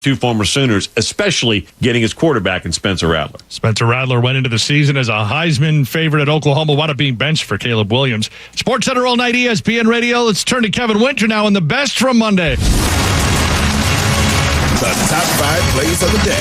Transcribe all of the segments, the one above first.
two former Sooners, especially getting his quarterback in Spencer Rattler. Spencer Rattler went into the season as a Heisman favorite at Oklahoma, wound up being benched for Caleb Williams. Sports Center all night, ESPN Radio. Let's turn to Kevin Winter now in the best from Monday. The top 5 plays of the day.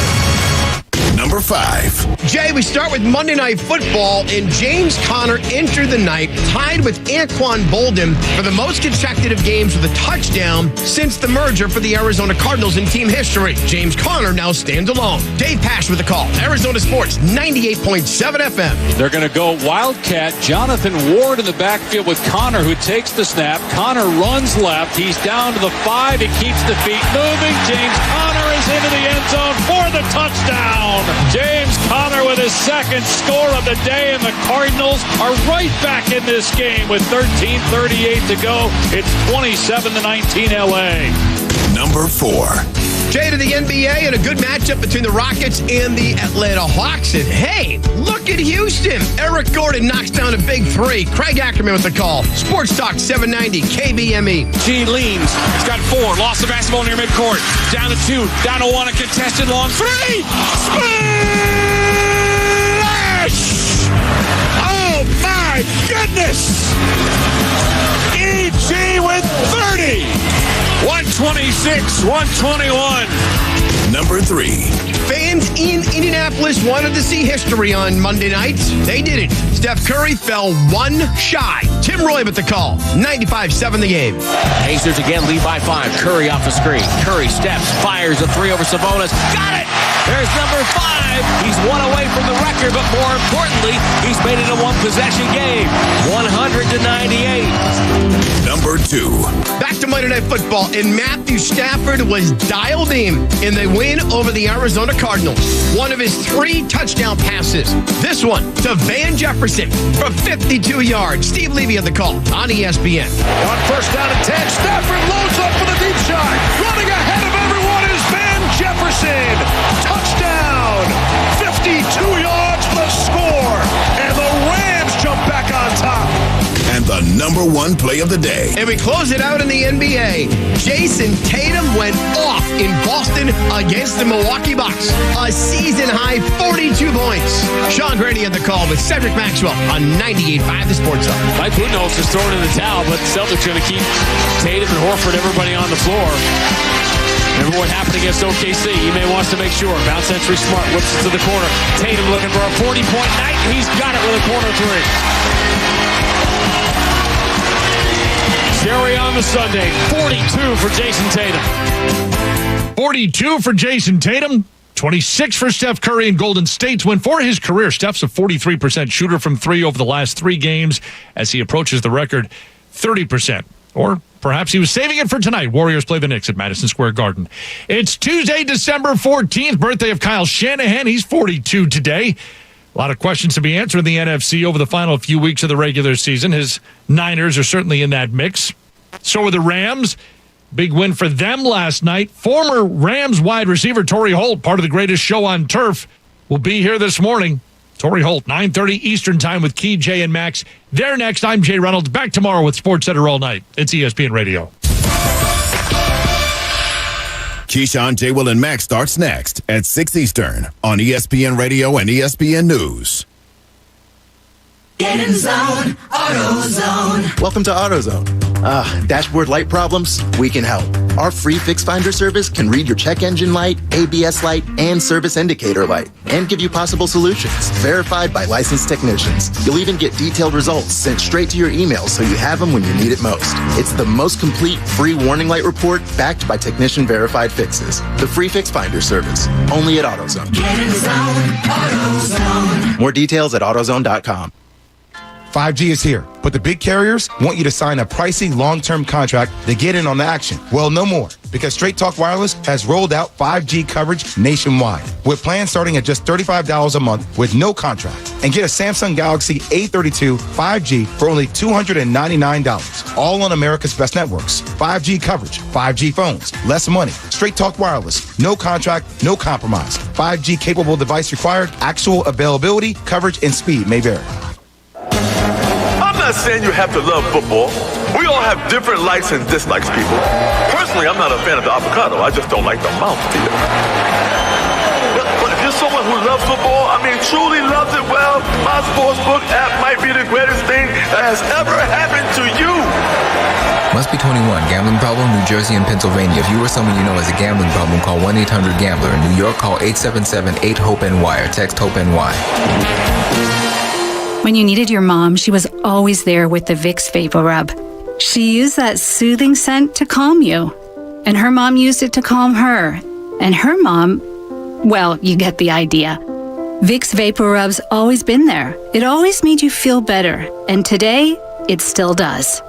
Number 5. Jay, we start with Monday Night Football, and James Conner entered the night tied with Anquan Boldin for the most consecutive games with a touchdown since the merger for the Arizona Cardinals in team history. James Conner now stands alone. Dave Pasch with the call. Arizona Sports, 98.7 FM. They're going to go Wildcat. Jonathan Ward in the backfield with Conner, who takes the snap. Conner runs left. He's down to the 5. He keeps the feet moving. James Conner is into the end zone for the touchdown. James Conner with his second score of the day, and the Cardinals are right back in this game with 13:38 to go. It's 27-19 LA. Number 4. Jay, to the NBA, and a good matchup between the Rockets and the Atlanta Hawks. And hey, look at Houston. Eric Gordon knocks down a big 3. Craig Ackerman with the call. Sports Talk 790 KBME. G leans. He's got 4. Lost the basketball near midcourt. Down to 2. Down to 1. A contested long 3. Splash! Oh my goodness! EG with 30. 126, 121. Number 3. Fans in Indianapolis wanted to see history on Monday night. They didn't. Steph Curry fell 1 shy. Tim Roy with the call. 95-7 the game. Pacers again lead by 5. Curry off the screen. Curry steps, fires a 3 over Sabonis. Got it! There's number 5. He's 1 away from the record, but more importantly, he's made it a 1-possession game. 100-98. Number 2. Back to Monday Night Football, and Matthew Stafford was dialed in they win over the Arizona Cardinals. One of his 3 touchdown passes. This one to Van Jefferson for 52 yards. Steve Levy on the call on ESPN. On first down and 10, Stafford loads up for the deep shot. Running ahead of everyone is Van Jefferson. Touchdown. 52 yards for the score. And the Rams jump back on top. And the number 1 play of the day. And we close it out in the NBA. Jason Tatum went off in Boston against the Milwaukee Bucks. A season-high 42 points. Sean Grady at the call with Cedric Maxwell on 98.5 The Sports Hub. Mike Budenholzer is throwing in the towel, but the Celtics are going to keep Tatum and Horford, everybody on the floor. Remember what happened against OKC. Ime wants to make sure. Bounce entry smart. Whips it to the corner. Tatum looking for a 40-point night. He's got it with a corner 3. Cherry on the Sunday. 42 for Jason Tatum. 42 for Jason Tatum. 26 for Steph Curry, and Golden State's win for his career. Steph's a 43% shooter from 3 over the last 3 games as he approaches the record 30%. Or perhaps he was saving it for tonight. Warriors play the Knicks at Madison Square Garden. It's Tuesday, December 14th, birthday of Kyle Shanahan. He's 42 today. A lot of questions to be answered in the NFC over the final few weeks of the regular season. His Niners are certainly in that mix. So are the Rams. Big win for them last night. Former Rams wide receiver Torrey Holt, part of the greatest show on turf, will be here this morning. Torrey Holt, 9:30 Eastern time with Key, Jay, and Max. They're next. I'm Jay Reynolds. Back tomorrow with Sports Center all night. It's ESPN Radio. Keyshawn, J. Will, and Max starts next at 6 Eastern on ESPN Radio and ESPN News. Get in zone, AutoZone. Welcome to AutoZone. Dashboard light problems? We can help. Our free Fix Finder service can read your check engine light, ABS light, and service indicator light, and give you possible solutions, verified by licensed technicians. You'll even get detailed results sent straight to your email so you have them when you need it most. It's the most complete free warning light report backed by technician-verified fixes. The free Fix Finder service, only at AutoZone. Get in zone, AutoZone. More details at AutoZone.com. 5G is here, but the big carriers want you to sign a pricey long-term contract to get in on the action. Well, no more, because Straight Talk Wireless has rolled out 5G coverage nationwide, with plans starting at just $35 a month with no contract. And get a Samsung Galaxy A32 5G for only $299, all on America's best networks. 5G coverage, 5G phones, less money. Straight Talk Wireless, no contract, no compromise. 5G capable device required, actual availability, coverage, and speed may vary. not saying you have to love football. We all have different likes and dislikes, people. Personally, I'm not a fan of the avocado. I just don't like the mouthfeel. But if you're someone who loves football, truly loves it well, my sportsbook app might be the greatest thing that has ever happened to you. Must be 21. Gambling problem? New Jersey and Pennsylvania. If you or someone you know has a gambling problem, call 1-800-GAMBLER. In New York, call 877-8-HOPE-NY or text HOPE-NY. When you needed your mom, she was always there with the Vicks Vapor Rub. She used that soothing scent to calm you. And her mom used it to calm her. And her mom, well, you get the idea. Vicks Vapor Rub's always been there. It always made you feel better. And today, it still does.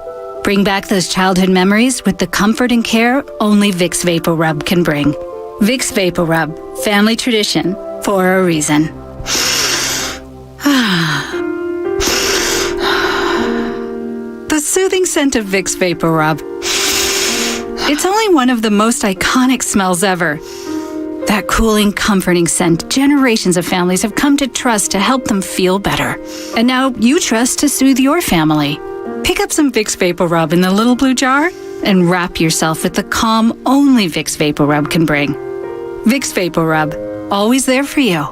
Bring back those childhood memories with the comfort and care only Vicks Vapor Rub can bring. Vicks Vapor Rub, family tradition for a reason. The soothing scent of Vicks Vapor Rub. It's only one of the most iconic smells ever. That cooling, comforting scent generations of families have come to trust to help them feel better. And now you trust to soothe your family. Pick up some Vicks Vapor Rub in the little blue jar and wrap yourself with the calm only Vicks Vapor Rub can bring. Vicks Vapor Rub, always there for you.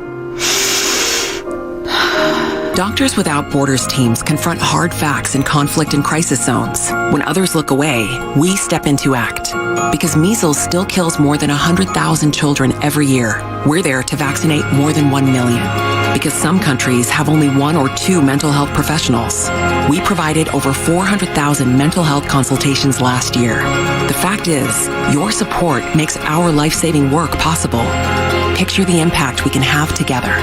Doctors Without Borders teams confront hard facts in conflict and crisis zones. When others look away, we step in to act. Because measles still kills more than 100,000 children every year, we're there to vaccinate more than 1 million. Because some countries have only 1 or 2 mental health professionals. We provided over 400,000 mental health consultations last year. The fact is, your support makes our life-saving work possible. Picture the impact we can have together.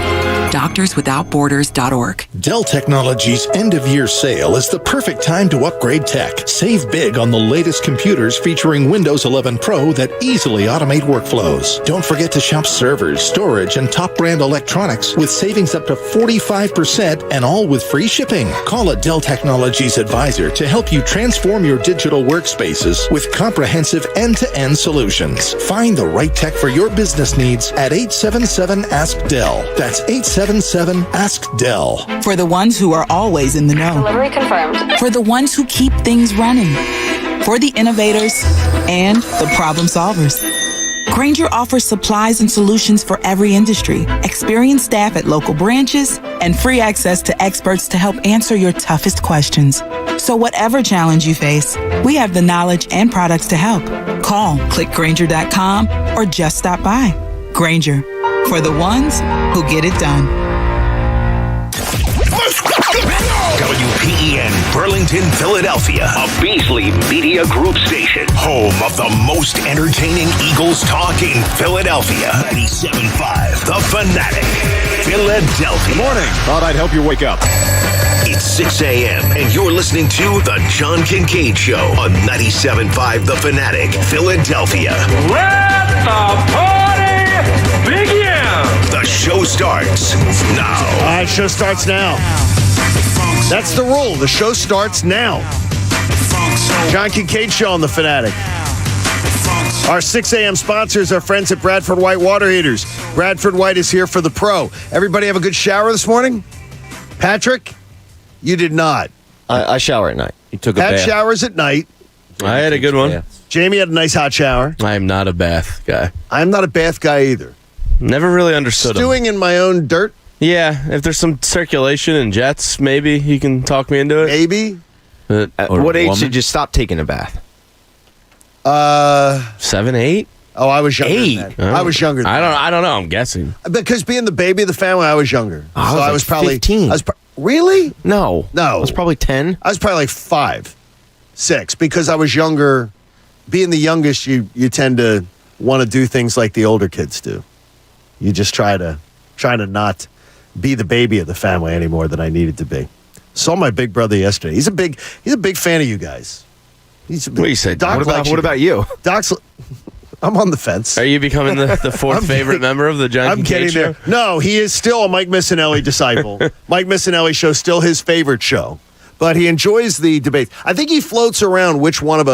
DoctorsWithoutBorders.org. Dell Technologies' end-of-year sale is the perfect time to upgrade tech. Save big on the latest computers featuring Windows 11 Pro that easily automate workflows. Don't forget to shop servers, storage, and top-brand electronics with savings up to 45% and all with free shipping. Call a Dell Technologies advisor to help you transform your digital workspaces with comprehensive end-to-end solutions. Find the right tech for your business needs at 877-ASK-DELL. That's 877-ASK-DELL. For the ones who are always in the know. Delivery confirmed. For the ones who keep things running. For the innovators and the problem solvers. Grainger offers supplies and solutions for every industry, experienced staff at local branches, and free access to experts to help answer your toughest questions. So whatever challenge you face, we have the knowledge and products to help. Call, click Grainger.com, or just stop by. Grainger, for the ones who get it done. WPEN Burlington, Philadelphia, a Beasley Media Group station, home of the most entertaining Eagles talk in Philadelphia. 97.5 The Fanatic, Philadelphia. Good morning. Thought I'd help you wake up. It's 6 a.m. and you're listening to The John Kincade Show on 97.5 The Fanatic, Philadelphia. Let the party begin! The show starts now. All right, show starts now. That's the rule. The show starts now. John Kincade Show on The Fanatic. Our 6 a.m. sponsors are friends at Bradford White Water Heaters. Bradford White is here for the pro. Everybody have a good shower this morning? Patrick, you did not. I shower at night. You took a Had bath. showers at night. I had a good one. Jamie had a nice hot shower. I am not a bath guy. I'm not a bath guy either. Never really understood Stewing in my own dirt? Yeah, if there's some circulation and jets, maybe you can talk me into it. Maybe. At what age did you stop taking a bath? 7, 8? Oh, I was younger than that. I was younger than that. I don't know. I'm guessing. Because being the baby of the family, I was younger. Oh, so I was probably 15. Really? No. No. I was probably 10. I was probably like 5, 6, because I was younger. Being the youngest, you tend to want to do things like the older kids do. You just try to not be the baby of the family any more than I needed to be. Saw my big brother yesterday. He's a big fan of you guys. What do you say? Doc what about you? Doc's. I'm on the fence. Are you becoming the fourth favorite member of the John Kincade Show? There. No, he is still a Mike Missinelli disciple. Mike Missinelli Show still his favorite show, but he enjoys the debate. I think he floats around which one of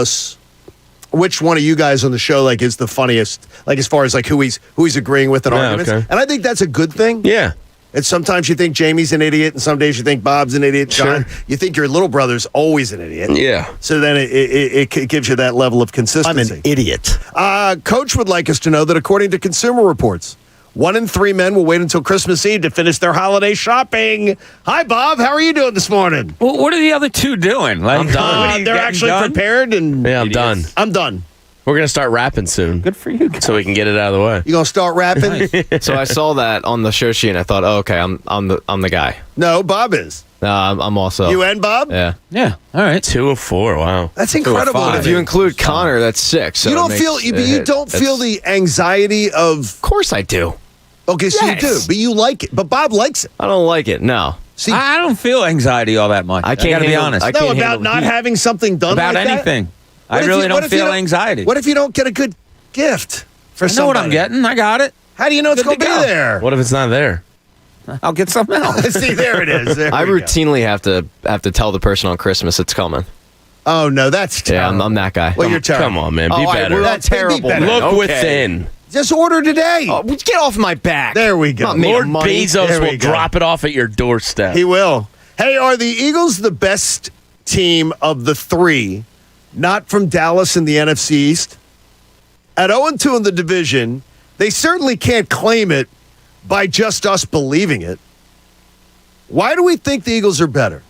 you guys on the show like is the funniest, like as far as like who he's agreeing with in arguments. Okay. And I think that's a good thing. Yeah. And sometimes you think Jamie's an idiot, and some days you think Bob's an idiot. John, you think your little brother's always an idiot. Yeah. So then it gives you that level of consistency. I'm an idiot. Coach would like us to know that according to Consumer Reports, 1 in 3 men will wait until Christmas Eve to finish their holiday shopping. Hi, Bob. How are you doing this morning? Well, what are the other two doing? I'm done. They're actually prepared, and yeah, I'm done. I'm done. We're going to start rapping soon. Good for you guys. So we can get it out of the way. You going to start rapping? So I saw that on the show sheet, and I thought, oh, okay, I'm the guy. No, Bob is. I'm also. You and Bob? Yeah. Yeah. All right. 2 of 4. Wow. That's incredible. If you include Connor, that's 6. So you don't feel the anxiety of. Of course I do. Okay, so you do, but you like it. But Bob likes it. I don't like it. No. See, I don't feel anxiety all that much. I got to be honest. No, about not having something done about like anything. That? I really don't feel anxiety. What if you don't get a good gift for somebody? I know what I'm getting. I got it. How do you know it's going to be there? What if it's not there? I'll get something else. See, there it is. I routinely have to tell the person on Christmas it's coming. Oh no, that's terrible. Yeah, I'm that guy. Well, you're terrible. Come on, man. Be better. That's terrible. Look within. Just order today. Oh, get off my back. There we go. Lord Bezos will drop it off at your doorstep. He will. Hey, are the Eagles the best team of the 3, not from Dallas in the NFC East? At 0-2 in the division, they certainly can't claim it by just us believing it. Why do we think the Eagles are better?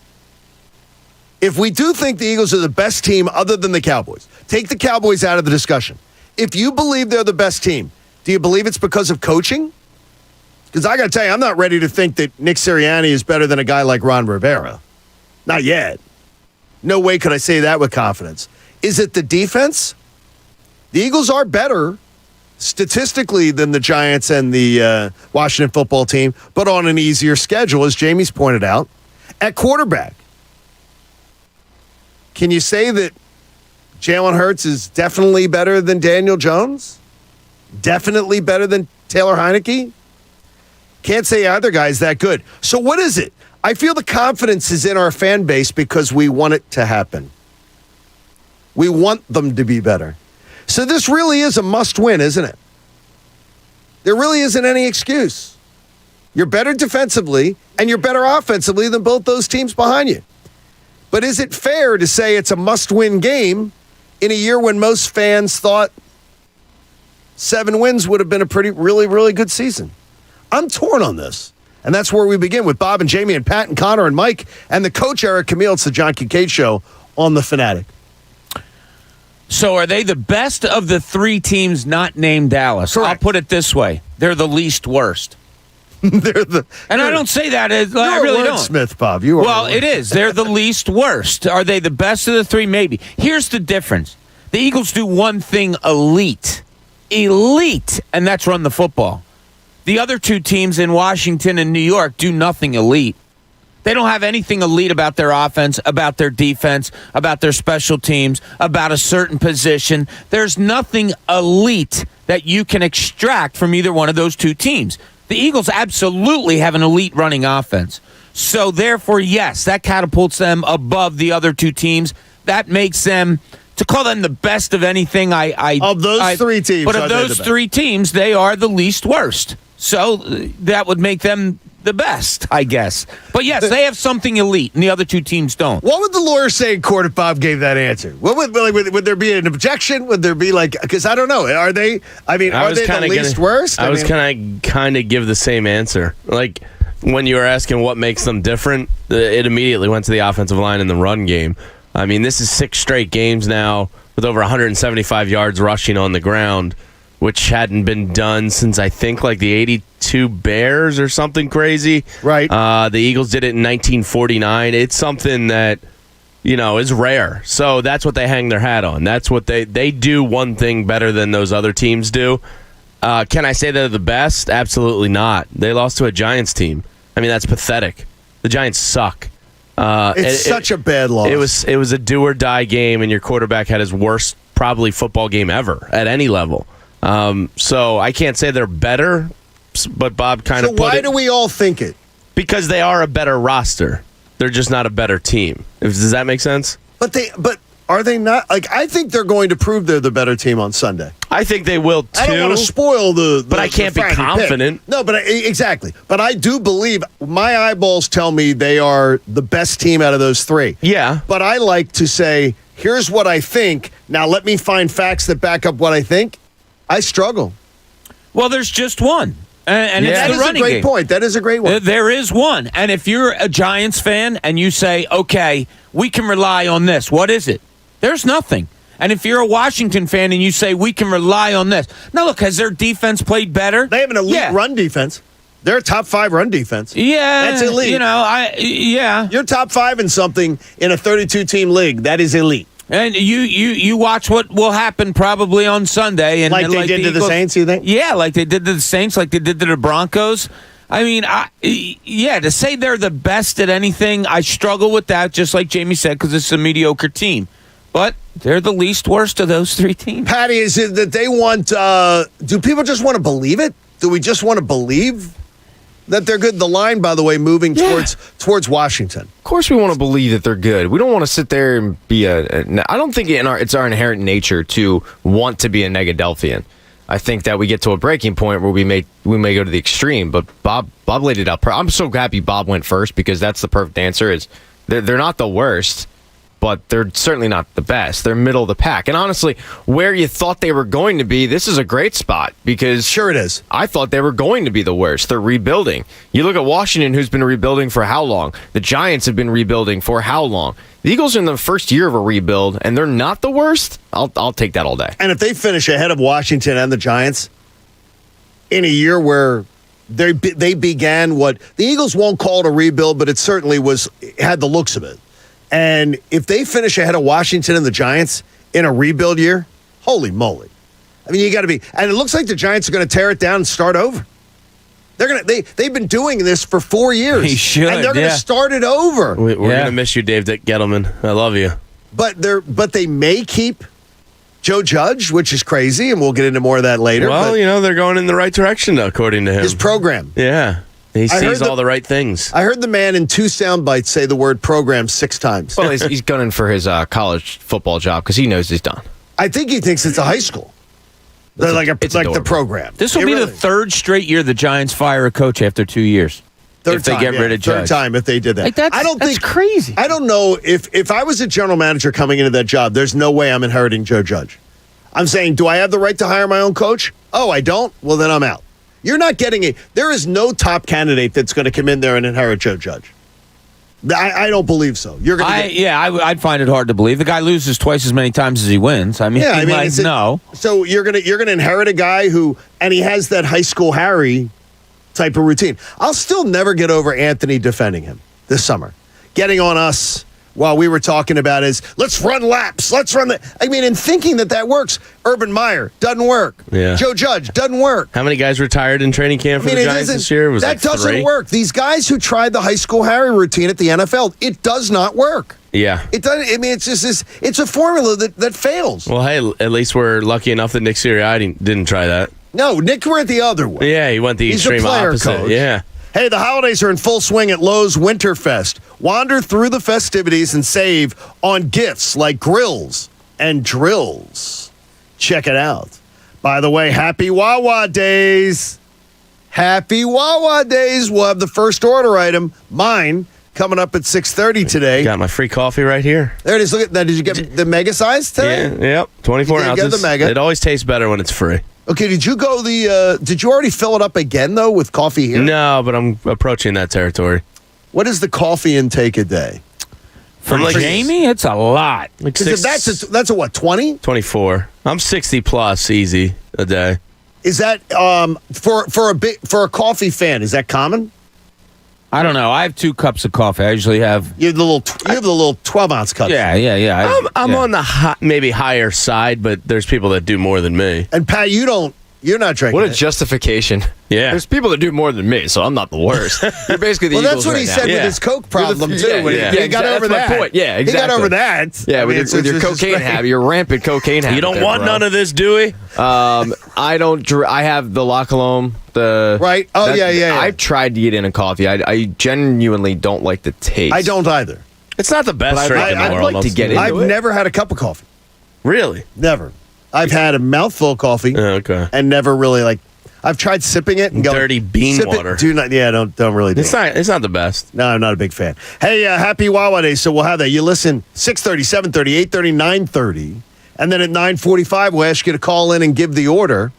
If we do think the Eagles are the best team other than the Cowboys, take the Cowboys out of the discussion. If you believe they're the best team, do you believe it's because of coaching? Because I got to tell you, I'm not ready to think that Nick Sirianni is better than a guy like Ron Rivera. Not yet. No way could I say that with confidence. Is it the defense? The Eagles are better statistically than the Giants and the Washington football team, but on an easier schedule, as Jamie's pointed out. At quarterback, can you say that Jalen Hurts is definitely better than Daniel Jones? Definitely better than Taylor Heineke? Can't say either guy is that good. So what is it? I feel the confidence is in our fan base because we want it to happen. We want them to be better. So this really is a must-win, isn't it? There really isn't any excuse. You're better defensively, and you're better offensively than both those teams behind you. But is it fair to say it's a must-win game in a year when most fans thought 7 wins would have been a really good season? I'm torn on this. And that's where we begin with Bob and Jamie and Pat and Connor and Mike and the coach, Eric Camille. It's the John Kincade Show on The Fanatic. So are they the best of the 3 teams not named Dallas? Correct. I'll put it this way. They're the least worst. I don't say that as I really don't. Smith, Bob. You are. Well, it is. They're the least worst. Are they the best of the 3? Maybe. Here's the difference. The Eagles do one thing elite, and that's run the football. The other 2 teams in Washington and New York do nothing elite. They don't have anything elite about their offense, about their defense, about their special teams, about a certain position. There's nothing elite that you can extract from either one of those 2 teams. The Eagles absolutely have an elite running offense. So therefore, yes, that catapults them above the other 2 teams. That makes them, to call them the best of anything, of those 3 teams. But of those 3 teams, they are the least worst. So that would make them the best, I guess. But yes, they have something elite, and the other 2 teams don't. What would the lawyer say in court if Bob gave that answer? What would there be an objection? Would there be because I don't know. Are they? Are they the least worst? I was kind of give the same answer. Like when you were asking what makes them different, it immediately went to the offensive line and the run game. I mean, this is 6 straight games now with over 175 yards rushing on the ground, which hadn't been done since I think like the 82 Bears or something crazy. Right. The Eagles did it in 1949. It's something that, is rare. So that's what they hang their hat on. That's what they do one thing better than those other teams do. Can I say they're the best? Absolutely not. They lost to a Giants team. I mean, that's pathetic. The Giants suck. It's such a bad loss. It was a do or die game, and your quarterback had his worst probably football game ever at any level. So I can't say they're better, but Bob kind of put it. So why do we all think it? Because they are a better roster. They're just not a better team. Does that make sense? But are they not? I think they're going to prove they're the better team on Sunday. I think they will, too. I don't want to spoil the but I can't be confident. Pick. No, but exactly. But I do believe my eyeballs tell me they are the best team out of those three. Yeah. But I like to say, here's what I think. Now let me find facts that back up what I think. I struggle. Well, there's just one. And it's that the is running a great game. point. That is a great one. There is one. And if you're a Giants fan and you say, okay, we can rely on this, what is it? There's nothing. And if you're a Washington fan and you say, we can rely on this. Now, look, has their defense played better? They have an elite run defense. They're a top 5 run defense. Yeah. That's elite. You're top 5 in something in a 32-team league. That is elite. And you watch what will happen probably on Sunday. And like they did to the Saints, you think? Yeah, like they did to the Saints, like they did to the Broncos. I mean, to say they're the best at anything, I struggle with that, just like Jamie said, because it's a mediocre team. But they're the least worst of those 3 teams. Patty, is it that they want do people just want to believe it? Do we just want to believe that they're good? The line, by the way, moving towards Washington. Of course we want to believe that they're good. We don't want to sit there and be I don't think it's our inherent nature to want to be a Negadelphian. I think that we get to a breaking point where we may go to the extreme, but Bob laid it out. I'm so happy Bob went first because that's the perfect answer. Is they're not the worst, but they're certainly not the best. They're middle of the pack. And honestly, where you thought they were going to be, this is a great spot because sure it is. I thought they were going to be the worst. They're rebuilding. You look at Washington, who's been rebuilding for how long? The Giants have been rebuilding for how long? The Eagles are in the first year of a rebuild, and they're not the worst. I'll take that all day. And if they finish ahead of Washington and the Giants in a year where they began what the Eagles won't call it a rebuild, but it certainly had the looks of it. And if they finish ahead of Washington and the Giants in a rebuild year, holy moly. I mean, you got to be. And it looks like the Giants are going to tear it down and start over. They've been doing this for 4 years. He should, and they're going to start it over. We're going to miss you, Dave Gettleman. I love you. But they may keep Joe Judge, which is crazy, and we'll get into more of that later. Well, they're going in the right direction, according to him. His program. Yeah. He sees all the right things. I heard the man in 2 sound bites say the word program 6 times. Well, he's gunning for his college football job because he knows he's done. I think he thinks it's a high school. They're like the program. This will be the 3rd straight year the Giants fire a coach after 2 years. If they get rid of Judge. 3rd time if they did that. That's crazy. I don't know if I was a general manager coming into that job, there's no way I'm inheriting Joe Judge. I'm saying, do I have the right to hire my own coach? Oh, I don't? Well, then I'm out. You're not getting there is no top candidate that's going to come in there and inherit Joe Judge. I don't believe so. You're going to I'd find it hard to believe. The guy loses twice as many times as he wins. I mean, no. So you're going to inherit a guy and he has that high school Harry type of routine. I'll still never get over Anthony defending him this summer. Getting on us while we were talking about let's run laps. Let's run and thinking that works. Urban Meyer doesn't work. Yeah. Joe Judge doesn't work. How many guys retired in training camp for the Giants this year? That doesn't work. These guys who tried the high school Harry routine at the NFL, it does not work. Yeah. It doesn't. I mean, it's just it's a formula that fails. Well, hey, at least we're lucky enough that Nick Sirianni didn't try that. No, Nick went the other way. Yeah, he went the extreme opposite. Coach. Yeah. Hey, the holidays are in full swing at Lowe's Winterfest. Wander through the festivities and save on gifts like grills and drills. Check it out. By the way, happy Wawa days. Happy Wawa days. We'll have the first order item, mine, coming up at 6:30 today. Got my free coffee right here. There it is. Look at that. Did you get the mega size today? Yeah, yep. 24 ounces. Get the mega. It always tastes better when it's free. Okay, did you already fill it up again, though, with coffee here? No, but I'm approaching that territory. What is the coffee intake a day? For Jamie, it's a lot. Like that's a what, 20? 24. I'm 60 plus easy a day. Is that for a coffee fan, is that common? I don't know. I have 2 cups of coffee. I usually have you have the little 12-ounce cups. Yeah. I'm on the maybe higher side, but there's people that do more than me. And Pat, you're not drinking. What a justification. Yeah. There's people that do more than me, so I'm not the worst. You're basically the Eagles that's what he said with his Coke problem, too. He got over that. My point. Yeah, exactly. He got over that. Yeah, with your cocaine habit, your rampant cocaine habit. You don't want none of this, do we? I don't. I have the La Colombe. Right? Oh, yeah. I've tried to get in a coffee. I genuinely don't like the taste. I don't either. It's not the best drink in the world. I'd like to get into it. I've never had a cup of coffee. Really? Never. I've had a mouthful of coffee. Okay. And never really like. I've tried sipping it and going dirty bean sip water. It. Don't really do it. It's not the best. No, I'm not a big fan. Hey, happy Wawa Day. So we'll have that. You listen 6:30, 7:30, 8:30, 9:30. And then at 9:45, we'll ask you to call in and give the order.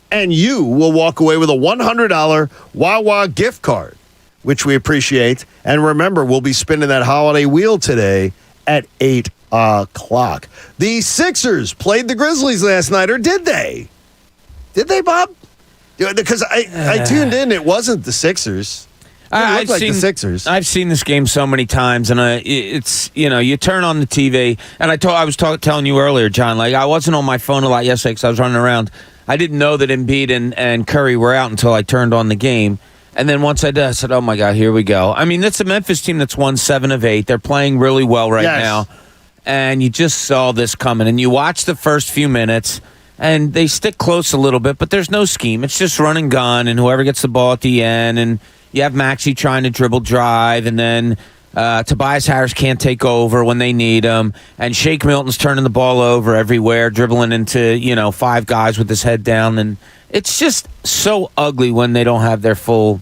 And you will walk away with a $100 Wawa gift card, which we appreciate. And remember, we'll be spinning that holiday wheel today at 8 o'clock. The Sixers played the Grizzlies last night, or did they? Did they, Bob? Because I tuned in, it wasn't the Sixers. It looked like the Sixers. I've seen this game so many times, and it's you turn on the TV, and I was telling you earlier, John, like I wasn't on my phone a lot yesterday because I was running around. I didn't know that Embiid and Curry were out until I turned on the game, and then once I did, I said, "Oh my God, here we go." I mean, it's a Memphis team that's won 7 of 8. They're playing really well right now, and you just saw this coming, and you watch the first few minutes. And they stick close a little bit, but there's no scheme. It's just run and gun, and whoever gets the ball at the end. And you have Maxey trying to dribble drive, and then Tobias Harris can't take over when they need him. And Shake Milton's turning the ball over everywhere, dribbling into 5 guys with his head down. And it's just so ugly when they don't have their full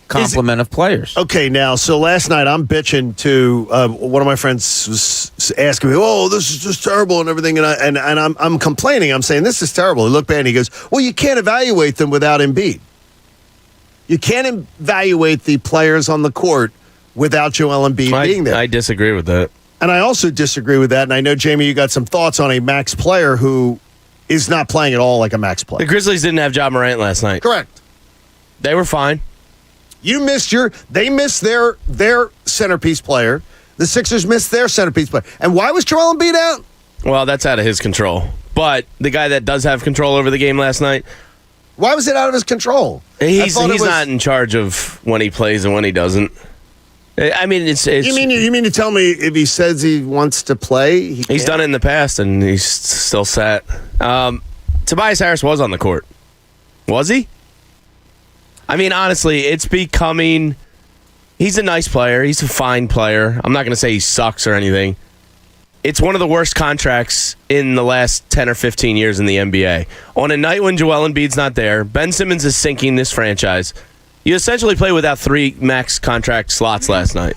complement of players. Okay, now, so last night I'm bitching to one of my friends was asking me, "Oh, this is just terrible," and everything, and I'm complaining. I'm saying this is terrible. He looked bad, and he goes, "Well, you can't evaluate them without Embiid. You can't evaluate the players on the court without Joel Embiid being there." I disagree with that, and I also disagree with that. And I know, Jamie, you got some thoughts on a max player who is not playing at all like a max player. The Grizzlies didn't have Ja Morant last night. Correct. They were fine. They missed their centerpiece player. The Sixers missed their centerpiece player. And why was Joel Embiid out? Well, that's out of his control. But the guy that does have control over the game last night, why was it out of his control? He's not in charge of when he plays and when he doesn't. I mean, it's you mean to tell me if he says he wants to play, he's done it in the past and he's still sat. Tobias Harris was on the court. Was he? I mean, honestly, it's becoming... He's a nice player. He's a fine player. I'm not going to say he sucks or anything. It's one of the worst contracts in the last 10 or 15 years in the NBA. On a night when Joel Embiid's not there, Ben Simmons is sinking this franchise. You essentially play without 3 max contract slots last night.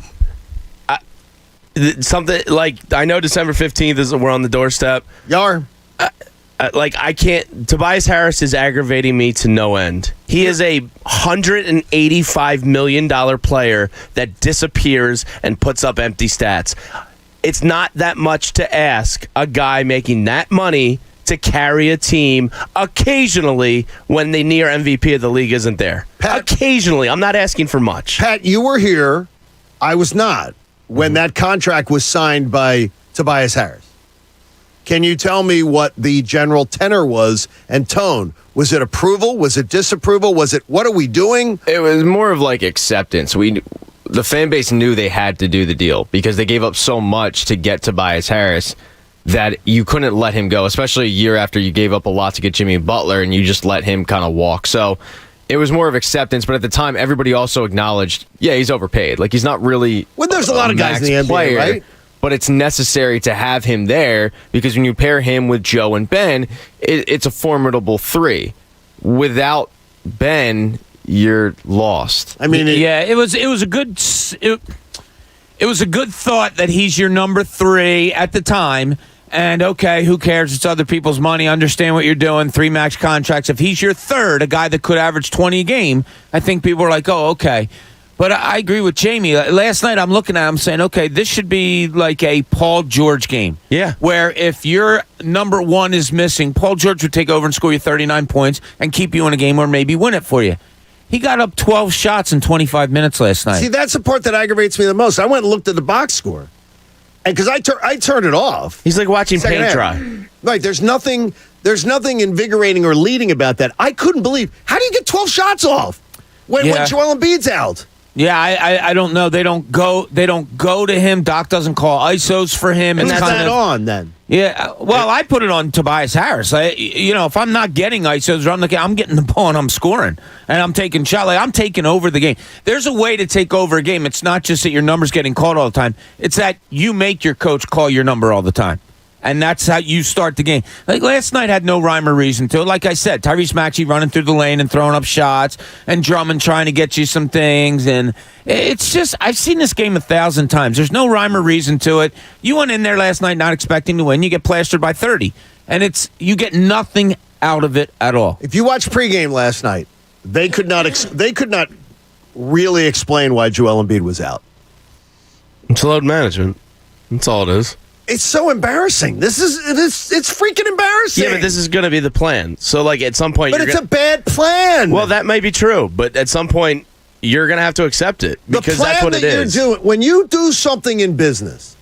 Something like, I know December 15th we're on the doorstep. Yar. I can't. Tobias Harris is aggravating me to no end. He is a $185 million player that disappears and puts up empty stats. It's not that much to ask a guy making that money to carry a team occasionally when the near MVP of the league isn't there. Pat, occasionally. I'm not asking for much. Pat, you were here. I was not when that contract was signed by Tobias Harris. Can you tell me what the general tenor was and tone? Was it approval? Was it disapproval? Was it, what are we doing? It was more of like acceptance. The fan base knew they had to do the deal because they gave up so much to get Tobias Harris that you couldn't let him go, especially a year after you gave up a lot to get Jimmy Butler and you just let him kind of walk. So it was more of acceptance, but at the time, everybody also acknowledged, yeah, he's overpaid. Like, he's not really there's a lot of guys in the NBA, player, right? But it's necessary to have him there because when you pair him with Joe and Ben, it's a formidable 3. Without Ben, you're lost. I mean, it was a good thought that he's your number 3 at the time. And okay, who cares? It's other people's money. Understand what you're doing. 3 max contracts. If he's your 3rd, a guy that could average 20 a game, I think people are like, oh, okay. But I agree with Jamie. Last night I'm looking at him saying, okay, this should be like a Paul George game. Yeah. Where if your number 1 is missing, Paul George would take over and score you 39 points and keep you in a game or maybe win it for you. He got up 12 shots in 25 minutes last night. See, that's the part that aggravates me the most. I went and looked at the box score. And because I turned it off. He's like watching paint dry. Right. There's nothing invigorating or leading about that. I couldn't believe, how do you get 12 shots off when Joel Embiid's out? Yeah, I don't know. They don't go to him. Doc doesn't call ISOs for him. And that's not on then. Yeah, well, I put it on Tobias Harris. If I'm not getting ISOs, I'm getting the ball and I'm scoring. And I'm taking shot. I'm taking over the game. There's a way to take over a game. It's not just that your number's getting called all the time. It's that you make your coach call your number all the time. And that's how you start the game. Like last night had no rhyme or reason to it. Like I said, Tyrese Maxey running through the lane and throwing up shots, and Drummond trying to get you some things. And it's just, I've seen this game 1,000 times. There's no rhyme or reason to it. You went in there last night not expecting to win. You get plastered by 30. And you get nothing out of it at all. If you watch pregame last night, they could not really explain why Joel Embiid was out. It's load management. That's all it is. It's so embarrassing. It's freaking embarrassing. Yeah, but this is going to be the plan. So, like, at some point, but it's a bad plan. Well, that may be true, but at some point, you're going to have to accept it because that's what it is. When you do something in business,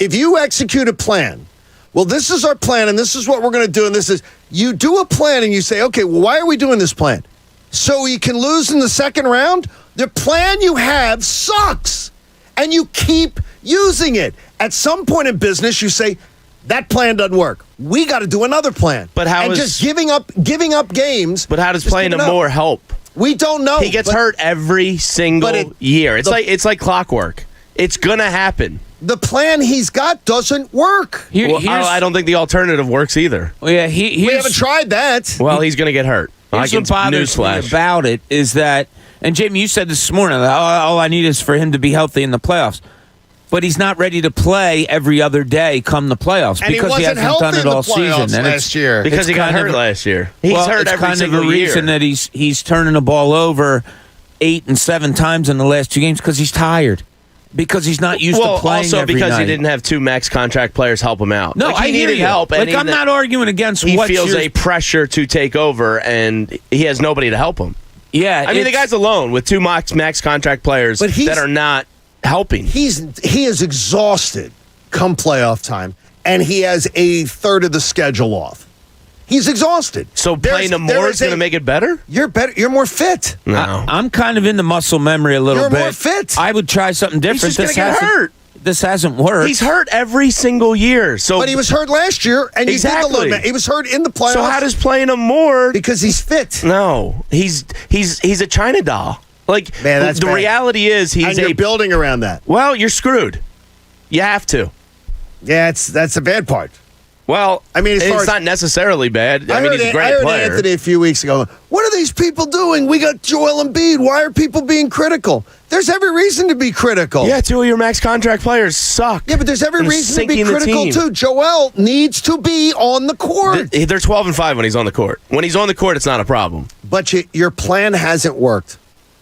if you execute a plan, well, this is our plan, and this is what we're going to do, and this is you do a plan, and you say, okay, well, why are we doing this plan? So you can lose in the second round? The plan you have sucks, and you keep using it. At some point in business, you say, that plan doesn't work. We got to do another plan. But just giving up games. But how does playing him more help? We don't know. He gets hurt every single year. It's like clockwork. It's gonna happen. The plan he's got doesn't work. I don't think the alternative works either. Well, yeah, we haven't tried that. Well, he's gonna get hurt. Here's what bothers me about it is that, and Jamie, you said this morning, all I need is for him to be healthy in the playoffs. But he's not ready to play every other day come the playoffs because he hasn't done it all season. And last year because he got hurt last year. He's hurt every single year. It's kind of a reason that he's turning the ball over 8 and 7 times in the last 2 games because he's tired. Because he's not used to playing also every because night. he didn't have 2 max contract players help him out. No, he needed help. Like, I'm not arguing against he what feels a pressure to take over, and he has nobody to help him. Yeah, I mean, the guy's alone with 2 max contract players that are not helping. He is exhausted come playoff time, and he has a third of the schedule off. He's exhausted. So playing him more is going to make it better? You're better. You're more fit. No. I'm kind of into muscle memory a little bit. You're more fit. I would try something different. He's just going to get hurt. This hasn't worked. He's hurt every single year. But he was hurt last year, and exactly. He was hurt in the playoffs. So how does playing him more? Because he's fit. No, he's a China doll. Like, man, that's the bad. reality is you're building around that. Well, you're screwed. You have to. Yeah, that's the bad part. Well, I mean, it's not necessarily bad. I mean, he's a great player. I heard Anthony a few weeks ago. What are these people doing? We got Joel Embiid. Why are people being critical? There's every reason to be critical. Yeah, 2 of your max contract players suck. Yeah, but there's every reason to be critical, too. Joel needs to be on the court. They're 12-5 when he's on the court. When he's on the court, it's not a problem. But your plan hasn't worked.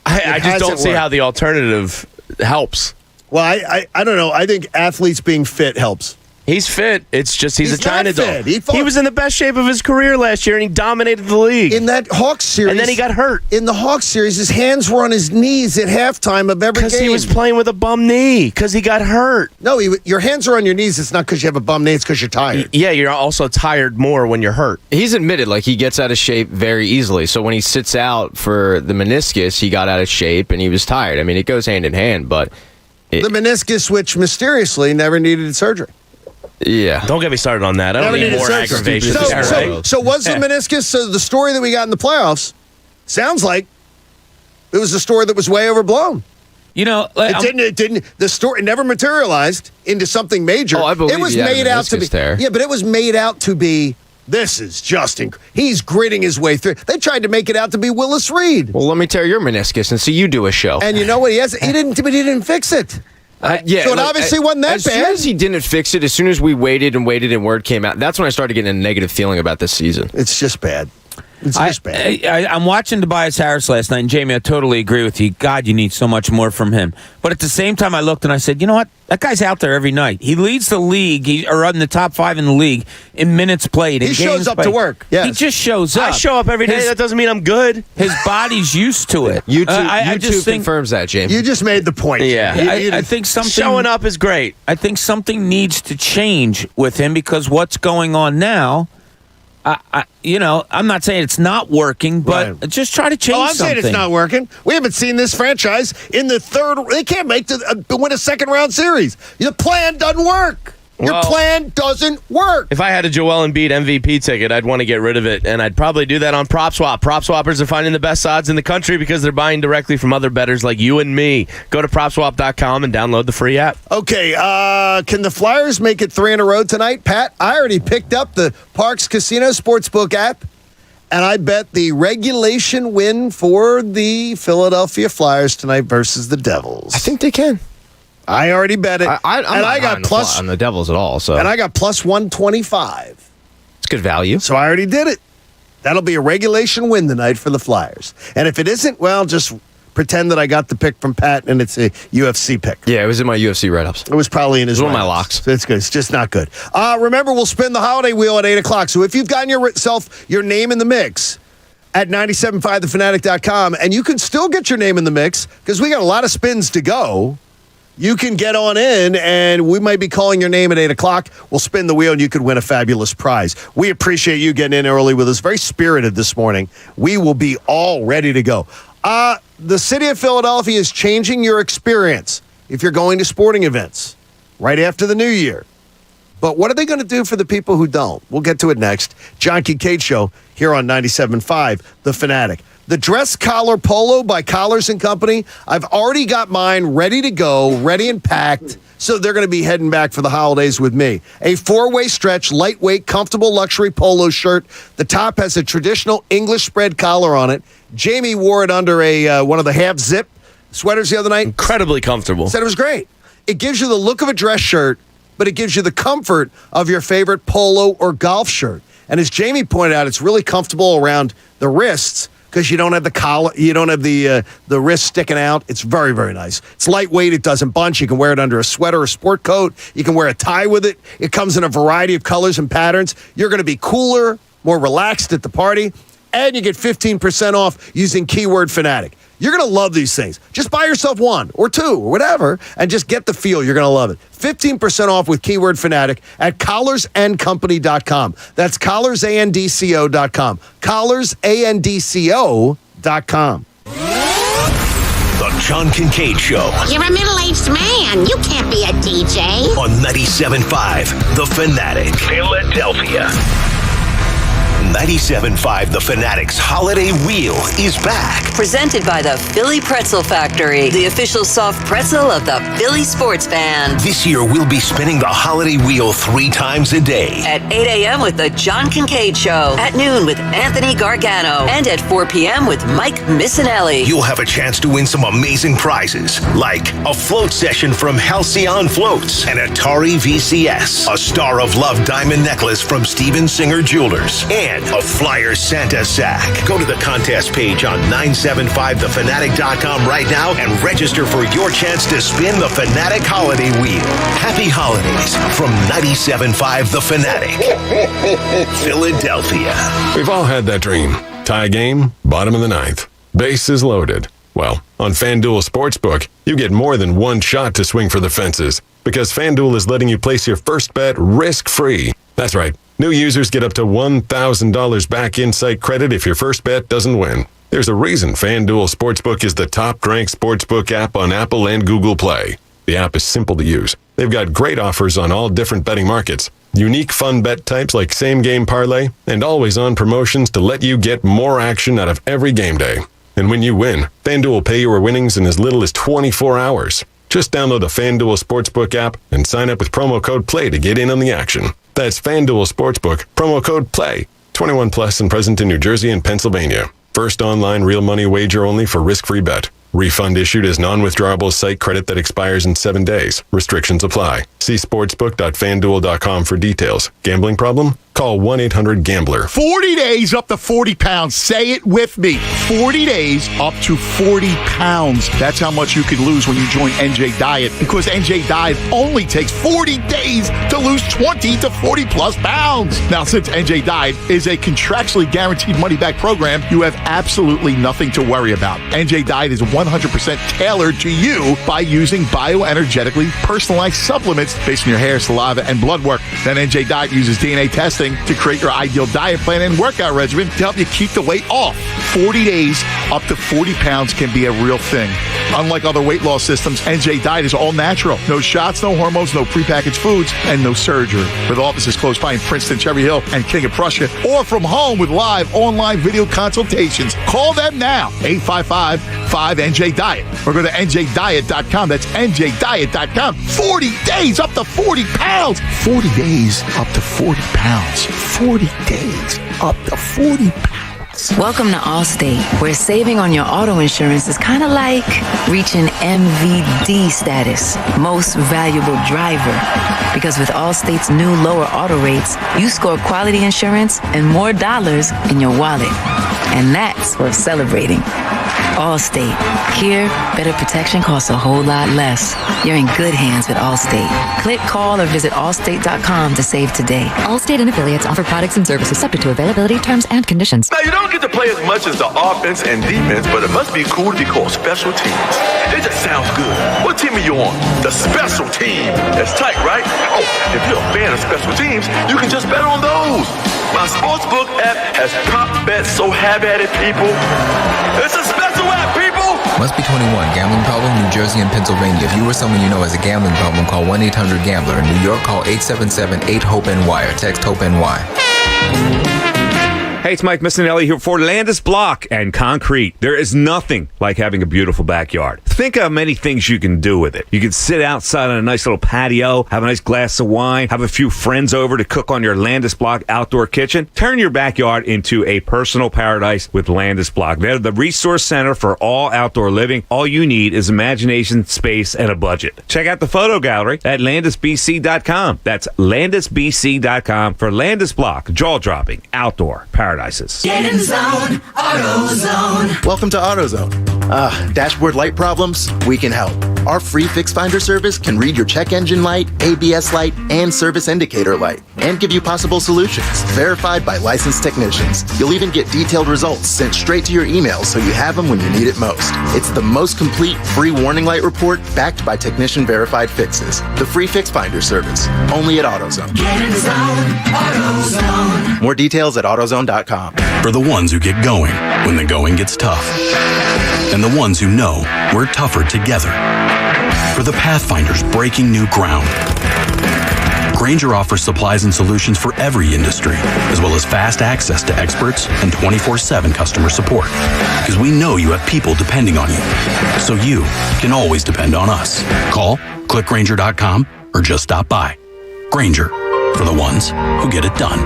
I just don't see how the alternative helps. Well, I don't know. I think athletes being fit helps. He's fit. It's just he's a China doll. He was in the best shape of his career last year, and he dominated the league. In that Hawks series. And then he got hurt. In the Hawks series, his hands were on his knees at halftime of every game. Because he was playing with a bum knee. Because he got hurt. No, your hands are on your knees. It's not because you have a bum knee. It's because you're tired. Yeah, you're also tired more when you're hurt. He's admitted, he gets out of shape very easily. So when he sits out for the meniscus, he got out of shape, and he was tired. I mean, it goes hand in hand, but... the meniscus, which mysteriously never needed surgery. Yeah. Don't get me started on that. I don't need more aggravation. So was the meniscus, so the story that we got in the playoffs sounds like it was a story that was way overblown. You know, it didn't. The story never materialized into something major. Oh, I believe it was made out to be. Yeah, but it was made out to be. This is just he's gritting his way through. They tried to make it out to be Willis Reed. Well, let me tear your meniscus and see you do a show. And you know what? He didn't fix it. Yeah, so it obviously wasn't that bad. As soon as he didn't fix it, as soon as we waited and word came out, that's when I started getting a negative feeling about this season. It's just bad. It's just bad. I'm watching Tobias Harris last night, and Jamie, I totally agree with you. God, you need so much more from him. But at the same time, I looked and I said, you know what? That guy's out there every night. He leads the league, or in the top 5 in the league in minutes played. He shows up to work. Yes. He just shows up. I show up every day. That doesn't mean I'm good. His body's used to it. YouTube confirms that, Jamie. You just made the point. Yeah. I think something... Showing up is great. I think something needs to change with him because what's going on now... I'm not saying it's not working, but just try to change something. I'm saying it's not working. We haven't seen this franchise in the third. They can't win a second round series. The plan doesn't work. Your plan doesn't work. If I had a Joel Embiid MVP ticket, I'd want to get rid of it, and I'd probably do that on PropSwap. PropSwappers are finding the best odds in the country because they're buying directly from other bettors like you and me. Go to PropSwap.com and download the free app. Okay, can the Flyers make it 3 in a row tonight? Pat, I already picked up the Parks Casino Sportsbook app, and I bet the regulation win for the Philadelphia Flyers tonight versus the Devils. I think they can. I already bet it. I got plus on the Devils at all. So, and I got plus 125. It's good value. So I already did it. That'll be a regulation win tonight for the Flyers. And if it isn't, well, just pretend that I got the pick from Pat and it's a UFC pick. Yeah, it was in my UFC write-ups. It was probably in his one of my locks. It's good. It's just not good. Remember, we'll spin the holiday wheel at 8 o'clock. So if you've gotten yourself your name in the mix at 97.5thefanatic.com, and you can still get your name in the mix because we got a lot of spins to go, you can get on in, and we might be calling your name at 8 o'clock. We'll spin the wheel, and you could win a fabulous prize. We appreciate you getting in early with us. Very spirited this morning. We will be all ready to go. The city of Philadelphia is changing your experience if you're going to sporting events right after the new year. But what are they going to do for the people who don't? We'll get to it next. John Kincade Show here on 97.5 The Fanatic. The dress collar polo by Collars & Company, I've already got mine ready to go, ready and packed, so they're going to be heading back for the holidays with me. A 4-way stretch, lightweight, comfortable luxury polo shirt. The top has a traditional English spread collar on it. Jamie wore it under one of the half-zip sweaters the other night. Incredibly comfortable. Said it was great. It gives you the look of a dress shirt, but it gives you the comfort of your favorite polo or golf shirt. And as Jamie pointed out, it's really comfortable around the wrists because you don't have the collar, you don't have the wrist sticking out. It's very, very nice. It's lightweight. It doesn't bunch. You can wear it under a sweater or sport coat. You can wear a tie with it. It comes in a variety of colors and patterns. You're going to be cooler, more relaxed at the party, and you get 15% off using keyword Fanatic. You're going to love these things. Just buy yourself one or two or whatever and just get the feel. You're going to love it. 15% off with keyword Fanatic at collarsandcompany.com. That's collarsandco.com. Collarsandco.com. The John Kincade Show. You're a middle-aged man. You can't be a DJ. On 97.5 The Fanatic. Philadelphia. 97.5 The Fanatic's Holiday Wheel is back. Presented by the Philly Pretzel Factory, the official soft pretzel of the Philly sports band. This year, we'll be spinning the Holiday Wheel 3 times a day. At 8 a.m. with the John Kincade Show. At noon with Anthony Gargano. And at 4 p.m. with Mike Missinelli. You'll have a chance to win some amazing prizes, like a float session from Halcyon Floats, an Atari VCS, a Star of Love diamond necklace from Steven Singer Jewelers, and a Flyers Santa sack. Go to the contest page on 975thefanatic.com right now and register for your chance to spin the Fanatic Holiday Wheel. Happy holidays from 97.5 The Fanatic. Philadelphia. We've all had that dream. Tie game, bottom of the 9th. Bases loaded. Well, on FanDuel Sportsbook, you get more than one shot to swing for the fences because FanDuel is letting you place your first bet risk-free. That's right. New users get up to $1,000 back in-site credit if your first bet doesn't win. There's a reason FanDuel Sportsbook is the top-ranked sportsbook app on Apple and Google Play. The app is simple to use. They've got great offers on all different betting markets, unique fun bet types like same-game parlay, and always-on promotions to let you get more action out of every game day. And when you win, FanDuel will pay your winnings in as little as 24 hours. Just download the FanDuel Sportsbook app and sign up with promo code PLAY to get in on the action. That's FanDuel Sportsbook, promo code PLAY. 21 plus and present in New Jersey and Pennsylvania. First online real money wager only for risk-free bet. Refund issued as non-withdrawable site credit that expires in 7 days. Restrictions apply. See sportsbook.fanduel.com for details. Gambling problem? Call 1-800-GAMBLER. 40 days up to 40 pounds. Say it with me. 40 days up to 40 pounds. That's how much you could lose when you join NJ Diet, because NJ Diet only takes 40 days to lose 20 to 40 plus pounds. Now, since NJ Diet is a contractually guaranteed money-back program, you have absolutely nothing to worry about. NJ Diet is 100% tailored to you by using bioenergetically personalized supplements based on your hair, saliva, and blood work. Then NJ Diet uses DNA testing thing to create your ideal diet plan and workout regimen to help you keep the weight off. 40 days, up to 40 pounds can be a real thing. Unlike other weight loss systems, NJ Diet is all natural. No shots, no hormones, no prepackaged foods, and no surgery. With offices close by in Princeton, Cherry Hill, and King of Prussia, or from home with live online video consultations. Call them now, 855-5NJ-DIET, or go to NJDiet.com. That's NJDiet.com. 40 days, up to 40 pounds. 40 days, up to 40 pounds. 40 days, up to 40 pounds. Welcome to Allstate, where saving on your auto insurance is kind of like reaching MVD status, most valuable driver. Because with Allstate's new lower auto rates, you score quality insurance and more dollars in your wallet. And that's worth celebrating. Allstate. Here, better protection costs a whole lot less. You're in good hands with Allstate. Click, call, or visit allstate.com to save today. Allstate and affiliates offer products and services subject to availability, terms, and conditions. Now, you don't get to play as much as the offense and defense, but it must be cool to be called special teams. It just sounds good. What team are you on? The special team. That's tight, right? Oh, if you're a fan of special teams, you can just bet on those. My sportsbook app has prop bets, so have at it, people. It's a special app, people. Must be 21. Gambling problem? New Jersey and Pennsylvania. If you or someone you know has a gambling problem, call 1-800-GAMBLER. In New York, call 877-8-HOPE-NY or text HOPE-NY. Hey, it's Mike Missinelli here for Landis Block and Concrete. There is nothing like having a beautiful backyard. Think of how many things you can do with it. You can sit outside on a nice little patio, have a nice glass of wine, have a few friends over to cook on your Landis Block outdoor kitchen. Turn your backyard into a personal paradise with Landis Block. They're the resource center for all outdoor living. All you need is imagination, space, and a budget. Check out the photo gallery at landisbc.com. That's landisbc.com for Landis Block, jaw-dropping outdoor paradises. Get in zone, AutoZone. Welcome to AutoZone. Dashboard light problems? We can help. Our free Fix Finder service can read your check engine light, ABS light, and service indicator light, and give you possible solutions, verified by licensed technicians. You'll even get detailed results sent straight to your email so you have them when you need it most. It's the most complete free warning light report backed by technician-verified fixes. The free Fix Finder service, only at AutoZone. Get in zone, AutoZone. More details at AutoZone.com. For the ones who get going when the going gets tough. And the ones who know we're tougher together. For the Pathfinders breaking new ground. Grainger offers supplies and solutions for every industry, as well as fast access to experts and 24/7 customer support. Because we know you have people depending on you. So you can always depend on us. Call, click Grainger.com, or just stop by. Grainger, for the ones who get it done.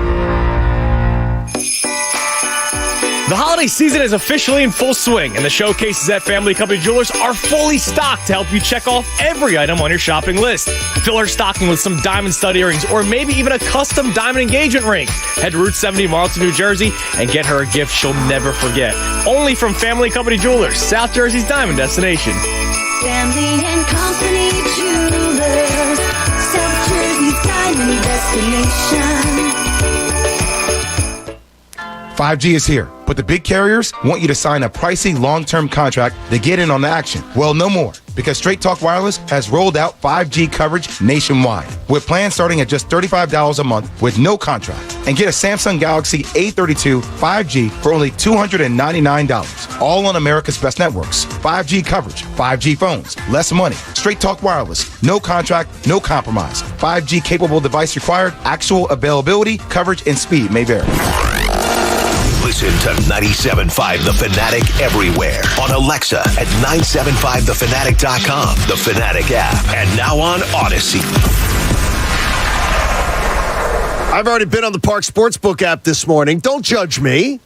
The holiday season is officially in full swing, and the showcases at Family Company Jewelers are fully stocked to help you check off every item on your shopping list. Fill her stocking with some diamond stud earrings or maybe even a custom diamond engagement ring. Head to Route 70 Marlton, New Jersey, and get her a gift she'll never forget. Only from Family Company Jewelers, South Jersey's diamond destination. Family and Company Jewelers, South Jersey's diamond destination. 5G is here, but the big carriers want you to sign a pricey long-term contract to get in on the action. Well, no more, because Straight Talk Wireless has rolled out 5G coverage nationwide, with plans starting at just $35 a month with no contract. And get a Samsung Galaxy A32 5G for only $299, all on America's best networks. 5G coverage, 5G phones, less money. Straight Talk Wireless, no contract, no compromise. 5G capable device required, actual availability, coverage, and speed may vary. Listen to 97.5 The Fanatic everywhere. On Alexa at 975thefanatic.com, the Fanatic app, and now on Odyssey. I've already been on the Park Sportsbook app this morning. Don't judge me.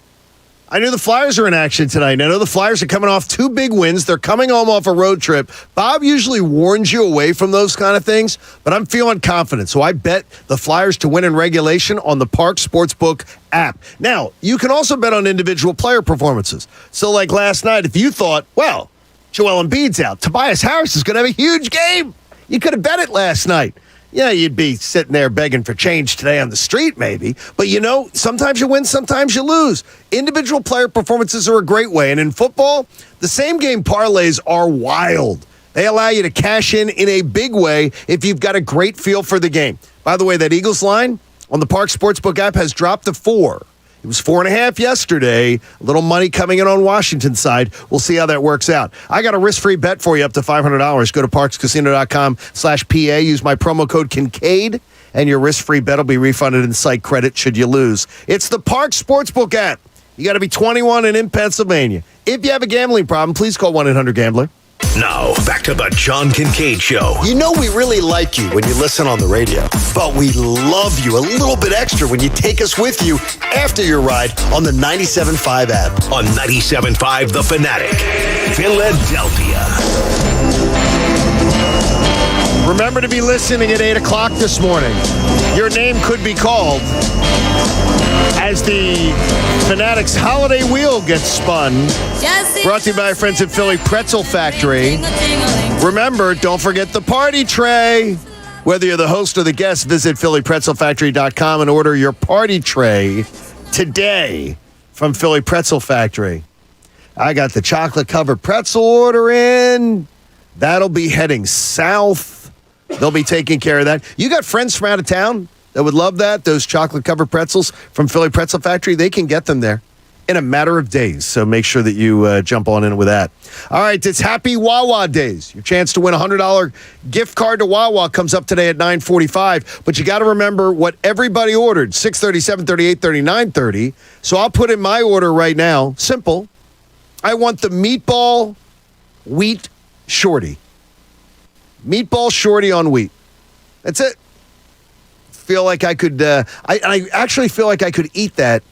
I knew the Flyers are in action tonight. I know the Flyers are coming off 2 big wins. They're coming home off a road trip. Bob usually warns you away from those kind of things, but I'm feeling confident. So I bet the Flyers to win in regulation on the Park Sportsbook app. Now, you can also bet on individual player performances. So like last night, if you thought, well, Joel Embiid's out, Tobias Harris is going to have a huge game, you could have bet it last night. Yeah, you'd be sitting there begging for change today on the street, maybe. But you know, sometimes you win, sometimes you lose. Individual player performances are a great way. And in football, the same game parlays are wild. They allow you to cash in a big way if you've got a great feel for the game. By the way, that Eagles line, on the Park Sportsbook app has dropped to 4. It was 4.5 yesterday. A little money coming in on Washington's side. We'll see how that works out. I got a risk-free bet for you up to $500. Go to parkscasino.com/PA. Use my promo code Kincade, and your risk-free bet will be refunded in site credit should you lose. It's the Park Sportsbook app. You got to be 21 and in Pennsylvania. If you have a gambling problem, please call 1-800-GAMBLER. Now, back to the John Kincade Show. You know we really like you when you listen on the radio, but we love you a little bit extra when you take us with you after your ride on the 97.5 app. On 97.5 The Fanatic, Philadelphia. Remember to be listening at 8 o'clock this morning. Your name could be called as the Fanatics Holiday Wheel gets spun. Brought to you by our friends at Philly Pretzel Factory. Remember, don't forget the party tray. Whether you're the host or the guest, visit phillypretzelfactory.com and order your party tray today from Philly Pretzel Factory. I got the chocolate-covered pretzel order in. That'll be heading south. They'll be taking care of that. You got friends from out of town that would love that, those chocolate-covered pretzels from Philly Pretzel Factory. They can get them there in a matter of days, so make sure that you jump on in with that. All right, it's Happy Wawa Days. Your chance to win a $100 gift card to Wawa comes up today at 9:45, but you got to remember what everybody ordered, 6:30, 7:30, 8:30, 9:30. So I'll put in my order right now. Simple. I want the meatball wheat shorty. Meatball shorty on wheat. That's it. Feel like I could. I actually feel like I could eat that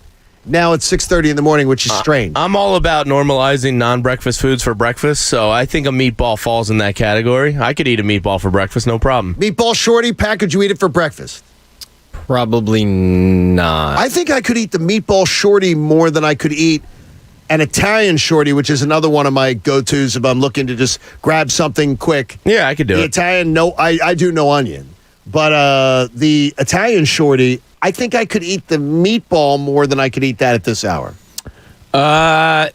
now at 6:30 in the morning, which is strange. I'm all about normalizing non-breakfast foods for breakfast, so I think a meatball falls in that category. I could eat a meatball for breakfast, no problem. Meatball shorty, Pat, could you eat it for breakfast? Probably not. I think I could eat the meatball shorty more than I could eat an Italian shorty, which is another one of my go-tos if I'm looking to just grab something quick. Yeah, I could do the it. Italian, I do no onion. But the Italian shorty, I think I could eat the meatball more than I could eat that at this hour.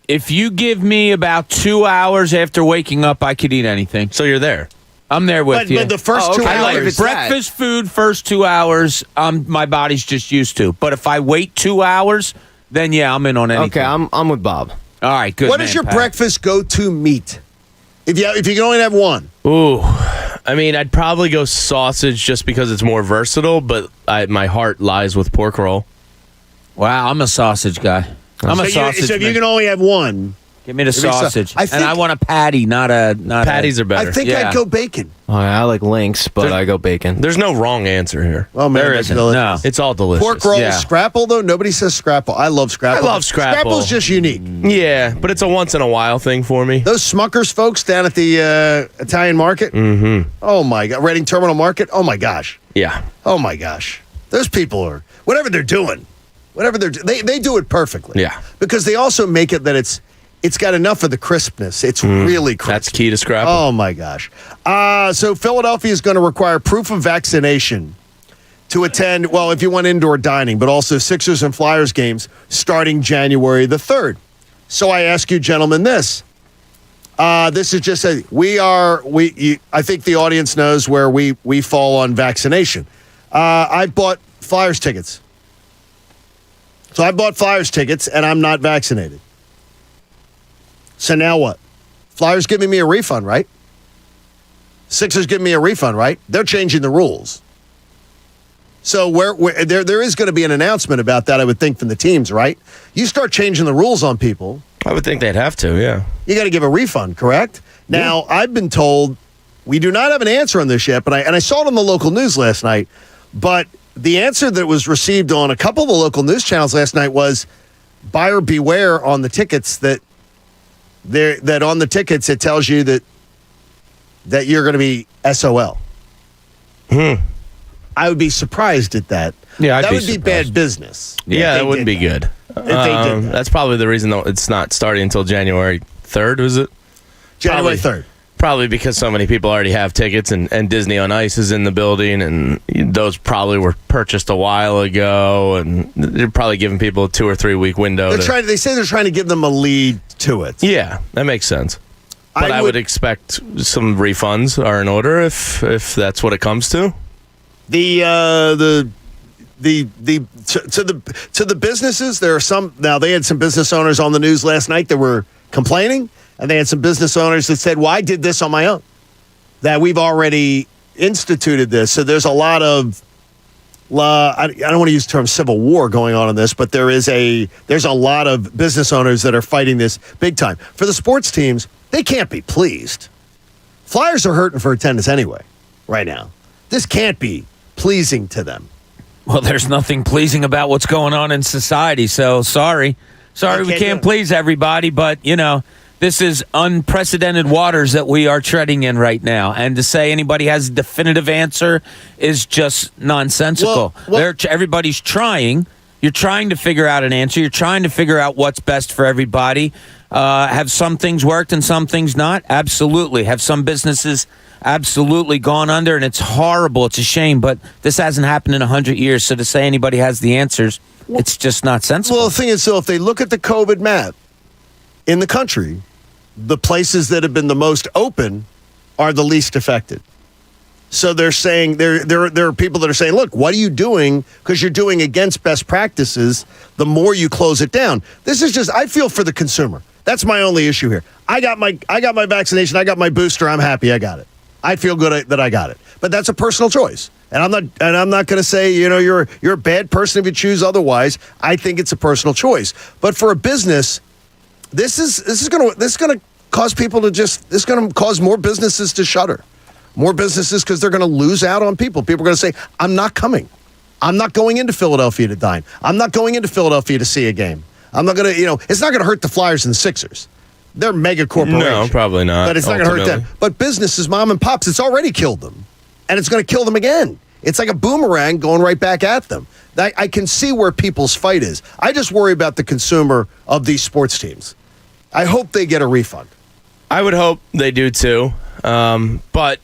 If you give me about 2 hours after waking up, I could eat anything. So you're there. I'm there with you. But the first 2 hours. I like breakfast food first 2 hours. My body's just used to. But if I wait 2 hours, then yeah, I'm in on anything. Okay, I'm with Bob. All right, good. What is your breakfast go-to meat? If you can only have one. Ooh, I mean, I'd probably go sausage just because it's more versatile, but my heart lies with pork roll. Wow, I'm a sausage guy. I'm a sausage. So if you can only have one, give me the sausage. I think, and I want a patty, not a. Patties are better. I think I'd go bacon. Oh, I like links, but I go bacon. There's no wrong answer here. Oh man, there isn't. No, it's all delicious. Pork roll, scrapple though. Nobody says scrapple. I love scrapple. I love scrapple. Scrapple's just unique. Yeah, but it's a once in a while thing for me. Those Smuckers folks down at the Italian market. Mm-hmm. Oh my God, Reading Terminal Market. Oh my gosh. Yeah. Oh my gosh. Those people are whatever they're doing. They do it perfectly. Yeah. Because they also make it that it's got enough of the crispness. It's really crisp. That's key to scrapple. Oh, my gosh. So Philadelphia is going to require proof of vaccination to attend, well, if you want indoor dining, but also Sixers and Flyers games starting January the 3rd. So I ask you, gentlemen, this. This is just I think the audience knows where we fall on vaccination. I bought Flyers tickets. So I bought Flyers tickets, and I'm not vaccinated. So now what? Flyers giving me a refund, right? Sixers giving me a refund, right? They're changing the rules. So there is going to be an announcement about that, I would think, from the teams, right? You start changing the rules on people. I would think they'd have to, yeah. You got to give a refund, correct? Now, I've been told we do not have an answer on this yet, but I saw it on the local news last night, but the answer that was received on a couple of the local news channels last night was buyer beware on the tickets that on the tickets it tells you that you're going to be SOL. I would be surprised at that. Yeah, that would be bad business. Yeah, that wouldn't be good. If they did that. That's probably the reason it's not starting until January 3rd, was it? January 3rd. Probably because so many people already have tickets and Disney on Ice is in the building, and those probably were purchased a while ago, and they're probably giving people a 2 or 3 week window. They say they're trying to give them a lead to it. Yeah, that makes sense. But I would expect some refunds are in order if that's what it comes to. The the businesses, there are some. Now they had some business owners on the news last night that were complaining, and they had some business owners that said, "Well, I did this on my own." That we've already instituted this, so there's a lot of. I don't want to use the term civil war going on in this, but there's a lot of business owners that are fighting this big time. For the sports teams, they can't be pleased. Flyers are hurting for attendance anyway, right now. This can't be pleasing to them. Well, there's nothing pleasing about what's going on in society, so sorry. We can't please everybody, but, this is unprecedented waters that we are treading in right now. And to say anybody has a definitive answer is just nonsensical. Everybody's trying. You're trying to figure out an answer. You're trying to figure out what's best for everybody. Have some things worked and some things not? Absolutely. Have some businesses absolutely gone under, and it's horrible. It's a shame, but this hasn't happened in 100 years. So to say anybody has the answers, it's just not sensible. Well, the thing is, so if they look at the COVID map in the country, the places that have been the most open are the least affected. So they're saying there are people that are saying, look, what are you doing? Because you're doing against best practices. The more you close it down, this is just, I feel for the consumer. That's my only issue here. I got my vaccination. I got my booster. I'm happy. I got it. I feel good that I got it. But that's a personal choice. And I'm not going to say, you're a bad person if you choose otherwise. I think it's a personal choice. But for a business, this is going to cause people to this is going to cause more businesses to shutter. More businesses because they're going to lose out on people. People are going to say, I'm not coming. I'm not going into Philadelphia to dine. I'm not going into Philadelphia to see a game. I'm not going to, it's not going to hurt the Flyers and the Sixers. They're mega corporations. No, probably not. But it's not going to hurt them. But businesses, mom and pops, it's already killed them. And it's going to kill them again. It's like a boomerang going right back at them. I can see where people's fight is. I just worry about the consumer of these sports teams. I hope they get a refund. I would hope they do too. But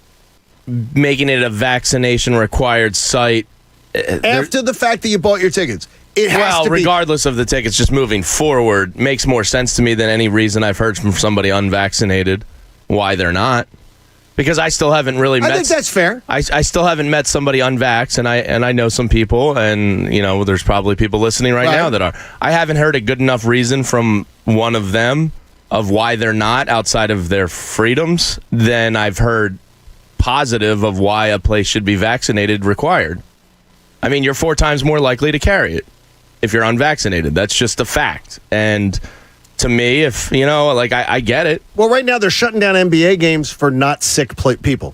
making it a vaccination required site after the fact that you bought your tickets, it has to be. Regardless of the tickets, just moving forward makes more sense to me than any reason I've heard from somebody unvaccinated why they're not. Because I still haven't really met. I think that's fair. I still haven't met somebody unvaxxed, and I know some people, and there's probably people listening right now that are. I haven't heard a good enough reason from one of them of why they're not outside of their freedoms than I've heard positive of why a place should be vaccinated required. I mean, you're 4 times more likely to carry it if you're unvaccinated. That's just a fact. And to me, if, I get it. Well, right now they're shutting down NBA games for not sick people.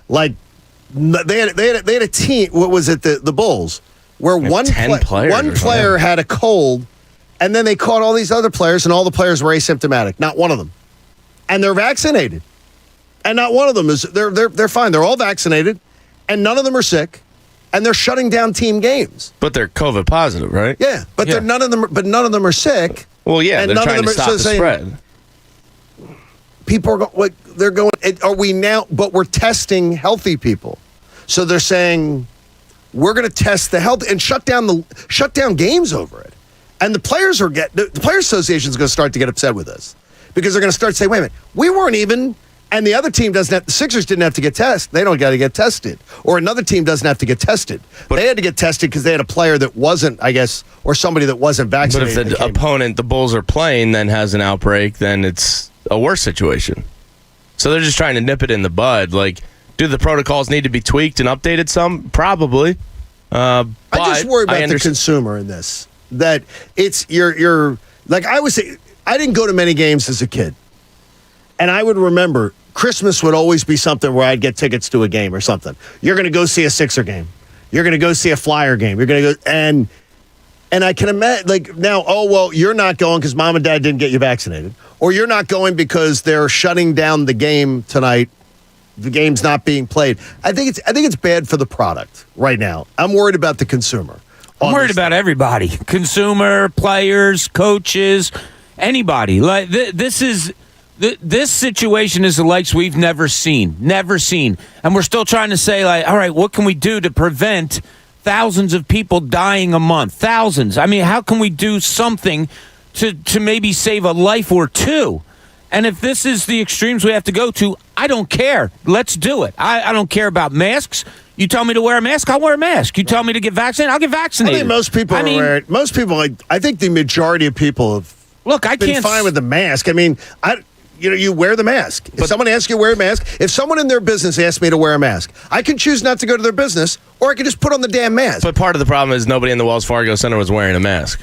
Like, they had a team, what was it, the Bulls, where one player had a cold, and then they caught all these other players, and all the players were asymptomatic. Not one of them. And they're vaccinated. And not one of them is, they're fine. They're all vaccinated, and none of them are sick, and they're shutting down team games. But they're COVID positive, right? Yeah, but none of them are sick. Well, yeah, and they're trying to stop the spread. People are they're going. Are we now? But we're testing healthy people, so they're saying we're going to test the health and shut down games over it. And the Players Association is going to start to get upset with us because they're going to start to say, "Wait a minute, we weren't even." And the other team doesn't have, the Sixers didn't have to get tested. They don't got to get tested. Or another team doesn't have to get tested. But they had to get tested because they had a player that wasn't, I guess, or somebody that wasn't vaccinated. But if the opponent the Bulls are playing then has an outbreak, then it's a worse situation. So they're just trying to nip it in the bud. Like, do the protocols need to be tweaked and updated some? Probably. I just worry about the consumer in this. That it's, you're like I was saying, I didn't go to many games as a kid. And I would remember Christmas would always be something where I'd get tickets to a game or something. You're going to go see a Sixer game. You're going to go see a Flyer game. You're going to go and I can imagine like now, you're not going because mom and dad didn't get you vaccinated, or you're not going because they're shutting down the game tonight. The game's not being played. I think it's bad for the product right now. I'm worried about the consumer. I'm worried about everybody: consumer, players, coaches, anybody. Like this situation is the likes we've never seen. And we're still trying to say, like, all right, what can we do to prevent thousands of people dying a month? Thousands. I mean, how can we do something to maybe save a life or two? And if this is the extremes we have to go to, I don't care. Let's do it. I don't care about masks. You tell me to wear a mask, I'll wear a mask. You tell me to get vaccinated, I'll get vaccinated. I think most people I think the majority of people have been fine with the mask. I mean, you wear the mask. If someone asks you to wear a mask, if someone in their business asks me to wear a mask, I can choose not to go to their business, or I can just put on the damn mask. But part of the problem is nobody in the Wells Fargo Center was wearing a mask.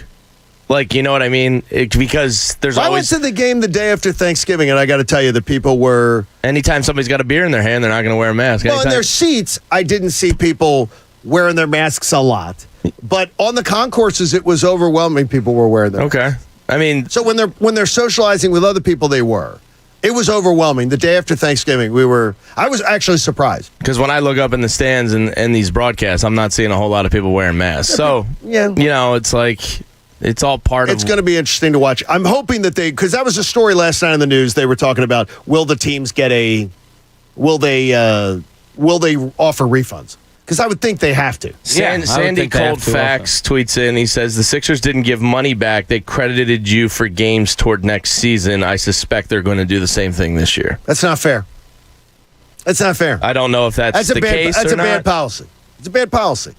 Like, you know what I mean? Because there's always... I went to the game the day after Thanksgiving, and I got to tell you, the people were... Anytime somebody's got a beer in their hand, they're not going to wear a mask. Well, in their seats, I didn't see people wearing their masks a lot. But on the concourses, it was overwhelming. People were wearing them. Okay. I mean... So when they're socializing with other people, they were. It was overwhelming. The day after Thanksgiving, I was actually surprised. Because when I look up in the stands and these broadcasts, I'm not seeing a whole lot of people wearing masks. So, it's like... It's all part of... It's going to be interesting to watch. I'm hoping that because that was a story last night in the news. They were talking about, will the teams will they offer refunds? Because I would think they have to. Sandy Cold Facts tweets in, he says, the Sixers didn't give money back. They credited you for games toward next season. I suspect they're going to do the same thing this year. That's not fair. That's not fair. I don't know if that's the case That's or a bad policy. It's a bad policy.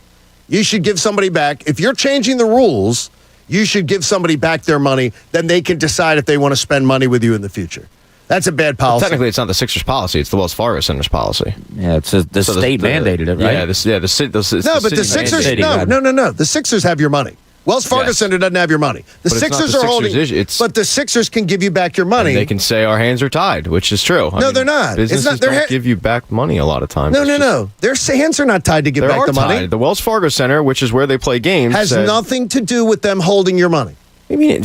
You should give somebody back. If you're changing the rules... You should give somebody back their money, then they can decide if they want to spend money with you in the future. That's a bad policy. Well, technically, it's not the Sixers' policy; it's the Wells Fargo Center's policy. Yeah, it's the state mandated it, right? The city. No, but the Sixers. No. The Sixers have your money. Wells Fargo Center doesn't have your money. The Sixers are holding. But the Sixers can give you back your money. And they can say our hands are tied, which is true. They're not. Businesses don't give you back money a lot of times. No. Their hands are not tied to give back the money. Tied. The Wells Fargo Center, which is where they play games, has nothing to do with them holding your money. I mean,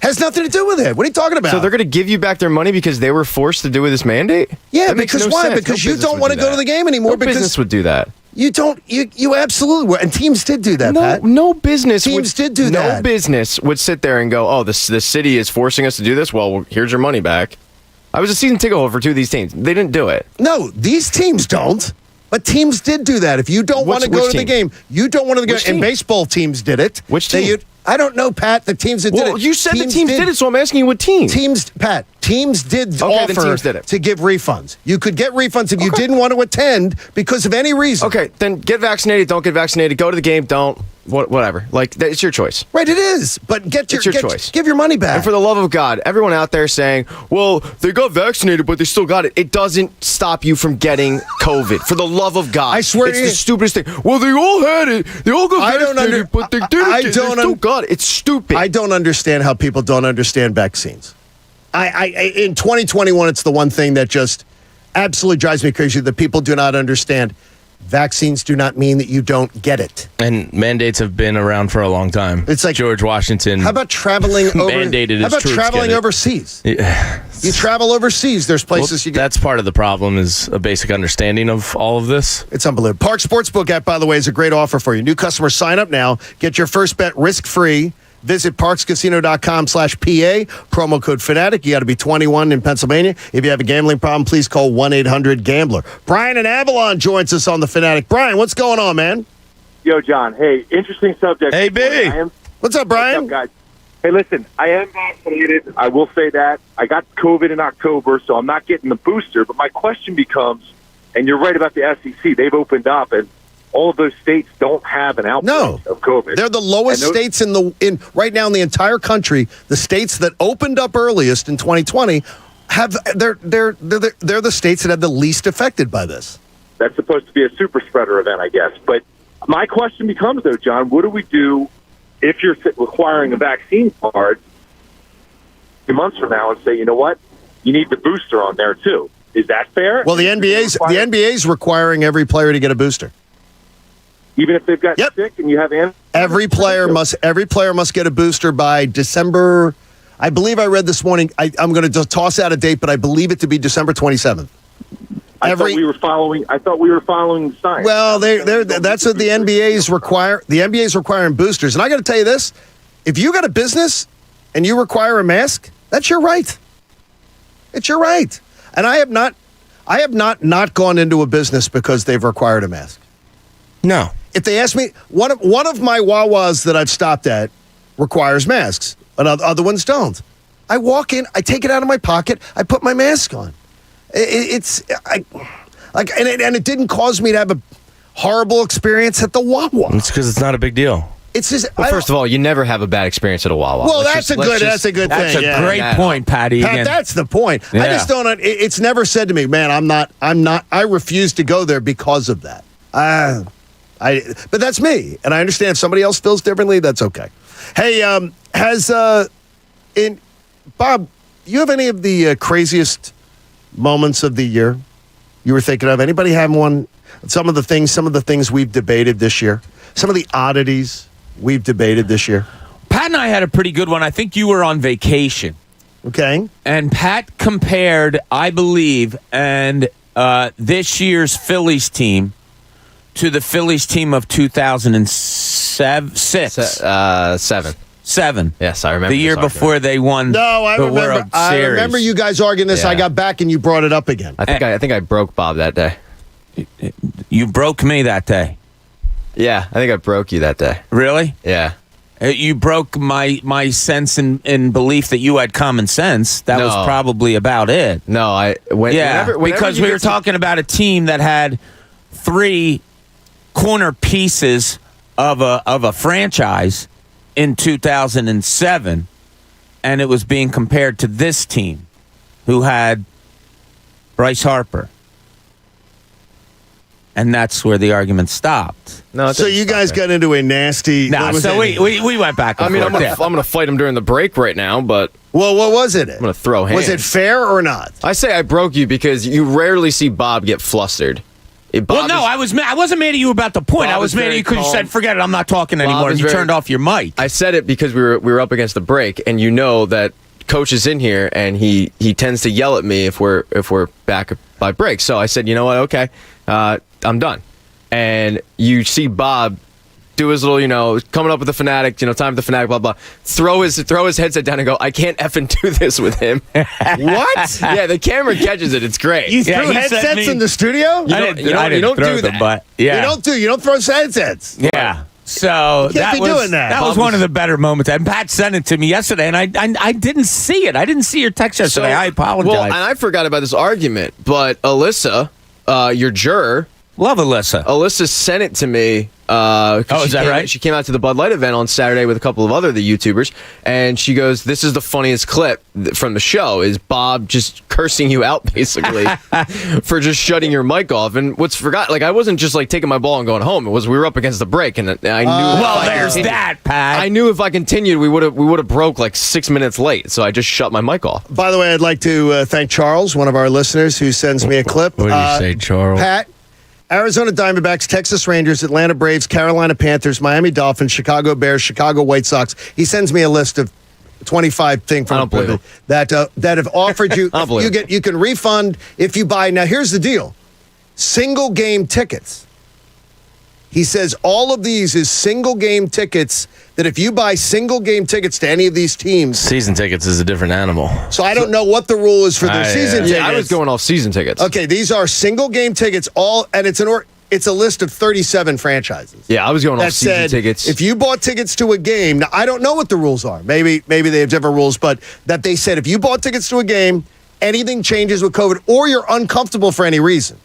has nothing to do with it. What are you talking about? So they're going to give you back their money because they were forced to do with this mandate? Yeah, because why? Sense. Because you don't want to go to the game anymore. No business would do that. You don't. You absolutely were. And teams did do that, Pat. No business. Teams did do that. No business would sit there and go, "Oh, the city is forcing us to do this. Well, here's your money back." I was a season ticket holder for two of these teams. They didn't do it. No, these teams don't. But teams did do that. If you don't want to go to the game, you don't want to go. And baseball teams did it. Which team? I don't know, Pat. The teams that did it. Well, you said the teams did it, so I'm asking you what team. Teams did offer teams did it. to give refunds. You could get refunds if you didn't want to attend because of any reason. Okay, then get vaccinated, don't get vaccinated, go to the game, don't, whatever. Like, it's your choice. Right, it is. But it's your choice. Give your money back. And for the love of God, everyone out there saying, well, they got vaccinated, but they still got it. It doesn't stop you from getting COVID. For the love of God. I swear it's the stupidest thing. Well, they all had it. They all got vaccinated, but they didn't. They still got it. It's stupid. I don't understand how people don't understand vaccines. In 2021, it's the one thing that just absolutely drives me crazy that people do not understand. Vaccines do not mean that you don't get it. And mandates have been around for a long time. It's like George Washington. How about traveling mandated How about traveling overseas? Yeah. You travel overseas. There's places you get. That's part of the problem is a basic understanding of all of this. It's unbelievable. Park Sportsbook app, by the way, is a great offer for you. New customers sign up now. Get your first bet risk-free. Visit parkscasino.com/PA. Promo code Fanatic. You got to be 21 in Pennsylvania. If you have a gambling problem, please call 1-800-GAMBLER. Brian in Avalon joins us on the Fanatic. Brian, what's going on, man? Yo, John. Hey, interesting subject. Hey, B. What's up, Brian? What's up, guys? Hey, listen, I am vaccinated. I will say that. I got COVID in October, so I'm not getting the booster. But my question becomes, and you're right about the SEC, they've opened up, and all of those states don't have an outbreak of COVID. They're the lowest states in right now in the entire country. The states that opened up earliest in 2020 they're the states that have the least affected by this. That's supposed to be a super spreader event, I guess. But my question becomes, though, John, what do we do if you're requiring a vaccine card a few months from now and say, you know what, you need the booster on there too? Is that fair? Well, the NBA's requiring every player to get a booster. Even if they've got sick and you have every player must get a booster by December. I believe I read this morning. I'm going to just toss out a date, but I believe it to be December 27th. I thought we were following the science. Well, that's what the NBA's require. The NBA's requiring boosters, and I got to tell you this: if you got a business and you require a mask, that's your right. It's your right. And I have not gone into a business because they've required a mask. No. If they ask me, one of my Wawas that I've stopped at requires masks, but other ones don't. I walk in, I take it out of my pocket, I put my mask on. And it didn't cause me to have horrible experience at the Wawa. It's because it's not a big deal. It's just. Well, first of all, you never have a bad experience at a Wawa. Well, that's a good thing. That's a great point, Patty. Pat, again. that's the point. I just don't. It's never said to me, man. I'm not. I refuse to go there because of that. But that's me, and I understand if somebody else feels differently. That's okay. Hey, Bob, you have any of the craziest moments of the year you were thinking of? Anybody have one? Some of the things we've debated this year. Some of the oddities we've debated this year. Pat and I had a pretty good one. I think you were on vacation. Okay. And Pat compared, I believe, and this year's Phillies team to the Phillies team of 2006. Seven. Yes, I remember. The year before they won I the remember. World Series. I remember you guys arguing this. Yeah. I got back and you brought it up again. I think I broke Bob that day. You broke me that day. Yeah, I think I broke you that day. Really? Yeah. You broke my sense in belief that you had common sense. That was probably about it. No, whenever because we were talking about a team that had 3 corner pieces of a franchise in 2007, and it was being compared to this team, who had Bryce Harper. And that's where the argument stopped. No, so you guys got into a nasty. So we went back and forth. I'm going to fight him during the break right now, but. Well, what was it? I'm going to throw hands. Was it fair or not? I say I broke you because you rarely see Bob get flustered. I wasn't mad at you about the point. Bob I was mad at you because you calm. said, forget it, I'm not talking anymore, and you turned off your mic. I said it because we were up against the break, and you know that Coach is in here, and he tends to yell at me if we're back by break. So I said, you know what, okay, I'm done. And you see Bob do his little, coming up with the Fanatic, time for the Fanatic, blah, blah. Throw his headset down and go, I can't effing do this with him. What? Yeah, the camera catches it. It's great. You threw headsets in the studio? You don't do that. But yeah. You don't throw headsets. Yeah. So can't be doing that. That was one of the better moments. And Pat sent it to me yesterday, and I didn't see it. I didn't see your text yesterday. I apologize. Well, and I forgot about this argument, but Alyssa, your juror, love Alyssa. Alyssa sent it to me. Is that right? She came out to the Bud Light event on Saturday with a couple of other YouTubers, and she goes, "This is the funniest clip from the show. Is Bob just cursing you out basically for just shutting your mic off?" And what's forgot? Like I wasn't just like taking my ball and going home. It was we were up against the break, and I knew. There's that, Pat. I knew if I continued, we would have broke like 6 minutes late. So I just shut my mic off. By the way, I'd like to thank Charles, one of our listeners, who sends me a clip. What do you say, Charles? Pat. Arizona Diamondbacks, Texas Rangers, Atlanta Braves, Carolina Panthers, Miami Dolphins, Chicago Bears, Chicago White Sox. He sends me a list of 25 things that have offered you. You can refund if you buy. Now here's the deal: single game tickets. He says all of these is single game tickets. That if you buy single game tickets to any of these teams, season tickets is a different animal. So I don't know what the rule is for their season tickets. Yeah, I was going off season tickets. Okay, these are single game tickets. And it's a list of 37 franchises. Yeah, I was going off season tickets. If you bought tickets to a game, now I don't know what the rules are. Maybe they have different rules, but that they said if you bought tickets to a game, anything changes with COVID, or you're uncomfortable for any reason,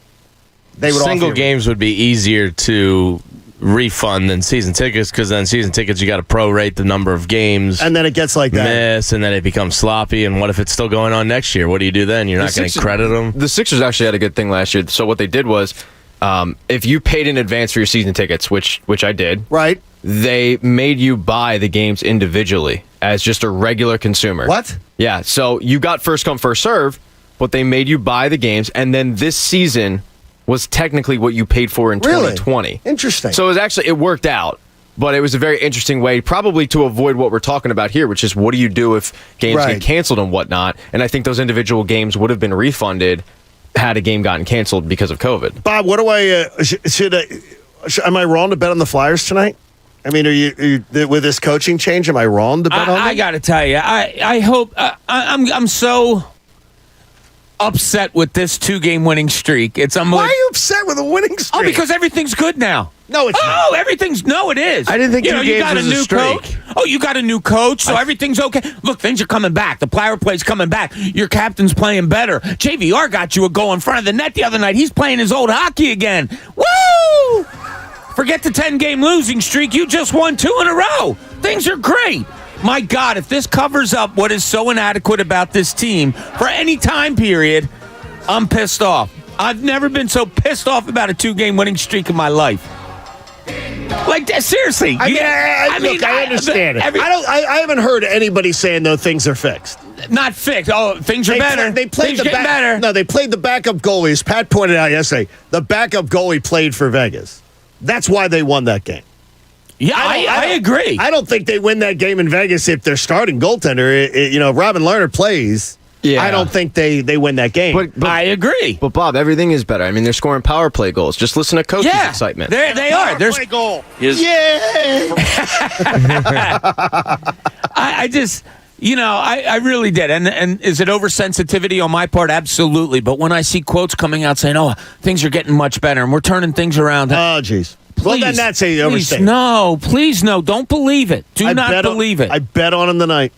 they would single games would be easier to refund than season tickets, because then season tickets you got to prorate the number of games, and then it gets like that, and then it becomes sloppy. And what if it's still going on next year? What do you do then? You're not going to credit them. The Sixers actually had a good thing last year. So what they did was, if you paid in advance for your season tickets, which I did, right? They made you buy the games individually as just a regular consumer. What? Yeah. So you got first come first serve, but they made you buy the games, and then this season was technically what you paid for in 2020. Interesting. So it worked out, but it was a very interesting way, probably to avoid what we're talking about here, which is what do you do if games get canceled and whatnot. And I think those individual games would have been refunded had a game gotten canceled because of COVID. Bob, what do I am I wrong to bet on the Flyers tonight? I mean, are you with this coaching change? Am I wrong to bet on them? I got to tell you, I hope I'm so upset with this 2-game winning streak. It's unbelievable. Why are you upset with a winning streak? Oh, because everything's good now. No, it's not. No, it is. I didn't think 2 games you got was a new streak. coach. Oh, you got a new coach, so everything's okay. Look, things are coming back. The player play's coming back. Your captain's playing better. JVR got you a goal in front of the net the other night. He's playing his old hockey again. Woo! Forget the 10-game losing streak. You just won 2 in a row. Things are great. My God, if this covers up what is so inadequate about this team for any time period, I'm pissed off. I've never been so pissed off about a 2-game winning streak in my life. Like, seriously. I understand it. I haven't heard anybody saying, though, things are fixed. Not fixed. Oh, things are better. They played things getting better. No, they played the backup goalie. As Pat pointed out yesterday, the backup goalie played for Vegas. That's why they won that game. Yeah, I agree. I don't think they win that game in Vegas if their starting goaltender, Robin Lerner plays. Yeah. I don't think they win that game. But I agree. But, Bob, everything is better. I mean, they're scoring power play goals. Just listen to Coach's excitement. They are. There's play goal. Yeah. I just... I really did. And is it oversensitivity on my part? Absolutely. But when I see quotes coming out saying, oh, things are getting much better and we're turning things around. Oh, jeez. Well, then that's a overstatement. Please, no. Don't believe it. Do not believe it. I bet on him tonight.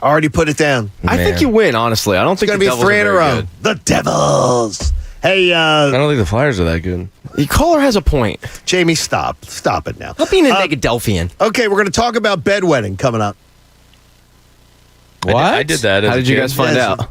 Already put it down. I think you win, honestly. I don't think it's going to be 3 in a row. Good. The Devils. Hey, I don't think the Flyers are that good. The caller has a point. Jamie, stop it now. Stop being a Negadelphian. Okay, we're going to talk about bedwetting coming up. What? I did that. How did you guys find out?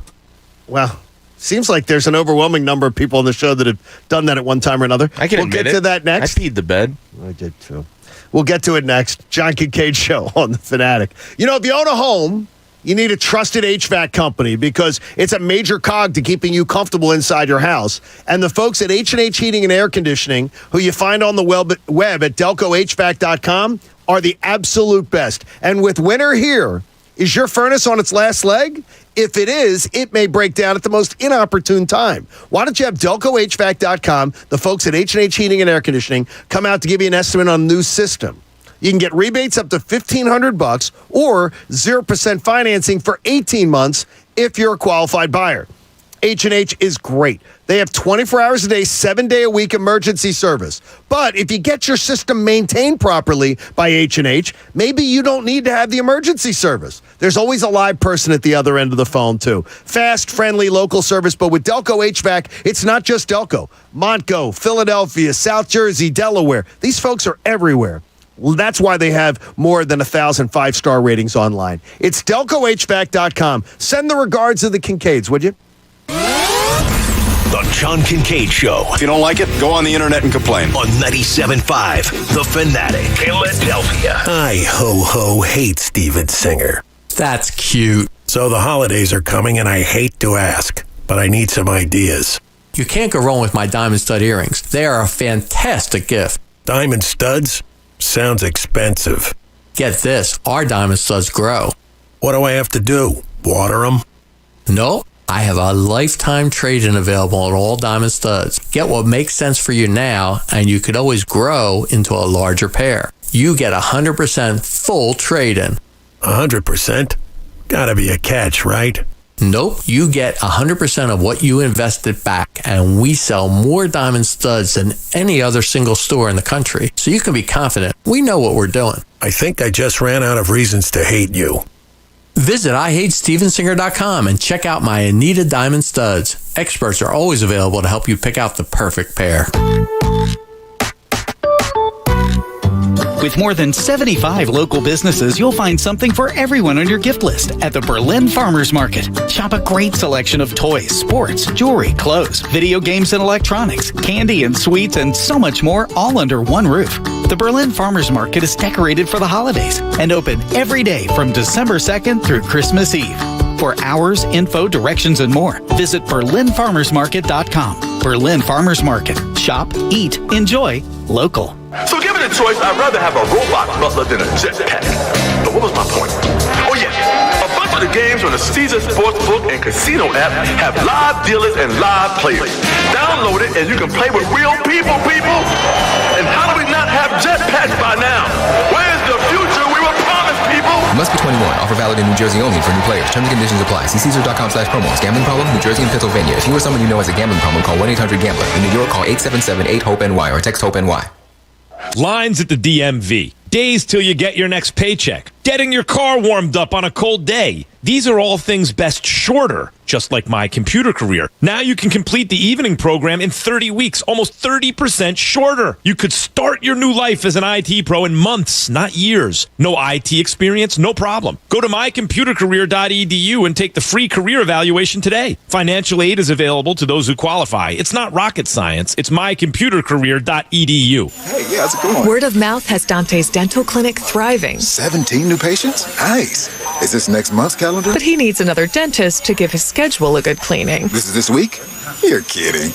Well, seems like there's an overwhelming number of people on the show that have done that at one time or another. We'll get to that next. I peed the bed. I did too. We'll get to it next. John Kincade Show on The Fanatic. If you own a home, you need a trusted HVAC company because it's a major cog to keeping you comfortable inside your house. And the folks at H&H Heating and Air Conditioning, who you find on the web at delcohvac.com, are the absolute best. And with winter here, is your furnace on its last leg? If it is, it may break down at the most inopportune time. Why don't you have delcohvac.com, the folks at H&H Heating and Air Conditioning, come out to give you an estimate on the new system. You can get rebates up to $1,500 or 0% financing for 18 months if you're a qualified buyer. H&H is great. They have 24 hours a day, 7-day-a-week emergency service. But if you get your system maintained properly by H&H, maybe you don't need to have the emergency service. There's always a live person at the other end of the phone, too. Fast, friendly, local service. But with Delco HVAC, it's not just Delco. Montco, Philadelphia, South Jersey, Delaware. These folks are everywhere. Well, that's why they have more than 1,000 5-star ratings online. It's delcohvac.com. Send the regards of the Kincades, would you? The John Kincade Show. If you don't like it, go on the internet and complain. On 97.5 The Fanatic, Philadelphia. I ho hate Steven Singer. That's cute. So the holidays are coming and I hate to ask, but I need some ideas. You can't go wrong with my diamond stud earrings. They are a fantastic gift. Diamond studs? Sounds expensive. Get this, our diamond studs grow. What do I have to do? Water them? Nope. I have a lifetime trade-in available on all diamond studs. Get what makes sense for you now, and you could always grow into a larger pair. You get 100% full trade-in. 100%? Gotta be a catch, right? Nope. You get 100% of what you invested back, and we sell more diamond studs than any other single store in the country. So you can be confident we know what we're doing. I think I just ran out of reasons to hate you. Visit IHateStevenSinger.com and check out my Anita Diamond Studs. Experts are always available to help you pick out the perfect pair. With more than 75 local businesses, you'll find something for everyone on your gift list at the Berlin Farmers Market. Shop a great selection of toys, sports, jewelry, clothes, video games and electronics, candy and sweets, and so much more, all under one roof. The Berlin Farmers Market is decorated for the holidays and open every day from December 2nd through Christmas Eve. For hours, info, directions, and more, visit BerlinFarmersMarket.com. Berlin Farmers Market. Shop, eat, enjoy, local. So given a choice, I'd rather have a robot butler than a jetpack. But what was my point? Oh yeah, a bunch of the games on the Caesar Sportsbook and Casino app have live dealers and live players. Download it and you can play with real people. And how do we not have jetpacks by now? Where's the future we were promised, people? Must be 21. Offer valid in New Jersey only for new players. Terms and conditions apply. See Caesars.com/promos. Gambling problem? New Jersey and Pennsylvania. If you or someone you know has a gambling problem, call 1-800-GAMBLER. In New York, call 877-8-HOPE-NY or text HOPE-NY. Lines at the DMV. Days till you get your next paycheck. Getting your car warmed up on a cold day. These are all things best shorter just like My Computer Career. Now you can complete the evening program in 30 weeks, almost 30% shorter. You could start your new life as an IT pro in months, not years. No IT experience? No problem. Go to mycomputercareer.edu and take the free career evaluation today. Financial aid is available to those who qualify. It's not rocket science. It's mycomputercareer.edu. Hey, yeah, how's it going? Word of mouth has Dante's dental clinic thriving. 17 new patients? Nice. Is this next month's calendar? But he needs another dentist to give his schedule a good cleaning. This is this week? You're kidding.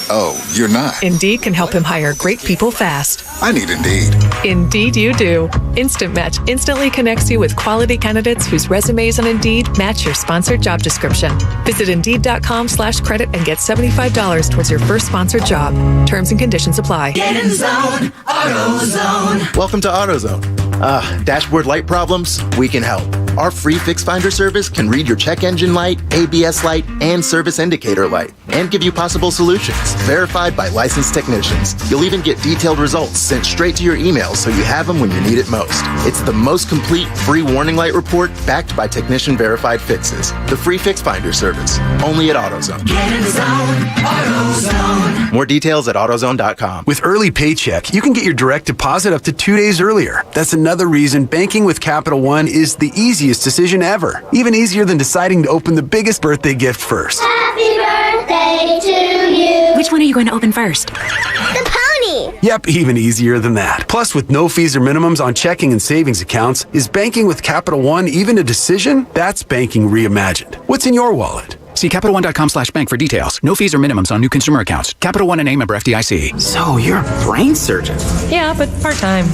Oh, you're not. Indeed can help him hire great people fast. I need Indeed. Indeed you do. Instant Match instantly connects you with quality candidates whose resumes on Indeed match your sponsored job description. Visit Indeed.com/credit and get $75 towards your first sponsored job. Terms and conditions apply. Get in zone, AutoZone. Welcome to AutoZone. Dashboard light problems? We can help. Our free Fix Finder service can read your check engine light, ABS light, and service indicator light, and give you possible solutions, verified by licensed technicians. You'll even get detailed results sent straight to your email so you have them when you need it most. It's the most complete free warning light report backed by technician-verified fixes. The free Fix Finder service, only at AutoZone. Get in zone, AutoZone. More details at AutoZone.com. With Early Paycheck, you can get your direct deposit up to 2 days earlier. That's another reason banking with Capital One is the easiest decision ever. Even easier than deciding to open the biggest birthday gift first. Happy birthday to you. Which one are you going to open first? The pony. Yep, even easier than that. Plus, with no fees or minimums on checking and savings accounts, is banking with Capital One even a decision? That's banking reimagined. What's in your wallet? See CapitalOne.com/bank for details. No fees or minimums on new consumer accounts. Capital One and member FDIC. So, you're a brain surgeon? Yeah, but part-time.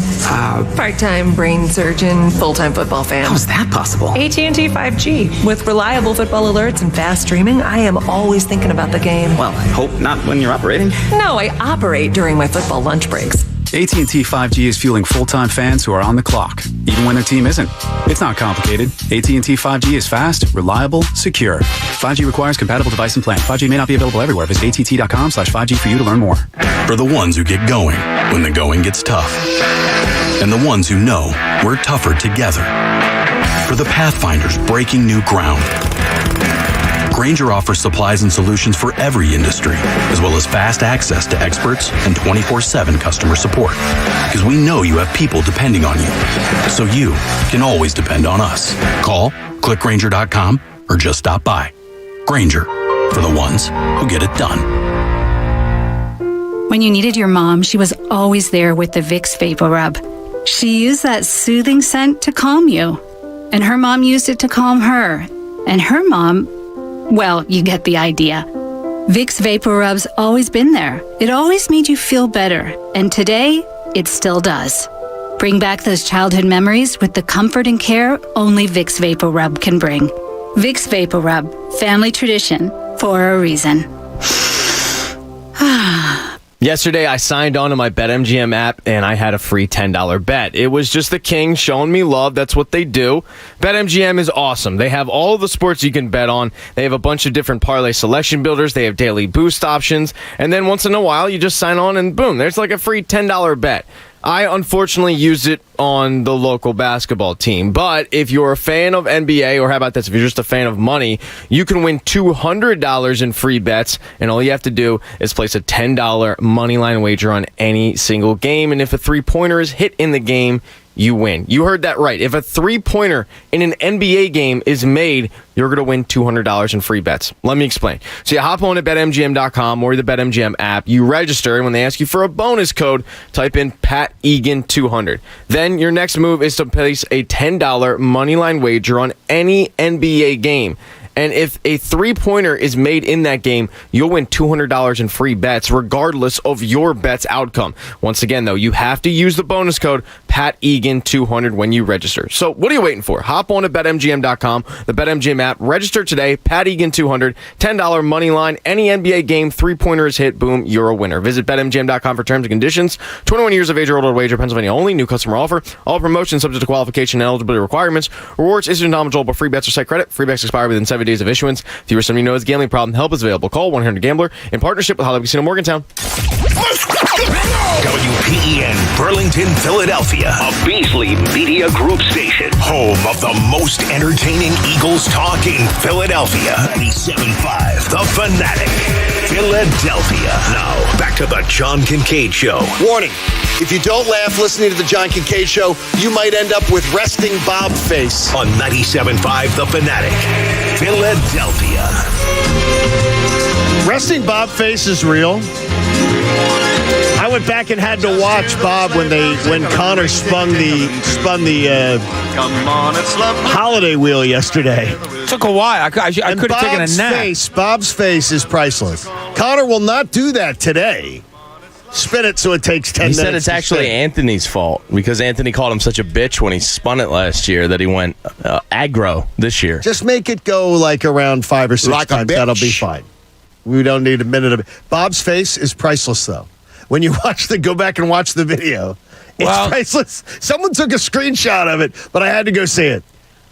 Part-time brain surgeon, full-time football fan. How's that possible? AT&T 5G. With reliable football alerts and fast streaming, I am always thinking about the game. Well, I hope not when you're operating. No, I operate during my football lunch breaks. AT&T 5G is fueling full-time fans who are on the clock, even when their team isn't. It's not complicated. AT&T 5G is fast, reliable, secure. 5G requires compatible device and plan. 5G may not be available everywhere. Visit att.com/5G for you to learn more. For the ones who get going when the going gets tough. And the ones who know we're tougher together. For the Pathfinders breaking new ground. Grainger offers supplies and solutions for every industry, as well as fast access to experts and 24/7 customer support. Because we know you have people depending on you, so you can always depend on us. Call, click Grainger.com, or just stop by. Grainger, for the ones who get it done. When you needed your mom, she was always there with the Vicks Vapor Rub. She used that soothing scent to calm you. And her mom used it to calm her. And her mom, well, you get the idea. Vicks Vapor Rub's always been there. It always made you feel better. And today, it still does. Bring back those childhood memories with the comfort and care only Vicks Vapor Rub can bring. Vicks Vapor Rub, family tradition for a reason. Yesterday, I signed on to my BetMGM app, and I had a free $10 bet. It was just the king showing me love. That's what they do. BetMGM is awesome. They have all the sports you can bet on. They have a bunch of different parlay selection builders. They have daily boost options. And then once in a while, you just sign on, and boom, there's like a free $10 bet. I unfortunately used it on the local basketball team. But if you're a fan of NBA, or how about this, if you're just a fan of money, you can win $200 in free bets, and all you have to do is place a $10 moneyline wager on any single game. And if a three-pointer is hit in the game, you win. You heard that right. If a three-pointer in an NBA game is made, you're going to win $200 in free bets. Let me explain. So you hop on to BetMGM.com or the BetMGM app. You register, and when they ask you for a bonus code, type in PatEgan200. Then your next move is to place a $10 moneyline wager on any NBA game. And if a three-pointer is made in that game, you'll win $200 in free bets, regardless of your bet's outcome. Once again, though, you have to use the bonus code PatEgan200 when you register. So what are you waiting for? Hop on to BetMGM.com, the BetMGM app. Register today, PatEgan200, $10 money line. Any NBA game, three-pointer is hit, boom, you're a winner. Visit BetMGM.com for terms and conditions. 21 years of age or older to wager, Pennsylvania only. New customer offer. All promotions subject to qualification and eligibility requirements. Rewards isn't non-eligible, but free bets or site credit. Free bets expire within 7 days of issuance. If you or somebody you know has a gambling problem, help is available. Call 1-800-GAMBLER in partnership with Hollywood Casino Morgantown. WPEN Burlington, Philadelphia, a Beasley Media Group station, home of the most entertaining Eagles talk in Philadelphia. 97.5 The Fanatic, Philadelphia. Now, back to the John Kincade Show. Warning, if you don't laugh listening to the John Kincade Show, you might end up with resting Bob face. On 97.5 The Fanatic, Philadelphia. Resting Bob face is real. I went back and had to watch Bob when Connor spun the holiday wheel yesterday. Took a while. I could have taken a nap. Bob's face is priceless. Connor will not do that today. Spin it so it takes 10 minutes. He said it's actually Anthony's fault because Anthony called him such a bitch when he spun it last year that he went aggro this year. Just make it go like around 5 or 6 times. That'll be fine. We don't need a minute of it. Bob's face is priceless, though. When you go back and watch the video, it's priceless. Someone took a screenshot of it, but I had to go see it.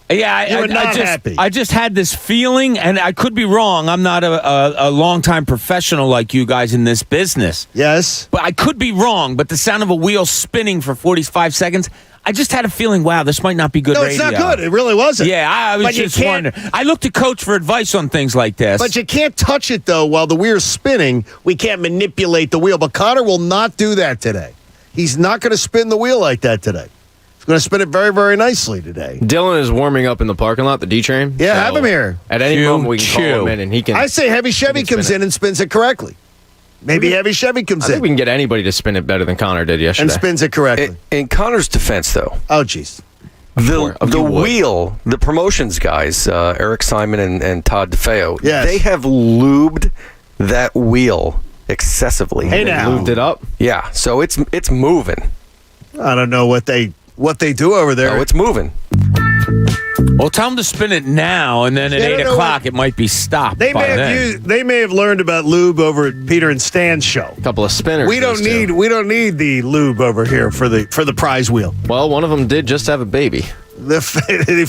Yeah, you were not happy. I just had this feeling, and I could be wrong. I'm not a longtime professional like you guys in this business. Yes. But I could be wrong, but the sound of a wheel spinning for 45 seconds, I just had a feeling, wow, this might not be good radio. No, it's not good. It really wasn't. Yeah, I was just wondering. I look to Coach for advice on things like this. But you can't touch it, though, while the wheel's spinning. We can't manipulate the wheel. But Connor will not do that today. He's not going to spin the wheel like that today. He's going to spin it very, very nicely today. Dylan is warming up in the parking lot, the D-Train. Yeah, have him here. At any moment, we can call him in, and he can... I say Heavy Chevy comes in and spins it correctly. Maybe Heavy Chevy comes in. I think we can get anybody to spin it better than Connor did yesterday. And spins it correctly. In Connor's defense, though. Oh, jeez. The wheel, the promotions guys, Eric Simon and Todd DeFeo, they have lubed that wheel excessively. Hey, now. Lubed it up? Yeah, so it's moving. I don't know what they do over there. Oh, it's moving. Well, tell them to spin it now, and then at 8 o'clock it might be stopped. They may have learned about lube over at Peter and Stan's show. A couple of spinners. We don't need the lube over here for the prize wheel. Well, one of them did just have a baby. The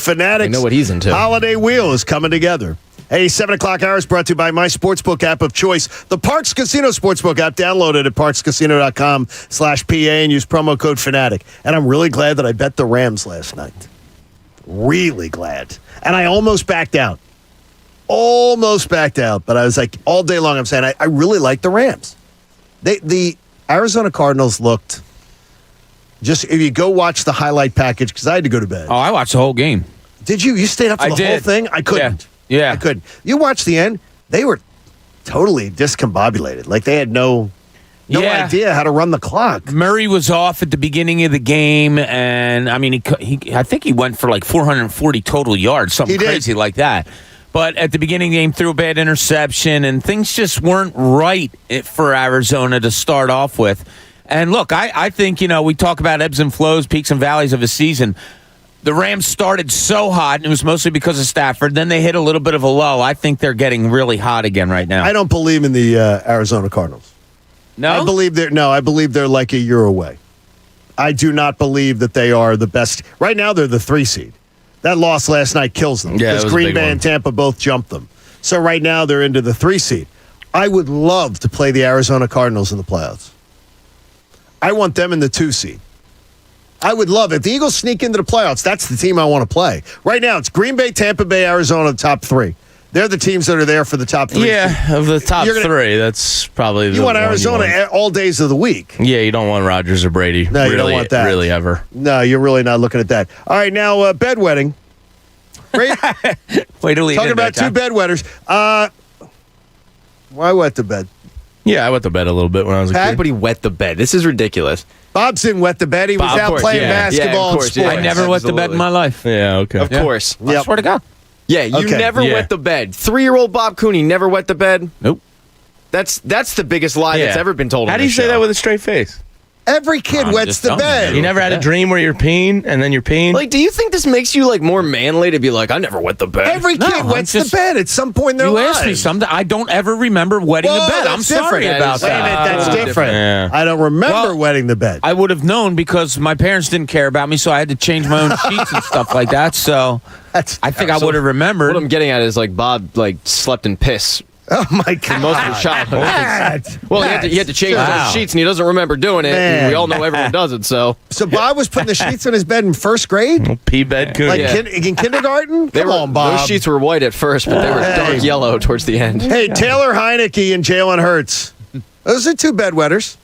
Fanatics. I know what he's into. Holiday wheel is coming together. Hey, 7 o'clock hour is brought to you by my sportsbook app of choice, the Parks Casino Sportsbook app. Download it at parkscasino.com/PA and use promo code Fanatic. And I'm really glad that I bet the Rams last night. Really glad. And I almost backed out. But I was like, all day long, I'm saying, I really like the Rams. The Arizona Cardinals looked, just if you go watch the highlight package, because I had to go to bed. Oh, I watched the whole game. Did you? You stayed up for the whole thing? I couldn't. Yeah. I couldn't. You watched the end. They were totally discombobulated. Like they had no idea how to run the clock. Murray was off at the beginning of the game, and I mean, I think he went for like 440 total yards, something crazy like that. But at the beginning of the game, threw a bad interception, and things just weren't right for Arizona to start off with. And look, I think, we talk about ebbs and flows, peaks and valleys of a season. The Rams started so hot, and it was mostly because of Stafford. Then they hit a little bit of a lull. I think they're getting really hot again right now. I don't believe in the Arizona Cardinals. No? I believe they're like a year away. I do not believe that they are the best. Right now, they're the 3 seed. That loss last night kills them. Yeah, because Green Bay and Tampa both jumped them. So right now, they're into the 3 seed. I would love to play the Arizona Cardinals in the playoffs. I want them in the 2 seed. I would love it. If the Eagles sneak into the playoffs, that's the team I want to play. Right now, it's Green Bay, Tampa Bay, Arizona, the top 3. They're the teams that are there for the top 3. Yeah, of the top 3, that's probably the You want one Arizona all days of the week. Yeah, you don't want Rodgers or Brady. No, you don't want that. Really, ever. No, you're really not looking at that. All right, now, bedwetting. Great. Way to leave Talking about 2 bedwetters. Why wet the bed? Yeah, I wet the bed a little bit when I was a kid. Everybody wet the bed. This is ridiculous. Bob didn't wet the bed. He was out playing basketball and sports. I never wet the bed in my life. Yeah, okay. Of course. I swear to God. Yeah, you never wet the bed. 3-year-old Bob Cooney never wet the bed. Nope. That's the biggest lie that's ever been told. How on do you this say show. that with a straight face? Every kid wets the bed. You never had a dream where you're peeing and then you're peeing? Like, do you think this makes you like more manly to be like, I never wet the bed? Every kid wets the bed at some point in their lives. You asked me something. I don't ever remember wetting the bed. I'm sorry about that. That's different. Yeah. I don't remember wetting the bed. I would have known because my parents didn't care about me, so I had to change my own sheets and stuff like that. So I think I would have remembered. What I'm getting at is like Bob like slept in piss. Oh my God! Most of his childhood. Well, he had to change his sheets, and he doesn't remember doing it. And we all know everyone does it. So Bob was putting the sheets on his bed in first grade. Pee bed coon. Like in kindergarten. Come on, Bob. Those sheets were white at first, but they were dark yellow towards the end. Hey, Taylor Heineke and Jalen Hurts. Those are two bedwetters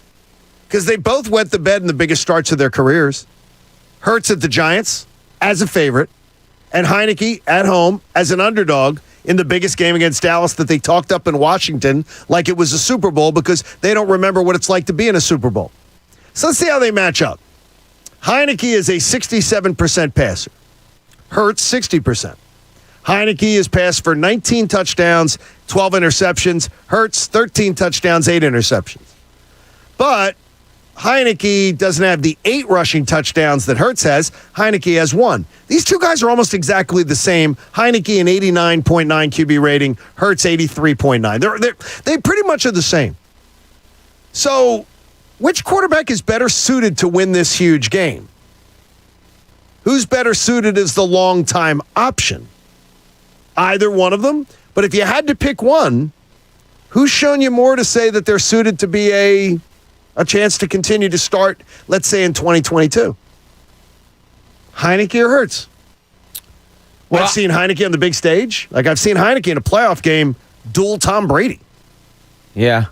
because they both wet the bed in the biggest starts of their careers. Hurts at the Giants as a favorite, and Heineke at home as an underdog in the biggest game against Dallas that they talked up in Washington like it was a Super Bowl because they don't remember what it's like to be in a Super Bowl. So let's see how they match up. Heineke is a 67% passer. Hurts, 60%. Heineke has passed for 19 touchdowns, 12 interceptions. Hurts, 13 touchdowns, 8 interceptions. But Heineke doesn't have the 8 rushing touchdowns that Hurts has. Heineke has 1. These two guys are almost exactly the same. Heineke an 89.9 QB rating. Hurts 83.9. They pretty much are the same. So which quarterback is better suited to win this huge game? Who's better suited as the long-time option? Either one of them. But if you had to pick one, who's shown you more to say that they're suited to be a chance to continue to start, let's say, in 2022? Heineke or Hurts? Well, I've seen Heineke on the big stage. Like, I've seen Heineke in a playoff game duel Tom Brady. Yeah.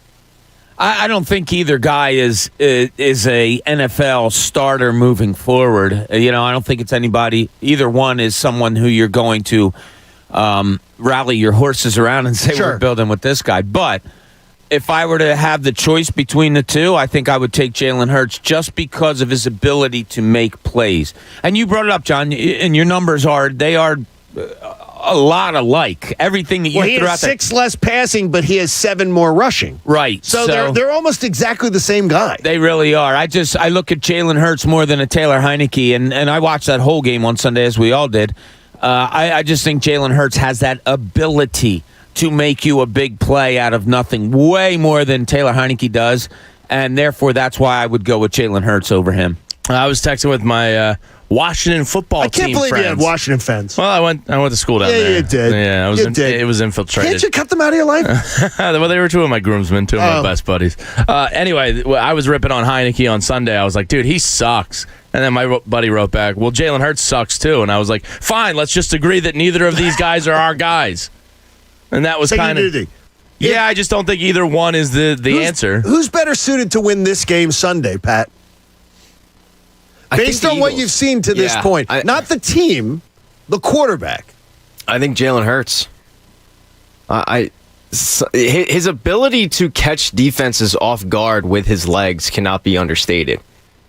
I don't think either guy is a NFL starter moving forward. I don't think it's anybody. Either one is someone who you're going to rally your horses around and say, we're building with this guy. But if I were to have the choice between the two, I think I would take Jalen Hurts just because of his ability to make plays. And you brought it up, John, and your numbers are a lot alike. Everything that you he threw has out 6 less passing, but he has 7 more rushing. Right. So they're almost exactly the same guy. They really are. I look at Jalen Hurts more than a Taylor Heineke, and I watched that whole game on Sunday, as we all did. I just think Jalen Hurts has that ability to make you a big play out of nothing, way more than Taylor Heineke does, and therefore that's why I would go with Jalen Hurts over him. I was texting with my Washington football team I can't believe friends. you had Washington fans. Well, I went to school down there. Yeah, you did. Yeah, it was infiltrated. Can't you cut them out of your life? Well, they were 2 of my groomsmen, 2 of my best buddies. Anyway, I was ripping on Heineke on Sunday. I was like, dude, he sucks. And then my buddy wrote back, well, Jalen Hurts sucks too. And I was like, fine, let's just agree that neither of these guys are our guys. And that was kind of... Yeah, I just don't think either one is the answer. Who's better suited to win this game Sunday, Pat? Based on what you've seen to this point. Not the team, the quarterback. I think Jalen Hurts. His ability to catch defenses off guard with his legs cannot be understated.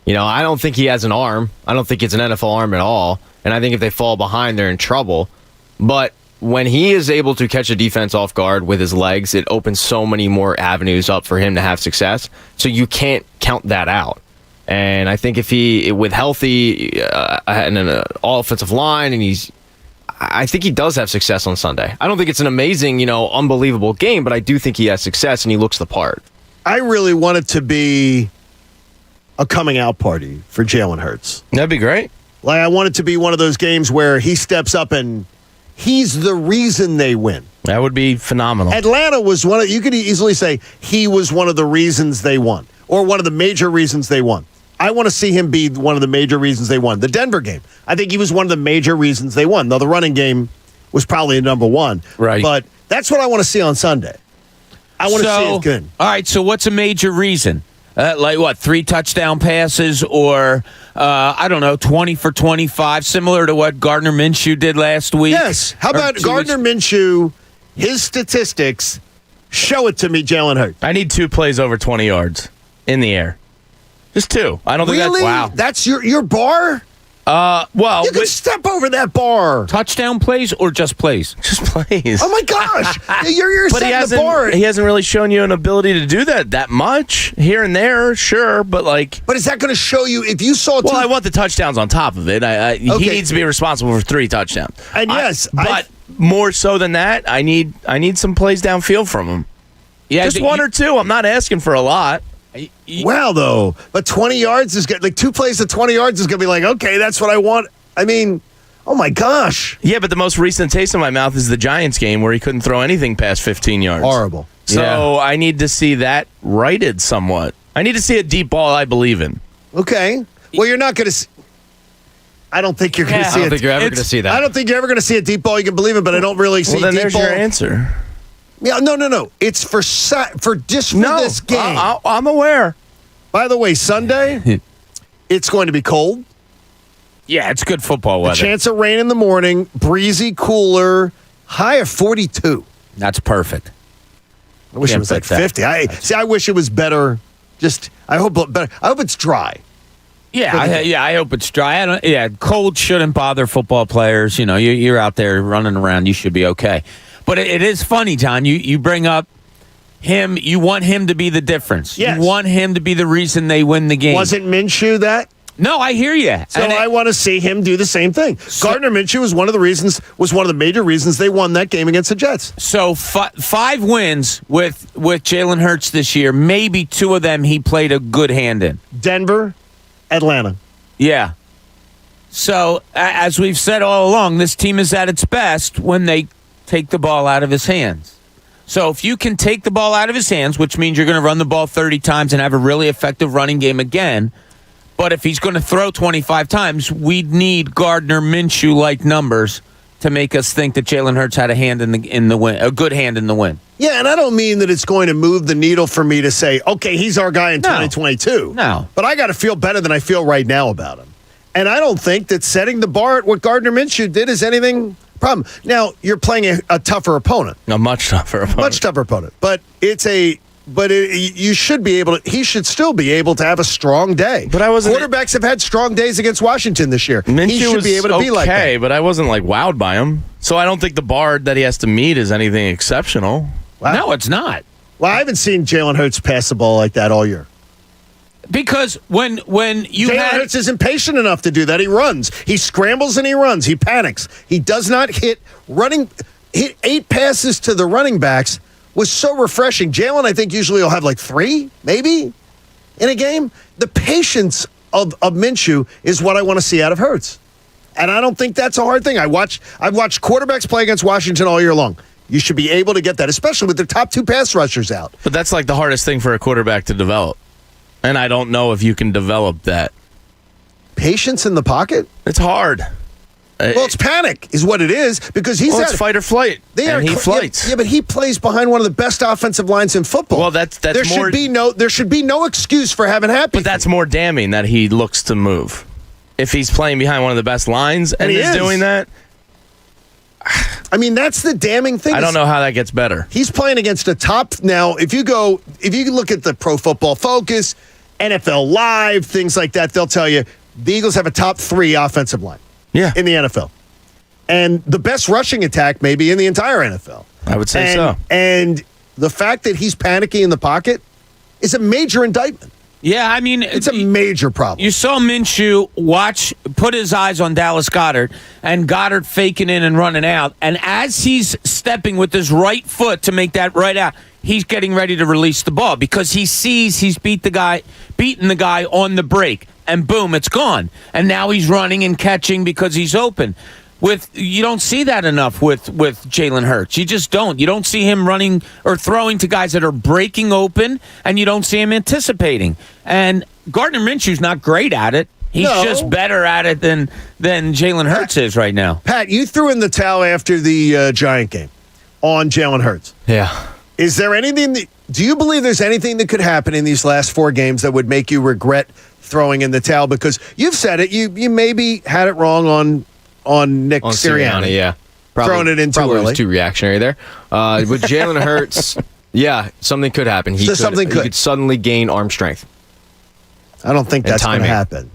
I don't think he has an arm. I don't think it's an NFL arm at all. And I think if they fall behind, they're in trouble. But when he is able to catch a defense off guard with his legs, it opens so many more avenues up for him to have success. So you can't count that out. And I think if he, with healthy and an all-offensive line, and I think he does have success on Sunday. I don't think it's an amazing, unbelievable game, but I do think he has success and he looks the part. I really want it to be a coming out party for Jalen Hurts. That'd be great. Like, I want it to be one of those games where he steps up and he's the reason they win. That would be phenomenal. Atlanta was you could easily say he was one of the reasons they won, or one of the major reasons they won. I want to see him be one of the major reasons they won. The Denver game, I think he was one of the major reasons they won. Though the running game was probably a number one. Right. But that's what I want to see on Sunday. I want to see it good. All right, so what's a major reason? 3 touchdown passes, or, 20 for 25, similar to what Gardner Minshew did last week? Yes. How about Gardner Minshew, his statistics, show it to me, Jalen Hurts. I need 2 plays over 20 yards in the air. Just 2. I don't think really? Wow. That's your bar? Well, you can step over that bar. Touchdown plays or just plays? Just plays. Oh my gosh, you're But setting the bar. he hasn't really shown you an ability to do that much here and there, sure, but like. But is that going to show you if you saw? Well, I want the touchdowns on top of it. He needs to be responsible for 3 touchdowns. And yes, but more so than that, I need some plays downfield from him. Yeah, just 1 or 2. I'm not asking for a lot. Wow, though, but 20 yards is good. Like 2 plays at 20 yards is going to be like, okay, that's what I want. I mean, oh my gosh. Yeah, but the most recent taste in my mouth is the Giants game where he couldn't throw anything past 15 yards. Horrible. So I need to see that righted somewhat. I need to see a deep ball I believe in. Okay. Well, you're not going to. I don't think you're going to see it. I don't think you're ever going to see that. I don't think you're ever going to see a deep ball you can believe in, but I don't really see Well, then deep there's ball. your answer. Yeah, no. It's for this game. I'm aware. By the way, Sunday, it's going to be cold. Yeah, it's good football weather. A chance of rain in the morning, breezy, cooler, high of 42. That's perfect. I wish it was like 50. I wish it was better. I hope it's dry. Yeah, I hope it's dry. Cold shouldn't bother football players. You know, you're out there running around. You should be okay. But it is funny, John. You bring up him. You want him to be the difference. Yes. You want him to be the reason they win the game. Wasn't Minshew that? No, I hear you. So I want to see him do the same thing. Gardner Minshew was one of the major reasons they won that game against the Jets. So 5 wins with Jalen Hurts this year. Maybe 2 of them he played a good hand in. Denver, Atlanta. Yeah. So as we've said all along, this team is at its best when they take the ball out of his hands. So if you can take the ball out of his hands, which means you're going to run the ball 30 times and have a really effective running game again, but if he's going to throw 25 times, we'd need Gardner Minshew-like numbers to make us think that Jalen Hurts had a hand in the win, a good hand in the win. Yeah, and I don't mean that it's going to move the needle for me to say, okay, he's our guy in 2022. No. But I got to feel better than I feel right now about him. And I don't think that setting the bar at what Gardner Minshew did is anything problem. Now, you're playing a tougher opponent. A much tougher opponent. Much tougher opponent. But you should be able to. He should still be able to have a strong day. But I wasn't. Quarterbacks have had strong days against Washington this year. Minshew he should be able to be like that. Okay, but I wasn't like wowed by him. So I don't think the bar that he has to meet is anything exceptional. Wow. No, it's not. Well, I haven't seen Jalen Hurts pass the ball like that all year. Because when you Jalen Hurts isn't patient enough to do that. He runs. He scrambles and he runs. He panics. He does not hit 8 passes to the running backs was so refreshing. Jalen, I think, usually will have like 3, maybe, in a game. The patience of Minshew is what I want to see out of Hurts. And I don't think that's a hard thing. I've watched quarterbacks play against Washington all year long. You should be able to get that, especially with their top 2 pass rushers out. But that's like the hardest thing for a quarterback to develop. And I don't know if you can develop that. Patience in the pocket? It's hard. Well, it's panic is what it is because it's fight or flight. And he flights. Yeah, but he plays behind one of the best offensive lines in football. Well, that's there more. There should be no excuse for having happy. But that's more damning that he looks to move. If he's playing behind one of the best lines and he's doing that. I mean, that's the damning thing. I don't know how that gets better. He's playing against a top now. If you look at the Pro Football Focus, NFL Live, things like that, they'll tell you the Eagles have a top 3 offensive line. Yeah. In the NFL. And the best rushing attack maybe in the entire NFL. I would say so. And the fact that he's panicking in the pocket is a major indictment. Yeah, I mean, it's a major problem. You saw Minshew put his eyes on Dallas Goedert, and Goddard faking in and running out. And as he's stepping with his right foot to make that right out, he's getting ready to release the ball because he sees he's beaten the guy on the break, and boom, it's gone. And now he's running and catching because he's open. You don't see that enough with Jalen Hurts. You just don't. You don't see him running or throwing to guys that are breaking open, and you don't see him anticipating. And Gardner Minshew's not great at it. He's just better at it than Jalen Hurts is right now. Pat, you threw in the towel after the Giant game on Jalen Hurts. Yeah. Is there anything do you believe there's anything that could happen in these last 4 games that would make you regret throwing in the towel? Because you've said it. You maybe had it wrong on Nick Sirianni. Yeah. Probably, throwing it in too early. Was too reactionary there. With Jalen Hurts, yeah, something could happen. He could suddenly gain arm strength. I don't think that's going to happen.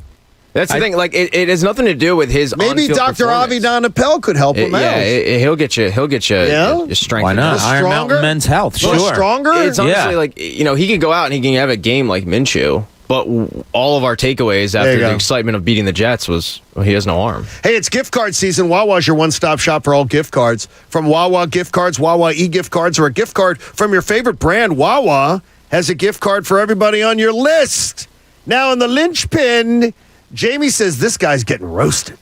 That's the thing. Like, it has nothing to do with his. Maybe on-field Dr. Avi performance. Donapel could help him out. Yeah, he'll get you. He'll get you. Yeah? Strength. Why not? Iron Mountain Men's Health. Sure. Stronger. It's honestly like he can go out and he can have a game like Minshew. But all of our takeaways after the excitement of beating the Jets was he has no arm. Hey, it's gift card season. Wawa's your one-stop shop for all gift cards. From Wawa gift cards, Wawa e-gift cards, or a gift card from your favorite brand, Wawa has a gift card for everybody on your list. Now, in the linchpin, Jamie says this guy's getting roasted.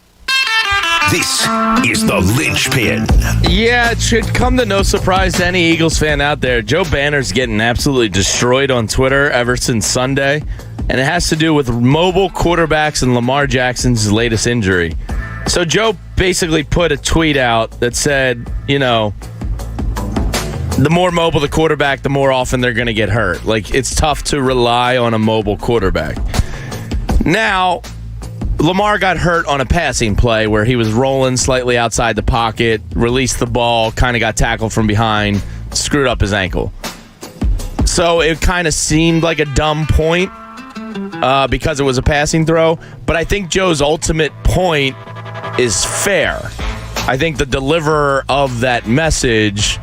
This is the linchpin. Yeah, it should come to no surprise to any Eagles fan out there. Joe Banner's getting absolutely destroyed on Twitter ever since Sunday, and it has to do with mobile quarterbacks and Lamar Jackson's latest injury. So Joe basically put a tweet out that said, the more mobile the quarterback, the more often they're going to get hurt. Like, it's tough to rely on a mobile quarterback. Now, Lamar got hurt on a passing play where he was rolling slightly outside the pocket, released the ball, kind of got tackled from behind, screwed up his ankle. So it kind of seemed like a dumb point because it was a passing throw. But I think Joe's ultimate point is fair. I think the deliverer of that message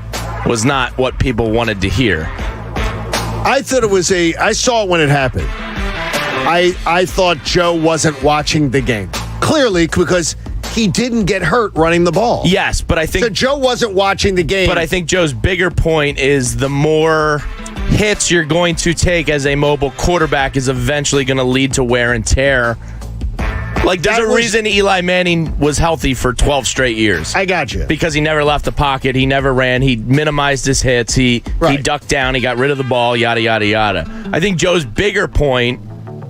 was not what people wanted to hear. I thought it was I saw it when it happened. I thought Joe wasn't watching the game. Clearly, because he didn't get hurt running the ball. Yes, but I think... So Joe wasn't watching the game. But I think Joe's bigger point is the more hits you're going to take as a mobile quarterback is eventually going to lead to wear and tear. Like, there's a reason Eli Manning was healthy for 12 straight years. I got you. Because he never left the pocket. He never ran. He minimized his hits. He ducked down. He got rid of the ball, yada, yada, yada. I think Joe's bigger point,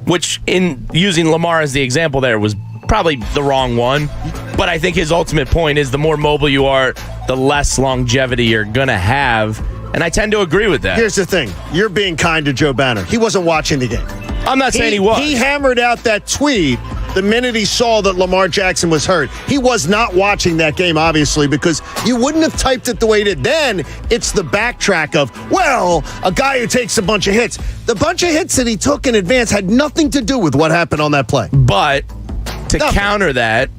which in using Lamar as the example there was probably the wrong one, but I think his ultimate point is the more mobile you are, the less longevity you're going to have, and I tend to agree with that. Here's the thing. You're being kind to Joe Banner. He wasn't watching the game. I'm not saying he was. He hammered out that tweet the minute he saw that Lamar Jackson was hurt. He was not watching that game, obviously, because you wouldn't have typed it the way he did. Then it's the backtrack of, well, a guy who takes a bunch of hits. The bunch of hits that he took in advance had nothing to do with what happened on that play. But to counter that,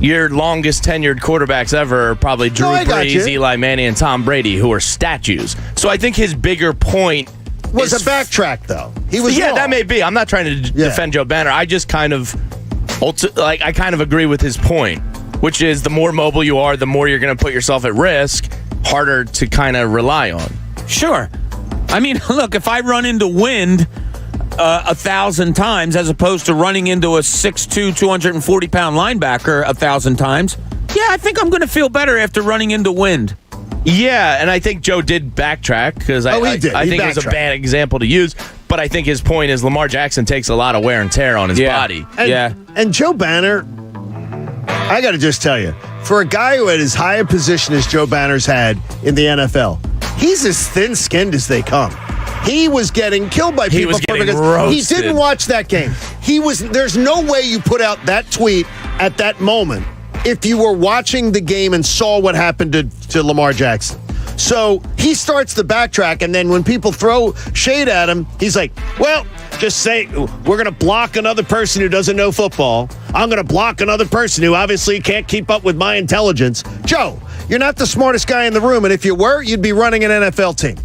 your longest tenured quarterbacks ever are probably Drew Brees, Eli Manning, and Tom Brady, who are statues. So I think his bigger point was a backtrack, though. He was wrong. That may be. I'm not trying to defend Joe Banner. I just kind of agree with his point, which is the more mobile you are, the more you're going to put yourself at risk, harder to kind of rely on. Sure. I mean, look, if I run into wind 1,000 times as opposed to running into a 6'2", 240-pound linebacker 1,000 times, yeah, I think I'm going to feel better after running into wind. Yeah, and I think Joe did backtrack because I think it was a bad example to use. But I think his point is Lamar Jackson takes a lot of wear and tear on his body. And Joe Banner, I got to just tell you, for a guy who had as high a position as Joe Banner's had in the NFL, he's as thin-skinned as they come. He was getting killed by people. He was getting roasted. He didn't watch that game. There's no way you put out that tweet at that moment if you were watching the game and saw what happened to Lamar Jackson. So he starts the backtrack, and then when people throw shade at him, he's like, well, just say, we're going to block another person who doesn't know football. I'm going to block another person who obviously can't keep up with my intelligence. Joe, you're not the smartest guy in the room, and if you were, you'd be running an NFL team.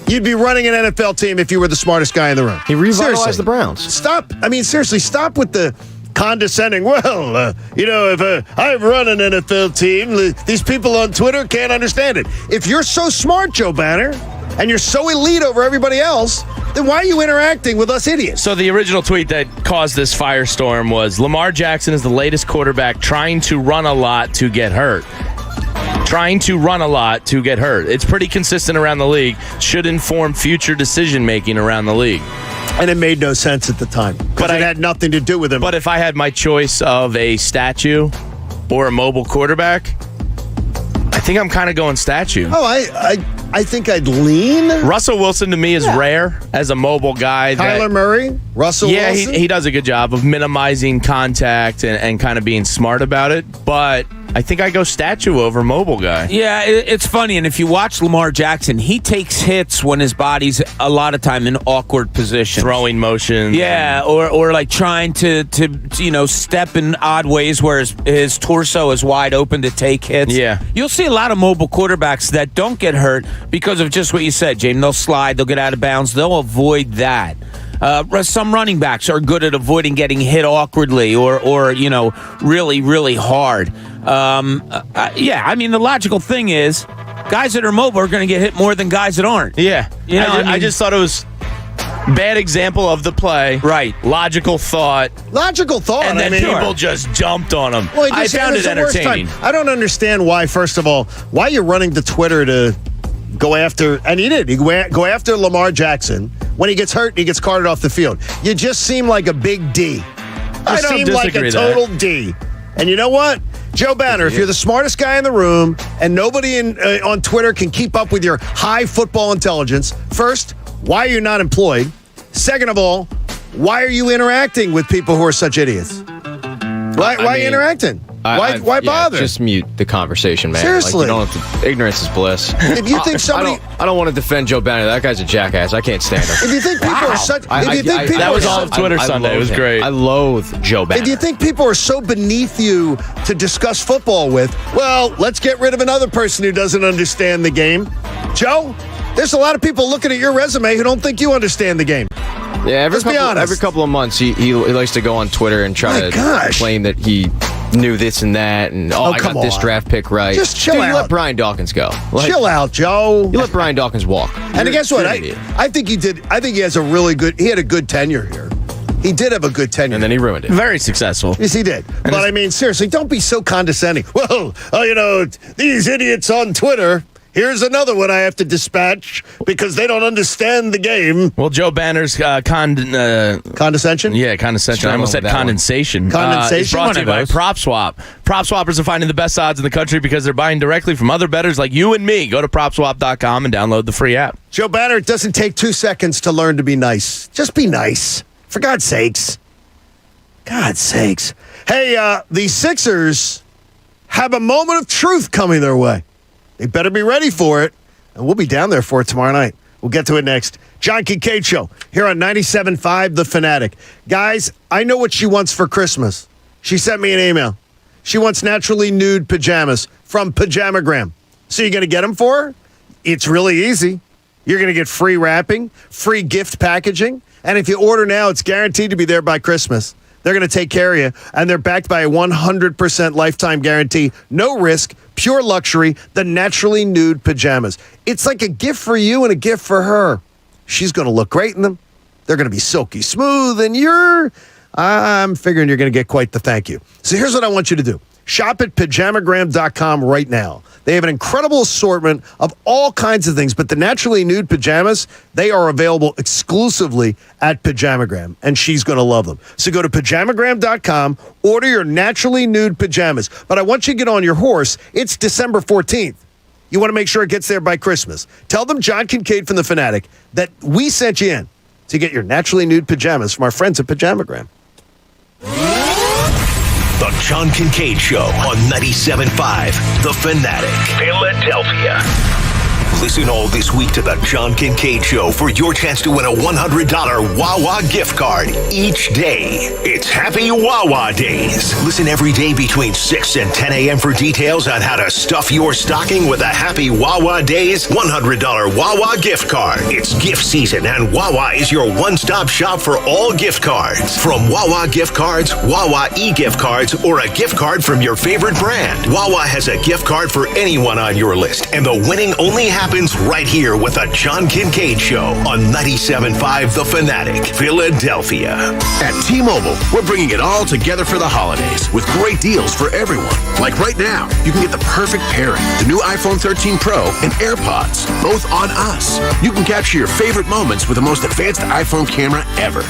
You'd be running an NFL team if you were the smartest guy in the room. He revitalized the Browns. Stop. I mean, seriously, stop with the condescending. Well, if I run an NFL team, these people on Twitter can't understand it. If you're so smart, Joe Banner, and you're so elite over everybody else, then why are you interacting with us idiots? So the original tweet that caused this firestorm was Lamar Jackson is the latest quarterback trying to run a lot to get hurt. Trying to run a lot to get hurt. It's pretty consistent around the league. Should inform future decision-making around the league. And it made no sense at the time. But it had nothing to do with him. But if I had my choice of a statue or a mobile quarterback, I think I'm kind of going statue. Oh, I think I'd lean. Russell Wilson to me is rare as a mobile guy. Kyler Murray, Russell Wilson. Yeah, he does a good job of minimizing contact and kind of being smart about it. But I think I go statue over mobile guy. Yeah, it's funny. And if you watch Lamar Jackson, he takes hits when his body's a lot of time in awkward positions. Throwing motions. Yeah, or like trying to step in odd ways where his torso is wide open to take hits. Yeah. You'll see a lot of mobile quarterbacks that don't get hurt because of just what you said, James. They'll slide, they'll get out of bounds, they'll avoid that. Some running backs are good at avoiding getting hit awkwardly or really, really hard. The logical thing is guys that are mobile are going to get hit more than guys that aren't. Yeah. I just thought it was bad example of the play. Right. Logical thought. And then people just jumped on him. Well, I found it entertaining. I don't understand why, first of all, why you're running to Twitter to go after, and he did. He go after Lamar Jackson. When he gets hurt, he gets carted off the field. You just seem like a big D. I You don't seem like a total D. And you know what? Joe Banner, if you're the smartest guy in the room and nobody on Twitter can keep up with your high football intelligence, first, why are you not employed? Second of all, why are you interacting with people who are such idiots? Why are you interacting? Why bother? Just mute the conversation, man. Seriously. Ignorance is bliss. If you think somebody... I don't want to defend Joe Banner. That guy's a jackass. I can't stand him. If you think people are such... That was all of Twitter Sunday. It was great. I loathe Joe Banner. If you think people are so beneath you to discuss football with, well, let's get rid of another person who doesn't understand the game. Joe, there's a lot of people looking at your resume who don't think you understand the game. Yeah, Let's be honest. every couple of months, he likes to go on Twitter and try to claim that he knew this and that, and I got this draft pick right. Just chill out. You let Brian Dawkins go. Chill out, Joe. You let Brian Dawkins walk. And guess what? I think he did. I think he has he had a good tenure here. He did have a good tenure. And then he ruined it. Very successful. Yes, he did. But I mean, seriously, don't be so condescending. Well, these idiots on Twitter. Here's another one I have to dispatch because they don't understand the game. Well, Joe Banner's condescension? Yeah, condescension. I almost said condensation. Condensation? It's brought to you by PropSwap. PropSwappers are finding the best odds in the country because they're buying directly from other bettors like you and me. Go to PropSwap.com and download the free app. Joe Banner, it doesn't take 2 seconds to learn to be nice. Just be nice. For God's sakes. God's sakes. Hey, the Sixers have a moment of truth coming their way. They better be ready for it, and we'll be down there for it tomorrow night. We'll get to it next. John Kincade Show here on 97.5 The Fanatic. Guys, I know what she wants for Christmas. She sent me an email. She wants naturally nude pajamas from Pajamagram. So you're going to get them for her? It's really easy. You're going to get free wrapping, free gift packaging, and if you order now, it's guaranteed to be there by Christmas. They're going to take care of you, and they're backed by a 100% lifetime guarantee. No risk, pure luxury, the naturally nude pajamas. It's like a gift for you and a gift for her. She's going to look great in them. They're going to be silky smooth, and I'm figuring you're going to get quite the thank you. So here's what I want you to do. Shop at pajamagram.com right now. They have an incredible assortment of all kinds of things, but the naturally nude pajamas, they are available exclusively at Pajamagram, and she's going to love them. So go to pajamagram.com, order your naturally nude pajamas. But I want you to get on your horse. It's December 14th. You want to make sure it gets there by Christmas. Tell them John Kincade from The Fanatic that we sent you in to get your naturally nude pajamas from our friends at Pajamagram. The John Kincade Show on 97.5 The Fanatic, Philadelphia. Listen all this week to the John Kincade Show for your chance to win a $100 Wawa gift card each day. It's Happy Wawa Days. Listen every day between 6 and 10 a.m. for details on how to stuff your stocking with a Happy Wawa Days $100 Wawa gift card. It's gift season, and Wawa is your one-stop shop for all gift cards. From Wawa gift cards, Wawa e-gift cards, or a gift card from your favorite brand, Wawa has a gift card for anyone on your list, and the winning only happens right here with the John Kincade Show on 97.5 The Fanatic, Philadelphia. At T-Mobile, we're bringing it all together for the holidays with great deals for everyone. Like right now, you can get the perfect pairing, the new iPhone 13 Pro and AirPods, both on us. You can capture your favorite moments with the most advanced iPhone camera ever.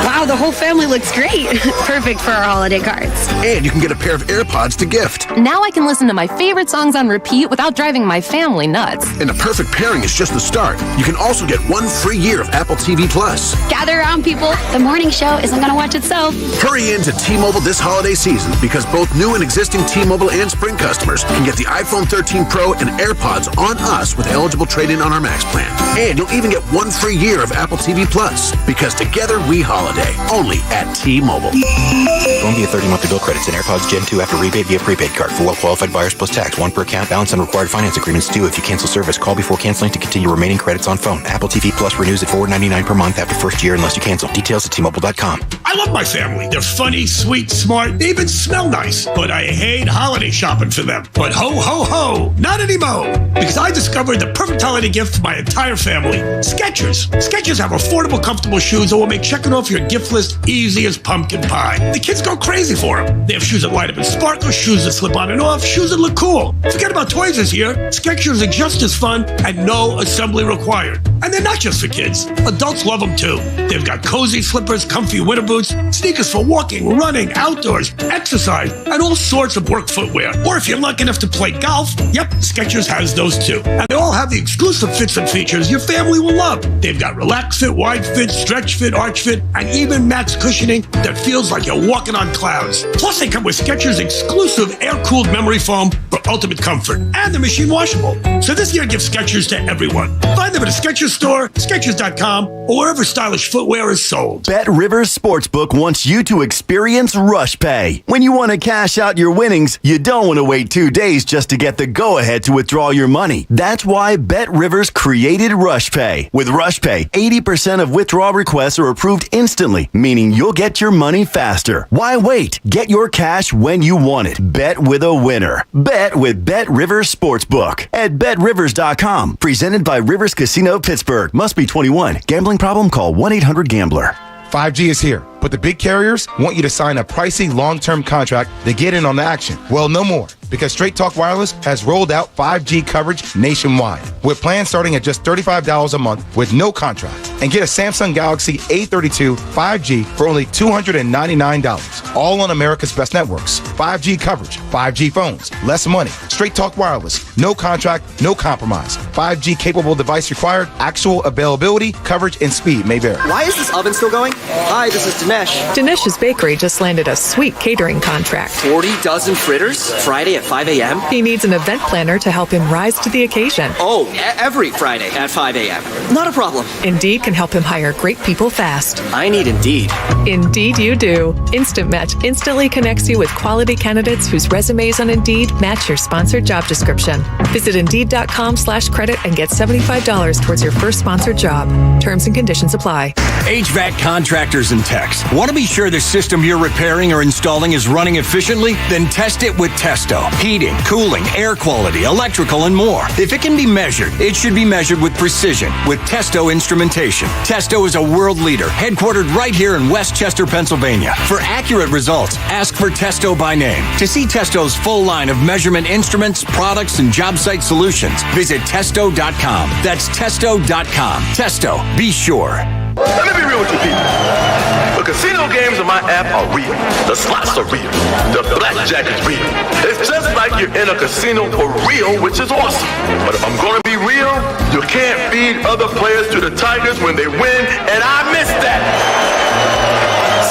Wow, the whole family looks great. Perfect for our holiday cards. And you can get a pair of AirPods to gift. Now I can listen to my favorite songs on repeat without driving my family nuts. And the perfect pairing is just the start. You can also get 1 free year of Apple TV Plus. Gather around, people. The morning show isn't going to watch itself. Hurry into T-Mobile this holiday season because both new and existing T-Mobile and Sprint customers can get the iPhone 13 Pro and AirPods on us with eligible trade-in on our Max plan. And you'll even get 1 free year of Apple TV Plus because together we holiday. Only at T-Mobile. Phone via 30-monthly bill credits and AirPods Gen 2 after rebate via prepaid card. For well-qualified buyers plus tax. 1 per account. Balance on required finance agreements due. If you cancel service, call before canceling to continue remaining credits on phone. Apple TV Plus renews at $4.99 per month after first year unless you cancel. Details at T-Mobile.com. I love my family. They're funny, sweet, smart. They even smell nice. But I hate holiday shopping for them. But ho, ho, ho. Not anymore. Because I discovered the perfect holiday gift for my entire family. Skechers. Skechers have affordable, comfortable shoes that will make checking off your gift list easy as pumpkin pie. The kids go crazy for them. They have shoes that light up and sparkle, shoes that slip on and off, shoes that look cool. Forget about toys this year. Skechers are just as fun and no assembly required. And they're not just for kids. Adults love them too. They've got cozy slippers, comfy winter boots, sneakers for walking, running, outdoors, exercise, and all sorts of work footwear. Or if you're lucky enough to play golf, yep, Skechers has those too. And they all have the exclusive fits and features your family will love. They've got relaxed fit, wide fit, stretch fit, arch fit, and even max cushioning that feels like you're walking on clouds. Plus, they come with Skechers' exclusive air-cooled memory foam for ultimate comfort. And they're machine washable. So this year, give Skechers to everyone. Find them at a Skechers store, Skechers.com, or wherever stylish footwear is sold. Bet Rivers Sportsbook wants you to experience Rush Pay. When you want to cash out your winnings, you don't want to wait 2 days just to get the go-ahead to withdraw your money. That's why Bet Rivers created Rush Pay. With Rush Pay, 80% of withdrawal requests are approved instantly, meaning you'll get your money faster. Why wait? Get your cash when you want it. Bet with a winner. Bet with Bet Rivers Sportsbook at BetRivers.com. Presented by Rivers Casino Pittsburgh. Must be 21. Gambling problem? Call 1-800-GAMBLER. 5G is here, but the big carriers want you to sign a pricey long-term contract to get in on the action. Well, no more, because Straight Talk Wireless has rolled out 5G coverage nationwide, with plans starting at just $35 a month with no contract. And get a Samsung Galaxy A32 5G for only $299, all on America's best networks. 5G coverage, 5G phones, less money. Straight Talk Wireless, no contract, no compromise. 5G capable device required, actual availability, coverage, and speed may vary. Why is this oven still going? Hi, this is Dinesh. Dinesh's Bakery just landed a sweet catering contract. 40 dozen fritters? Friday at 5 a.m.? He needs an event planner to help him rise to the occasion. Oh, every Friday at 5 a.m. Not a problem. Indeed can help him hire great people fast. I need Indeed. Indeed you do. Instant Match instantly connects you with quality candidates whose resumes on Indeed match your sponsored job description. Visit Indeed.com/credit and get $75 towards your first sponsored job. Terms and conditions apply. HVAC contractors and techs. Want to be sure the system you're repairing or installing is running efficiently? Then test it with Testo. Heating, cooling, air quality, electrical, and more. If it can be measured, it should be measured with precision with Testo instrumentation. Testo is a world leader, headquartered right here in Westchester, Pennsylvania. For accurate results, ask for Testo by name. To see Testo's full line of measurement instruments, products, and job site solutions, visit Testo.com. That's Testo.com. Testo, be sure. Let me be real with you people. The casino games in my app are real. The slots are real. The blackjack is real. It's just like you're in a casino for real, which is awesome. But if I'm going to be real, you can't feed other players to the Tigers when they win, and I miss that.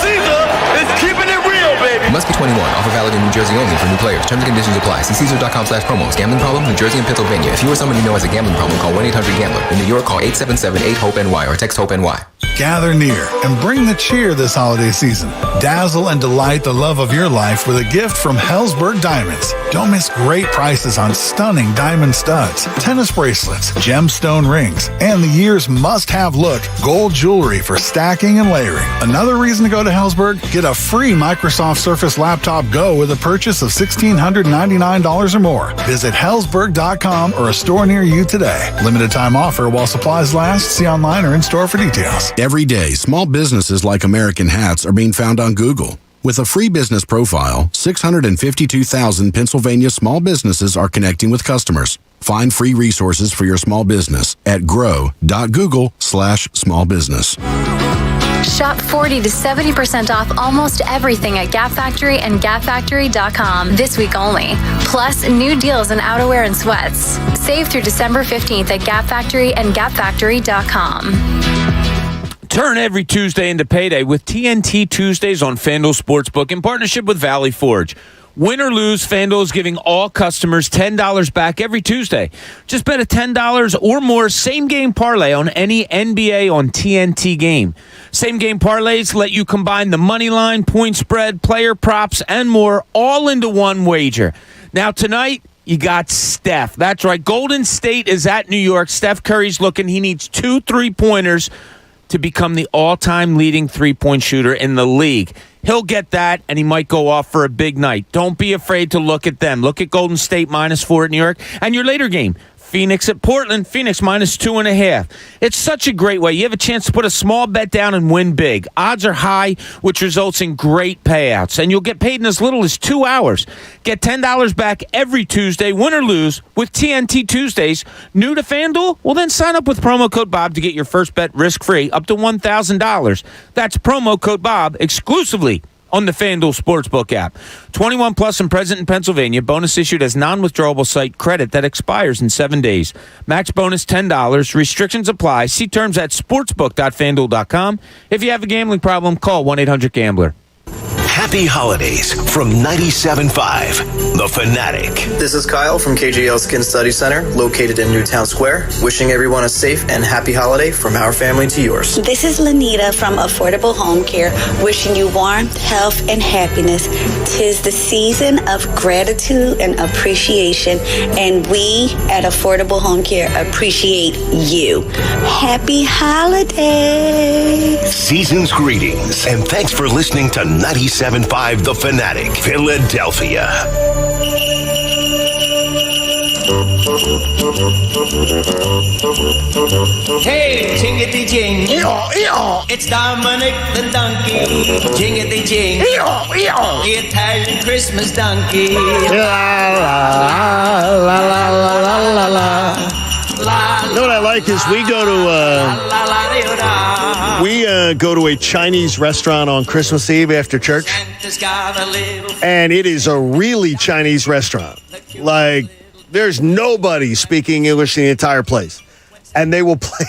Caesar is keeping it real, baby. Must be 21. Offer valid in New Jersey only for new players. Terms and conditions apply. See Caesars.com/promos. Gambling problem? New Jersey and Pennsylvania. If you or someone you know has a gambling problem, call 1-800-GAMBLER. In New York, call 877-8-HOPE-NY or text HOPE-NY. Gather near and bring the cheer this holiday season. Dazzle and delight the love of your life with a gift from Hellsberg Diamonds. Don't miss great prices on stunning diamond studs, tennis bracelets, gemstone rings, and the year's must-have look, gold jewelry for stacking and layering. Another reason to go to Hellsberg? Get a free Microsoft Surface Laptop Go with a purchase of $1,699 or more. Visit Hellsberg.com or a store near you today. Limited time offer while supplies last. See online or in-store for details. Every day, small businesses like American Hats are being found on Google. With a free business profile, 652,000 Pennsylvania small businesses are connecting with customers. Find free resources for your small business at grow.google/smallbusiness. Shop 40 to 70% off almost everything at Gap Factory and GapFactory.com this week only. Plus, new deals in outerwear and sweats. Save through December 15th at Gap Factory and GapFactory.com. Turn every Tuesday into payday with TNT Tuesdays on FanDuel Sportsbook in partnership with Valley Forge. Win or lose, FanDuel is giving all customers $10 back every Tuesday. Just bet a $10 or more same-game parlay on any NBA on TNT game. Same-game parlays let you combine the money line, point spread, player props, and more all into one wager. Now, tonight, you got Steph. That's right. Golden State is at New York. Steph Curry's looking. He needs 2 3-pointers to become the all-time leading three-point shooter in the league. He'll get that, and he might go off for a big night. Don't be afraid to look at them. Look at Golden State -4 at New York. And your later game, Phoenix at Portland. Phoenix -2.5. It's such a great way. You have a chance to put a small bet down and win big. Odds are high, which results in great payouts. And you'll get paid in as little as 2 hours. Get $10 back every Tuesday, win or lose, with TNT Tuesdays. New to FanDuel? Well, then sign up with promo code Bob to get your first bet risk-free up to $1,000. That's promo code Bob exclusively on the FanDuel Sportsbook app. 21 plus and present in Pennsylvania. Bonus issued as non-withdrawable site credit that expires in 7 days. Max bonus $10. Restrictions apply. See terms at sportsbook.fanduel.com. If you have a gambling problem, call 1-800-GAMBLER. Happy holidays from 97.5 The Fanatic. This is Kyle from KJL Skin Study Center, located in Newtown Square. Wishing everyone a safe and happy holiday from our family to yours. This is Lanita from Affordable Home Care, wishing you warmth, health, and happiness. 'Tis the season of gratitude and appreciation, and we at Affordable Home Care appreciate you. Happy holidays. Season's greetings, and thanks for listening to 97.5 The Fanatic, Philadelphia. Hey, jingity jing. It's Dominic the donkey. Jingity jing. The Italian Christmas donkey. La la la la la la la. You know what I like is we go to a Chinese restaurant on Christmas Eve after church, and it is a really Chinese restaurant. Like, there's nobody speaking English in the entire place, and they will play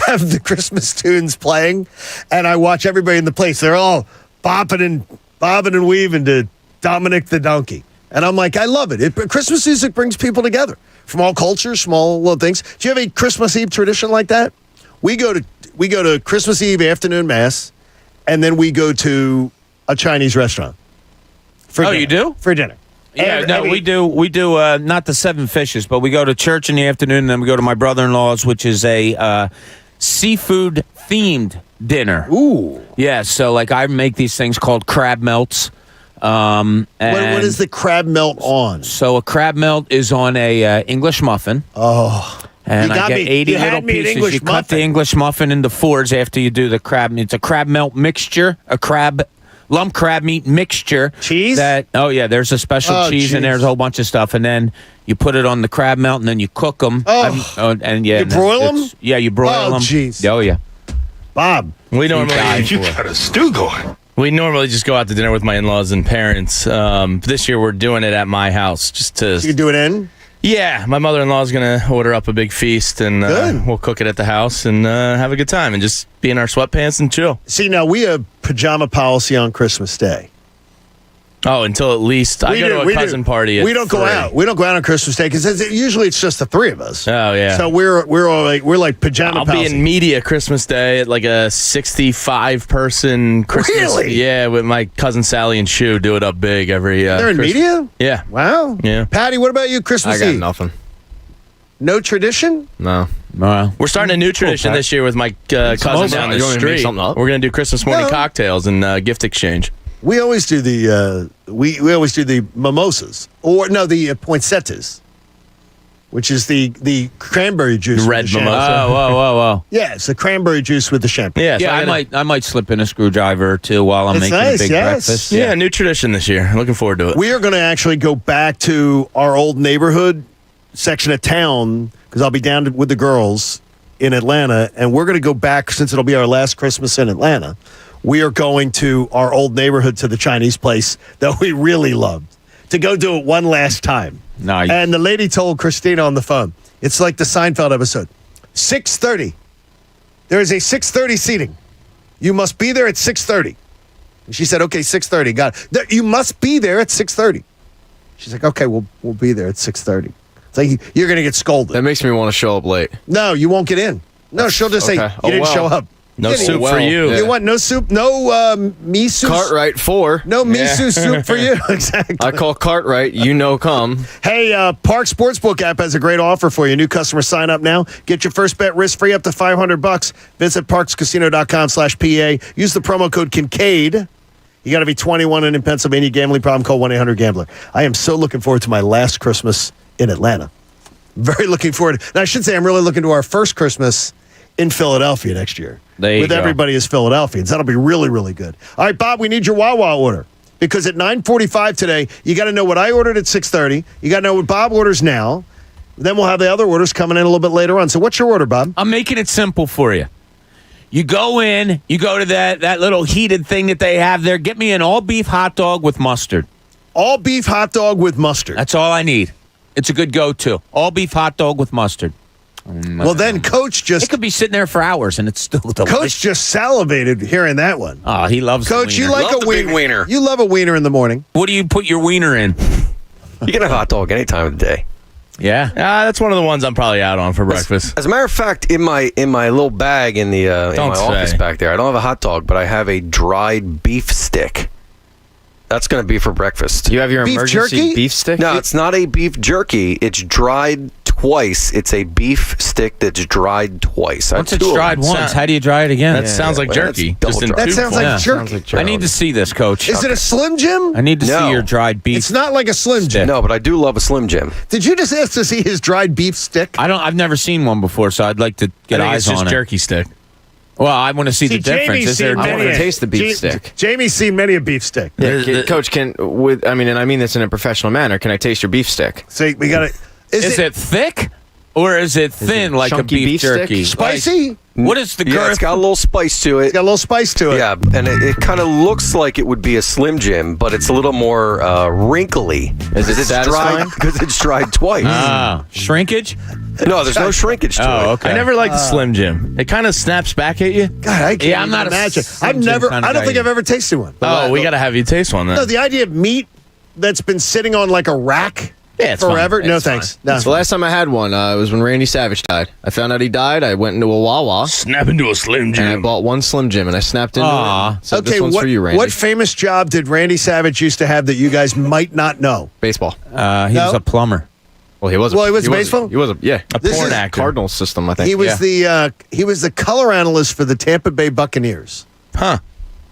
have the Christmas tunes playing, and I watch everybody in the place. They're all bobbing and weaving to Dominic the Donkey, and I'm like, I love it. Christmas music brings people together from all cultures, small little things. Do you have a Christmas Eve tradition like that? We go to Christmas Eve afternoon mass, and then we go to a Chinese restaurant. You do? For dinner. Yeah, we do not the Seven Fishes, but we go to church in the afternoon, and then we go to my brother-in-law's, which is a seafood-themed dinner. Ooh. Yeah, so like I make these things called crab melts. And what is the crab melt on? So a crab melt is on a English muffin. Oh. And I get 80 little pieces. You cut the English muffin into fours after you do the crab. It's a crab melt mixture, lump crab meat mixture. Cheese? There's a special cheese in there. There's a whole bunch of stuff. And then you put it on the crab melt, and then you cook them. You broil them? Yeah, you broil them. Oh, jeez. Oh, yeah. Bob. You got a stew going. We normally just go out to dinner with my in-laws and parents. This year we're doing it at my house. So you can do it in? Yeah, my mother-in-law is going to order up a big feast, and we'll cook it at the house and have a good time and just be in our sweatpants and chill. See, now we have pajama policy on Christmas Day. Oh, until at least I go to a cousin party. We don't go out. We don't go out on Christmas Day because usually it's just the three of us. Oh yeah. So we're like pajama. I'll policy. be in media Christmas Day at like a 65-person Christmas. Really? Yeah, with my cousin Sally and Shu. Do it up big every. They're in media. Yeah. Wow. Yeah. Patty, what about you? Christmas I got Eve? nothing. No tradition? No. We're starting a new tradition this year with my cousin down the street. We're going to do Christmas morning cocktails and gift exchange. We always do the we always do the mimosas, or no, the poinsettias, which is the cranberry juice. Red with the mimosa. Whoa. Yeah, it's the cranberry juice with the champagne. Yeah, Yeah, I might slip in a screwdriver or two while I'm It's making nice, a big yes. breakfast. Yeah, new tradition this year. Looking forward to it. We are going to actually go back to our old neighborhood section of town because I'll be down with the girls in Atlanta, and we're going to go back, since it'll be our last Christmas in Atlanta, we are going to our old neighborhood, to the Chinese place that we really loved, to go do it one last time. Nice. And the lady told Christina on the phone, it's like the Seinfeld episode, 6:30. There is a 6:30 seating. You must be there at 6:30. And she said, okay, 6:30. Got it. You must be there at 6:30. She's like, okay, we'll be there at 6:30. It's like, you're going to get scolded. That makes me want to show up late. No, you won't get in. No, she'll just say, you didn't show up. No soup for you. You want no soup? No miso? Cartwright 4. No miso soup for you? Exactly. I call Cartwright, come. Hey, Park Sportsbook app has a great offer for you. New customers sign up now. Get your first bet risk-free up to $500. Visit parkscasino.com/PA. Use the promo code Kincade. You got to be 21 and in Pennsylvania. Gambling problem, call 1-800-GAMBLER. I am so looking forward to my last Christmas in Atlanta. Very looking forward. And I should say I'm really looking to our first Christmas in Philadelphia next year. With everybody as Philadelphians. That'll be really, really good. All right, Bob, we need your Wawa order. Because at 9:45 today, you got to know what I ordered at 6:30. You got to know what Bob orders now. Then we'll have the other orders coming in a little bit later on. So what's your order, Bob? I'm making it simple for you. You go in, you go to that little heated thing that they have there. Get me an all-beef hot dog with mustard. All-beef hot dog with mustard. That's all I need. It's a good go-to. All-beef hot dog with mustard. Well, then Coach just... It could be sitting there for hours, and it's still delicious. Coach just salivated hearing that one. Oh, he loves Coach, the wiener. you like a wiener. Big wiener. You love a wiener in the morning. What do you put your wiener in? You can have a hot dog any time of the day. Yeah? That's one of the ones I'm probably out on for breakfast. As a matter of fact, in my little bag in the in my office back there, I don't have a hot dog, but I have a dried beef stick. That's going to be for breakfast. You have your emergency beef stick? No, it's not a beef jerky. It's dried twice. It's a beef stick that's dried twice. Once it's dried once, how do you dry it again? That sounds like jerky. That sounds like jerky. I need to see this, Coach. Is it a Slim Jim? I need to see your dried beef. It's not like a Slim Jim. No, but I do love a Slim Jim. Did you just ask to see his dried beef stick? I've never seen one before, so I'd like to get eyes on it. It's just jerky stick. Well, I want to see the difference. I want to taste the beef stick. Jamie's seen many a beef stick. Yeah, Coach, and I mean this in a professional manner. Can I taste your beef stick? See, we got it. Is it thick or is it thin like a beef jerky? Spicy? What is the girth? Yeah, it's got a little spice to it. It's got a little spice to it. Yeah, and it kind of looks like it would be a Slim Jim, but it's a little more wrinkly. Is it satisfying? Because it's dried twice. Shrinkage? No, there's no shrinkage to it. Okay. I never liked the Slim Jim. It kind of snaps back at you. God, I can't I'm not imagine. I don't think I've ever tasted one. We got to have you taste one then. No, the idea of meat that's been sitting on like a rack forever. Fine. No, It's thanks. fine. No. The last time I had one, it was when Randy Savage died. I found out he died. I went into a Wawa. Snap into a Slim Jim. And I bought one Slim Jim, and I snapped into it. So this one's for you, Randy. What famous job did Randy Savage used to have that you guys might not know? Baseball. He was a plumber. Well, he was. He was baseball. He was a porn actor. Cardinals system, I think. He was the color analyst for the Tampa Bay Buccaneers. Huh.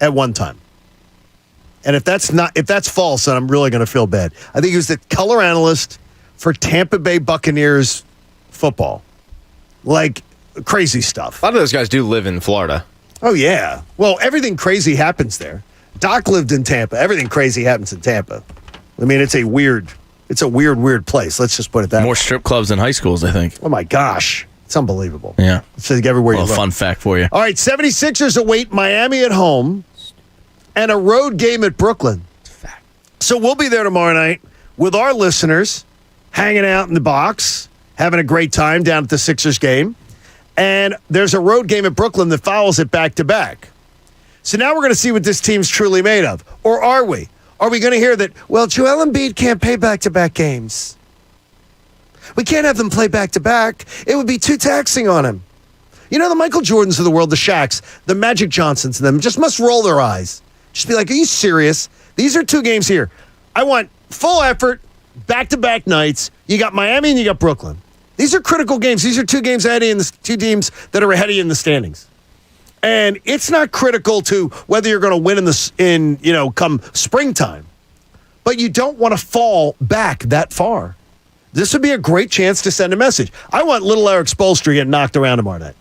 At one time. And if that's false, then I'm really going to feel bad. I think he was the color analyst for Tampa Bay Buccaneers football. Like crazy stuff. A lot of those guys do live in Florida. Oh yeah. Well, everything crazy happens there. Doc lived in Tampa. Everything crazy happens in Tampa. I mean, it's a weird place. Let's just put it that way. More strip clubs than high schools, I think. Oh my gosh. It's unbelievable. Yeah. It's like everywhere you look. Fun fact for you. All right, 76ers await Miami at home and a road game at Brooklyn. So we'll be there tomorrow night with our listeners, hanging out in the box, having a great time down at the Sixers game. And there's a road game at Brooklyn that follows it back-to-back. So now we're going to see what this team's truly made of. Or are we? Are we going to hear that, well, Joel Embiid can't play back-to-back games? We can't have them play back-to-back. It would be too taxing on him. You know, the Michael Jordans of the world, the Shaqs, the Magic Johnsons, and them just must roll their eyes. Just be like, are you serious? These are 2 games here. I want full effort, back-to-back nights. You got Miami and you got Brooklyn. These are critical games. These are 2 games ahead of you in the 2 teams that are ahead of you in the standings. And it's not critical to whether you're going to win come springtime. But you don't want to fall back that far. This would be a great chance to send a message. I want little Eric Spoelstra getting knocked around tomorrow night.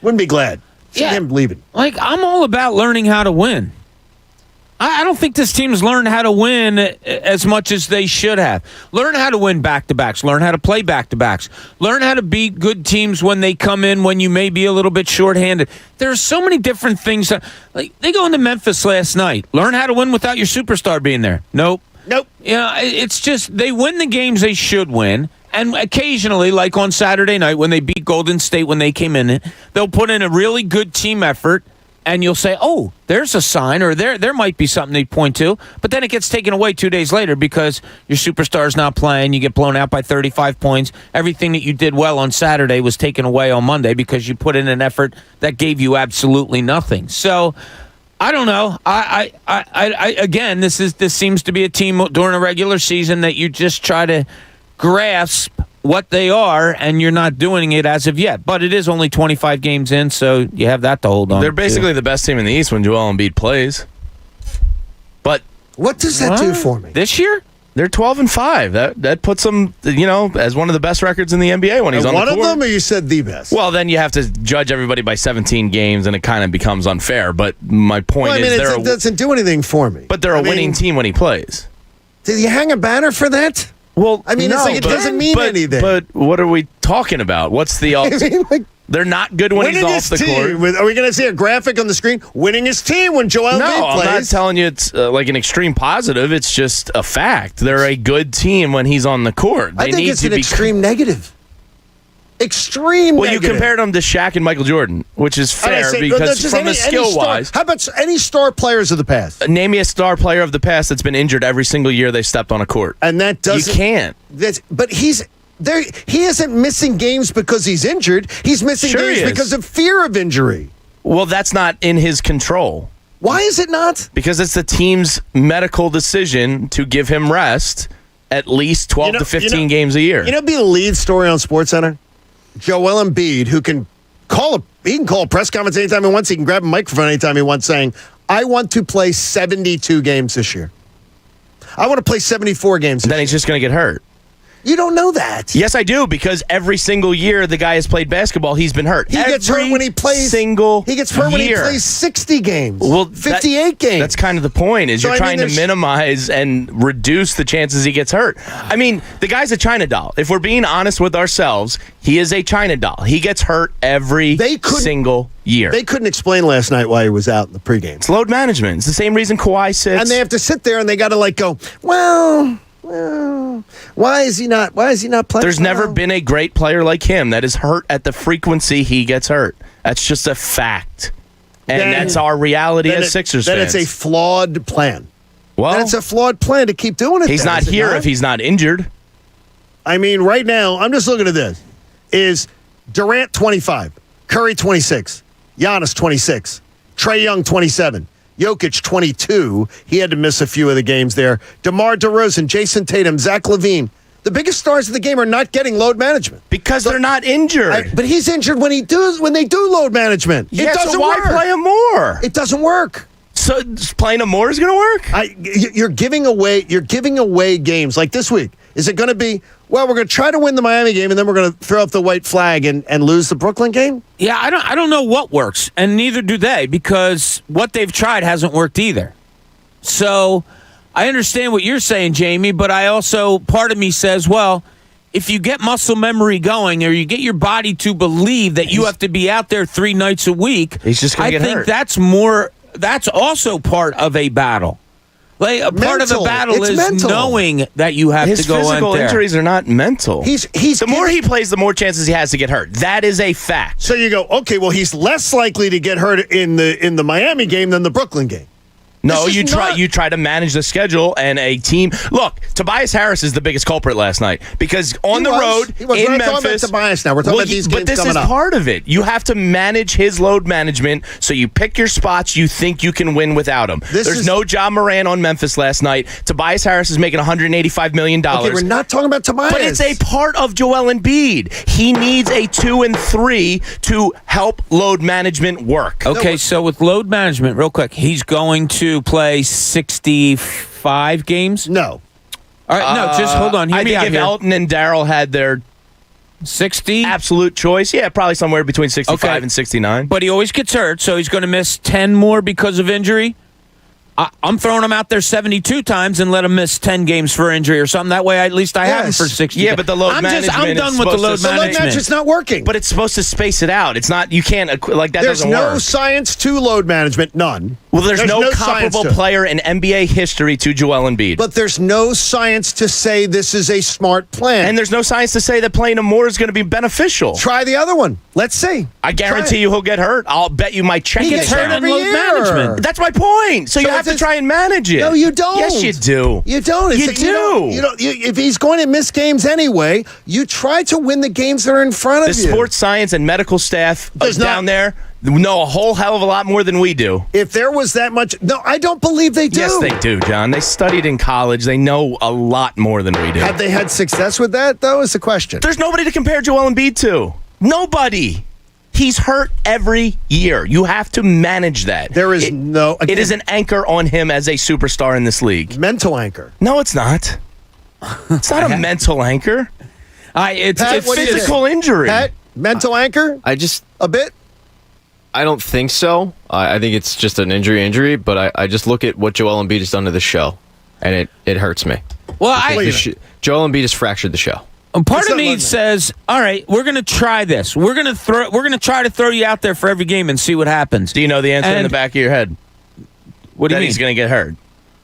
Wouldn't be glad. See him leaving. Like, I'm all about learning how to win. I don't think this team's learned how to win as much as they should have. Learn how to win back-to-backs. Learn how to play back-to-backs. Learn how to beat good teams when they come in when you may be a little bit shorthanded. There are so many different things. Like they go into Memphis last night. Learn how to win without your superstar being there. Nope. It's just they win the games they should win. And occasionally, like on Saturday night when they beat Golden State when they came in, they'll put in a really good team effort. And you'll say, oh, there's a sign, or there might be something they point to. But then it gets taken away 2 days later because your superstar's not playing. You get blown out by 35 points. Everything that you did well on Saturday was taken away on Monday because you put in an effort that gave you absolutely nothing. So I don't know. I again, this seems to be a team during a regular season that you just try to grasp what they are, and you're not doing it as of yet. But it is only 25 games in, so you have that to hold on. They're basically the best team in the East when Joel Embiid plays. But what does that do for me? This year? They're 12-5. That puts them, as one of the best records in the NBA when he's on the court. One of them, or you said the best? Well, then you have to judge everybody by 17 games, and it kind of becomes unfair. But my point is, it doesn't do anything for me. But they're a winning team when he plays. Did you hang a banner for that? Well, it's like it doesn't mean anything. But what are we talking about? What's the they're not good when he's off the court. Are we going to see a graphic on the screen? Winning his team when Joel Embiid plays. No, I'm not telling you it's like an extreme positive. It's just a fact. They're a good team when he's on the court. I think it's an extreme negative. Extreme Well, negative. You compared them to Shaq and Michael Jordan, which is fair because from a skill-wise. How about any star players of the past? Name me a star player of the past that's been injured every single year they stepped on a court. And that doesn't. You can't. But he's there. He isn't missing games because he's injured. He's missing games because of fear of injury. Well, that's not in his control. Why is it not? Because it's the team's medical decision to give him rest at least 12 to 15 games a year. Be the lead story on SportsCenter? Joel Embiid, who can call a press conference anytime he wants. He can grab a microphone anytime he wants, saying, I want to play 72 games this year. I want to play 74 games this year. Then he's just going to get hurt. You don't know that. Yes, I do, because every single year the guy has played basketball, he's been hurt. He gets hurt when he plays He gets hurt when he plays 60 games. Well, 58 games. That's kind of the point, is you're trying to minimize and reduce the chances he gets hurt. I mean, the guy's a China doll. If we're being honest with ourselves, he is a China doll. He gets hurt every single year. They couldn't explain last night why he was out in the pregame. It's load management. It's the same reason Kawhi sits. And they have to sit there and they got to go, well, why is he not playing? There's never been a great player like him that is hurt at the frequency he gets hurt. That's just a fact. And that's our reality as Sixers fans. Then it's a flawed plan. Well, then it's a flawed plan to keep doing it. He's not here if he's not injured. I mean, right now, I'm just looking at this. Is Durant 25, Curry 26, Giannis 26, Trae Young 27, Jokic 22. He had to miss a few of the games there. DeMar DeRozan, Jason Tatum, Zach LaVine. The biggest stars of the game are not getting load management because they're not injured. But he's injured when they do load management. Yeah, it doesn't so why work. Play him more? It doesn't work. So playing him more is going to work? You're giving away games like this week. Is it going to be, well, we're going to try to win the Miami game and then we're going to throw up the white flag and lose the Brooklyn game? Yeah, I don't know what works, and neither do they, because what they've tried hasn't worked either. So I understand what you're saying, Jamie, but I also, part of me says, well, if you get muscle memory going or you get your body to believe that you have to be out there 3 nights a week, he's just going to get hurt. That's also part of a battle. Like part of the battle is mental. Knowing that you have to go in there. His physical injuries are not mental. The more he plays, the more chances he has to get hurt. That is a fact. So you go, okay, well, he's less likely to get hurt in the Miami game than the Brooklyn game. No, you try to manage the schedule and a team. Look, Tobias Harris is the biggest culprit last night because on the road in Memphis. We're not talking about Tobias now. We're talking about these games coming up. But this is part of it. You have to manage his load management, so you pick your spots you think you can win without him. There's no Ja Morant on Memphis last night. Tobias Harris is making $185 million. Okay, we're not talking about Tobias. But it's a part of Joel Embiid. He needs a 2 and 3 to help load management work. Okay, so with load management, real quick, he's going to play 65 games? No. All right, no, just hold on. I think if Elton and Darryl had their 60 absolute choice, yeah, probably somewhere between 65 and 69. But he always gets hurt, so he's going to miss 10 more because of injury? I'm throwing him out there 72 times and let him miss 10 games for injury or something. That way, at least I have him for 60. Yeah, but the load management. I'm done with the load management. The load management's not working. But it's supposed to space it out. It's not. You can't like that. There's doesn't no work. science to load management. None. Well, there's no science comparable to it. player in NBA history to Joel Embiid. But there's no science to say this is a smart plan. And there's no science to say that playing him more is going to be beneficial. Try the other one. Let's see. I guarantee you he'll get hurt. I'll bet you my check He is gets hurt down. every load year. management. That's my point. So you have to try and manage it. No, you don't. Yes, you do. You don't. You do. If he's going to miss games anyway, you try to win the games that are in front of The you. sports science and medical staff Does down not- there know a whole hell of a lot more than we do. If there was that much, no, I don't believe they do. Yes, they do, John. They studied in college. They know a lot more than we do. Have they had success with that? That was the question. There's nobody to compare Joel Embiid to. Nobody. He's hurt every year. You have to manage that. There is It is an anchor on him as a superstar in this league. Mental anchor. No, it's not. It's not a mental anchor. It's physical injury. Pat, mental anchor? A bit? I don't think so. I think it's just an injury, but I just look at what Joel Embiid has done to the show, and it hurts me. Well, Joel Embiid has fractured the show. Part of me says, all right, we're going to try this. We're going to try to throw you out there for every game and see what happens. Do you know the answer in the back of your head? What do you mean? He's going to get hurt.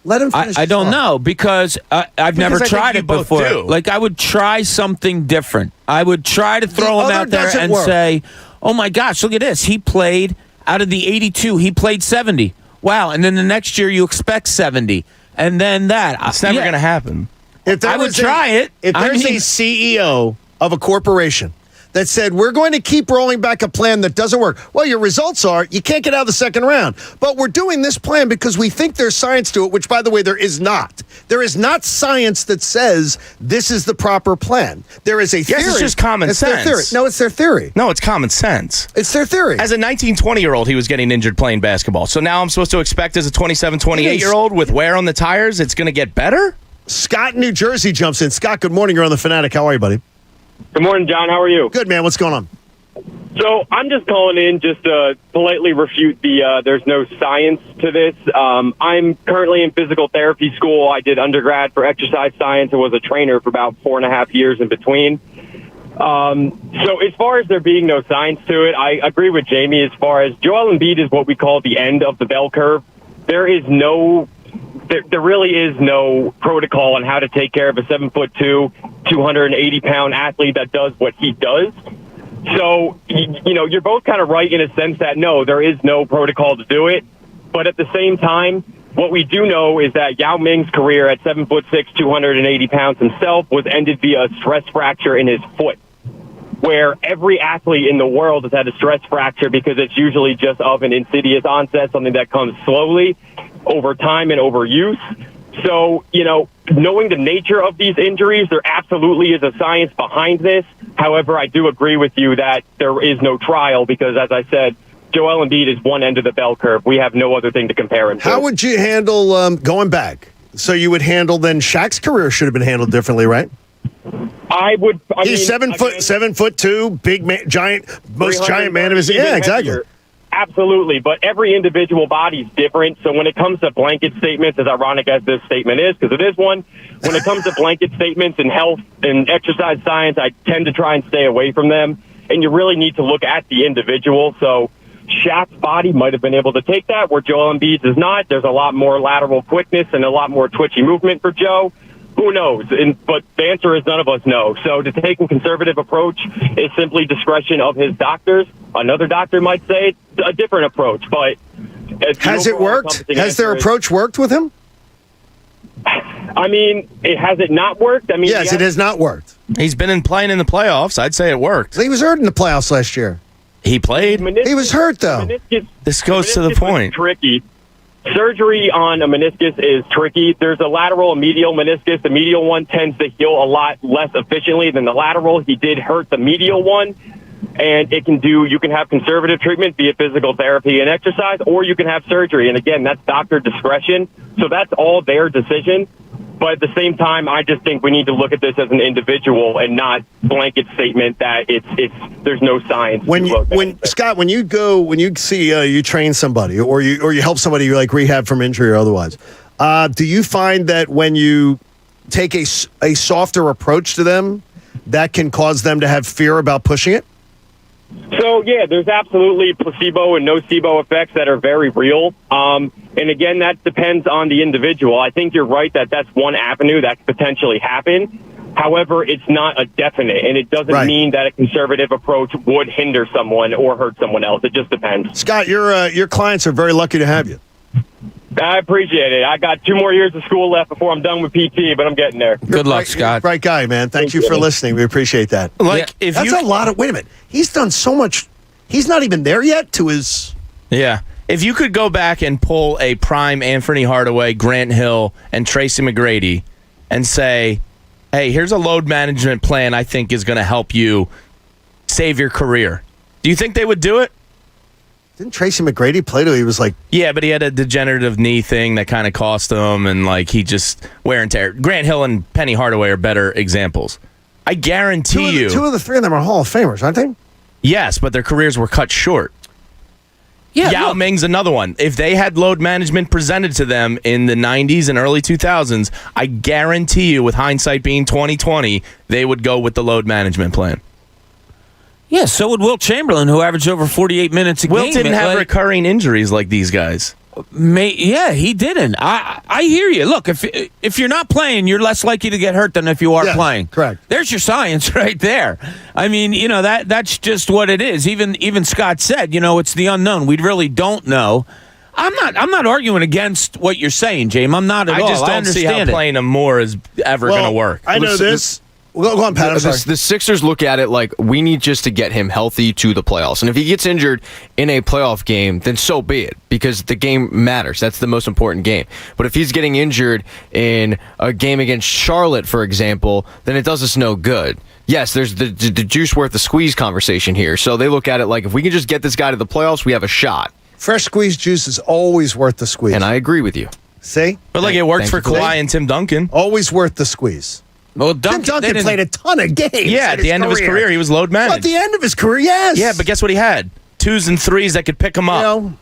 Let him finish. I don't know because I've never tried it before. Like I would try something different. I would try to throw him out there and say, "Oh my gosh, look at this! He played out of the 82. He played 70. Wow!" And then the next year you expect 70, and then that. It's never going to happen. I would try it. If there's a CEO of a corporation that said, we're going to keep rolling back a plan that doesn't work. Well, your results are you can't get out of the second round. But we're doing this plan because we think there's science to it, which, by the way, there is not. There is not science that says this is the proper plan. There is a theory. Yes, it's just common sense. Their theory. No, it's their theory. No, it's common sense. It's their theory. As a 19, 20-year-old, he was getting injured playing basketball. So now I'm supposed to expect as a 27, 28-year-old with wear on the tires, it's going to get better? Scott in New Jersey jumps in. Scott, good morning. You're on The Fanatic. How are you, buddy? Good morning, John. How are you? Good, man. What's going on? So I'm just calling in just to politely refute the there's no science to this. I'm currently in physical therapy school. I did undergrad for exercise science and was a trainer for about 4.5 years in between. So as far as there being no science to it, I agree with Jamie as far as Joel Embiid is what we call the end of the bell curve. There really is no protocol on how to take care of a 7'2", 280-pound athlete that does what he does. So, you're both kind of right in a sense that, no, there is no protocol to do it. But at the same time, what we do know is that Yao Ming's career at 7'6", 280 pounds himself was ended via a stress fracture in his foot, where every athlete in the world has had a stress fracture because it's usually just of an insidious onset, something that comes slowly over time and over use. So, knowing the nature of these injuries, there absolutely is a science behind this. However, I do agree with you that there is no trial because, as I said, Joel Embiid is one end of the bell curve. We have no other thing to compare him to. How would you handle going back? So you would handle then Shaq's career should have been handled differently, right? He's 7'2", big man, giant, most giant man of his. Yeah, exactly. Heavier. Absolutely, but every individual body is different. So when it comes to blanket statements, as ironic as this statement is, because it is one, when it comes to blanket statements in health and exercise science, I tend to try and stay away from them. And you really need to look at the individual. So Shaq's body might have been able to take that, where Joel Embiid's is not. There's a lot more lateral quickness and a lot more twitchy movement for Joe. Who knows? But the answer is none of us know. So to take a conservative approach is simply discretion of his doctors. Another doctor might say a different approach. But has it worked? Has their approach worked with him? Has it not worked? Yes, it has not worked. He's been playing in the playoffs. I'd say it worked. He was hurt in the playoffs last year. He played. He was hurt, though. This goes to the point. Tricky. Surgery on a meniscus is tricky. There's a lateral and medial meniscus. The medial one tends to heal a lot less efficiently than the lateral. He did hurt the medial one, and you can have conservative treatment via physical therapy and exercise, or you can have surgery. And again, that's doctor discretion. So that's all their decision. But at the same time, I just think we need to look at this as an individual and not blanket statement that there's no science. Scott, when you see you train somebody or you help somebody like rehab from injury or otherwise, do you find that when you take a softer approach to them, that can cause them to have fear about pushing it? So, yeah, there's absolutely placebo and nocebo effects that are very real. And again, that depends on the individual. I think you're right that that's one avenue that could potentially happen. However, it's not a definite, and it doesn't mean that a conservative approach would hinder someone or hurt someone else. It just depends. Scott, your clients are very lucky to have you. I appreciate it. I got 2 more years of school left before I'm done with PT, but I'm getting there. Good luck, Scott. You're a bright guy, man. Thank you for listening. We appreciate that. That's a lot of. Wait a minute. He's done so much. He's not even there yet to his. Yeah. If you could go back and pull a prime Anthony Hardaway, Grant Hill, and Tracy McGrady and say, hey, here's a load management plan I think is going to help you save your career. Do you think they would do it? Didn't Tracy McGrady play till he was like... Yeah, but he had a degenerative knee thing that kind of cost him, and he just wear and tear. Grant Hill and Penny Hardaway are better examples. I guarantee you... Two of the three of them are Hall of Famers, aren't they? Yes, but their careers were cut short. Yeah, Yao Ming's another one. If they had load management presented to them in the 90s and early 2000s, I guarantee you, with hindsight being 2020, they would go with the load management plan. Yeah, so would Wilt Chamberlain, who averaged over 48 minutes a game. Wilt didn't have recurring injuries like these guys. Yeah, he didn't. I hear you. Look, if you're not playing, you're less likely to get hurt than if you are playing. Correct. There's your science right there. I mean, that's just what it is. Even Scott said, it's the unknown. We really don't know. I'm not arguing against what you're saying, James. I'm not at all. I just don't see how playing him more is ever going to work. I know this. Well, go on, Pat. The Sixers look at it like we need just to get him healthy to the playoffs. And if he gets injured in a playoff game, then so be it, because the game matters. That's the most important game. But if he's getting injured in a game against Charlotte, for example, then it does us no good. Yes, there's the juice worth the squeeze conversation here. So they look at it like if we can just get this guy to the playoffs, we have a shot. Fresh squeezed juice is always worth the squeeze. And I agree with you. See? But it works for Kawhi and Tim Duncan. Always worth the squeeze. Well, Tim Duncan played a ton of games. Yeah, at the end of his career, he was load managed. At the end of his career, yes. Yeah, but guess what he had? 2s and 3s that could pick him up.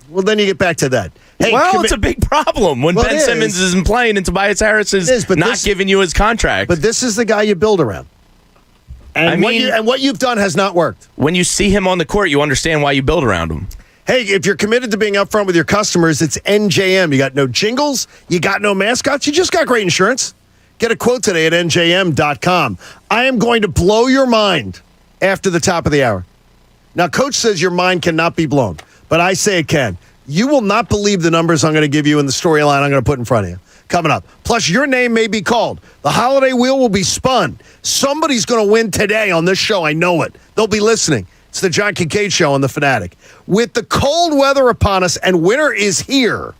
Well, then you get back to that. Hey, it's a big problem when Ben Simmons isn't playing and Tobias Harris is not giving you his contract. But this is the guy you build around. And what you've done has not worked. When you see him on the court, you understand why you build around him. Hey, if you're committed to being upfront with your customers, it's NJM. You got no jingles, you got no mascots, you just got great insurance. Get a quote today at njm.com. I am going to blow your mind after the top of the hour. Now, Coach says your mind cannot be blown, but I say it can. You will not believe the numbers I'm going to give you in the storyline I'm going to put in front of you. Coming up. Plus, your name may be called. The holiday wheel will be spun. Somebody's going to win today on this show. I know it. They'll be listening. It's the John Kincade Show on The Fanatic. With the cold weather upon us and winter is here,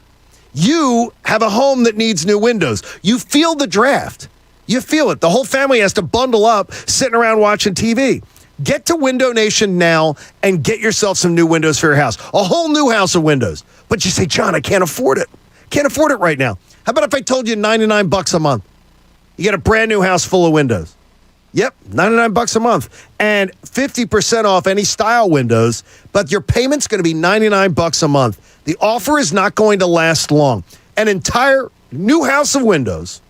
you have a home that needs new windows. You feel the draft. You feel it. The whole family has to bundle up, sitting around watching TV. Get to Window Nation now and get yourself some new windows for your house. A whole new house of windows. But you say, John, I can't afford it. Can't afford it right now. How about if I told you $99 a month? You get a brand new house full of windows. Yep, $99 a month. And 50% off any style windows, but your payment's going to be $99 a month. The offer is not going to last long. An entire new house of windows,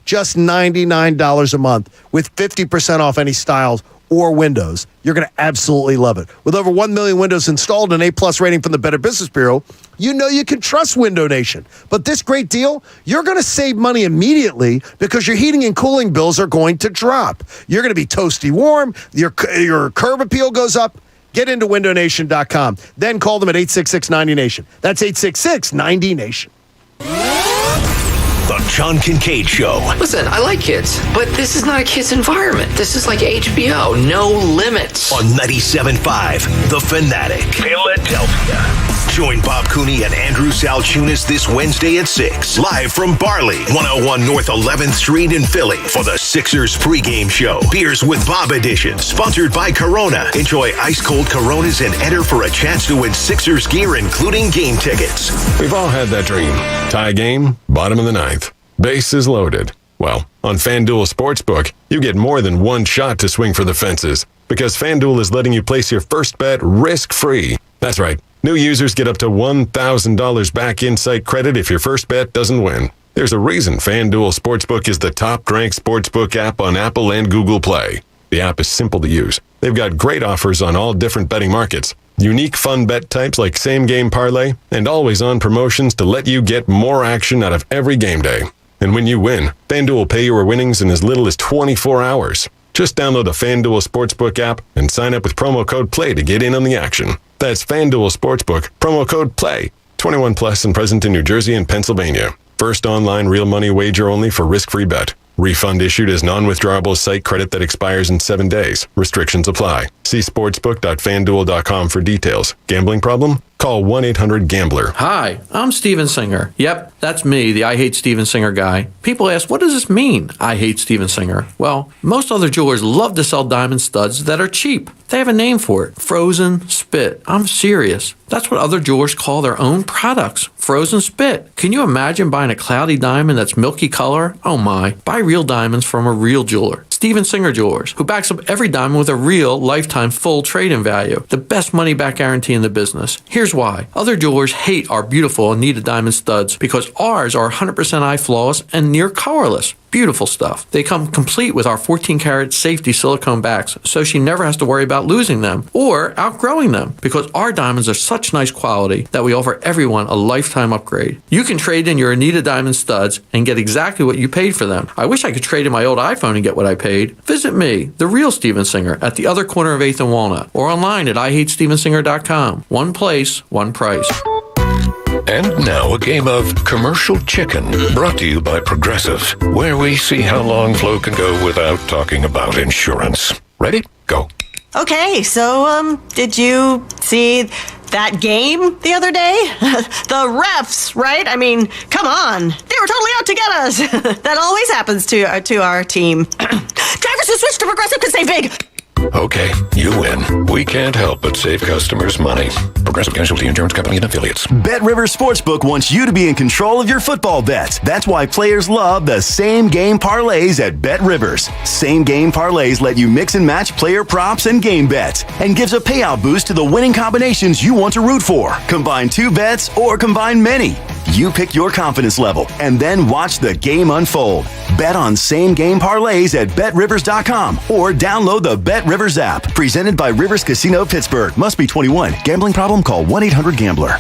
just $99 a month with 50% off any styles or windows. You're going to absolutely love it. With over 1 million windows installed and A+ rating from the Better Business Bureau, you know you can trust Window Nation. But this great deal, you're going to save money immediately because your heating and cooling bills are going to drop. You're going to be toasty warm. Your curb appeal goes up. Get into windownation.com. Then call them at 866-90-NATION. That's 866-90-NATION. The John Kincade Show. Listen, I like kids, but this is not a kid's environment. This is like HBO. No limits. On 97.5 The Fanatic. Philadelphia. Join Bob Cooney and Andrew Salchunas this Wednesday at 6. Live from Barley, 101 North 11th Street in Philly for the Sixers pregame show. Beers with Bob edition. Sponsored by Corona. Enjoy ice-cold Coronas and enter for a chance to win Sixers gear, including game tickets. We've all had that dream. Tie game, bottom of the ninth. Bases loaded. Well, on FanDuel Sportsbook, you get more than one shot to swing for the fences because FanDuel is letting you place your first bet risk-free. That's right. New users get up to $1,000 back in-site credit if your first bet doesn't win. There's a reason FanDuel Sportsbook is the top-ranked sportsbook app on Apple and Google Play. The app is simple to use. They've got great offers on all different betting markets, unique fun bet types like same-game parlay, and always-on promotions to let you get more action out of every game day. And when you win, FanDuel will pay your winnings in as little as 24 hours. Just download the FanDuel Sportsbook app and sign up with promo code PLAY to get in on the action. That's FanDuel Sportsbook, promo code PLAY. 21 plus and present in New Jersey and Pennsylvania. First online real money wager only for risk-free bet. Refund issued as non-withdrawable site credit that expires in 7 days. Restrictions apply. See sportsbook.fanduel.com for details. Gambling problem? Call 1-800-GAMBLER. Hi, I'm Steven Singer. Yep, that's me, the I Hate Steven Singer guy. People ask, what does this mean, I hate Steven Singer? Well, most other jewelers love to sell diamond studs that are cheap. They have a name for it, frozen spit. I'm serious. That's what other jewelers call their own products, frozen spit. Can you imagine buying a cloudy diamond that's milky color? Oh my, buy real diamonds from a real jeweler. Steven Singer Jewelers, who backs up every diamond with a real lifetime full trade-in value. The best money-back guarantee in the business. Here's why. Other jewelers hate our beautiful and needed diamond studs because ours are 100% eye flawless and near colorless. Beautiful stuff. They come complete with our 14-karat safety silicone backs, so she never has to worry about losing them or outgrowing them because our diamonds are such nice quality that we offer everyone a lifetime upgrade. You can trade in your Anita Diamond studs and get exactly what you paid for them. I wish I could trade in my old iPhone and get what I paid. Visit me, the real Steven Singer, at the other corner of 8th and Walnut or online at IHateStevenSinger.com. One place, one price. And now a game of Commercial Chicken, brought to you by Progressive, where we see how long Flo can go without talking about insurance. Ready? Go. Okay, so, did you see that game the other day? The refs, right? I mean, come on. They were totally out to get us. That always happens to our team. Drivers who switch to Progressive can save big. Okay, you win. We can't help but save customers money. Progressive Casualty Insurance Company and Affiliates. BetRivers Sportsbook wants you to be in control of your football bets. That's why players love the same-game parlays at BetRivers. Same-game parlays let you mix and match player props and game bets and gives a payout boost to the winning combinations you want to root for. Combine two bets or combine many. You pick your confidence level and then watch the game unfold. Bet on same-game parlays at BetRivers.com or download the BetRivers app. Presented by Rivers Casino Pittsburgh. Must be 21. Gambling problem? Call 1-800-GAMBLER.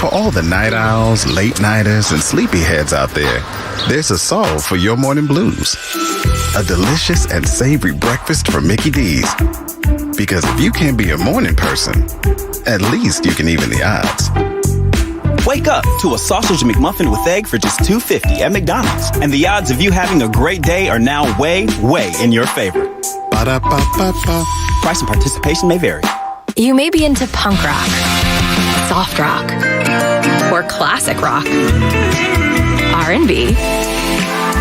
For all the night owls, late-nighters, and sleepyheads out there, there's a solve for your morning blues. A delicious and savory breakfast from Mickey D's. Because if you can't be a morning person, at least you can even the odds. Wake up to a sausage McMuffin with egg for just $2.50 at McDonald's. And the odds of you having a great day are now way, way in your favor. Ba-da-ba-ba-ba. Price and participation may vary. You may be into punk rock, soft rock, or classic rock, R&B,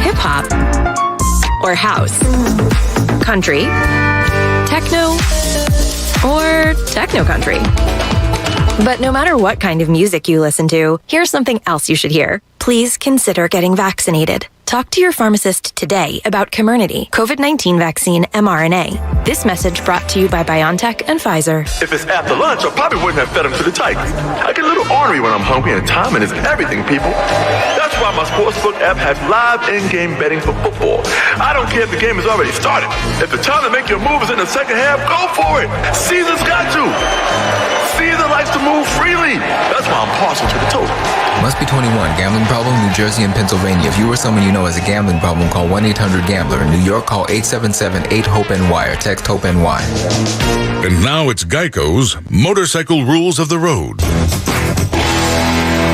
hip-hop, or house, country, techno, or techno-country. But no matter what kind of music you listen to, here's something else you should hear. Please consider getting vaccinated. Talk to your pharmacist today about Comirnaty, COVID-19 vaccine mRNA. This message brought to you by BioNTech and Pfizer. If it's after lunch, I probably wouldn't have fed him to the Tigers. I get a little ornery when I'm hungry, and timing is everything, people. That's why my Sportsbook app has live in-game betting for football. I don't care if the game has already started. If the time to make your move is in the second half, go for it. Caesar's got to. Caesar likes to move freely. That's why I'm partial to the total. Must be 21. Gambling problem, New Jersey and Pennsylvania. If you or someone you know has a gambling problem, call 1-800-GAMBLER. In New York, call 877-8-HOPE-NY or text HOPE-NY. And now it's Geico's Motorcycle Rules of the Road.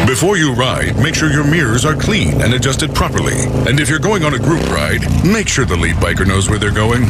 Before you ride, make sure your mirrors are clean and adjusted properly. And if you're going on a group ride, make sure the lead biker knows where they're going.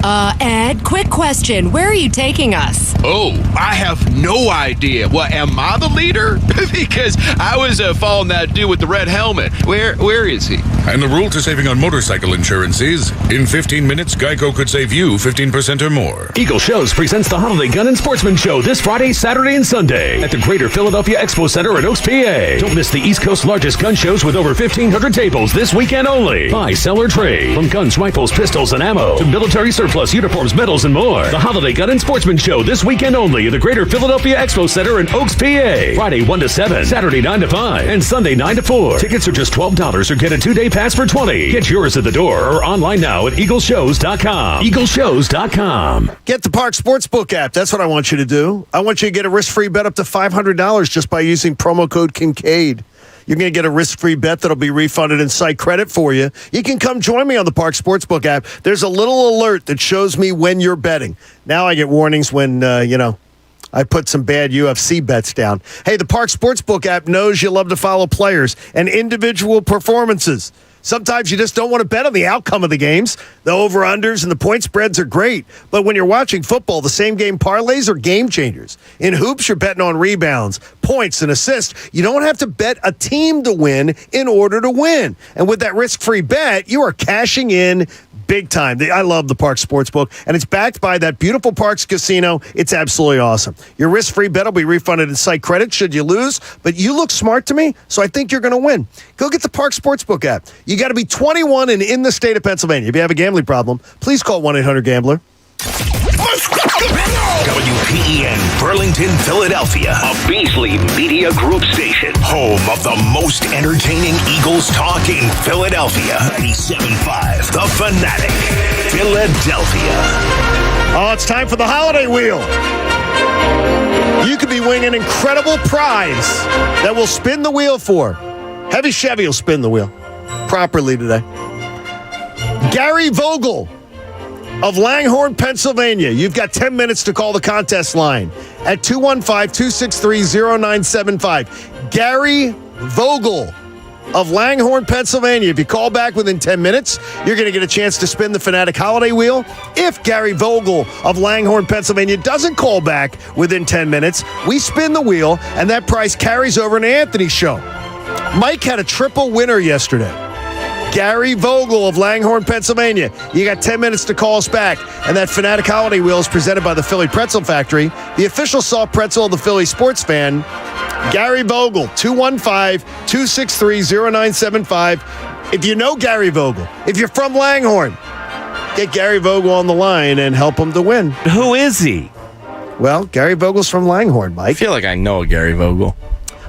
Ed, quick question. Where are you taking us? Oh, I have no idea. Well, am I the leader? Because I was following that dude with the red helmet. Where is he? And the rule to saving on motorcycle insurance is, in 15 minutes, Geico could save you 15% or more. Eagle Shows presents the Holiday Gun and Sportsman Show this Friday, Saturday, and Sunday at the Greater Philadelphia Expo Center in Oaks, PA. Don't miss the East Coast's largest gun shows with over 1,500 tables this weekend only. Buy, sell, or trade. From guns, rifles, pistols, and ammo to military surplus, uniforms, medals, and more. The Holiday Gun and Sportsman Show this weekend only at the Greater Philadelphia Expo Center in Oaks, PA. Friday 1 to 7, Saturday 9 to 5, and Sunday 9 to 4. Tickets are just $12 or get a 2-day pass for $20. Get yours at the door or online now at eagleshows.com. Eagleshows.com. Get the Park Sportsbook app. That's what I want you to do. I want you to get a risk-free bet up to $500 just by using promo code Kincade. You're going to get a risk-free bet that'll be refunded in site credit for you. You can come join me on the Park Sportsbook app. There's a little alert that shows me when you're betting. Now I get warnings when, I put some bad UFC bets down. Hey, the Park Sportsbook app knows you love to follow players and individual performances. Sometimes you just don't want to bet on the outcome of the games. The over-unders and the point spreads are great. But when you're watching football, the same-game parlays are game changers. In hoops, you're betting on rebounds, points, and assists. You don't have to bet a team to win in order to win. And with that risk-free bet, you are cashing in big time. I love the Park Sportsbook, and it's backed by that beautiful Parks Casino. It's absolutely awesome. Your risk-free bet will be refunded in site credit should you lose, but you look smart to me, so I think you're going to win. Go get the Park Sportsbook app. You got to be 21 and in the state of Pennsylvania. If you have a gambling problem, please call 1-800-GAMBLER. WPEN Burlington, Philadelphia, a Beasley Media Group station, home of the most entertaining Eagles talk in Philadelphia. 97.5 The Fanatic, Philadelphia. Oh, it's time for the holiday wheel. You could be winning an incredible prize that will spin the wheel for. Heavy Chevy will spin the wheel properly today. Gary Vogel of Langhorne, Pennsylvania. You've got 10 minutes to call the contest line at 215-263-0975. Gary Vogel of Langhorne, Pennsylvania. If you call back within 10 minutes, you're going to get a chance to spin the Fanatic Holiday Wheel. If Gary Vogel of Langhorne, Pennsylvania doesn't call back within 10 minutes, we spin the wheel, and that prize carries over into Anthony's show. Mike had a triple winner yesterday. Gary Vogel of Langhorne, Pennsylvania. You got 10 minutes to call us back. And that Fanatic Holiday Wheel is presented by the Philly Pretzel Factory, the official soft pretzel of the Philly sports fan. Gary Vogel, 215-263-0975. If you know Gary Vogel, if you're from Langhorne, get Gary Vogel on the line and help him to win. Who is he? Well, Gary Vogel's from Langhorne, Mike. I feel like I know a Gary Vogel.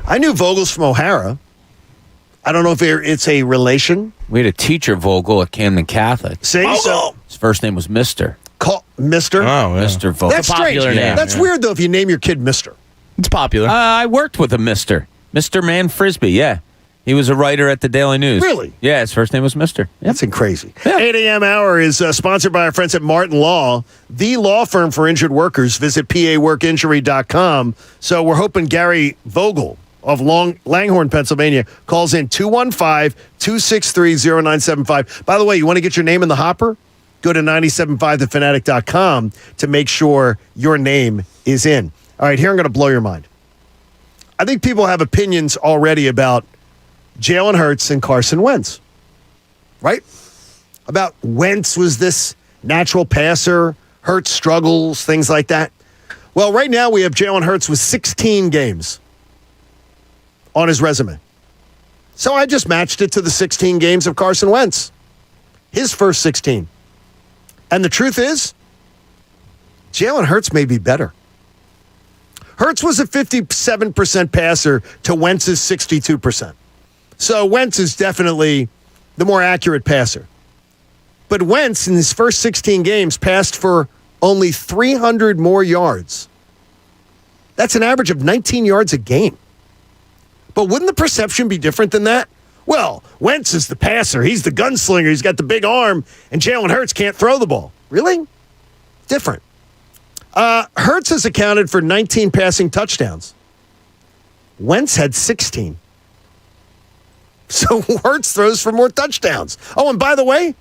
I knew Vogel's from O'Hara. I don't know if it's a relation. We had a teacher, Vogel, at Camden Catholic. See? So, his first name was Mr. Call Mr.? Oh, yeah. Mr. Vogel. That's strange. Name. That's weird, though, if you name your kid Mr. It's popular. I worked with a Mr. Mr. Man Frisbee, yeah. He was a writer at the Daily News. Really? Yeah, his first name was Mr. Yep. That's crazy. Yeah. 8 a.m. hour is sponsored by our friends at Martin Law, the law firm for injured workers. Visit paworkinjury.com. So we're hoping Gary Vogel of Langhorne, Pennsylvania, calls in 215-263-0975. By the way, you want to get your name in the hopper? Go to 97.5thefanatic.com to make sure your name is in. All right, here I'm going to blow your mind. I think people have opinions already about Jalen Hurts and Carson Wentz, right? About Wentz was this natural passer, Hurts struggles, things like that. Well, right now we have Jalen Hurts with 16 games on his resume. So I just matched it to the 16 games of Carson Wentz. His first 16. And the truth is, Jalen Hurts may be better. Hurts was a 57% passer to Wentz's 62%. So Wentz is definitely the more accurate passer. But Wentz, in his first 16 games, passed for only 300 more yards. That's an average of 19 yards a game. But wouldn't the perception be different than that? Well, Wentz is the passer. He's the gunslinger. He's got the big arm, and Jalen Hurts can't throw the ball. Really? Different. Hurts has accounted for 19 passing touchdowns. Wentz had 16. So Hurts throws for more touchdowns. Oh, and by the way,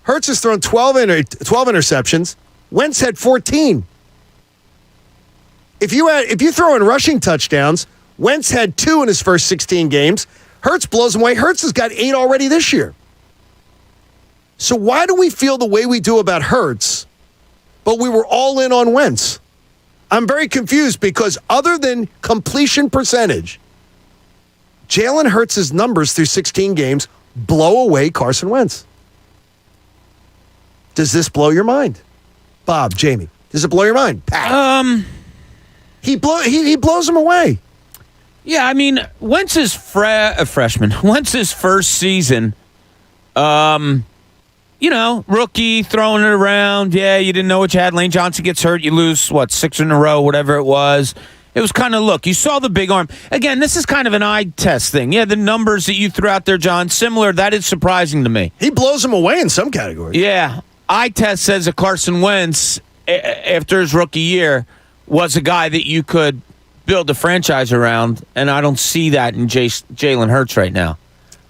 Hurts has thrown 12 interceptions. Wentz had 14. If you throw in rushing touchdowns, Wentz had 2 in his first 16 games. Hurts blows him away. Hurts has got 8 already this year. So why do we feel the way we do about Hurts, but we were all in on Wentz? I'm very confused because other than completion percentage, Jalen Hurts' numbers through 16 games blow away Carson Wentz. Does this blow your mind? Bob, Jamie, does it blow your mind? Pat. He blows him away. Yeah, I mean, Wentz's freshman. Wentz's first season, rookie, throwing it around. Yeah, you didn't know what you had. Lane Johnson gets hurt. You lose, 6 in a row, whatever it was. It was kind of, you saw the big arm. Again, this is kind of an eye test thing. Yeah, the numbers that you threw out there, John, similar. That is surprising to me. He blows him away in some categories. Yeah. Eye test says that Carson Wentz, after his rookie year, was a guy that you could build a franchise around, and I don't see that in Jalen Hurts right now.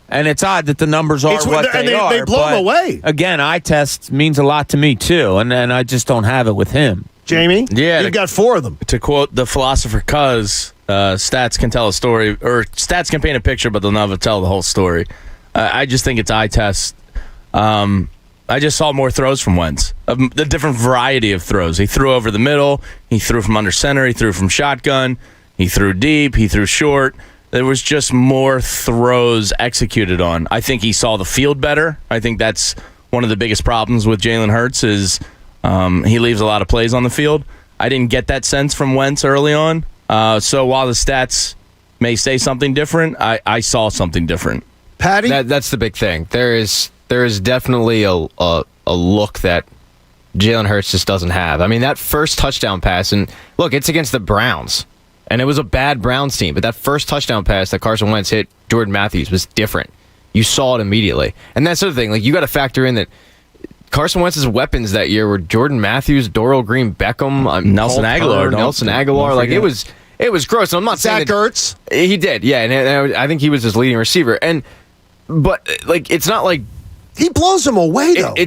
And it's odd that the numbers are what they are. They blow him away. Again, eye test means a lot to me, too, and I just don't have it with him. Jamie? Yeah. You've got 4 of them. To quote the philosopher Cuz, stats can tell a story, or stats can paint a picture, but they'll never tell the whole story. I just think it's eye test. I just saw more throws from Wentz, the different variety of throws. He threw over the middle. He threw from under center. He threw from shotgun. He threw deep. He threw short. There was just more throws executed on. I think he saw the field better. I think that's one of the biggest problems with Jalen Hurts is he leaves a lot of plays on the field. I didn't get that sense from Wentz early on. So while the stats may say something different, I saw something different. Patty? That's the big thing. There is definitely a look that Jalen Hurts just doesn't have. I mean, that first touchdown pass, and look, it's against the Browns, and it was a bad Browns team, but that first touchdown pass that Carson Wentz hit Jordan Matthews was different. You saw it immediately. And that's the other thing. You got to factor in that Carson Wentz's weapons that year were Jordan Matthews, Dorial Green, Beckham, Nelson Aguilar. It was gross. And I'm not saying Zach Ertz. He did, yeah, and I think he was his leading receiver. But it's not like he blows him away though. He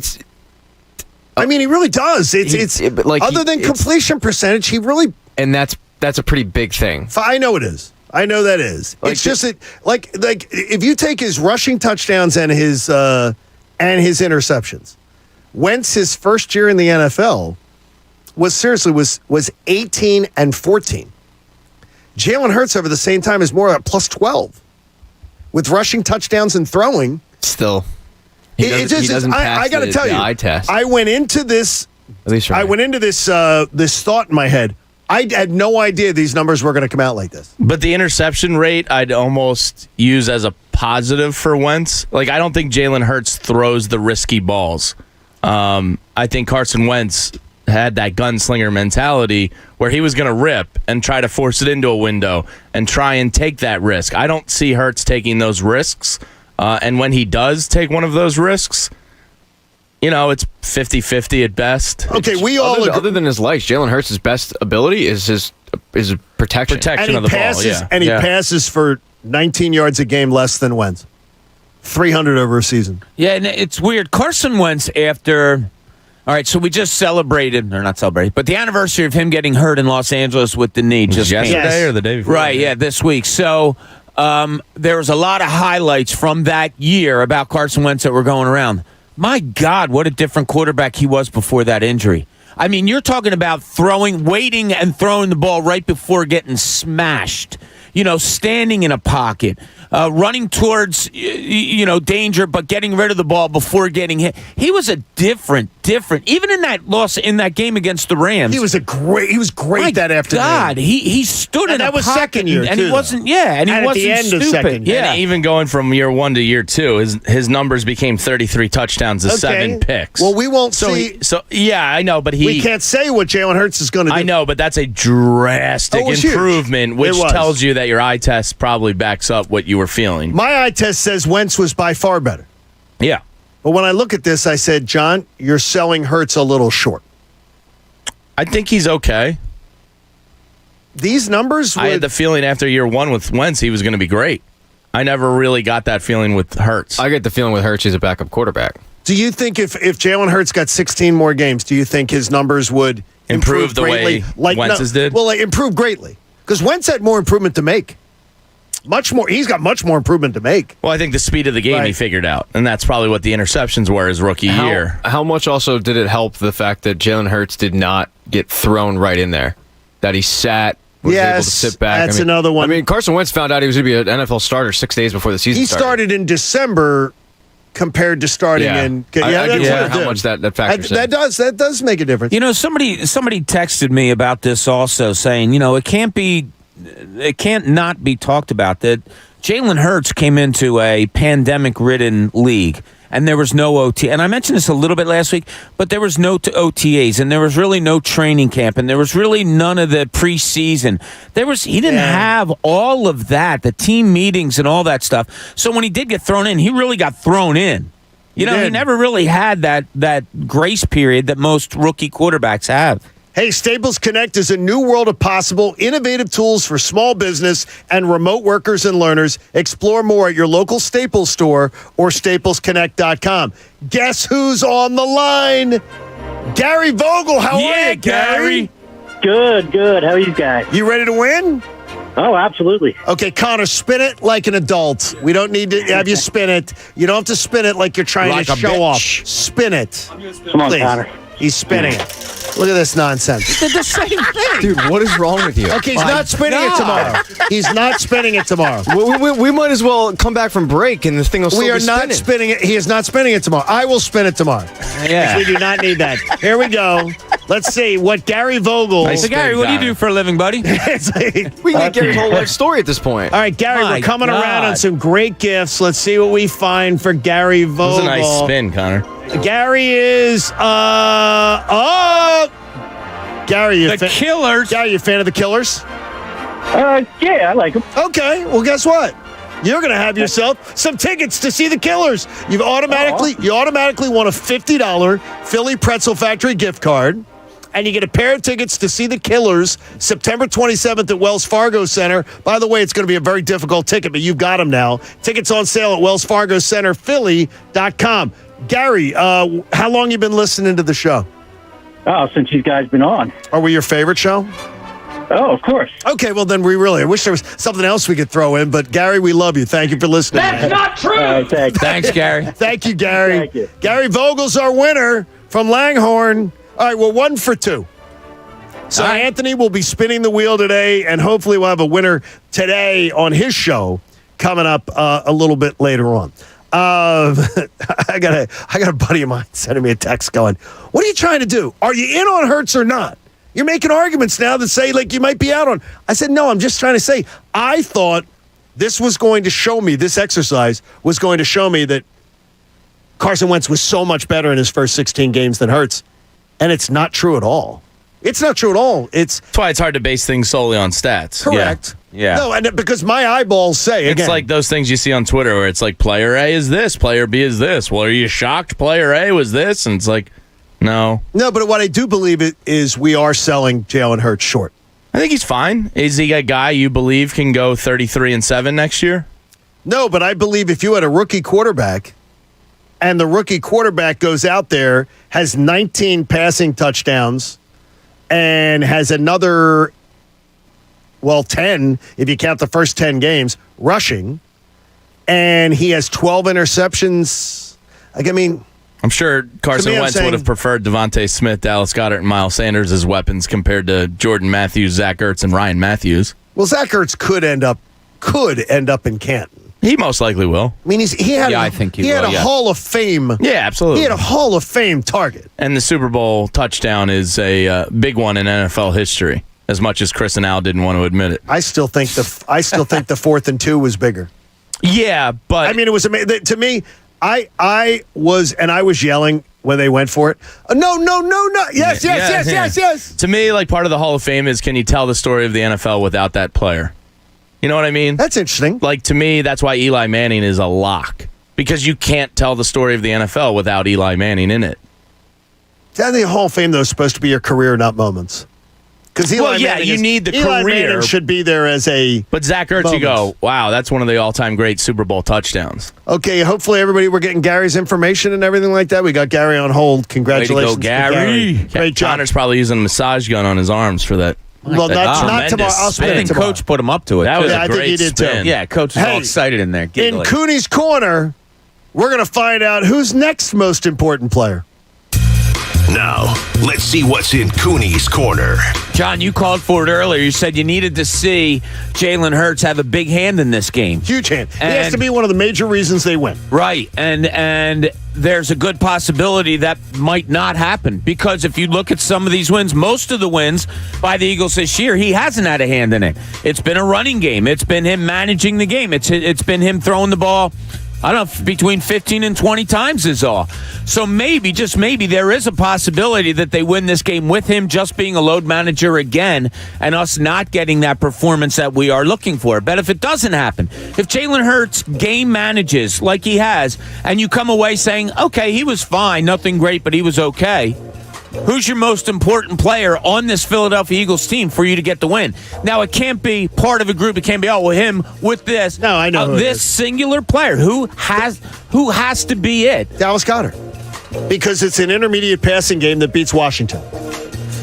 really does. Other than completion percentage, he really, and that's a pretty big thing. I know it is. I know that is. It's just that, if you take his rushing touchdowns and his interceptions, Wentz his first year in the NFL was 18 and 14. Jalen Hurts over the same time is more at plus 12 with rushing touchdowns and throwing. Still, he doesn't pass I got to tell you, eye test. I went into this. At least I went into this thought in my head. I had no idea these numbers were going to come out like this. But the interception rate, I'd almost use as a positive for Wentz. I don't think Jalen Hurts throws the risky balls. I think Carson Wentz had that gunslinger mentality where he was going to rip and try to force it into a window and try and take that risk. I don't see Hurts taking those risks. And when he does take one of those risks, it's 50-50 at best. Okay, other than his legs, Jalen Hurts' best ability is his protection of the ball. Yeah. And he passes for 19 yards a game less than Wentz. 300 over a season. Yeah, and it's weird. Carson Wentz after... All right, so we just celebrated, or not celebrated, but the anniversary of him getting hurt in Los Angeles with the knee. Just yesterday or the day before? Right, yeah, this week. So there was a lot of highlights from that year about Carson Wentz that were going around. My God, what a different quarterback he was before that injury. I mean, you're talking about waiting and throwing the ball right before getting smashed. Standing in a pocket, running towards, danger, but getting rid of the ball before getting hit. He was a different. Even in that loss in that game against the Rams, he was great that afternoon. God, he stood in that a was pocket second year, and too, he wasn't. Yeah, and he at wasn't the end stupid. Of second year. Yeah, and even going from year 1 to year 2, his numbers became 33 touchdowns to 7 picks. Well, we won't see. I know, but we can't say what Jalen Hurts is going to do. I know, but that's a drastic improvement, which tells you that your eye test probably backs up what you were feeling. My eye test says Wentz was by far better. Yeah. But when I look at this, I said, John, you're selling Hurts a little short. I think he's okay. These numbers I had the feeling after year 1 with Wentz, he was going to be great. I never really got that feeling with Hurts. I get the feeling with Hurts he's a backup quarterback. Do you think if Jalen Hurts got 16 more games, do you think his numbers would improve the greatly? way Wentz's did? Well, improve greatly. Because Wentz had more improvement to make. Much more. He's got much more improvement to make. Well, I think the speed of the game he figured out, and that's probably what the interceptions were his rookie year. How much also did it help the fact that Jalen Hurts did not get thrown right in there? That he sat, was able to sit back. That's another one. I mean, Carson Wentz found out he was going to be an NFL starter 6 days before the season He started. started in December compared to starting in. I get how much that factors in. That does make a difference. Somebody texted me about this also, saying, it can't not be talked about that Jalen Hurts came into a pandemic-ridden league, and there was no OT. And I mentioned this a little bit last week, but there was no OTAs, and there was really no training camp, and there was really none of the preseason. He didn't have all of that, the team meetings and all that stuff. So when he did get thrown in, he really got thrown in. He never really had that grace period that most rookie quarterbacks have. Hey, Staples Connect is a new world of possible, innovative tools for small business and remote workers and learners. Explore more at your local Staples store or staplesconnect.com. Guess who's on the line? Gary Vogel. How are you, Gary? Good. How are you guys? You ready to win? Oh, absolutely. Okay, Connor, spin it like an adult. We don't need to have you spin it. You don't have to spin it like you're trying to show off. Spin it. Come on, please. Connor. He's spinning it. Look at this nonsense. Did the same thing. Dude, what is wrong with you? Okay, he's not spinning it tomorrow. He's not spinning it tomorrow. We might as well come back from break and this thing will still We are be not spinning it. He is not spinning it tomorrow. I will spin it tomorrow. Yeah. We do not need that. Here we go. Let's see what Gary Vogel. So Gary, what do you do for a living, buddy? We can get Gary's whole life story at this point. All right, Gary, we're coming around on some great gifts. Let's see what we find for Gary Vogel. That was a nice spin, Connor. Gary is Gary, Killers. Gary, you a fan of the Killers? Yeah, I like them. Okay, well, guess what? You're going to have yourself some tickets to see the Killers. You automatically won a $50 Philly Pretzel Factory gift card, and you get a pair of tickets to see the Killers September 27th at Wells Fargo Center. By the way, it's going to be a very difficult ticket, but you've got them now. Tickets on sale at Wells Fargo Center, Philly.com. Gary, how long you been listening to the show? Oh, since you guys been on. Are we your favorite show? Oh, of course. Okay, well then I wish there was something else we could throw in, but Gary, we love you. Thank you for listening. That's not true. Thanks, Gary. Thank you, Gary. Thank you. Gary Vogel's our winner from Langhorne. All right, we're 1 for 2. So Anthony will be spinning the wheel today, and hopefully we'll have a winner today on his show coming up a little bit later on. I got a buddy of mine sending me a text going, "What are you trying to do? Are you in on Hurts or not? You're making arguments now that say like you might be out on." I said, "No, I'm just trying to say I thought this was going to show me, this exercise was going to show me that Carson Wentz was so much better in his first 16 games than Hurts, and it's not true at all. It's not true at all. That's why it's hard to base things solely on stats. Correct. Yeah. No, and because my eyeballs say, again. It's like those things you see on Twitter where it's like player A is this, player B is this. Well, are you shocked player A was this? And it's like, no. No, but what I do believe is we are selling Jalen Hurts short. I think he's fine. Is he a guy you believe can go 33-7 next year? No, but I believe if you had a rookie quarterback and the rookie quarterback goes out there, has 19 passing touchdowns, and has another, 10, if you count the first 10 games, rushing, and he has 12 interceptions. I'm sure Carson Wentz would have preferred Devontae Smith, Dallas Goedert, and Miles Sanders as weapons compared to Jordan Matthews, Zach Ertz, and Ryan Matthews. Well, Zach Ertz could end up in Canton. He most likely will. I mean, he had a Hall of Fame. Yeah, absolutely. He had a Hall of Fame target. And the Super Bowl touchdown is a big one in NFL history, as much as Chris and Al didn't want to admit it. I still think the 4th and 2 was bigger. Yeah, but I mean, it was amazing to me. I was yelling when they went for it. No. Yes. To me, like part of the Hall of Fame is, can you tell the story of the NFL without that player? You know what I mean? That's interesting. Like, to me, that's why Eli Manning is a lock. Because you can't tell the story of the NFL without Eli Manning in it. I think the Hall of Fame, though, is supposed to be your career, not moments. Because you need the Eli career. Manning should be there as a. But Zach Ertz, bonus. you go, wow, that's one of the all-time great Super Bowl touchdowns. Okay, hopefully everybody, we're getting Gary's information and everything like that. We got Gary on hold. Congratulations, Way to go, Gary. Great job. Connor's probably using a massage gun on his arms for that. Well, not tomorrow. I'll spin I it think tomorrow. Coach put him up to it. That was I a think great he did spin. too. Yeah, Coach was all Hey, excited in there. In giggling. Cooney's Corner, we're going to find out who's next most important player. Now, let's see what's in Cooney's Corner. John, you called for it earlier. You said you needed to see Jalen Hurts have a big hand in this game. Huge hand. He has to be one of the major reasons they win. Right. And there's a good possibility that might not happen because if you look at some of these wins, most of the wins by the Eagles this year, he hasn't had a hand in it. It's been a running game. It's been him managing the game. It's been him throwing the ball, I don't know, between 15 and 20 times is all. So maybe, just maybe, there is a possibility that they win this game with him just being a load manager again and us not getting that performance that we are looking for. But if it doesn't happen, if Jalen Hurts game manages like he has, and you come away saying, okay, he was fine, nothing great, but he was okay, who's your most important player on this Philadelphia Eagles team for you to get the win? Now, it can't be part of a group. It can't be, him with this. No, I know. This singular player. Who has to be it? Dallas Goedert. Because it's an intermediate passing game that beats Washington.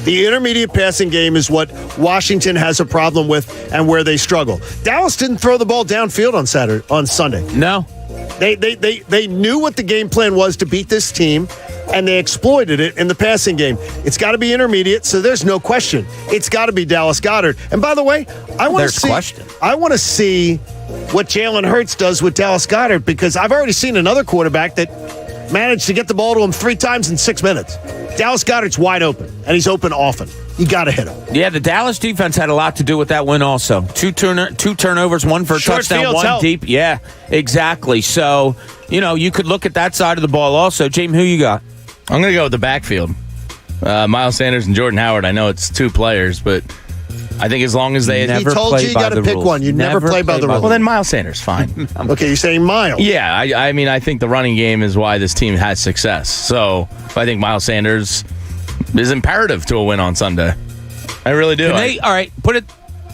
The intermediate passing game is what Washington has a problem with and where they struggle. Dallas didn't throw the ball downfield on Sunday. No. They knew what the game plan was to beat this team, and they exploited it in the passing game. It's got to be intermediate, so there's no question. It's got to be Dallas Goedert. And by the way, I want to see what Jalen Hurts does with Dallas Goedert because I've already seen another quarterback that managed to get the ball to him 3 times in 6 minutes. Dallas Goedert's wide open, and he's open often. You got to hit him. Yeah, the Dallas defense had a lot to do with that win also. Two turnovers, one for a touchdown, one deep. Yeah, exactly. So, you could look at that side of the ball also. James, who you got? I'm going to go with the backfield. Miles Sanders and Jordan Howard. I know it's 2 players, but I think as long as they he told you got to pick one. You never play by the rules. Well, then Miles Sanders, fine. Okay, you're saying Miles. Yeah, I mean, I think the running game is why this team has success. So I think Miles Sanders is imperative to a win on Sunday. I really do.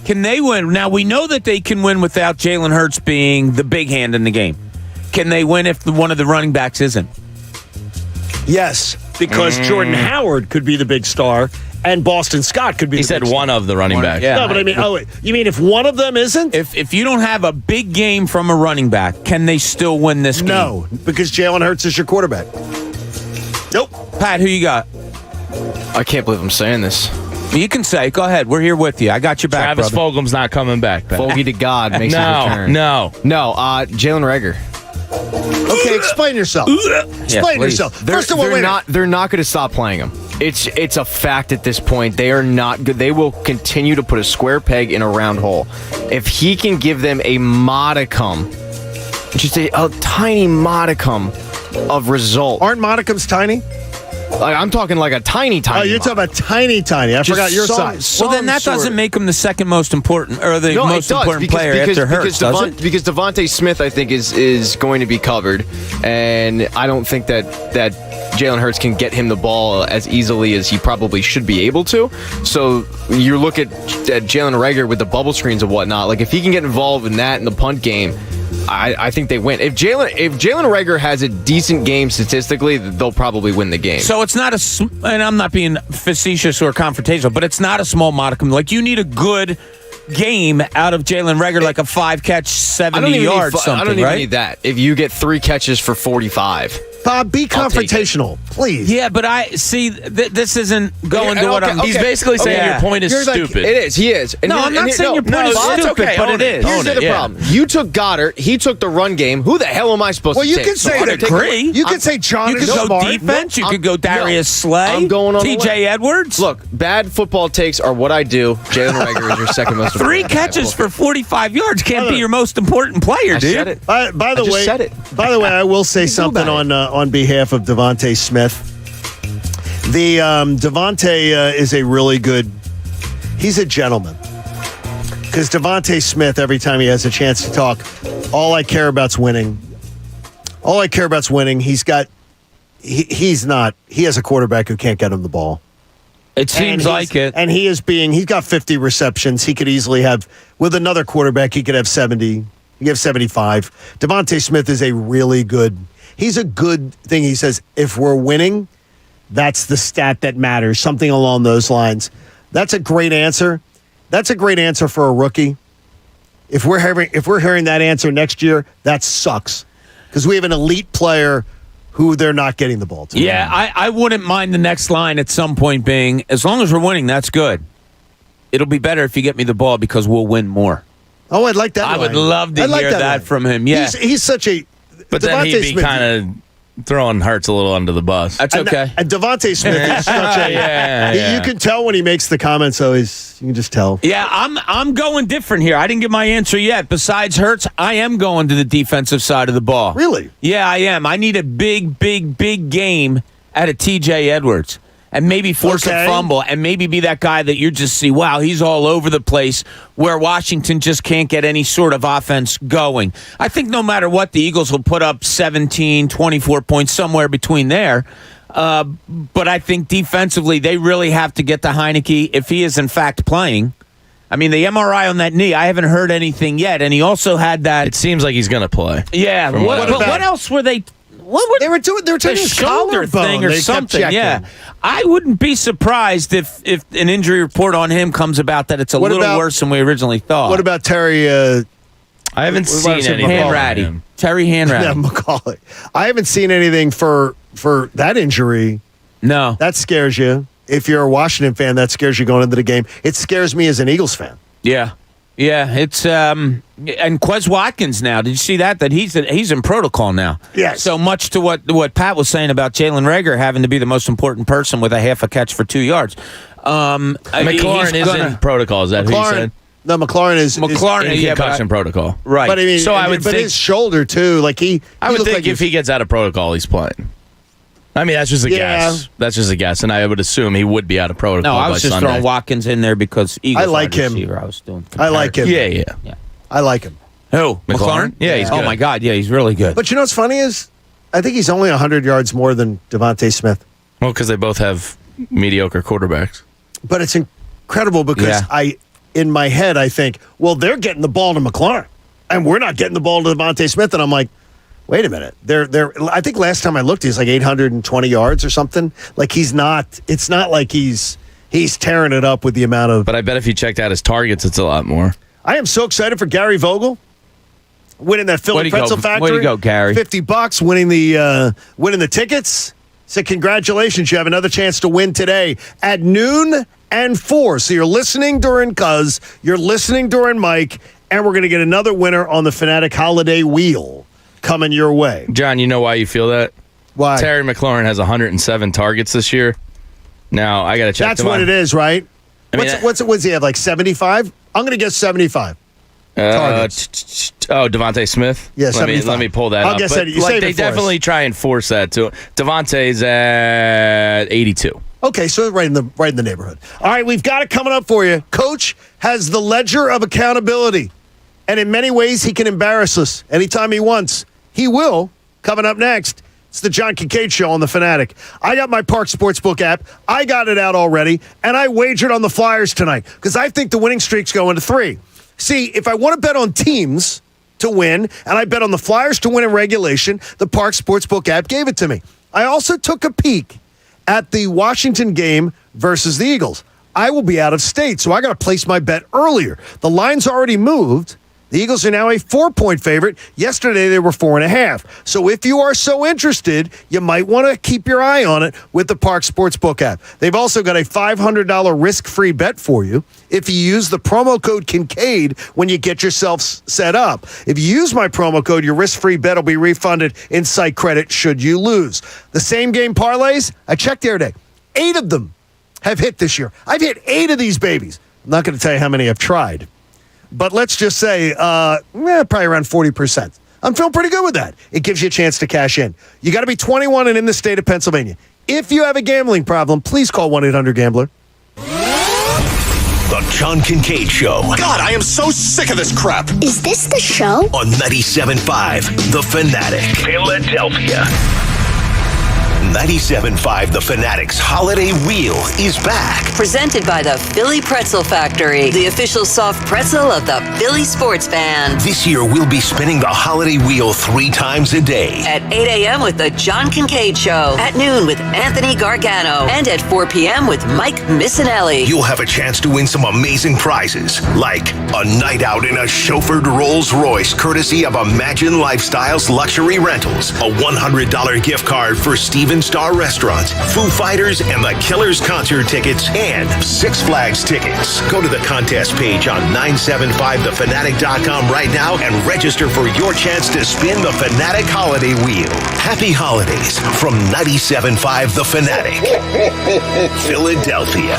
Can they win? Now, we know that they can win without Jalen Hurts being the big hand in the game. Can they win if one of the running backs isn't? Yes, because Jordan Howard could be the big star, and Boston Scott could be. He said one of the running backs. Yeah. No, but I mean, you mean if one of them isn't? If you don't have a big game from a running back, can they still win this game? No, because Jalen Hurts is your quarterback. Nope. Pat, who you got? I can't believe I'm saying this. You can say, go ahead. We're here with you. I got your back, Travis brother. Fulgham's not coming back. Fogey to God makes a return. No. Jalen Reagor. Okay, explain yourself. Explain yourself. First of all, they're not going to stop playing him. It's a fact at this point. They are not good. They will continue to put a square peg in a round hole. If he can give them a modicum, just a tiny modicum of result. Aren't modicums tiny? I'm talking like a tiny. Oh, you're talking about tiny. I forgot your size. Well, then that doesn't make him the second most important or the most important player after Hurts, does it? Because Devontae Smith, I think, is going to be covered, and I don't think that Jalen Hurts can get him the ball as easily as he probably should be able to. So you look at Jalen Reagor with the bubble screens and whatnot. Like if he can get involved in that in the punt game, I think they win. If Jalen Reagor has a decent game statistically, they'll probably win the game. So it's not and I'm not being facetious or confrontational, but it's not a small modicum. Like you need a good game out of Jalen Reagor, like a 5-catch, 70 yards, something, I don't even right? need that. If you get 3 catches for 45. Bob, be confrontational, please. Yeah, but I see this isn't going to what I'm. He's basically saying your point is stupid. It is. He is. And I'm not saying your point is stupid, but it is. Here's the problem. You took Goddard. He took the run game. Who the hell am I supposed to take? Well, you can say that. Agree. You can say John You is could go smart. defense. You could go Darius Slay. I'm going on T.J. Edwards. Look, bad football takes are what I do. Jalen Reagor is your second most important. 3 catches for 45 yards can't be your most important player, dude. I said it. By the way, I will say something on behalf of Devontae Smith. The Devontae is a really good. He's a gentleman. Because Devontae Smith, every time he has a chance to talk, all I care about's winning. All I care about's winning. He has a quarterback who can't get him the ball. It seems like it. And he's got 50 receptions. He could easily have, with another quarterback, he could have 70. He could have 75. Devontae Smith is he's a good thing. He says, if we're winning, that's the stat that matters. Something along those lines. That's a great answer. That's a great answer for a rookie. If we're hearing that answer next year, that sucks. Because we have an elite player who they're not getting the ball to. Yeah, I wouldn't mind the next line at some point being, as long as we're winning, that's good. It'll be better if you get me the ball because we'll win more. Oh, I'd like that. I would love to hear that from him. Yeah. He's such a... But then he'd be kind of throwing Hurts a little under the bus. That's okay. And Devontae Smith is such a... You can tell when he makes the comments, you can just tell. Yeah, I'm going different here. I didn't get my answer yet. Besides Hurts, I am going to the defensive side of the ball. Really? Yeah, I am. I need a big game out of TJ Edwards. And maybe force a fumble and maybe be that guy that you just see, wow, he's all over the place where Washington just can't get any sort of offense going. I think no matter what, the Eagles will put up 17, 24 points, somewhere between there. But I think defensively, they really have to get to Heineke if he is in fact playing. I mean, the MRI on that knee, I haven't heard anything yet. And he also had that. It seems like he's going to play. Yeah. What else were they? They were taking a shoulder thing or something. Yeah, I wouldn't be surprised if an injury report on him comes about that it's a little worse than we originally thought. What about Terry? I haven't seen anything. Hanratty. Terry Hanratty. Yeah, McCauley. I haven't seen anything for that injury. No, that scares you. If you're a Washington fan, that scares you going into the game. It scares me as an Eagles fan. Yeah. Yeah, it's and Quez Watkins now. Did you see that? That he's in protocol now. Yes. So much to what Pat was saying about Jalen Reagor having to be the most important person with a half a catch for 2 yards. McLaurin is in protocol. Is that who you said? No, McLaurin is in concussion protocol. Right. But I mean, so I would think his shoulder too. I would think if he gets out of protocol, he's playing. I mean, that's just a guess. That's just a guess, and I would assume he would be out of protocol. No, I was just throwing Watkins in there because Eagles I like him. I was doing. I like him. Yeah. I like him. Who? McLaurin? Yeah, he's good. Oh my God, yeah, he's really good. But you know what's funny is, I think he's only 100 yards more than Devontae Smith. Well, because they both have mediocre quarterbacks. But it's incredible because in my head, I think, well, they're getting the ball to McLaurin, and we're not getting the ball to Devontae Smith, and I'm like, wait a minute. I think last time I looked, he's like 820 yards or something. Like he's not. It's not like he's tearing it up with the amount of. But I bet if you checked out his targets, it's a lot more. I am so excited for Gary Vogel winning that Philly Pretzel Factory. Way to go, Gary! $50 winning the tickets. So congratulations, you have another chance to win today at noon and 4. So you're listening during Cuz, you're listening during Mike, and we're going to get another winner on the Fanatic Holiday Wheel coming your way. John, you know why you feel that? Why? Terry McLaurin has 107 targets this year. Now, I got to check That's what it is, right? What's he have, like 75? I'm going to guess 75 targets. Devontae Smith? Yeah, 75. Let me pull that up. I'll guess that. They definitely try and force that to Devontae's at 82. Okay, so right in the neighborhood. All right, we've got it coming up for you. Coach has the ledger of accountability. And in many ways, he can embarrass us anytime he wants. He will. Coming up next, it's the John Kincade Show on The Fanatic. I got my Park Sportsbook app. I got it out already, and I wagered on the Flyers tonight because I think the winning streak's going to 3. See, if I want to bet on teams to win, and I bet on the Flyers to win in regulation, the Park Sportsbook app gave it to me. I also took a peek at the Washington game versus the Eagles. I will be out of state, so I got to place my bet earlier. The line's already moved. The Eagles are now a 4-point favorite. Yesterday, they were 4.5. So if you are so interested, you might want to keep your eye on it with the Park Sportsbook app. They've also got a $500 risk-free bet for you if you use the promo code Kincade when you get yourself set up. If you use my promo code, your risk-free bet will be refunded in site credit should you lose. The same-game parlays, I checked the other day. 8 of them have hit this year. I've hit 8 of these babies. I'm not going to tell you how many I've tried. But let's just say probably around 40%. I'm feeling pretty good with that. It gives you a chance to cash in. You got to be 21 and in the state of Pennsylvania. If you have a gambling problem, please call 1-800-GAMBLER. The John Kincade Show. God, I am so sick of this crap. Is this the show? On 97.5 The Fanatic. Philadelphia. 97.5 The Fanatic's Holiday Wheel is back. Presented by the Philly Pretzel Factory, the official soft pretzel of the Philly sports fan. This year, we'll be spinning the Holiday Wheel 3 times a day. At 8 a.m. with the John Kincade Show, at noon with Anthony Gargano, and at 4 p.m. with Mike Missinelli. You'll have a chance to win some amazing prizes, like a night out in a chauffeured Rolls Royce courtesy of Imagine Lifestyles Luxury Rentals, a $100 gift card for Steven Star Restaurant, Foo Fighters and the Killers concert tickets, and Six Flags tickets. Go to the contest page on 975thefanatic.com right now and register for your chance to spin the Fanatic Holiday Wheel. Happy holidays from 97.5 The Fanatic, Philadelphia.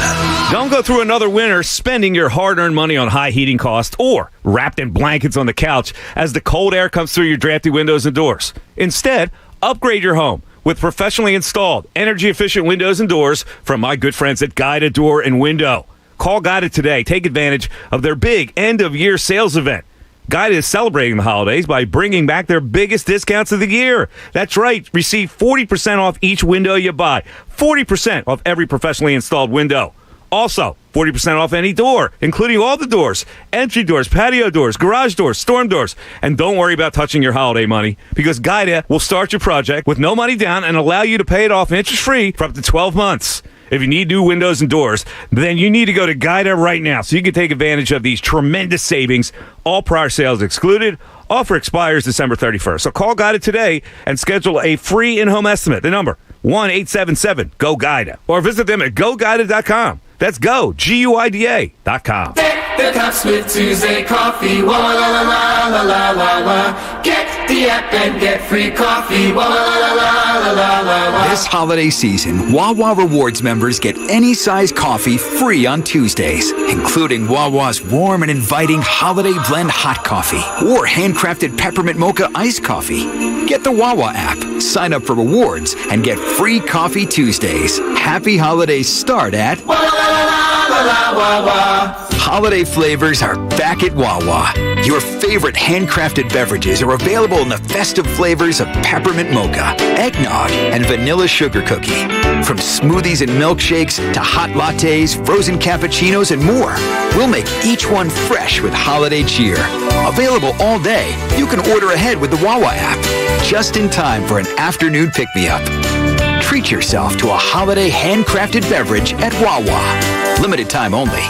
Don't go through another winter spending your hard-earned money on high heating costs or wrapped in blankets on the couch as the cold air comes through your drafty windows and doors. Instead, upgrade your home with professionally installed, energy-efficient windows and doors from my good friends at Guida Door and Window. Call Guida today. Take advantage of their big end-of-year sales event. Guida is celebrating the holidays by bringing back their biggest discounts of the year. That's right. Receive 40% off each window you buy. 40% off every professionally installed window. Also, 40% off any door, including all the doors, entry doors, patio doors, garage doors, storm doors. And don't worry about touching your holiday money, because Guida will start your project with no money down and allow you to pay it off interest-free for up to 12 months. If you need new windows and doors, then you need to go to Guida right now so you can take advantage of these tremendous savings, all prior sales excluded. Offer expires December 31st. So call Guida today and schedule a free in-home estimate. The number, 1-877-GO-GUIDA. Or visit them at GoGuida.com. That's go, GUIDA.com. The cups with Tuesday coffee, wah la la la la la la la. Get the app and get free coffee, wah la la la la la la la. This holiday season, Wawa Rewards members get any size coffee free on Tuesdays, including Wawa's warm and inviting holiday blend hot coffee or handcrafted peppermint mocha iced coffee. Get the Wawa app, sign up for rewards, and get free coffee Tuesdays. Happy holidays start at Wah la la la la la Wawa. Holiday flavors are back at Wawa. Your favorite handcrafted beverages are available in the festive flavors of peppermint mocha, eggnog, and vanilla sugar cookie. From smoothies and milkshakes to hot lattes, frozen cappuccinos, and more, we'll make each one fresh with holiday cheer. Available all day, you can order ahead with the Wawa app, just in time for an afternoon pick-me-up. Treat yourself to a holiday handcrafted beverage at Wawa. Limited time only.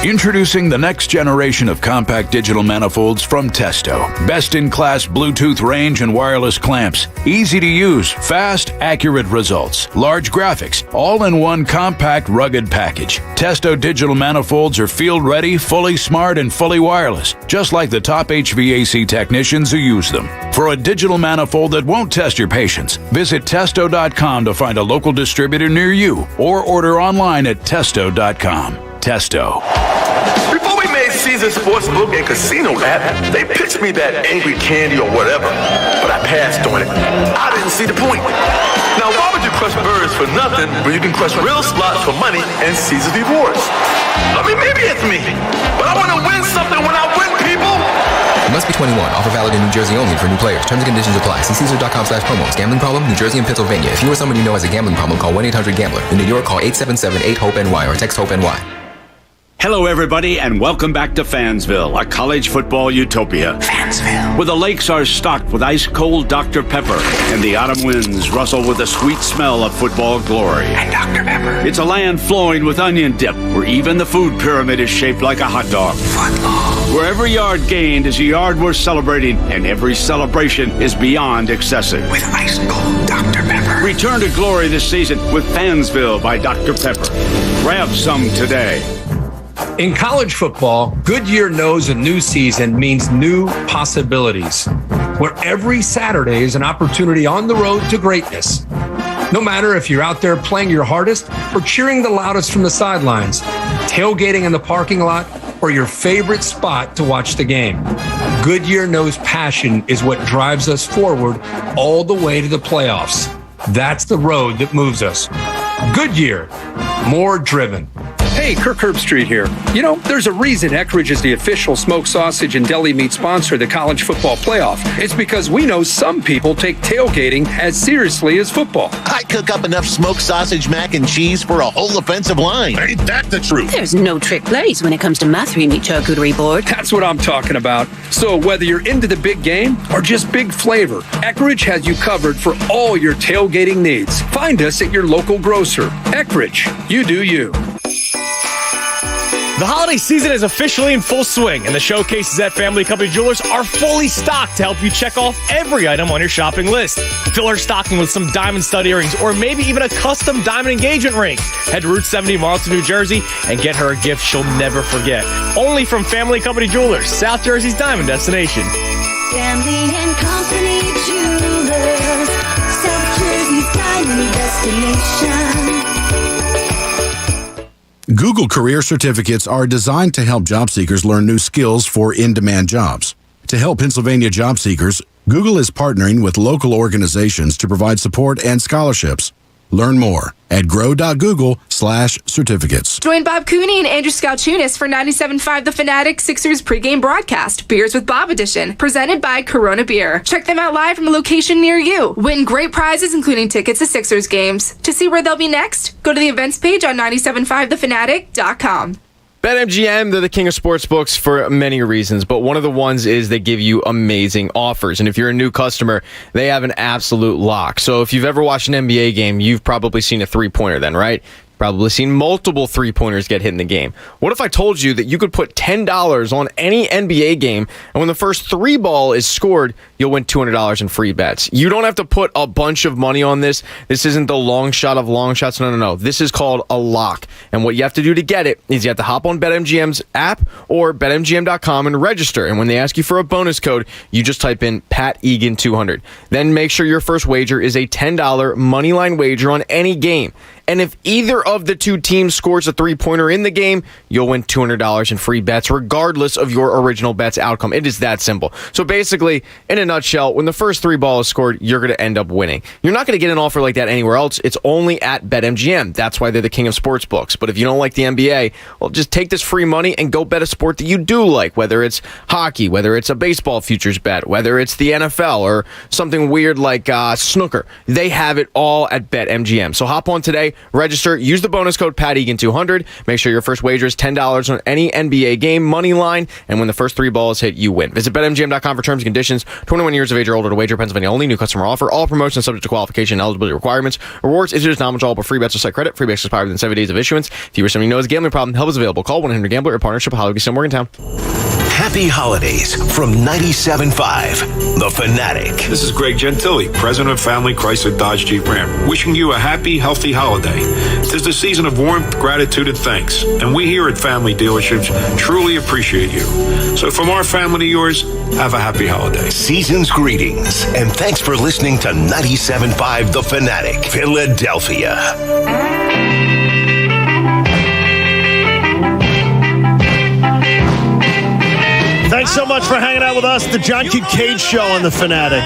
Introducing the next generation of compact digital manifolds from Testo. Best-in-class Bluetooth range and wireless clamps. Easy to use, fast, accurate results. Large graphics, all in one compact, rugged package. Testo digital manifolds are field-ready, fully smart, and fully wireless, just like the top HVAC technicians who use them. For a digital manifold that won't test your patience, visit Testo.com to find a local distributor near you or order online at Testo.com. Testo. Before we made Caesar Sportsbook and Casino app, they pitched me that Angry Candy or whatever, but I passed on it. I didn't see the point. Now, why would you crush birds for nothing when you can crush real slots for money and Caesar's rewards? I mean, maybe it's me, but I want to win something when I win, people. It must be 21. Offer valid in New Jersey only for new players. Terms and conditions apply. See Caesar.com/promos. Gambling problem? New Jersey and Pennsylvania. If you or someone you know has a gambling problem, call 1-800-GAMBLER. In New York, call 877-8-HOPE-NY or text HOPE-NY. Hello, everybody, and welcome back to Fansville, a college football utopia. Fansville. Where the lakes are stocked with ice-cold Dr. Pepper, and the autumn winds rustle with the sweet smell of football glory. And Dr. Pepper. It's a land flowing with onion dip, where even the food pyramid is shaped like a hot dog. Football. Where every yard gained is a yard worth celebrating, and every celebration is beyond excessive. With ice-cold Dr. Pepper. Return to glory this season with Fansville by Dr. Pepper. Grab some today. In college football, Goodyear knows a new season means new possibilities, where every Saturday is an opportunity on the road to greatness. No matter if you're out there playing your hardest or cheering the loudest from the sidelines, tailgating in the parking lot, or your favorite spot to watch the game, Goodyear knows passion is what drives us forward all the way to the playoffs. That's the road that moves us. Goodyear, more driven. Hey, Hey, Kirk Herbstreit here. You know, there's a reason Eckrich is the official smoked sausage and deli meat sponsor of the college football playoff. It's because we know some people take tailgating as seriously as football. I cook up enough smoked sausage, mac and cheese for a whole offensive line. Ain't that the truth? There's no trick plays when it comes to my 3-meat charcuterie board. That's what I'm talking about. So whether you're into the big game or just big flavor, Eckrich has you covered for all your tailgating needs. Find us at your local grocer. Eckrich, you do you. The holiday season is officially in full swing, and the showcases at Family Company Jewelers are fully stocked to help you check off every item on your shopping list. Fill her stocking with some diamond stud earrings, or maybe even a custom diamond engagement ring. Head to Route 70 Marlton, New Jersey, and get her a gift she'll never forget. Only from Family Company Jewelers, South Jersey's diamond destination. Family and Company Jewelers, South Jersey's diamond destination. Google Career Certificates are designed to help job seekers learn new skills for in-demand jobs. To help Pennsylvania job seekers, Google is partnering with local organizations to provide support and scholarships. Learn more at grow.google/certificates. Join Bob Cooney and Andrew Scalchunas for 97.5 The Fanatic Sixers pregame broadcast, Beers with Bob edition, presented by Corona Beer. Check them out live from a location near you. Win great prizes, including tickets to Sixers games. To see where they'll be next, go to the events page on 97.5thefanatic.com. BetMGM, they're the king of sportsbooks for many reasons, but one of the ones is they give you amazing offers. And if you're a new customer, they have an absolute lock. So if you've ever watched an NBA game, you've probably seen a three-pointer then, right? Probably seen multiple three-pointers get hit in the game. What if I told you that you could put $10 on any NBA game, and when the first three ball is scored, you'll win $200 in free bets? You don't have to put a bunch of money on this. This isn't the long shot of long shots. No. This is called a lock. And what you have to do to get it is you have to hop on BetMGM's app or BetMGM.com and register. And when they ask you for a bonus code, you just type in PatEgan200. Then make sure your first wager is a $10 moneyline wager on any game. And if either of the two teams scores a three-pointer in the game, you'll win $200 in free bets, regardless of your original bet's outcome. It is that simple. So basically, in a nutshell, when the first three ball is scored, you're going to end up winning. You're not going to get an offer like that anywhere else. It's only at BetMGM. That's why they're the king of sports books. But if you don't like the NBA, well, just take this free money and go bet a sport that you do like, whether it's hockey, whether it's a baseball futures bet, whether it's the NFL, or something weird like snooker. They have it all at BetMGM. So hop on today. Register, use the bonus code PatEgan200. Make sure your first wager is $10 on any NBA game, money line, and when the first three balls hit, you win. Visit BetMGM.com for terms and conditions. 21 years of age or older to wager. Pennsylvania only. New customer offer. All promotions subject to qualification and eligibility requirements. Rewards issued as non-withdrawable free bets or site credit. Free bets expire within 7 days of issuance. If you or somebody knows a gambling problem, help is available. Call 1-800-GAMBLER or partnership with Hollywood Morgantown. Happy holidays from 97.5 The Fanatic. This is Greg Gentili, president of Family Chrysler Dodge Jeep Ram, wishing you a happy, healthy holiday. 'Tis the season of warmth, gratitude, and thanks, and we here at Family Dealerships truly appreciate you. So from our family to yours, have a happy holiday. Season's greetings, and thanks for listening to 97.5 The Fanatic, Philadelphia. Thanks so much for hanging out with us, the John Kincade Show on The Fanatic.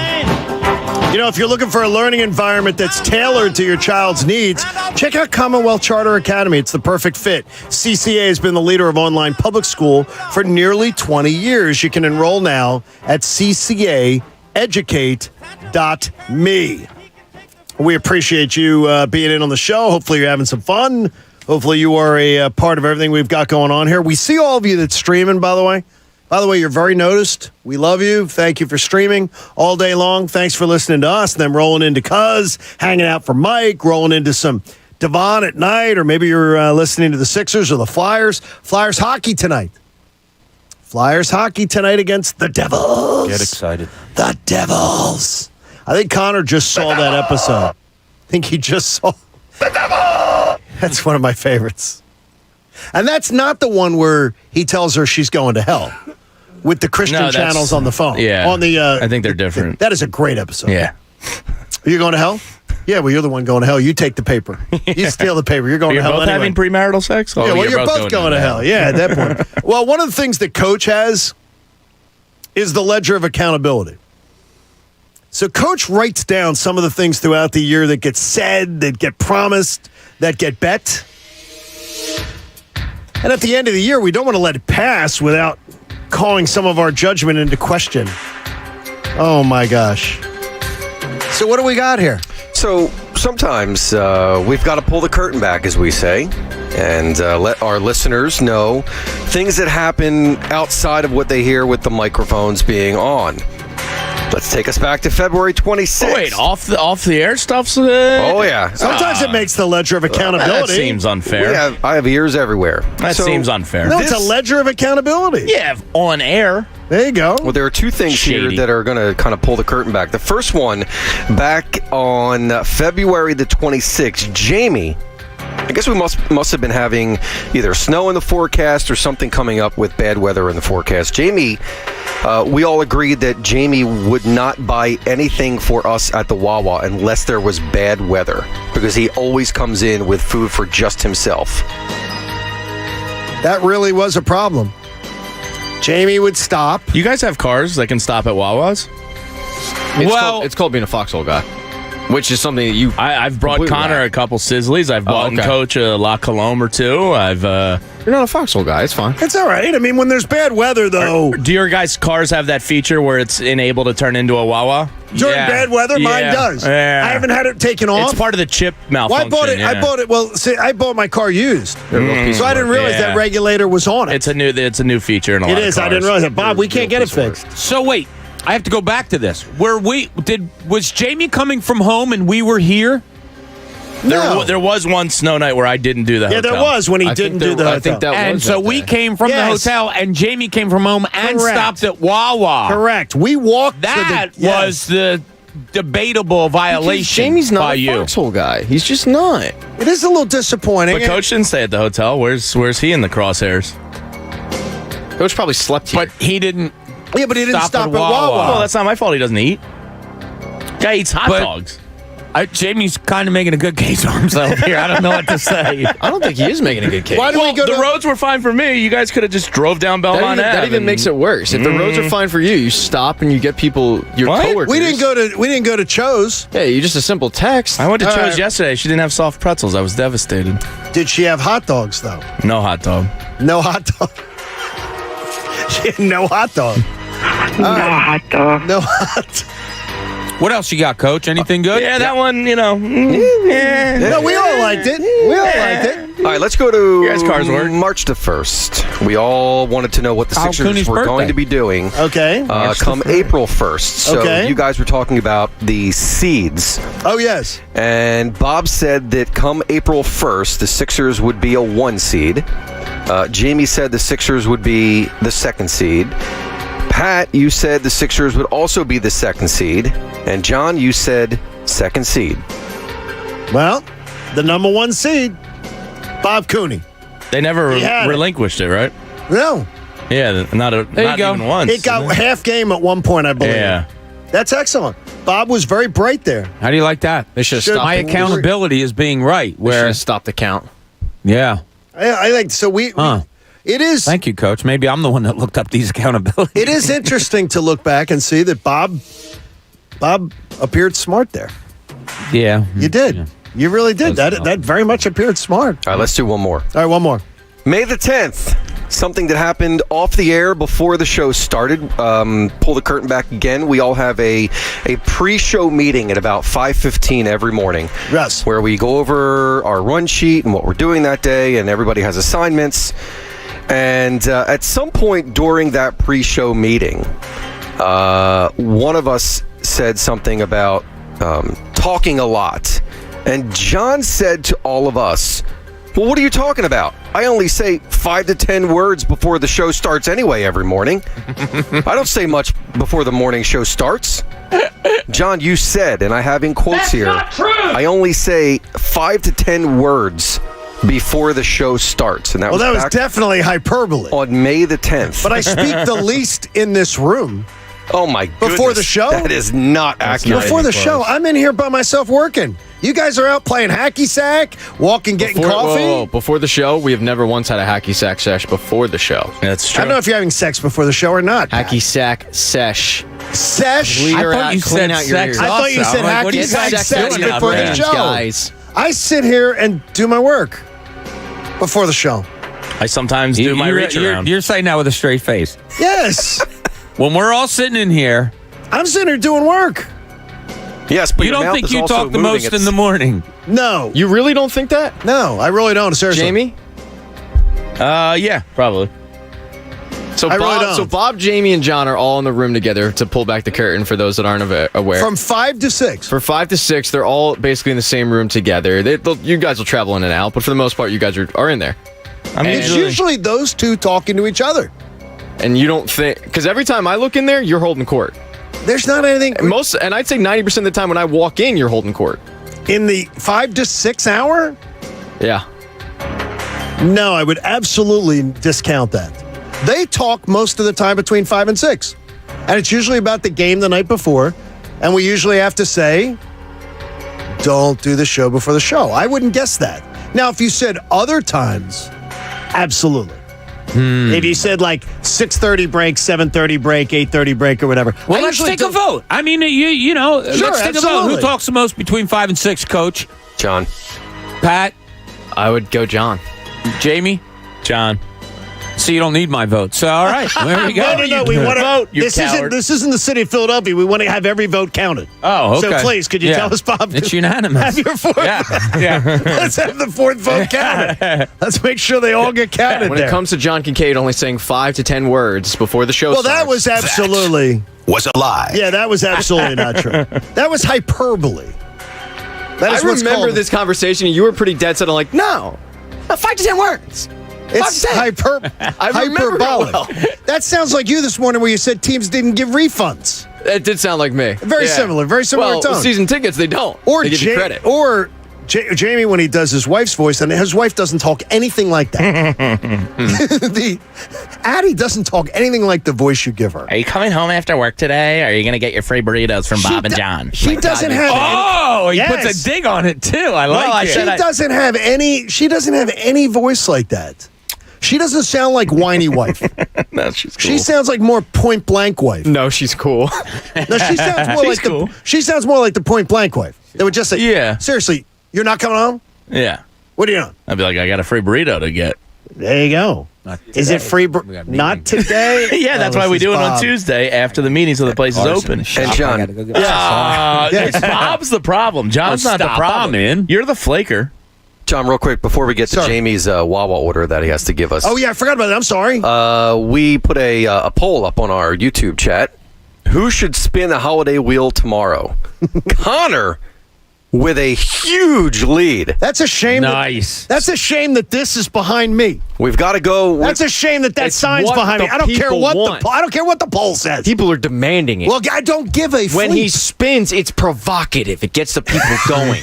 You know, if you're looking for a learning environment that's tailored to your child's needs, check out Commonwealth Charter Academy. It's the perfect fit. CCA has been the leader of online public school for nearly 20 years. You can enroll now at ccaeducate.me. We appreciate you being in on the show. Hopefully you're having some fun. Hopefully you are a part of everything we've got going on here. We see all of you that's streaming, by the way. By the way, you're very noticed. We love you. Thank you for streaming all day long. Thanks for listening to us. And then rolling into Cuz, hanging out for Mike, rolling into some Devon at night, or maybe you're listening to the Sixers or the Flyers. Flyers hockey tonight. Flyers hockey tonight against the Devils. Get excited. The Devils. I think Connor just saw that episode. I think he just saw. The Devil! That's one of my favorites. And that's not the one where he tells her she's going to hell. With the Christian channels on the phone. Yeah. On the, I think they're different. That is a great episode. Yeah. Are you going to hell? Yeah, well, you're the one going to hell. You take the paper. You steal the paper. You're going to hell both anyway. having premarital sex? Yeah, well, you're both going to hell. Yeah, at that point. Well, one of the things that Coach has is the ledger of accountability. So Coach writes down some of the things throughout the year that get said, that get promised, that get bet. And at the end of the year, we don't want to let it pass without calling some of our judgment into question. Oh, my gosh. So what do we got here? So sometimes we've got to pull the curtain back, as we say, and let our listeners know things that happen outside of what they hear with the microphones being on. Let's take us back to February 26th. Oh, wait, off the air stuff's... Oh, yeah. Sometimes it makes the ledger of accountability. That seems unfair. I have ears everywhere. That seems unfair. No, it's a ledger of accountability. Yeah, on air. There you go. Well, there are two things here that are going to kind of pull the curtain back. The first one, back on February the 26th, Jamie, I guess we must have been having either snow in the forecast or something coming up with bad weather in the forecast. Jamie, we all agreed that Jamie would not buy anything for us at the Wawa unless there was bad weather, because he always comes in with food for just himself. That really was a problem. Jamie would stop. You guys have cars that can stop at Wawa's? It's called being a foxhole guy, which is something that I've brought Connor a couple Sizzlies. I've bought Coach a La Colombe or two. You're not a foxhole guy. It's fine. It's all right. I mean, when there's bad weather, though. Do your guys' cars have that feature where it's enabled to turn into a Wawa? During bad weather, mine does. Yeah. I haven't had it taken off. It's part of the chip malfunction. Well, I bought it. Well, see, I bought my car used, so I didn't realize that regulator was on it. It's a new feature in a lot of cars. It is. I didn't realize it. Bob, we can't get it fixed. So wait, I have to go back to this. Was Jamie coming from home and we were here? No. There was one snow night where I didn't do the hotel. Yeah, there was when he didn't do the hotel. I think that and was so that we day. came from the hotel, and Jamie came from home and stopped at Wawa. Correct. We walked. That was the debatable violation. Jamie's not by a you. foxhole guy. He's just not. It is a little disappointing. But Coach didn't stay at the hotel. Where's he in the crosshairs? Coach probably slept here. But he didn't. Yeah, but he didn't stop at Wawa. Well, that's not my fault. He doesn't eat. Guy eats hot dogs. Jamie's kind of making a good case for himself here. I don't know what to say. I don't think he is making a good case. Why do we go the roads were fine for me. You guys could have just drove down Belmont Ave. That even makes it worse. If the roads are fine for you, you stop and you get people, your coworkers. We didn't go to Cho's. Yeah, you just a simple text. I went to Cho's yesterday. She didn't have soft pretzels. I was devastated. Did she have hot dogs though? No hot dog. No hot dog. She had no hot dog. Hot dog. No hot. What else you got, Coach? Anything good? Yeah, that one, No, we all liked it. We all liked it. All right, let's go to You guys' cars work. March the 1st. We all wanted to know what the Al Sixers Cooney's were going birthday. to be doing come April 1st. So you guys were talking about the seeds. Oh, yes. And Bob said that come April 1st, the Sixers would be a 1 seed. Jamie said the Sixers would be the 2nd seed. Pat, you said the Sixers would also be the 2nd seed. And John, you said 2nd seed. Well, the number 1 seed, Bob Cooney. They never relinquished it, right? No. Yeah, not even once. It got half game at one point, I believe. Yeah. That's excellent. Bob was very bright there. How do you like that? They should have stopped. My accountability is being right. They should Where have stopped the count. Yeah. I like so we it is. Thank you, Coach. Maybe I'm the one that looked up these accountabilities. It is interesting to look back and see that Bob appeared smart there. Yeah. You did. Yeah. You really did. That very much appeared smart. All right, let's do one more. All right, one more. May the 10th. Something that happened off the air before the show started. Pull the curtain back again. We all have a pre-show meeting at about 5:15 every morning. Yes. Where we go over our run sheet and what we're doing that day, and everybody has assignments. And at some point during that pre-show meeting, one of us said something about talking a lot. And John said to all of us, well, what are you talking about? I only say 5 to 10 words before the show starts anyway every morning. I don't say much before the morning show starts. John, you said, and I have in quotes here, not true. I only say 5 to 10 words before the show starts. And that was definitely hyperbole. On May the 10th. But I speak the least in this room. Oh, my goodness. Before the show? That is not accurate. Before the show, I'm in here by myself working. You guys are out playing hacky sack, walking, getting coffee. Whoa. Before the show, we have never once had a hacky sack sesh before the show. That's true. I don't know if you're having sex before the show or not. Hacky sack sesh. Sesh? I thought you said sex. I thought you said hacky sack sesh before the show. Guys. I sit here and do my work before the show. I sometimes do my reach around. You're saying that with a straight face. Yes. When we're all sitting in here, I'm sitting here doing work. Yes, but you your don't mouth think is you also talk the moving. most in the morning. No. You really don't think that? No, I really don't. Seriously. Jamie? Yeah, probably. So I really Bob, don't. so Bob, Jamie, and John are all in the room together to pull back the curtain for those that aren't aware. From 5 to 6. For 5 to 6, they're all basically in the same room together. You guys will travel in and out, but for the most part, you guys are in there. I mean, it's usually those two talking to each other. And you don't think... Because every time I look in there, you're holding court. There's not anything... And I'd say 90% of the time when I walk in, you're holding court. In the 5 to 6 hour? Yeah. No, I would absolutely discount that. They talk most of the time between 5 and 6. And it's usually about the game the night before. And we usually have to say, don't do the show before the show. I wouldn't guess that. Now, if you said other times, absolutely. If you said like 6:30 break, 7:30 break, 8:30 break, or whatever. Well, let's take a vote. I mean, you know, Sure, let's take a vote. Who talks the most between 5 and 6, Coach? John. Pat? I would go John. Jamie? John. So you don't need my vote. So, all right. There we go. No, we want to vote. This isn't the city of Philadelphia. We want to have every vote counted. Oh, okay. So please, could you tell us, Bob? It's unanimous. Have your fourth. Yeah. Let's have the fourth vote counted. Let's make sure they all get counted. When it comes to John Kincade only saying 5 to 10 words before the show starts. That was absolutely was a lie. Yeah, that was absolutely not true. That was hyperbole. That is I remember this conversation, and you were pretty dead set on like, no, 5 to 10 words. It's hyperbolic. Well. That sounds like you this morning where you said teams didn't give refunds. It did sound like me. Very similar well, tone. Season tickets, they don't. Or they give you credit. Or Jamie, when he does his wife's voice, and his wife doesn't talk anything like that. Addie doesn't talk anything like the voice you give her. Are you coming home after work today? Or are you going to get your free burritos from Bob and John? She doesn't have. Oh, he puts a dig on it too. I like it. She doesn't have any. She doesn't have any voice like that. She doesn't sound like whiny wife. No, she's cool. She sounds like more point blank wife. No, she's cool. No, she sounds more like cool. she sounds more like the point blank wife. They would just say, Yeah. seriously, you're not coming home? Yeah. What are you doing? I'd be like, I got a free burrito to get. There you go. Is it free? Not today. Yeah, that's why we do it on Tuesday after the meeting, so the place is open. And John. It's Bob's the problem. John's not the problem. Man. You're the flaker. John, real quick, before we get to Jamie's Wawa order that he has to give us. Oh, yeah, I forgot about that. I'm sorry. We put a poll up on our YouTube chat. Who should spin the holiday wheel tomorrow? Connor with a huge lead. That's a shame. Nice. That's a shame that this is behind me. We've got to go. That's a shame that It's sign's what behind me. the I don't care people what want. I don't care what the poll says. People are demanding it. Well, I don't give a when he fleet. spins, it's provocative. It gets the people going.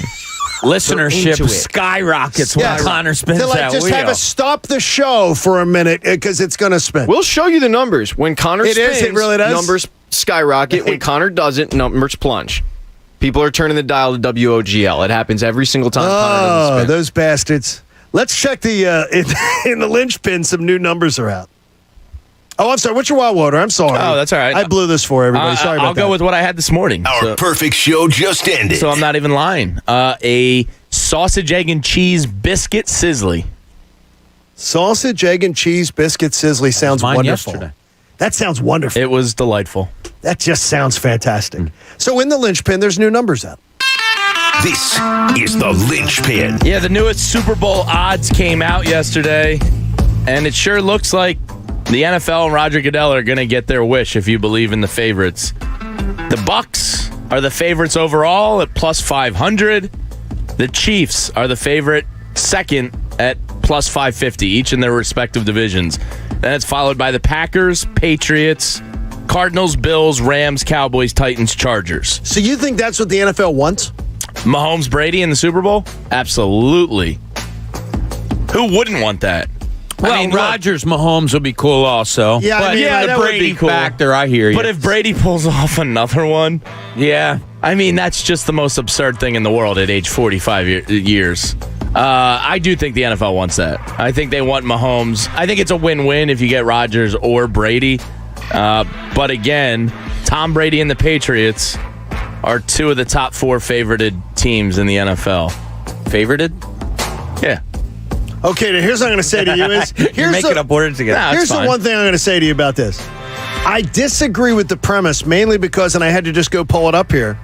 Listenership into it. skyrockets when Connor spins to that just wheel. have us stop the show for a minute because it's going to spin. We'll show you the numbers. When Connor spins, it really does. numbers skyrocket. When Connor doesn't, numbers plunge. People are turning the dial to WOGL. It happens every single time Connor doesn't spin. Those bastards. Let's check the in the linchpin. Some new numbers are out. Oh, I'm sorry. What's your wild water? I'm sorry. Oh, that's all right. I blew this for everybody. Sorry about I'll that. go with what I had this morning. Our perfect show just ended. So I'm not even lying. A sausage, egg, and cheese biscuit sizzly. Sausage, egg, and cheese biscuit sizzly sounds mine wonderful. yesterday. That sounds wonderful. It was delightful. That just sounds fantastic. So in the linchpin, there's new numbers out. This is the linchpin. Yeah, the newest Super Bowl odds came out yesterday, and it sure looks like the NFL and Roger Goodell are going to get their wish if you believe in the favorites. The Bucks are the favorites overall at plus 500. The Chiefs are the favorite second at plus 550, each in their respective divisions. Then it's followed by the Packers, Patriots, Cardinals, Bills, Rams, Cowboys, Titans, Chargers. So you think that's what the NFL wants? Mahomes, Brady in the Super Bowl? Absolutely. Who wouldn't want that? Well, Rodgers, Mahomes would be cool also. Yeah, but I mean, yeah, the that would Brady be cool. factor, I hear you. But if Brady pulls off another one, yeah, I mean, that's just the most absurd thing in the world at age 45 years. I do think the NFL wants that. I think they want Mahomes. I think it's a win-win if you get Rodgers or Brady. But again, Tom Brady and the Patriots are two of the top 4 favorited teams in the NFL. Favorited? Yeah. Okay, now here's what I'm going to say to you is You're making up words again. Here's the one thing I'm going to say to you about this. I disagree with the premise mainly because, and I had to just go pull it up here,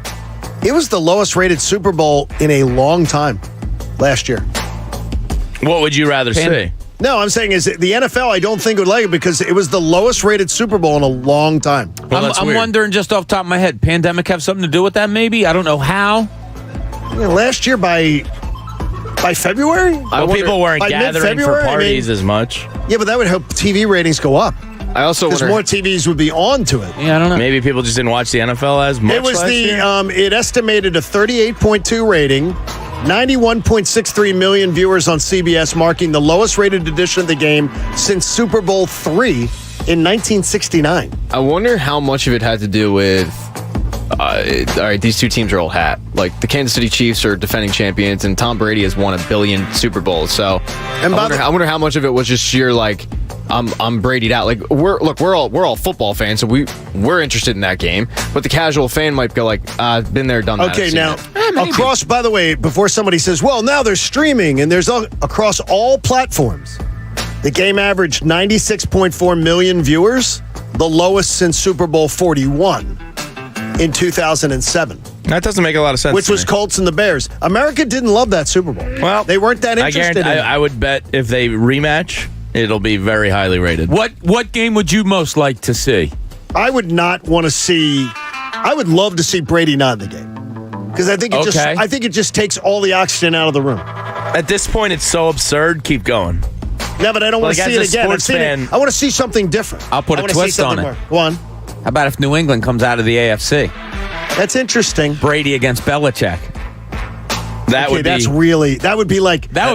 it was the lowest rated Super Bowl in a long time last year. What would you rather see? No, I'm saying is the NFL I don't think would like it because it was the lowest rated Super Bowl in a long time. Well, I'm wondering just off the top of my head, pandemic have something to do with that maybe? I don't know how. Last year by February? People weren't gathering for parties as much. Yeah, but that would help TV ratings go up. I also because wonder more TVs would be on to it. Yeah, I don't know. Maybe people just didn't watch the NFL as much. It was last year? it estimated a 38.2 rating, 91.63 million viewers on CBS, marking the lowest rated edition of the game since Super Bowl III in 1969. I wonder how much of it had to do with. All right, these two teams are old hat. Like the Kansas City Chiefs are defending champions, and Tom Brady has won 1 billion Super Bowls. So, I wonder how much of it was just sheer like, I'm Brady'd out. Like we're all football fans, so we're interested in that game. But the casual fan might go like, been there, done that. Okay, now across. By the way, before somebody says, well, now there's streaming and there's across all platforms. The game averaged 96.4 million viewers, the lowest since Super Bowl 41. In 2007. That doesn't make a lot of sense. Which was Colts and the Bears. America didn't love that Super Bowl. Well, they weren't that interested in it. I would bet if they rematch, it'll be very highly rated. What game would you most like to see? I would not want to see. I would love to see Brady not in the game because I think it just takes all the oxygen out of the room. At this point, it's so absurd. Keep going. Yeah, but I don't want to see it again. I want to see something different. I'll put a twist on it. Go on. How about if New England comes out of the AFC? That's interesting. Brady against Belichick. That would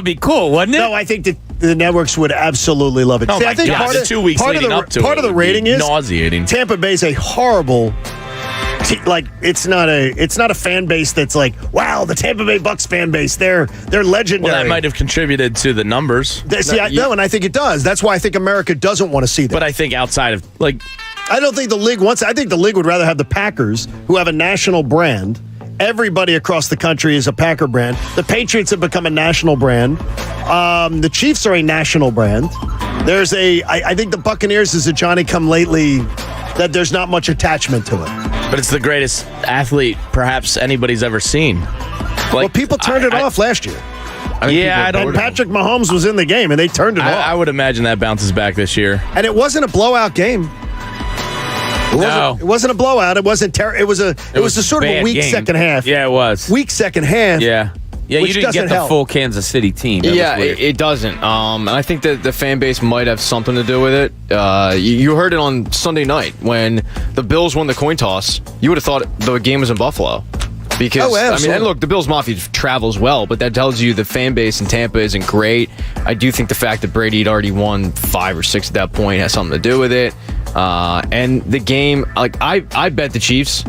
be cool, wouldn't it? No, I think that the networks would absolutely love it. Oh, I think part of 2 weeks leading up to it. Part of the rating is nauseating. Tampa Bay's a horrible. It's not a fan base that's like, wow, the Tampa Bay Bucks fan base, they're legendary. Well, that might have contributed to the numbers. And I think it does. That's why I think America doesn't want to see that. But I think outside of I don't think the league wants. I think the league would rather have the Packers, who have a national brand. Everybody across the country is a Packer brand. The Patriots have become a national brand. The Chiefs are a national brand. I think the Buccaneers is a Johnny-come-lately that there's not much attachment to it. But it's the greatest athlete perhaps anybody's ever seen. Well, people turned it off last year. And Patrick Mahomes was in the game, and they turned it off. I would imagine that bounces back this year. And it wasn't a blowout game. It wasn't a blowout. It wasn't it was a sort of a weak second half. Yeah, it was. Weak second half. Yeah, you didn't get the full Kansas City team. It doesn't. And I think that the fan base might have something to do with it. You heard it on Sunday night when the Bills won the coin toss. You would have thought the game was in Buffalo. Because, and look, the Bills Mafia travels well, but that tells you the fan base in Tampa isn't great. I do think the fact that Brady had already won 5 or 6 at that point has something to do with it. And the game, I bet the Chiefs.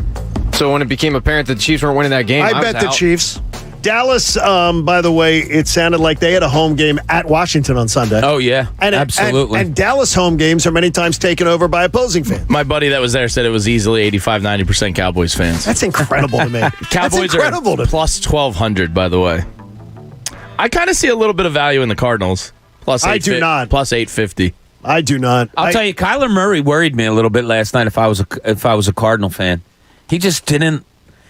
So when it became apparent that the Chiefs weren't winning that game, I bet the Chiefs. Dallas, by the way, it sounded like they had a home game at Washington on Sunday. Oh, yeah. Absolutely. And Dallas home games are many times taken over by opposing fans. My buddy that was there said it was easily 85-90% Cowboys fans. That's incredible to me. Cowboys are plus 1,200, by the way. I kind of see a little bit of value in the Cardinals. I do not. Plus 850. I do not. I'll tell you, Kyler Murray worried me a little bit last night if I was a Cardinal fan. He just didn't.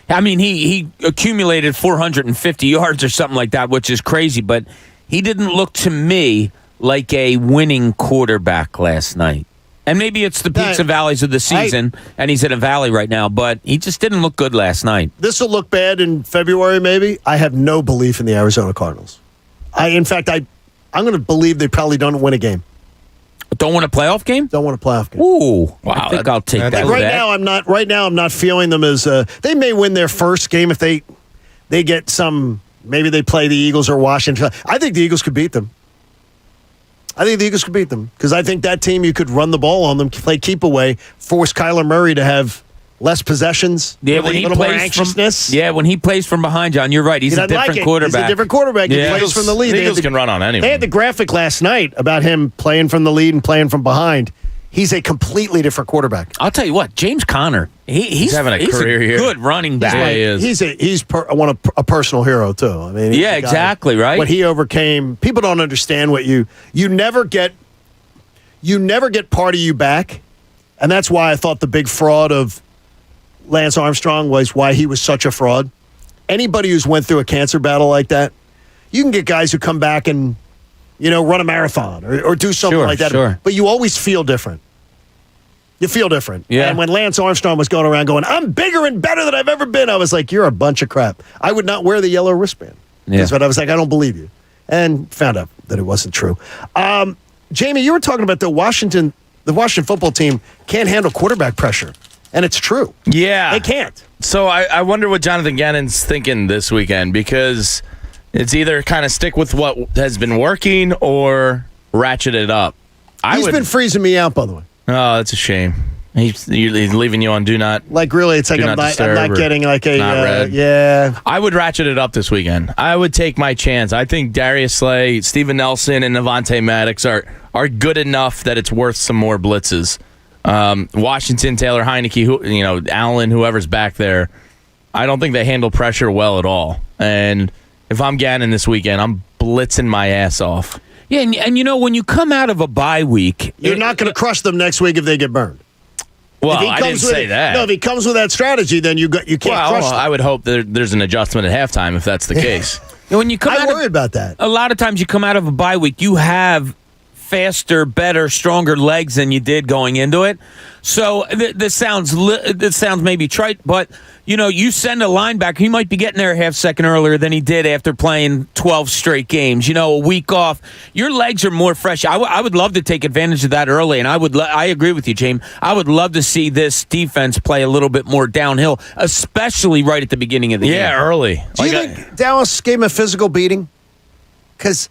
I mean, he accumulated 450 yards or something like that, which is crazy, but he didn't look to me like a winning quarterback last night. And maybe it's the peaks and valleys of the season, and he's in a valley right now, but he just didn't look good last night. This will look bad in February, maybe. I have no belief in the Arizona Cardinals. I'm going to believe they probably don't win a game. Don't want a playoff game? Don't want a playoff game. Ooh, wow! I think I'll take that. Right now, I'm not feeling them as. They may win their first game if they get some. Maybe they play the Eagles or Washington. I think the Eagles could beat them. Because I think that team you could run the ball on them, play keep away, force Kyler Murray to have less possessions. Yeah, when he plays more anxiousness. When he plays from behind, John, you're right. He's a different quarterback. He's a different quarterback. He plays from the lead. The Eagles can run on anyone. They had the graphic last night about him playing from the lead and playing from behind. he's a completely different quarterback. I'll tell you what, James Conner, he's having a career here. Good running back. Yeah, he is. He's a personal hero too. I mean, yeah, exactly right. What he overcame, people don't understand what you never get part of you back, and that's why I thought the big fraud of Lance Armstrong was why he was such a fraud. Anybody who's went through a cancer battle like that, you can get guys who come back and run a marathon or do something like that. Sure. But you always feel different. You feel different. Yeah. And when Lance Armstrong was going around going, I'm bigger and better than I've ever been, I was like, you're a bunch of crap. I would not wear the yellow wristband. Yeah. But I was like, I don't believe you. And found out that it wasn't true. Jamie, you were talking about the Washington football team can't handle quarterback pressure. And it's true. Yeah. They can't. So I wonder what Jonathan Gannon's thinking this weekend, because it's either kind of stick with what has been working or ratchet it up. He's been freezing me out, by the way. Oh, that's a shame. He's leaving you on do not. Like, really, it's like I'm not getting like a red. Yeah. I would ratchet it up this weekend. I would take my chance. I think Darius Slay, Steven Nelson, and Avonte Maddox are good enough that it's worth some more blitzes. Washington, Taylor Heineke, Allen, whoever's back there, I don't think they handle pressure well at all. And if I'm Gannon this weekend, I'm blitzing my ass off. Yeah, and when you come out of a bye week, you're not going to crush them next week if they get burned. Well, I didn't say that. No, if he comes with that strategy, then you can't crush them. I would hope there's an adjustment at halftime if that's the case. When you come I worry about that. A lot of times you come out of a bye week, you have faster, better, stronger legs than you did going into it. So this sounds maybe trite, but you send a linebacker, he might be getting there a half second earlier than he did after playing 12 straight games. A week off, your legs are more fresh. I would love to take advantage of that early, and I agree with you, James. I would love to see this defense play a little bit more downhill, especially right at the beginning of the game. Yeah, early. Do you think Dallas gave him a physical beating? Because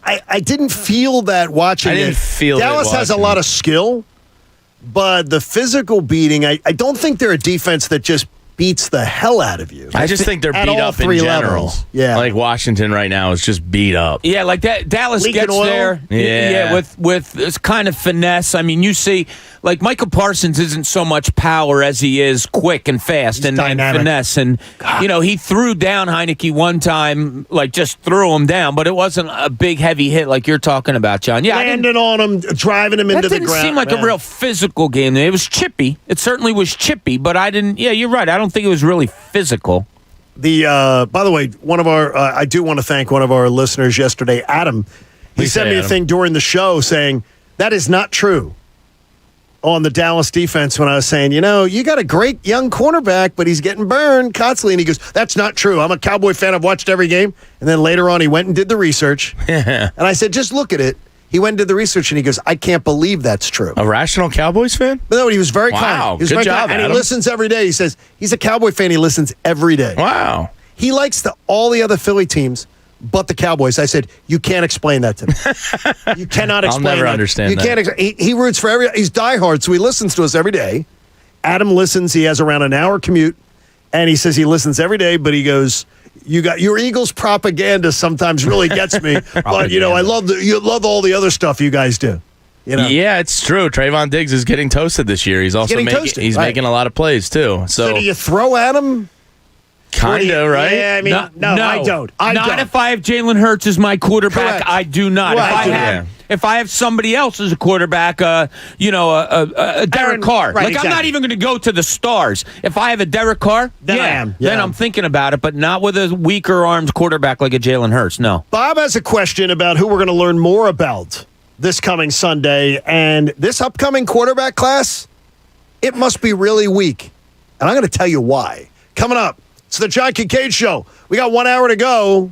I didn't feel that watching it. I didn't feel Dallas has a lot of skill, but the physical beating, I don't think they're a defense that just beats the hell out of you. I just think they're beat up in general. Levels. Yeah. Like Washington right now is just beat up. Yeah, like that. Dallas Leaking gets oil? there. Yeah. with this kind of finesse. I mean, you see, like Michael Parsons isn't so much power as he is quick and fast and finesse. And he threw down Heineke one time, like just threw him down, but it wasn't a big heavy hit like you're talking about, John. Yeah, landing on him, driving him into the ground. That didn't seem like a real physical game. It was chippy. It certainly was chippy, but I didn't. Yeah, you're right. I don't think it was really physical. By the way, one of our I do want to thank one of our listeners yesterday, Adam. He sent me a thing during the show saying that is not true on the Dallas defense when I was saying, you got a great young cornerback, but he's getting burned constantly. And he goes, that's not true. I'm a Cowboy fan. I've watched every game. And then later on, he went and did the research. And I said, just look at it. He went and did the research, and he goes, I can't believe that's true. A rational Cowboys fan? But no, he was very kind. Wow, He was good very job, kind. And Adam. he listens every day. He says he's a Cowboy fan. He listens every day. Wow. He likes all the other Philly teams, but the Cowboys. I said, you can't explain that to me. You cannot explain I'll never that. understand that. Can't. He roots for he's diehard, so he listens to us every day. Adam listens. He has around an hour commute, and he says he listens every day, but he goes, your Eagles propaganda sometimes really gets me. But, I love all the other stuff you guys do. Yeah, it's true. Trayvon Diggs is getting toasted this year. He's also making a lot of plays, too. So do you throw at him? Kind of, right? Yeah, I mean, no, I don't. Not if I have Jalen Hurts as my quarterback. Correct. I do not. Right. If I have somebody else as a quarterback, a Derek Carr. Right, I'm not even going to go to the stars. If I have a Derek Carr, then I am. Yeah. Then I'm thinking about it, but not with a weaker armed quarterback like a Jalen Hurts. No. Bob has a question about who we're going to learn more about this coming Sunday, and this upcoming quarterback class, it must be really weak. And I'm going to tell you why. Coming up, it's the John Kincade Show. We got 1 hour to go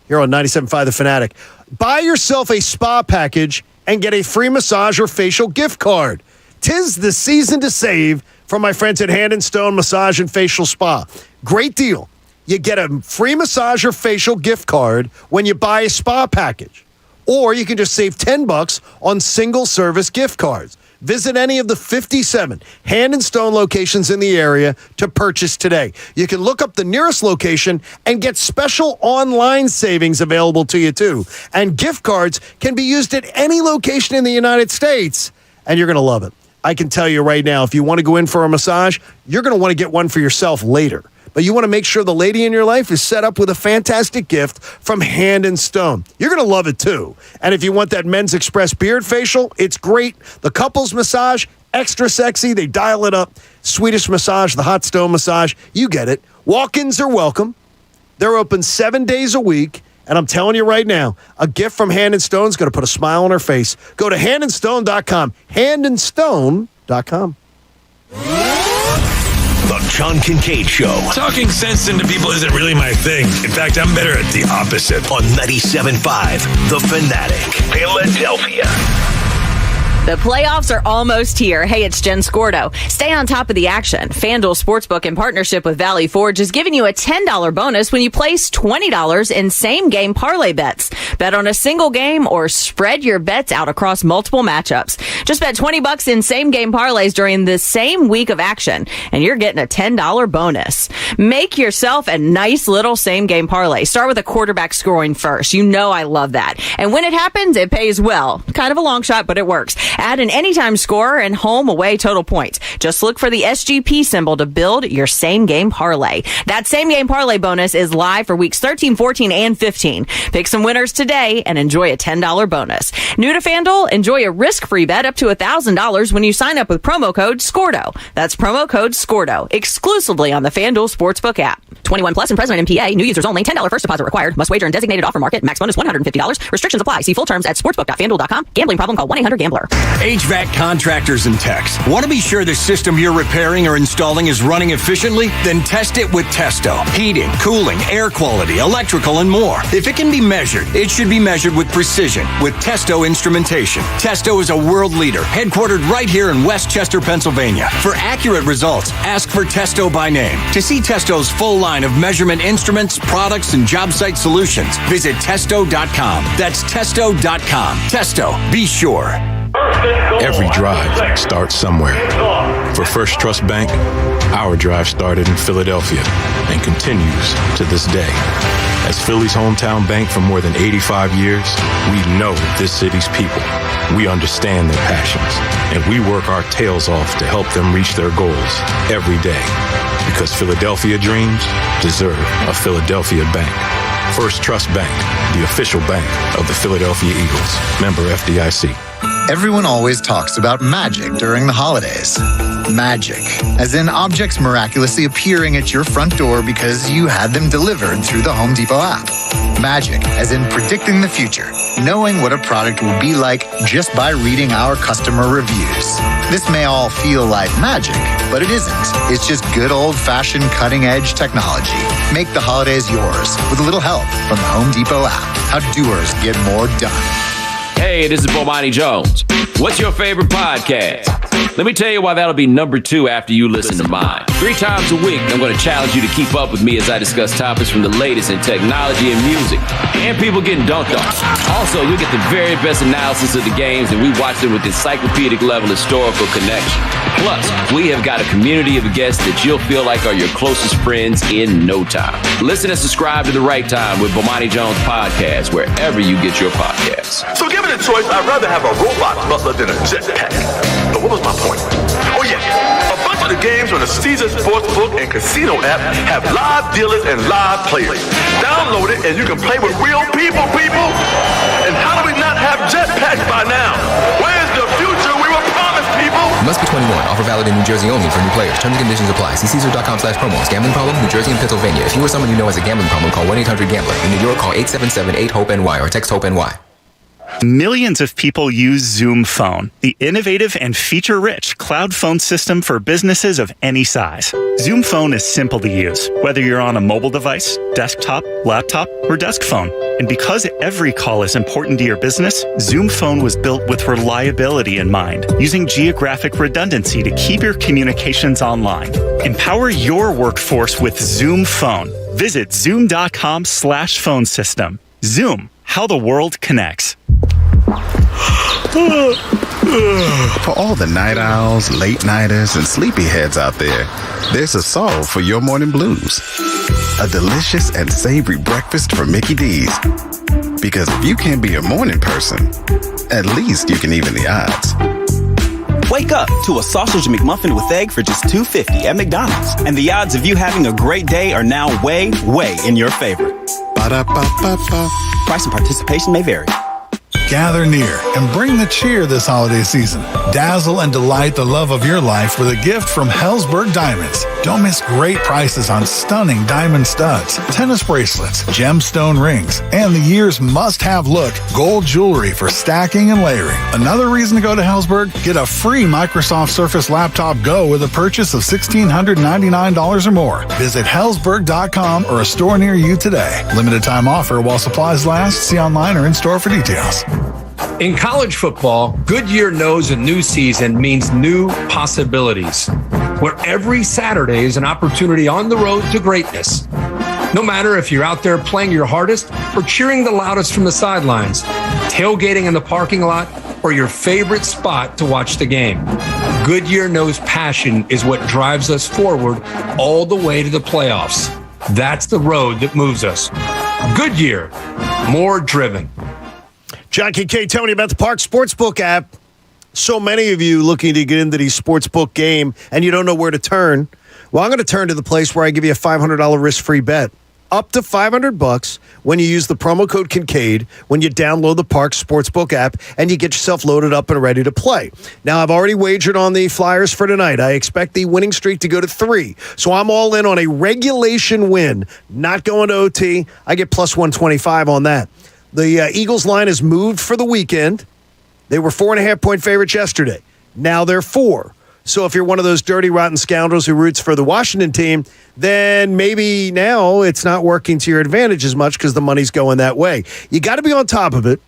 here on 97.5 The Fanatic. Buy yourself a spa package and get a free massage or facial gift card. 'Tis the season to save from my friends at Hand and Stone Massage and Facial Spa. Great deal. You get a free massage or facial gift card when you buy a spa package. Or you can just save $10 on single-service gift cards. Visit any of the 57 Hand and Stone locations in the area to purchase today. You can look up the nearest location and get special online savings available to you, too. And gift cards can be used at any location in the United States and you're going to love it. I can tell you right now, if you want to go in for a massage, you're going to want to get one for yourself later. But you want to make sure the lady in your life is set up with a fantastic gift from Hand and Stone. You're going to love it too. And if you want that Men's Express beard facial, it's great. The couples massage, extra sexy. They dial it up. Swedish massage, the hot stone massage. You get it. Walk-ins are welcome. They're open 7 days a week. And I'm telling you right now, a gift from Hand and Stone is going to put a smile on her face. Go to handandstone.com. Handandstone.com. The John Kincade Show. Talking sense into people isn't really my thing. In fact, I'm better at the opposite. On 97.5 The Fanatic, Philadelphia. The playoffs are almost here. Hey, it's Jen Scordo. Stay on top of the action. FanDuel Sportsbook, in partnership with Valley Forge, is giving you a $10 bonus when you place $20 in same-game parlay bets. Bet on a single game or spread your bets out across multiple matchups. Just bet $20 in same-game parlays during the same week of action, and you're getting a $10 bonus. Make yourself a nice little same-game parlay. Start with a quarterback scoring first. You know I love that. And when it happens, it pays well. Kind of a long shot, but it works. Add an anytime scorer and home away total points. Just look for the SGP symbol to build your same game parlay. That same game parlay bonus is live for weeks 13, 14, and 15. Pick some winners today and enjoy a $10 bonus. New to FanDuel, enjoy a risk-free bet up to $1,000 when you sign up with promo code SCORDO. That's promo code SCORDO, exclusively on the FanDuel Sportsbook app. 21 plus and present in PA. New users only. $10 first deposit required. Must wager in designated offer market. Max bonus $150. Restrictions apply. See full terms at sportsbook.fanduel.com. Gambling problem? Call 1-800-GAMBLER. HVAC contractors and techs. Want to be sure the system you're repairing or installing is running efficiently? Then test it with Testo. Heating, cooling, air quality, electrical, and more. If it can be measured, it should be measured with precision with Testo instrumentation. Testo is a world leader, headquartered right here in Westchester, Pennsylvania. For accurate results, ask for Testo by name. To see Testo's full line of measurement instruments, products, and job site solutions, visit Testo.com. That's Testo.com. Testo, be sure. Every drive starts somewhere. For First Trust Bank, our drive started in Philadelphia and continues to this day. As Philly's hometown bank for more than 85 years, we know this city's people. We understand their passions, and we work our tails off to help them reach their goals every day. Because Philadelphia dreams deserve a Philadelphia bank. First Trust Bank, the official bank of the Philadelphia Eagles. Member FDIC. Everyone always talks about magic during the holidays. Magic, as in objects miraculously appearing at your front door because you had them delivered through the Home Depot app. Magic, as in predicting the future, knowing what a product will be like just by reading our customer reviews. This may all feel like magic, but it isn't. It's just good old-fashioned cutting-edge technology. Make the holidays yours with a little help from the Home Depot app. How doers get more done. Hey, this is Bomani Jones. What's your favorite podcast? Let me tell you why that'll be number 2 after you listen to mine. 3 times a week, I'm going to challenge you to keep up with me as I discuss topics from the latest in technology and music, and people getting dunked on. Also, you'll get the very best analysis of the games, and we watch them with encyclopedic level historical connection. Plus, we have got a community of guests that you'll feel like are your closest friends in no time. Listen and subscribe to The Right Time with Bomani Jones Podcast, wherever you get your podcasts. So given a choice, I'd rather have a robot butler than a jetpack. But what was my point? Oh yeah, a bunch of the games on the Caesar Sportsbook and Casino app have live dealers and live players. Download it and you can play with real people. And how do we not have jetpacks by now? Where's the future we were promised, people? Must be 21. Offer valid in New Jersey only for new players. Terms and conditions apply. See Caesars.com/promos. Gambling problem? New Jersey and Pennsylvania. If you or someone you know has a gambling problem, call 1-800-GAMBLER. In New York, call 877-8-HOPE-NY or text HOPE-NY. Millions of people use Zoom Phone, the innovative and feature-rich cloud phone system for businesses of any size. Zoom Phone is simple to use, whether you're on a mobile device, desktop, laptop, or desk phone. And because every call is important to your business, Zoom Phone was built with reliability in mind, using geographic redundancy to keep your communications online. Empower your workforce with Zoom Phone. Visit zoom.com/phone system. Zoom, how the world connects. For all the night owls, late-nighters, and sleepyheads out there, there's a solve for your morning blues. A delicious and savory breakfast from Mickey D's. Because if you can't be a morning person, at least you can even the odds. Wake up to a sausage McMuffin with egg for just $2.50 at McDonald's. And the odds of you having a great day are now way, way in your favor. Ba-da-ba-ba-ba. Price and participation may vary. Gather near and bring the cheer this holiday season. Dazzle and delight the love of your life with a gift from Hellsberg Diamonds. Don't miss great prices on stunning diamond studs, tennis bracelets, gemstone rings, and the year's must-have look, gold jewelry for stacking and layering. Another reason to go to Hellsberg? Get a free Microsoft Surface Laptop Go with a purchase of $1,699 or more. Visit Hellsberg.com or a store near you today. Limited time offer while supplies last. See online or in-store for details. In college football, Goodyear knows a new season means new possibilities, where every Saturday is an opportunity on the road to greatness. No matter if you're out there playing your hardest or cheering the loudest from the sidelines, tailgating in the parking lot, or your favorite spot to watch the game, Goodyear knows passion is what drives us forward all the way to the playoffs. That's the road that moves us. Goodyear, more driven. John Kincade, Tony, about the Park Sportsbook app. So many of you looking to get into the sportsbook game and you don't know where to turn. Well, I'm going to turn to the place where I give you a $500 risk-free bet. Up to $500 when you use the promo code Kincade when you download the Park Sportsbook app and you get yourself loaded up and ready to play. Now, I've already wagered on the Flyers for tonight. I expect the winning streak to go to 3. So I'm all in on a regulation win, not going to OT. I get plus 125 on that. The Eagles line has moved for the weekend. They were 4.5-point favorites yesterday. Now they're 4. So if you're one of those dirty, rotten scoundrels who roots for the Washington team, then maybe now it's not working to your advantage as much because the money's going that way. You got to be on top of it.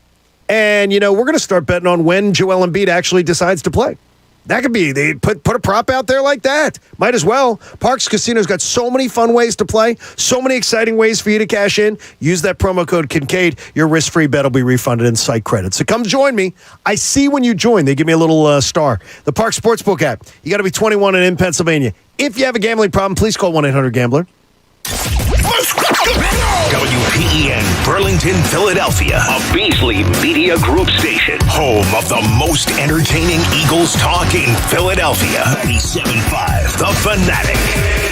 And, we're going to start betting on when Joel Embiid actually decides to play. That could be, they put a prop out there like that. Might as well. Parks Casino's got so many fun ways to play, so many exciting ways for you to cash in. Use that promo code Kincade. Your risk-free bet will be refunded in site credit. So come join me. I see when you join. They give me a little star. The Park Sportsbook app. You got to be 21 and in Pennsylvania. If you have a gambling problem, please call 1-800-GAMBLER. WPEN Burlington, Philadelphia, a Beasley Media Group station, home of the most entertaining Eagles talk in Philadelphia. 97.5 The Fanatic,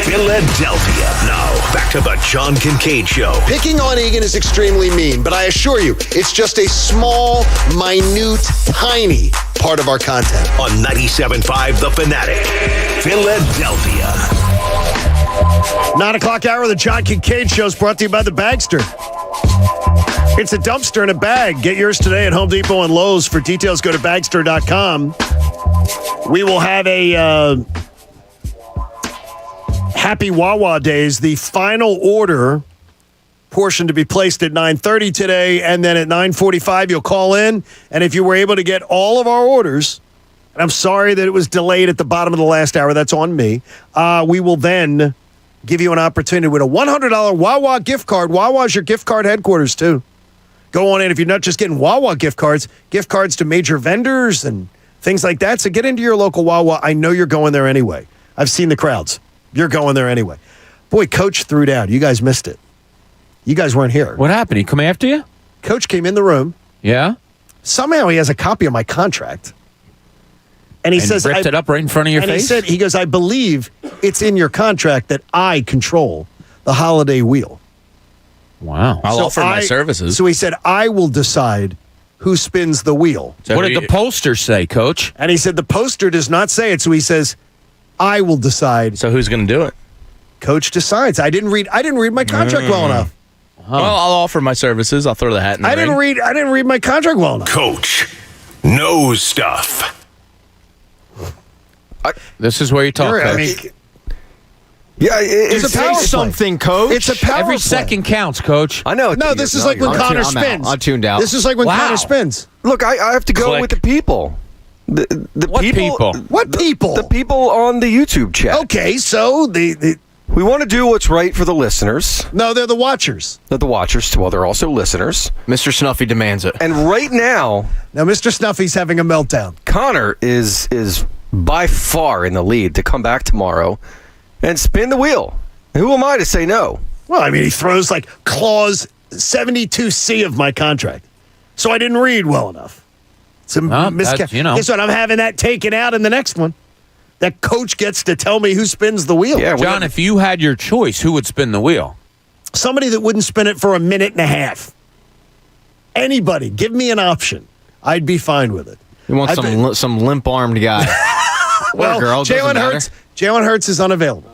Philadelphia. Now, back to the John Kincade Show. Picking on Egan is extremely mean, but I assure you, it's just a small, minute, tiny part of our content. On 97.5 The Fanatic, Philadelphia. 9 o'clock hour of the John Kincade Show is brought to you by the Bagster. It's a dumpster in a bag. Get yours today at Home Depot and Lowe's. For details, go to Bagster.com. We will have a Happy Wawa Days, the final order portion to be placed at 9:30 today, and then at 9:45 you'll call in, and if you were able to get all of our orders, and I'm sorry that it was delayed at the bottom of the last hour, that's on me, we will then give you an opportunity with a $100 Wawa gift card. Wawa's your gift card headquarters, too. Go on in. If you're not just getting Wawa gift cards to major vendors and things like that. So get into your local Wawa. I know you're going there anyway. I've seen the crowds. You're going there anyway. Boy, Coach threw down. You guys missed it. You guys weren't here. What happened? He come after you? Coach came in the room. Yeah? Somehow he has a copy of my contract. And he says, ripped it up right in front of your face? He goes, I believe it's in your contract that I control the holiday wheel. Wow. I'll offer my services. So he said, I will decide who spins the wheel. So what did the poster say, Coach? And he said, the poster does not say it. So he says, I will decide. So who's going to do it? Coach decides. I didn't read my contract well enough. Well, I'll offer my services. I'll throw the hat in the ring. I didn't read my contract well enough. Coach knows stuff. This is where you talk, Coach. It's a power something, Coach. It's a power Every play. second counts, Coach. I know. No, this is like when Connor spins. I'm tuned out. This is like when Connor spins. Look, I have to go with the people. The what people? What people? The people on the YouTube chat. Okay, so we want to do what's right for the listeners. No, they're the watchers. They're the watchers. Well, they're also listeners. Mr. Snuffy demands it. And right now, Mr. Snuffy's having a meltdown. Connor is by far in the lead to come back tomorrow and spin the wheel. Who am I to say no? Well, I mean, he throws like clause 72C of my contract. So I didn't read well enough. It's a Guess what? I'm having that taken out in the next one. That coach gets to tell me who spins the wheel. Yeah, John, if you had your choice, who would spin the wheel? Somebody that wouldn't spin it for a minute and a half. Anybody. Give me an option. I'd be fine with it. You want some limp-armed guy. Well, Jalen Hurts is unavailable.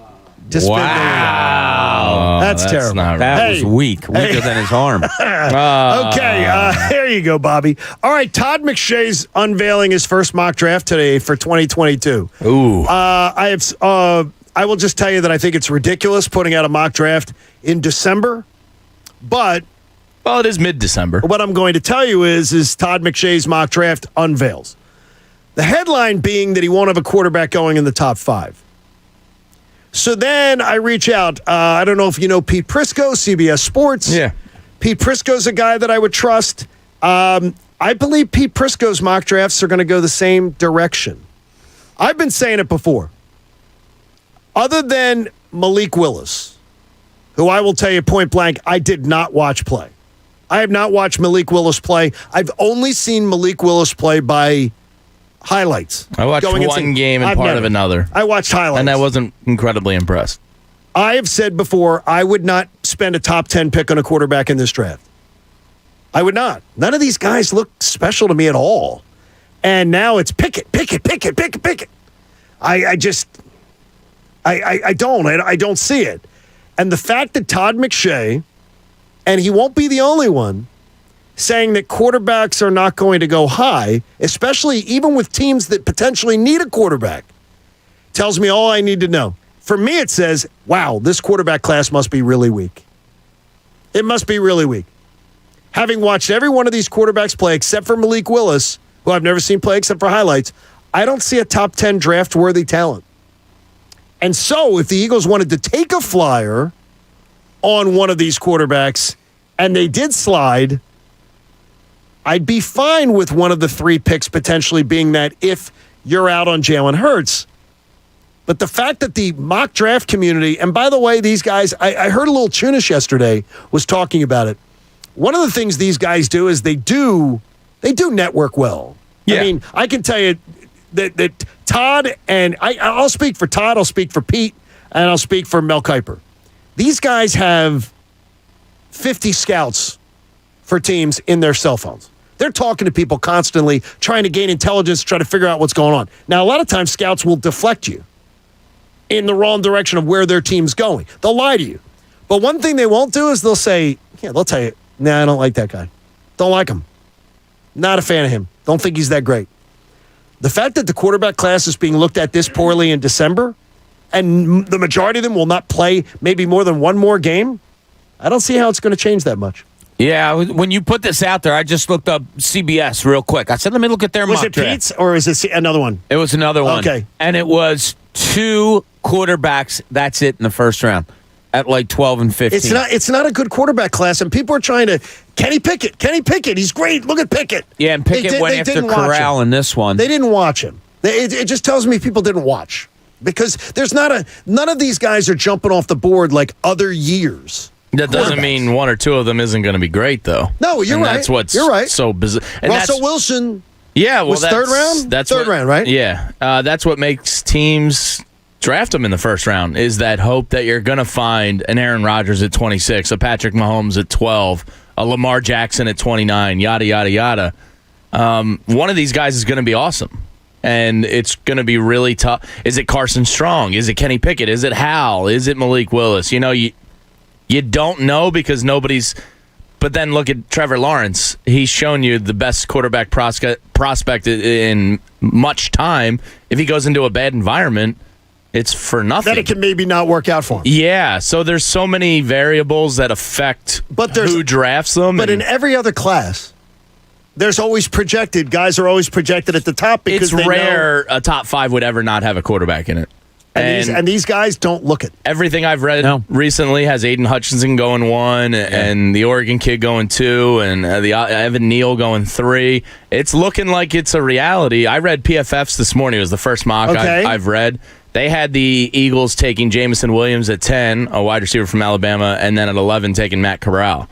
Wow. That's terrible. That was weaker than his arm. Okay, there you go, Bobby. All right, Todd McShay's unveiling his first mock draft today for 2022. Ooh. I will just tell you that I think it's ridiculous putting out a mock draft in December, but it is mid-December. What I'm going to tell you is Todd McShay's mock draft unveils. The headline being that he won't have a quarterback going in the top 5. So then I reach out. I don't know if you know Pete Prisco, CBS Sports. Yeah. Pete Prisco's a guy that I would trust. I believe Pete Prisco's mock drafts are going to go the same direction. I've been saying it before. Other than Malik Willis, who I will tell you point blank, I did not watch play. I have not watched Malik Willis play. I've only seen Malik Willis play by highlights. I watched one game and part of another. I watched highlights. And I wasn't incredibly impressed. I have said before, I would not spend a top 10 pick on a quarterback in this draft. I would not. None of these guys look special to me at all. And now it's Pickett. I don't see it. And the fact that Todd McShay, and he won't be the only one, saying that quarterbacks are not going to go high, especially even with teams that potentially need a quarterback, tells me all I need to know. For me, it says, wow, this quarterback class must be really weak. It must be really weak. Having watched every one of these quarterbacks play, except for Malik Willis, who I've never seen play except for highlights, I don't see a top 10 draft-worthy talent. And so if the Eagles wanted to take a flyer on one of these quarterbacks, and they did slide, I'd be fine with one of the 3 picks potentially being that if you're out on Jalen Hurts. But the fact that the mock draft community, and by the way, these guys, I heard a little Chunish yesterday was talking about it. One of the things these guys do is they do network well. Yeah. I mean, I can tell you that Todd, and I'll speak for Todd, I'll speak for Pete, and I'll speak for Mel Kiper. These guys have 50 scouts for teams in their cell phones. They're talking to people constantly, trying to gain intelligence, trying to figure out what's going on. Now, a lot of times, scouts will deflect you in the wrong direction of where their team's going. They'll lie to you. But one thing they won't do is they'll tell you, nah, I don't like that guy. Don't like him. Not a fan of him. Don't think he's that great. The fact that the quarterback class is being looked at this poorly in December, and the majority of them will not play maybe more than one more game, I don't see how it's going to change that much. Yeah, when you put this out there, I just looked up CBS real quick. I said, let me look at their mock draft. Was it Pete's or is it another one? It was another one. Okay. And it was 2 quarterbacks, that's it, in the first round at like 12 and 15. It's not a good quarterback class, and people are trying to, Kenny Pickett, he's great. Look at Pickett. Yeah, and Pickett went after Corral in this one. They didn't watch him. It just tells me people didn't watch. Because none of these guys are jumping off the board like other years. That doesn't mean one or two of them isn't going to be great, though. No, you're right. That's what's so bizarre. Russell Wilson was third round? Third round, right? Yeah. That's what makes teams draft them in the first round, is that hope that you're going to find an Aaron Rodgers at 26, a Patrick Mahomes at 12, a Lamar Jackson at 29, yada, yada, yada. One of these guys is going to be awesome. And it's going to be really tough. Is it Carson Strong? Is it Kenny Pickett? Is it Hal? Is it Malik Willis? You don't know because nobody's. But then look at Trevor Lawrence. He's shown you the best quarterback prospect in much time. If he goes into a bad environment, it's for nothing. Then it can maybe not work out for him. Yeah. So there's so many variables that affect who drafts them. But in every other class, there's always guys are always projected at the top because it's rare a top 5 would ever not have a quarterback in it. And these guys don't look it. Everything I've read recently has Aiden Hutchinson going 1 and the Oregon kid going 2 and the Evan Neal going 3. It's looking like it's a reality. I read PFF's this morning. It was the first mock I've read. They had the Eagles taking Jamison Williams at 10, a wide receiver from Alabama, and then at 11 taking Matt Corral.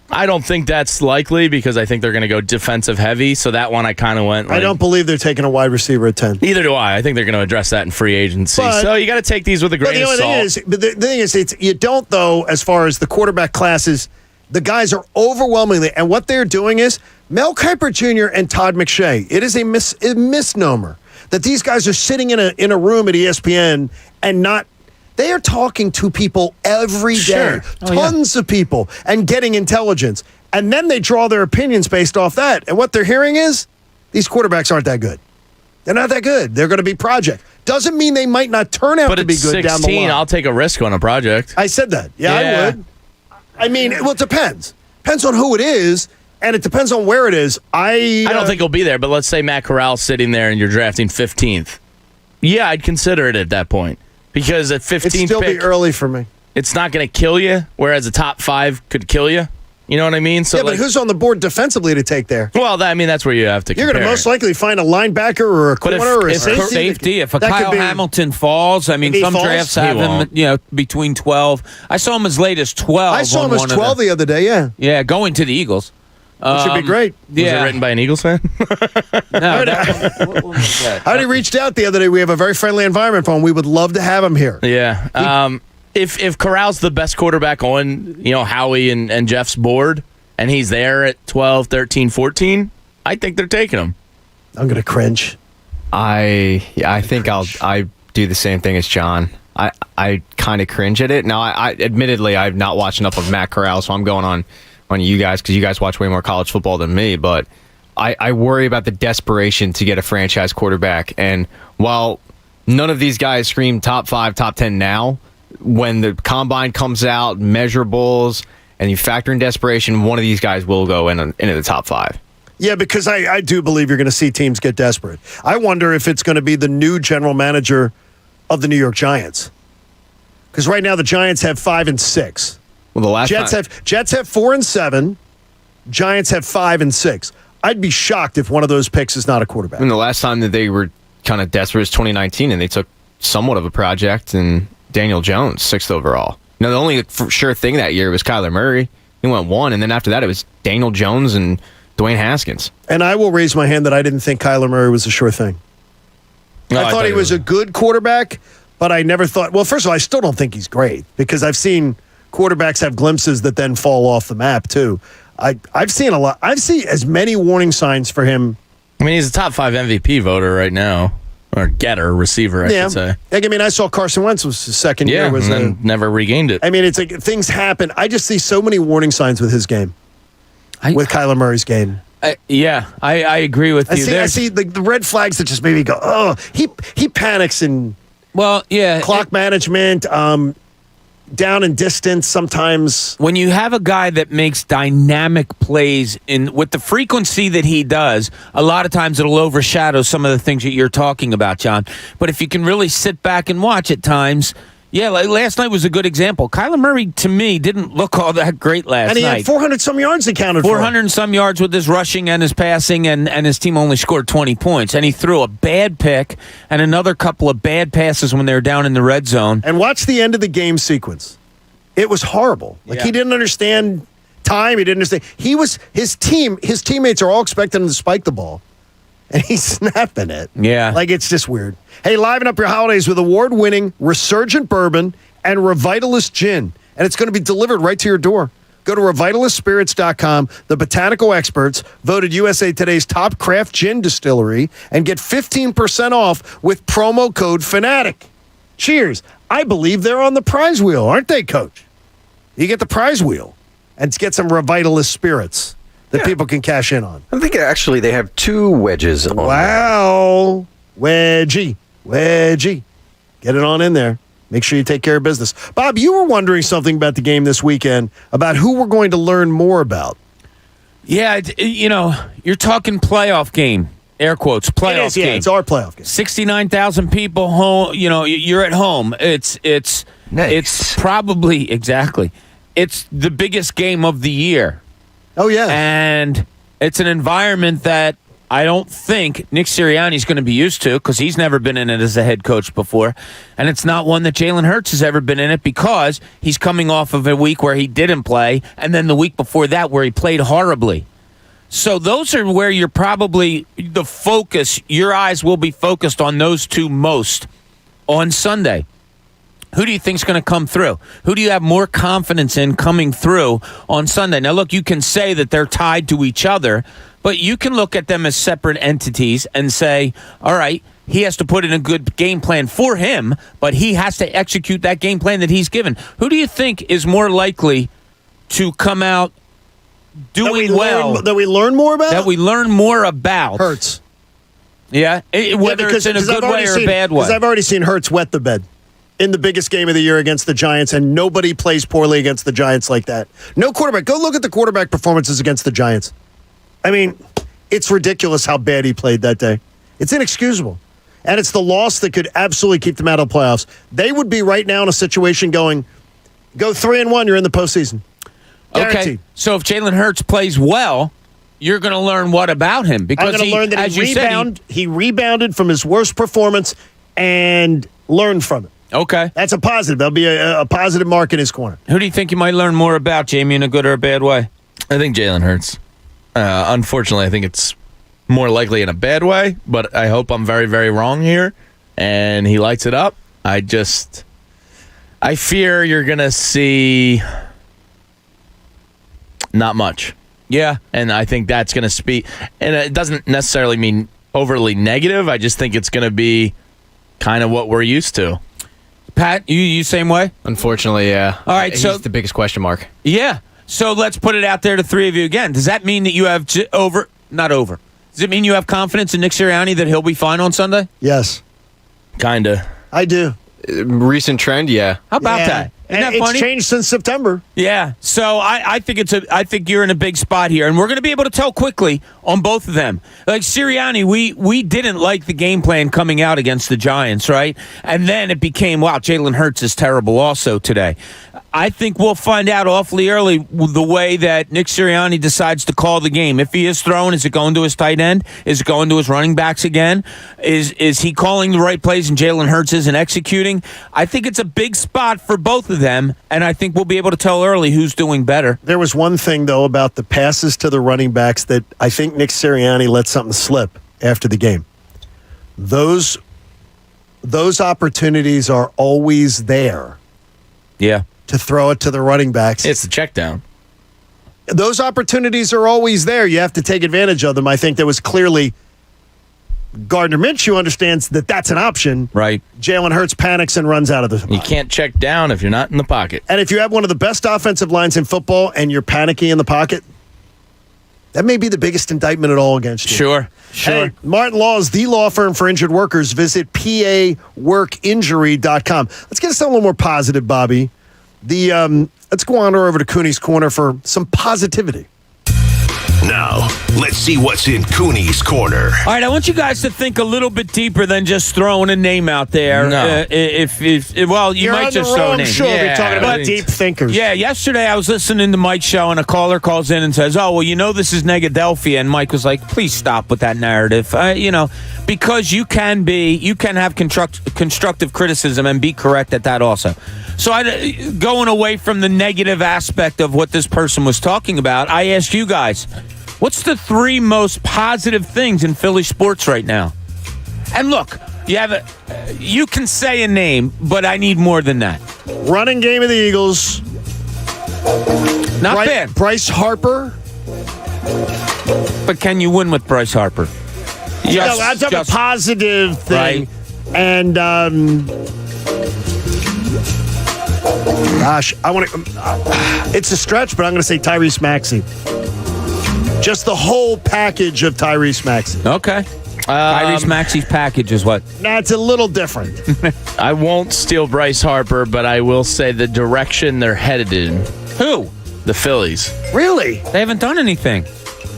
I don't think that's likely because I think they're going to go defensive heavy. So that one I kind of went. I don't believe they're taking a wide receiver at 10. Neither do I. I think they're going to address that in free agency. So you got to take these with a grain of salt. But the thing is, you don't, though, as far as the quarterback classes, the guys are overwhelmingly, and what they're doing is Mel Kiper Jr. and Todd McShay. It is a misnomer that these guys are sitting in a room at ESPN and not. They are talking to people every day, tons of people, and getting intelligence. And then they draw their opinions based off that. And what they're hearing is these quarterbacks aren't that good. They're not that good. They're going to be project. Doesn't mean they might not turn out to be good 16, down the line. I'll take a risk on a project. I said that. Yeah, I would. I mean, well, it depends. Depends on who it is, and it depends on where it is. I don't think he'll be there, but let's say Matt Corral's sitting there and you're drafting 15th. Yeah, I'd consider it at that point. Because at 15th it'd still be early for me. It's not going to kill you, whereas a top 5 could kill you. You know what I mean? So but who's on the board defensively to take there? Well, that's where you have to compare. You're going to most likely find a linebacker or a corner or a safety. If Kyle Hamilton falls, I mean, some drafts have him, between 12. I saw him as late as 12. I saw him as 12 the other day, yeah. Yeah, going to the Eagles. Which should be great. Was it written by an Eagles fan? No. I already reached out the other day. We have a very friendly environment for him. We would love to have him here. Yeah. If Corral's the best quarterback on, Howie and Jeff's board, and he's there at 12, 13, 14, I think they're taking him. I'm going to cringe. I think I do the same thing as John. I kind of cringe at it. Now, I admittedly, I've not watched enough of Matt Corral, so I'm going on you guys because you guys watch way more college football than me, but I worry about the desperation to get a franchise quarterback. And while none of these guys scream top 5, top 10 now, when the combine comes out, measurables, and you factor in desperation, one of these guys will go into the top 5. Yeah, because I do believe you're going to see teams get desperate. I wonder if it's going to be the new general manager of the New York Giants. Because right now the Giants have 5 and 6. Well, the last Jets have 4 and 7. Giants have 5 and 6. I'd be shocked if one of those picks is not a quarterback. And the last time that they were kind of desperate was 2019, and they took somewhat of a project and Daniel Jones, 6th overall. The only sure thing that year was Kyler Murray. He went 1, and then after that it was Daniel Jones and Dwayne Haskins. And I will raise my hand that I didn't think Kyler Murray was a sure thing. No, I thought he was a good quarterback, but I never thought. Well, first of all, I still don't think he's great because I've seen quarterbacks have glimpses that then fall off the map too. I've seen a lot. I've seen as many warning signs for him. I mean, he's a top 5 MVP voter right now, or receiver, I should say. I mean, I saw Carson Wentz was his second year, and then never regained it. I mean, it's like things happen. I just see so many warning signs with his game, with Kyler Murray's game. I agree with you. I see the red flags that just made me go, oh, he panics and clock management, down and distance sometimes. When you have a guy that makes dynamic plays with the frequency that he does, a lot of times it'll overshadow some of the things that you're talking about, John. But if you can really sit back and watch at times, like last night was a good example. Kyler Murray, to me, didn't look all that great last night. And he had 400-some yards accounted for. 400-some yards with his rushing and his passing, and his team only scored 20 points. And he threw a bad pick and another couple of bad passes when they were down in the red zone. And watch the end of the game sequence. It was horrible. He didn't understand time. He didn't understand. His teammates are all expecting him to spike the ball. And he's snapping it. Yeah. Like, it's just weird. Hey, liven up your holidays with award-winning Resurgent Bourbon and Revitalist Gin. And it's going to be delivered right to your door. Go to revitalistspirits.com. The botanical experts voted USA Today's top craft gin distillery and get 15% off with promo code FANATIC. Cheers. I believe they're on the prize wheel, aren't they, Coach? You get the prize wheel and get some Revitalist spirits that people can cash in on. I think actually they have 2 wedges on. Wow. Wedgie. Get it on in there. Make sure you take care of business. Bob, you were wondering something about the game this weekend, about who we're going to learn more about. Yeah, you're talking playoff game. Air quotes, playoff game. Yeah, it's our playoff game. 69,000 people home. You're at home. It's probably, exactly. It's the biggest game of the year. Oh, yeah. And it's an environment that I don't think Nick Sirianni's going to be used to because he's never been in it as a head coach before. And it's not one that Jalen Hurts has ever been in it because he's coming off of a week where he didn't play and then the week before that where he played horribly. So those are where you're probably the focus. Your eyes will be focused on those two most on Sunday. Who do you think is going to come through? Who do you have more confidence in coming through on Sunday? Now, look, you can say that they're tied to each other, but you can look at them as separate entities and say, all right, he has to put in a good game plan for him, but he has to execute that game plan that he's given. Who do you think is more likely to come out doing well? That we learn more about? That we learn more about. Hurts. Yeah? Whether it's in a good way or a bad way. Because I've already seen Hurts wet the bed in the biggest game of the year against the Giants, and nobody plays poorly against the Giants like that. No quarterback. Go look at the quarterback performances against the Giants. I mean, it's ridiculous how bad he played that day. It's inexcusable. And it's the loss that could absolutely keep them out of the playoffs. They would be right now in a situation go 3-1, you're in the postseason. Guaranteed. Okay, so if Jalen Hurts plays well, you're going to learn what about him? Because I'm going to learn that he rebounded from his worst performance and learned from it. Okay. That's a positive. That'll be a positive mark in his corner. Who do you think you might learn more about, Jamie, in a good or a bad way? I think Jalen Hurts. Unfortunately, I think it's more likely in a bad way, but I hope I'm very, very wrong here, and he lights it up. I fear you're going to see not much. Yeah. And I think that's going to speak, and it doesn't necessarily mean overly negative. I just think it's going to be kind of what we're used to. Pat, you same way? Unfortunately, yeah. All right, He's the biggest question mark. Yeah. So let's put it out there to three of you again. Does that mean that you have not over? Does it mean you have confidence in Nick Sirianni that he'll be fine on Sunday? Yes. Kinda. I do. Recent trend, yeah. How about that? Isn't that funny? It's changed since September. Yeah. So I think you're in a big spot here, and we're going to be able to tell quickly on both of them. Like Sirianni, we didn't like the game plan coming out against the Giants, right? And then it became, wow, Jalen Hurts is terrible also today. I think we'll find out awfully early the way that Nick Sirianni decides to call the game. If he is throwing, is it going to his tight end? Is it going to his running backs again? Is he calling the right plays and Jalen Hurts isn't executing? I think it's a big spot for both of them, and I think we'll be able to tell early who's doing better. There was one thing, though, about the passes to the running backs that I think Nick Sirianni let something slip after the game. Those opportunities are always there. Yeah. To throw it to the running backs. It's the check down. Those opportunities are always there. You have to take advantage of them. I think there was clearly Gardner Minshew understands that that's an option. Right. Jalen Hurts panics and runs out of the spot. You can't check down if you're not in the pocket. And if you have one of the best offensive lines in football and you're panicky in the pocket, that may be the biggest indictment at all against you. Sure. Hey, Martin Law is the law firm for injured workers. Visit paworkinjury.com. Let's get something a little more positive, Bobby. Let's go on over to Cooney's Corner for some positivity. Now, let's see what's in Cooney's Corner. All right, I want you guys to think a little bit deeper than just throwing a name out there. No. You might just throw a name. Sure, we're talking about deep thinkers. Yeah, yesterday I was listening to Mike's show, and a caller calls in and says, "Oh, well, this is Negadelphia," and Mike was like, "Please stop with that narrative." Because you can have constructive criticism and be correct at that also. So going away from the negative aspect of what this person was talking about, I asked you guys, what's the three most positive things in Philly sports right now? And look, you can say a name, but I need more than that. Running game of the Eagles. Not bad. Bryce Harper. But can you win with Bryce Harper? That's a positive thing. Right. And gosh, it's a stretch, but I'm going to say Tyrese Maxey. Just the whole package of Tyrese Maxey. Okay. Tyrese Maxey's package is what? It's a little different. I won't steal Bryce Harper, but I will say the direction they're headed in. Who? The Phillies. Really? They haven't done anything.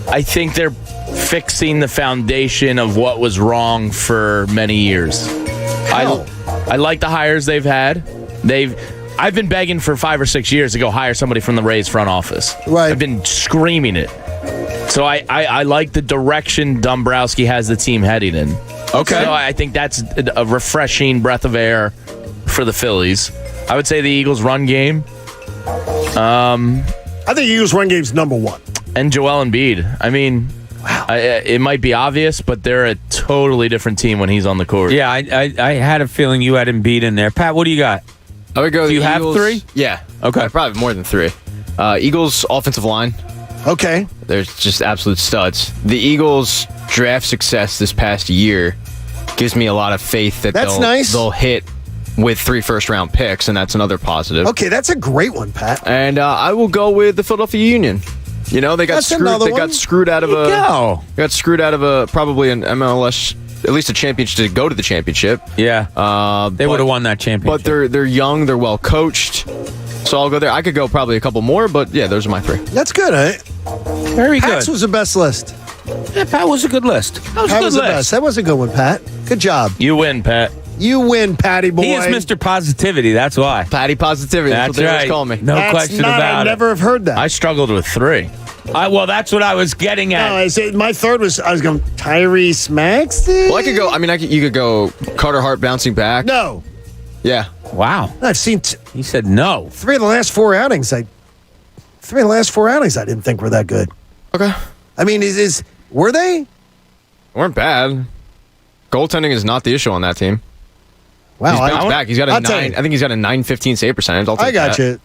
I think they're fixing the foundation of what was wrong for many years. I like the hires they've had. I've been begging for 5 or 6 years to go hire somebody from the Rays front office. Right. I've been screaming it. So I like the direction Dombrowski has the team heading in. Okay. So I think that's a refreshing breath of air for the Phillies. I would say the Eagles' run game. I think Eagles' run game's number one. And Joel Embiid. I mean, wow. It might be obvious, but they're a totally different team when he's on the court. Yeah, I had a feeling you had Embiid in there. Pat, what do you got? I would go. Do you have Eagles, 3? Yeah. Okay. Probably more than 3. Eagles' offensive line. Okay. They're just absolute studs. The Eagles' draft success this past year gives me a lot of faith that they'll hit with 3 first-round picks, and that's another positive. Okay, that's a great one, Pat. And I will go with the Philadelphia Union. You know, they got screwed. They got screwed out of probably an MLS, at least a championship, to go to the championship. Yeah, they would have won that championship. But they're young, they're well coached. So I'll go there. I could go probably a couple more, but yeah, those are my 3. That's good, eh? Very good. Pat's was the best list. Yeah, Pat was a good list. That was the best. That was a good one, Pat. Good job. You win, Pat. You win, Patty boy. He is Mr. Positivity. That's why. Patty Positivity. That's what they always call me. No question about it. I never have heard that. I struggled with 3. Well, that's what I was getting at. No, my third was I was going Tyrese Maxey. Well, I could go. You could go Carter Hart bouncing back. No. Yeah. Wow. I've seen. He said no. 3 of the last 4 outings. I didn't think were that good. Okay. I mean, were they? Weren't bad. Goaltending is not the issue on that team. Wow. He's bounced back. He's got a 9. I think he's got a .915 save percentage. I got you.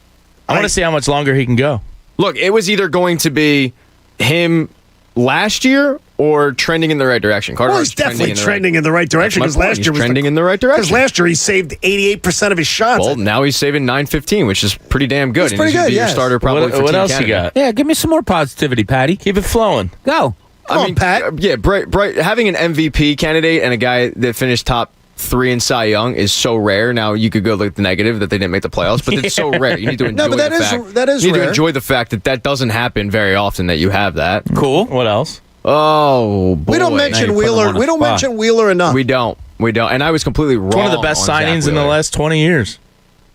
I want to see how much longer he can go. Look, it was either going to be him last year or trending in the right direction. Carter He's definitely trending in the right direction because last year was trending in the right direction. Because last year he saved 88% of his shots. Well, now he's saving .915, which is pretty damn good. That's pretty good. Your starter probably. What else you got? Yeah, give me some more positivity, Patty. Keep it flowing. Go. Come on, Pat. Yeah, Bright. Having an MVP candidate and a guy that finished top 3 in Cy Young is so rare. Now you could go like the negative that they didn't make the playoffs, but it's so rare. You need to enjoy that is you need rare. to enjoy the fact that doesn't happen very often. That you have that. Cool. What else? Oh, boy. We don't mention Wheeler. We don't mention Wheeler enough. We don't. And I was completely wrong. It's one of the best signings in the last 20 years.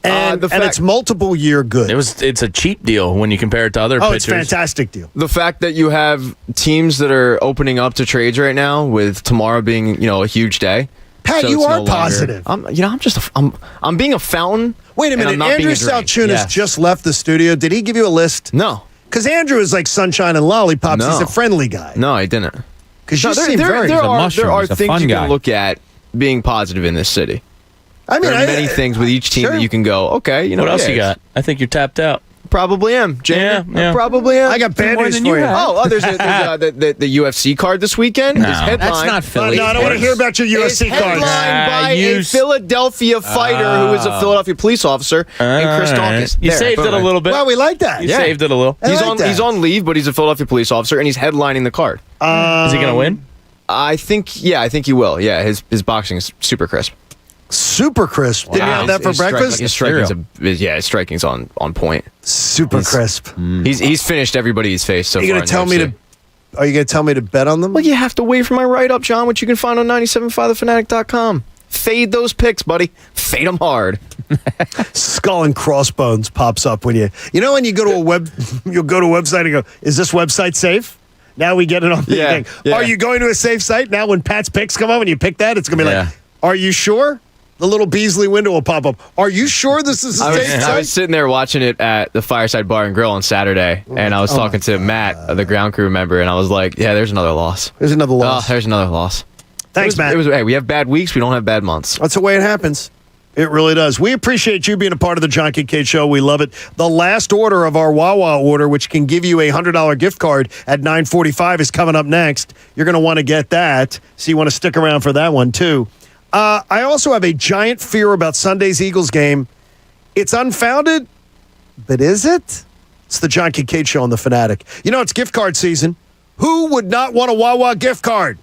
And it's multiple year good. It's a cheap deal when you compare it to other pitchers. It's a fantastic deal. The fact that you have teams that are opening up to trades right now, with tomorrow being a huge day. Pat, so you are no positive. I'm being a fountain. Wait a minute. Andrew Salchunas just left the studio. Did he give you a list? No. Because Andrew is like sunshine and lollipops. No. He's a friendly guy. No, I didn't. Because you seem very... There are things you can look at being positive in this city. I mean, there are many things with each team that you can go, okay, what else you got? I think you're tapped out. Probably am, Jamie. Yeah. Probably am. I got bad news for you. There's the UFC card this weekend. No, is headlined. that's not Philly. No, I don't want to hear about your UFC card. Headlined by a Philadelphia fighter who is a Philadelphia police officer and Chris Dawkins. You saved it a little bit. Well, we like that. You saved it a little. He's on leave, but he's a Philadelphia police officer, and he's headlining the card. Is he going to win? I think he will. Yeah, his boxing is super crisp. Super crisp. Did you have that for breakfast? His striking's on point. Super crisp. He's finished everybody he's faced so far. Are you going to tell me to bet on them? Well, you have to wait for my write-up, John, which you can find on 97.5thefanatic.com. Fade those picks, buddy. Fade them hard. Skull and Crossbones pops up when you when you go to you'll go to a website and go, is this website safe? Now we get it on the thing. Yeah. Are you going to a safe site? Now when Pat's picks come up and you pick that, it's going to be like, are you sure? The little Beasley window will pop up. Are you sure this is a safe site? I was sitting there watching it at the Fireside Bar and Grill on Saturday, and I was talking to Matt, the ground crew member, and I was like, yeah, there's another loss. There's another loss. There's another loss. Thanks, Matt. Hey, we have bad weeks. We don't have bad months. That's the way it happens. It really does. We appreciate you being a part of the John Kincade Show. We love it. The last order of our Wawa order, which can give you a $100 gift card at 9:45, is coming up next. You're going to want to get that, so you want to stick around for that one, too. I also have a giant fear about Sunday's Eagles game. It's unfounded, but is it? It's the John Kincade Show on The Fanatic. It's gift card season. Who would not want a Wawa gift card?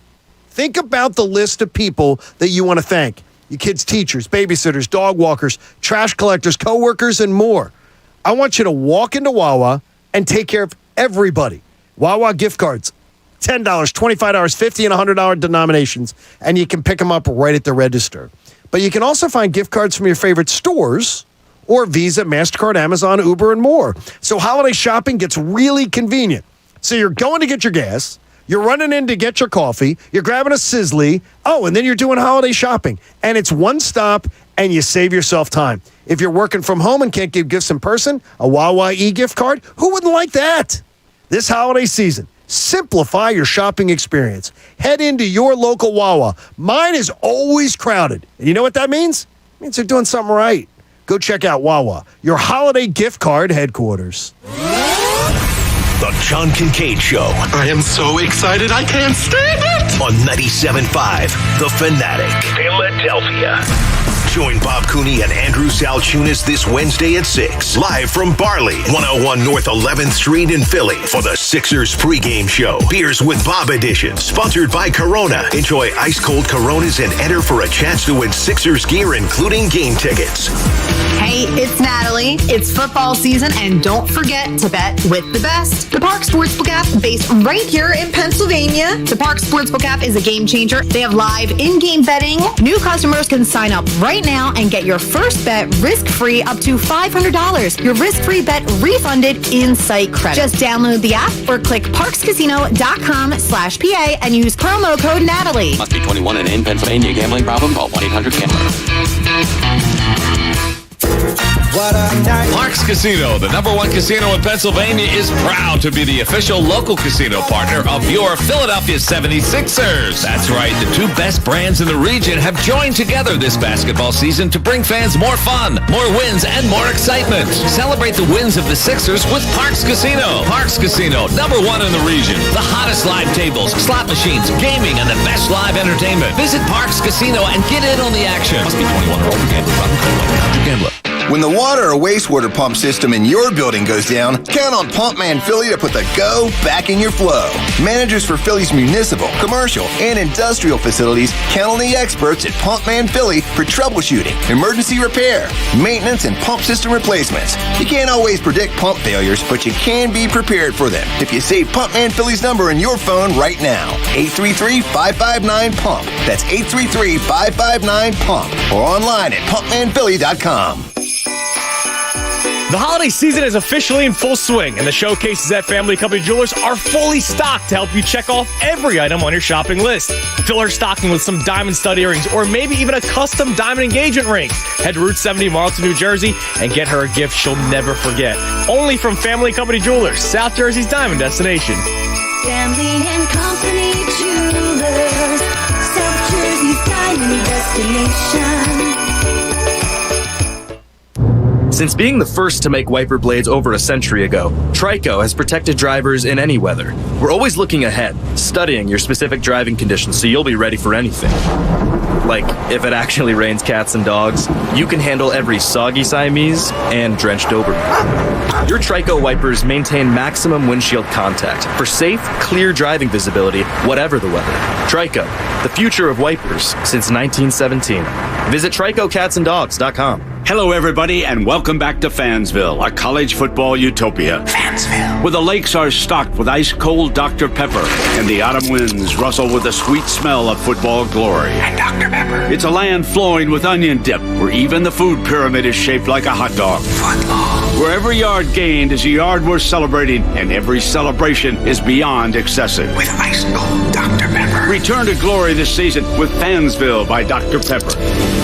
Think about the list of people that you want to thank. Your kids' teachers, babysitters, dog walkers, trash collectors, coworkers, and more. I want you to walk into Wawa and take care of everybody. Wawa gift cards. $10, $25, $50, and $100 denominations, and you can pick them up right at the register. But you can also find gift cards from your favorite stores or Visa, MasterCard, Amazon, Uber, and more. So holiday shopping gets really convenient. So you're going to get your gas, you're running in to get your coffee, you're grabbing a Sizzly, and then you're doing holiday shopping. And it's one stop, and you save yourself time. If you're working from home and can't give gifts in person, a Wawa e-gift card, who wouldn't like that? This holiday season, simplify your shopping experience. Head into your local Wawa. Mine is always crowded. And you know what that means? It means they're doing something right. Go check out Wawa, your holiday gift card headquarters. The John Kincade Show. I am so excited I can't stand it. On 97.5 The Fanatic. Philadelphia. Join Bob Cooney and Andrew Salchunas this Wednesday at 6. Live from Barley, 101 North 11th Street in Philly for the Sixers pregame show. Beers with Bob edition. Sponsored by Corona. Enjoy ice-cold Coronas and enter for a chance to win Sixers gear, including game tickets. Hey, it's Natalie. It's football season, and don't forget to bet with the best. The Park Sportsbook app, based right here in Pennsylvania. The Park Sportsbook app is a game changer. They have live in-game betting. New customers can sign up right now and get your first bet risk-free up to $500. Your risk-free bet refunded in site credit. Just download the app or click parkscasino.com/PA and use promo code Natalie. Must be 21 and in Pennsylvania. Gambling problem? Call 1-800-GAMBLER. Parks Casino, the #1 casino in Pennsylvania, is proud to be the official local casino partner of your Philadelphia 76ers. That's right, the two best brands in the region have joined together this basketball season to bring fans more fun, more wins, and more excitement. Celebrate the wins of the Sixers with Parks Casino. Parks Casino, #1 in the region. The hottest live tables, slot machines, gaming, and the best live entertainment. Visit Parks Casino and get in on the action. Must be 21 or older. Gambling problem? Call 1-800-GAMBLER. When the water or wastewater pump system in your building goes down, count on Pumpman Philly to put the go back in your flow. Managers for Philly's municipal, commercial, and industrial facilities count on the experts at Pumpman Philly for troubleshooting, emergency repair, maintenance, and pump system replacements. You can't always predict pump failures, but you can be prepared for them if you save Pumpman Philly's number in your phone right now. 833-559-PUMP. That's 833-559-PUMP. Or online at pumpmanphilly.com. The holiday season is officially in full swing, and the showcases at Family Company Jewelers are fully stocked to help you check off every item on your shopping list. Fill her stocking with some diamond stud earrings, or maybe even a custom diamond engagement ring. Head to Route 70 Marlton, New Jersey, and get her a gift she'll never forget. Only from Family Company Jewelers, South Jersey's diamond destination. Family and Company Jewelers, South Jersey's diamond destination. Since being the first to make wiper blades over a century ago, Trico has protected drivers in any weather. We're always looking ahead, studying your specific driving conditions so you'll be ready for anything. Like, if it actually rains cats and dogs, you can handle every soggy Siamese and drenched Doberman. Your Trico wipers maintain maximum windshield contact for safe, clear driving visibility, whatever the weather. Trico, the future of wipers since 1917. Visit TricoCatsAndDogs.com. Hello, everybody, and welcome back to Fansville, a college football utopia. Fansville. Where the lakes are stocked with ice-cold Dr. Pepper, and the autumn winds rustle with the sweet smell of football glory. And Dr. Pepper. It's a land flowing with onion dip, where even the food pyramid is shaped like a hot dog. Footlong. Where every yard gained is a yard worth celebrating, and every celebration is beyond excessive. With ice-cold Dr. Pepper. Return to glory this season with Fansville by Dr. Pepper.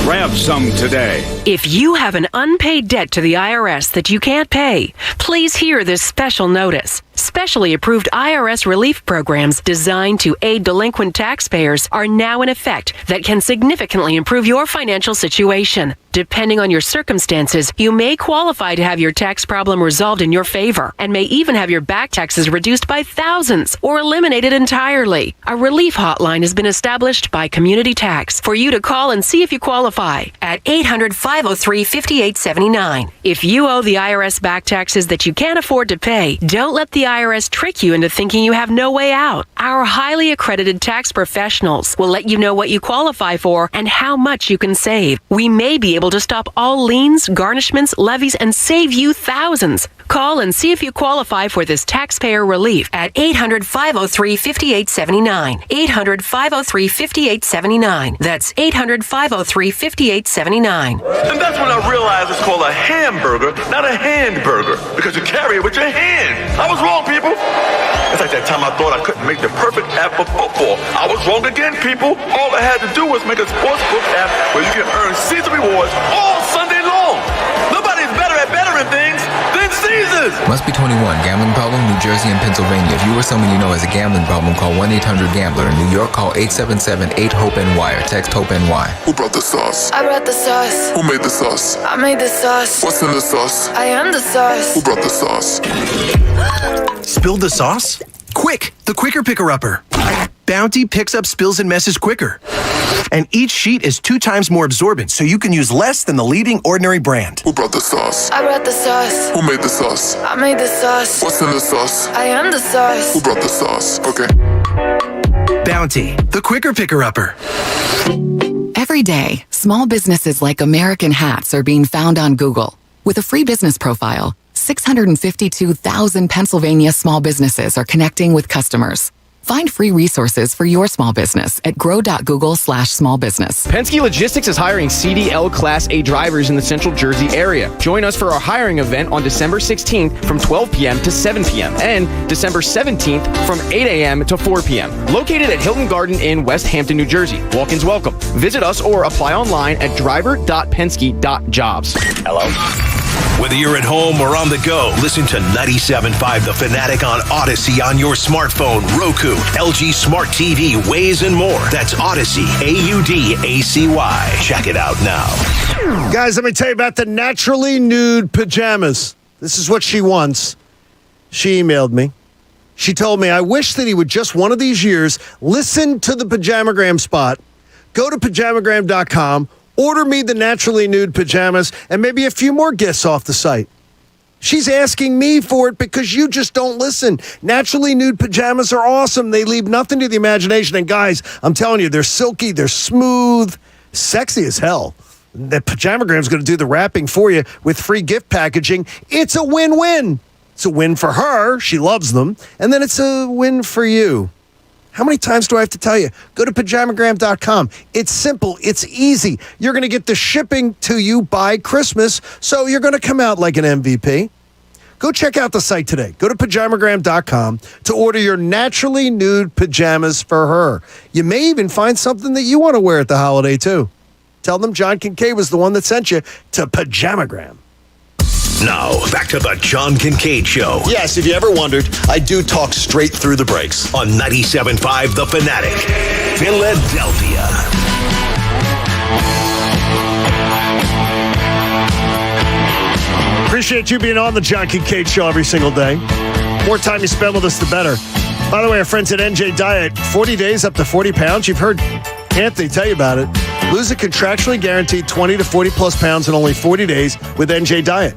Grab some today. If you have an unpaid debt to the IRS that you can't pay, please hear this special notice. Specially approved IRS relief programs designed to aid delinquent taxpayers are now in effect that can significantly improve your financial situation. Depending on your circumstances, you may qualify to have your tax problem resolved in your favor and may even have your back taxes reduced by thousands or eliminated entirely. A relief hotline has been established by Community Tax for you to call and see if you qualify at 800-503-5879. If you owe the IRS back taxes that you can't afford to pay, don't let the IRS trick you into thinking you have no way out. Our highly accredited tax professionals will let you know what you qualify for and how much you can save. We may be able to stop all liens, garnishments, levies, and save you thousands. Call and see if you qualify for this taxpayer relief at 800-503-5879. 800-503-5879. That's 800-503-5879. And that's when I realized it's called a hamburger, not a handburger, because you carry it with your hand. I was wrong, people. It's like that time I thought I couldn't make the perfect app for football. I was wrong again, people. All I had to do was make a sportsbook app where you can earn season rewards all Sunday long. Nobody's better at bettering things than Caesars. Must be 21. Gambling problem? New Jersey and Pennsylvania. If you or someone you know has a gambling problem, call 1-800-GAMBLER. In New York, call 877-8-HOPE-NY or text HOPE-NY. Who brought the sauce? I brought the sauce. Who made the sauce? I made the sauce. What's in the sauce? I am the sauce. Who brought the sauce? Spilled the sauce? Quick, the Quicker Picker-Upper. Bounty picks up spills and messes quicker. And each sheet is 2 times more absorbent, so you can use less than the leading ordinary brand. Who brought the sauce? I brought the sauce. Who made the sauce? I made the sauce. What's in the sauce? I am the sauce. Who brought the sauce? Okay. Bounty, the Quicker Picker-Upper. Every day, small businesses like American Hats are being found on Google. With a free business profile, 652,000 Pennsylvania small businesses are connecting with customers. Find free resources for your small business at grow.google/smallbusiness. Penske Logistics is hiring CDL Class A drivers in the Central Jersey area. Join us for our hiring event on December 16th from 12 p.m. to 7 p.m. and December 17th from 8 a.m. to 4 p.m. Located at Hilton Garden Inn, West Hampton, New Jersey. Walk-ins welcome. Visit us or apply online at driver.penske.jobs. Hello? Whether you're at home or on the go, listen to 97.5 The Fanatic on Odyssey on your smartphone, Roku, LG Smart TV, Waze, and more. That's Odyssey, AUDACY. Check it out now. Guys, let me tell you about the naturally nude pajamas. This is what she wants. She emailed me. She told me, I wish that he would just one of these years listen to the Pajamagram spot, go to pajamagram.com, order me the naturally nude pajamas, and maybe a few more gifts off the site. She's asking me for it because you just don't listen. Naturally nude pajamas are awesome. They leave nothing to the imagination. And guys, I'm telling you, they're silky, they're smooth, sexy as hell. The Pajamagram's going to do the wrapping for you with free gift packaging. It's a win-win. It's a win for her. She loves them. And then it's a win for you. How many times do I have to tell you? Go to pajamagram.com. It's simple. It's easy. You're going to get the shipping to you by Christmas, so you're going to come out like an MVP. Go check out the site today. Go to pajamagram.com to order your naturally nude pajamas for her. You may even find something that you want to wear at the holiday, too. Tell them John Kincade was the one that sent you to Pajamagram. Now, back to the John Kincade Show. Yes, if you ever wondered, I do talk straight through the brakes. On 97.5 The Fanatic, Philadelphia. Appreciate you being on the John Kincade Show every single day. More time you spend with us, the better. By the way, our friends at NJ Diet, 40 days up to 40 pounds. You've heard Anthony tell you about it. Lose a contractually guaranteed 20 to 40 plus pounds in only 40 days with NJ Diet.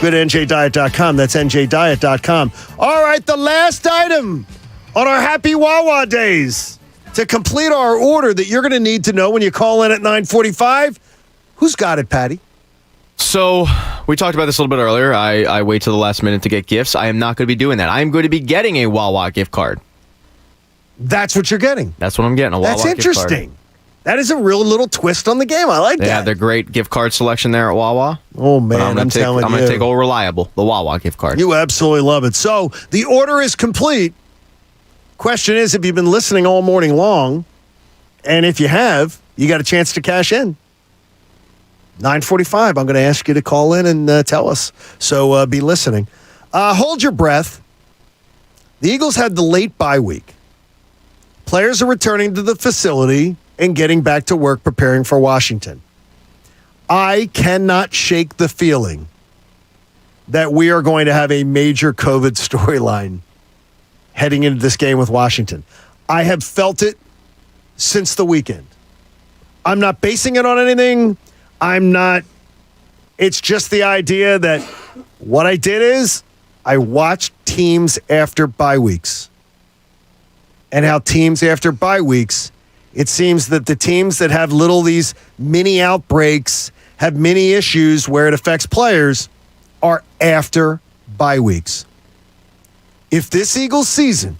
Go to njdiet.com. That's njdiet.com. All right, the last item on our Happy Wawa days. To complete our order that you're going to need to know when you call in at 9:45. Who's got it, Patty? So we talked about this a little bit earlier. I wait till the last minute to get gifts. I am not going to be doing that. I am going to be getting a Wawa gift card. That's what you're getting. That's what I'm getting, a Wawa That's gift card. interesting. That is a real little twist on the game. I like They that. have their great gift card selection there at Wawa. Oh, man, I'm telling you. I'm going to take Old Reliable, the Wawa gift card. You absolutely love it. So the order is complete. Question is, have you been listening all morning long? And if you have, you got a chance to cash in. 9:45, I'm going to ask you to call in and tell us. So be listening. Hold your breath. The Eagles had the late bye week. Players are returning to the facility and getting back to work preparing for Washington. I cannot shake the feeling that we are going to have a major COVID storyline heading into this game with Washington. I have felt it since the weekend. I'm not basing it on anything. It's just the idea that what I did is I watched teams after bye weeks. And how teams after bye weeks, it seems that the teams that have these mini outbreaks, have many issues where it affects players, are after bye weeks. If this Eagles season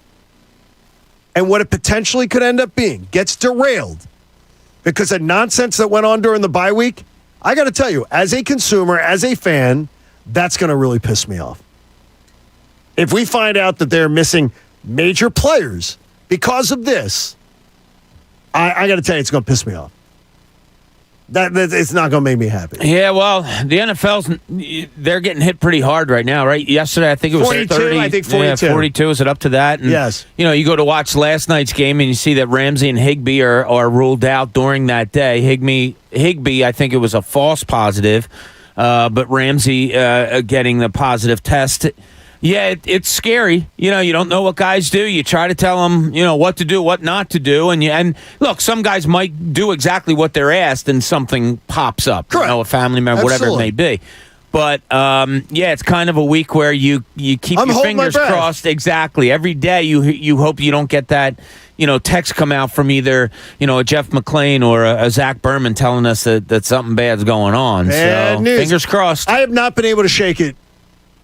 and what it potentially could end up being gets derailed because of nonsense that went on during the bye week, I got to tell you, as a consumer, as a fan, that's going to really piss me off. If we find out that they're missing major players because of this, I got to tell you, it's going to piss me off. That it's not going to make me happy. Yeah, well, the NFL's, they're getting hit pretty hard right now, right? Yesterday, I think it was 42, 30. I think 42. Yeah, 42. Is it up to that? And, yes. You know, you go to watch last night's game and you see that Ramsey and Higbee are ruled out during that day. Higbee, I think it was a false positive, but Ramsey getting the positive test. Yeah, it's scary. You know, you don't know what guys do. You try to tell them, you know, what to do, what not to do. And look, some guys might do exactly what they're asked and something pops up. Correct. You know, a family member, whatever it may be. But, yeah, it's kind of a week where you keep your fingers crossed. Exactly. Every day you hope you don't get that, you know, text come out from either, you know, a Jeff McClain or a Zach Berman telling us that something bad's going on. Bad news. Fingers crossed. I have not been able to shake it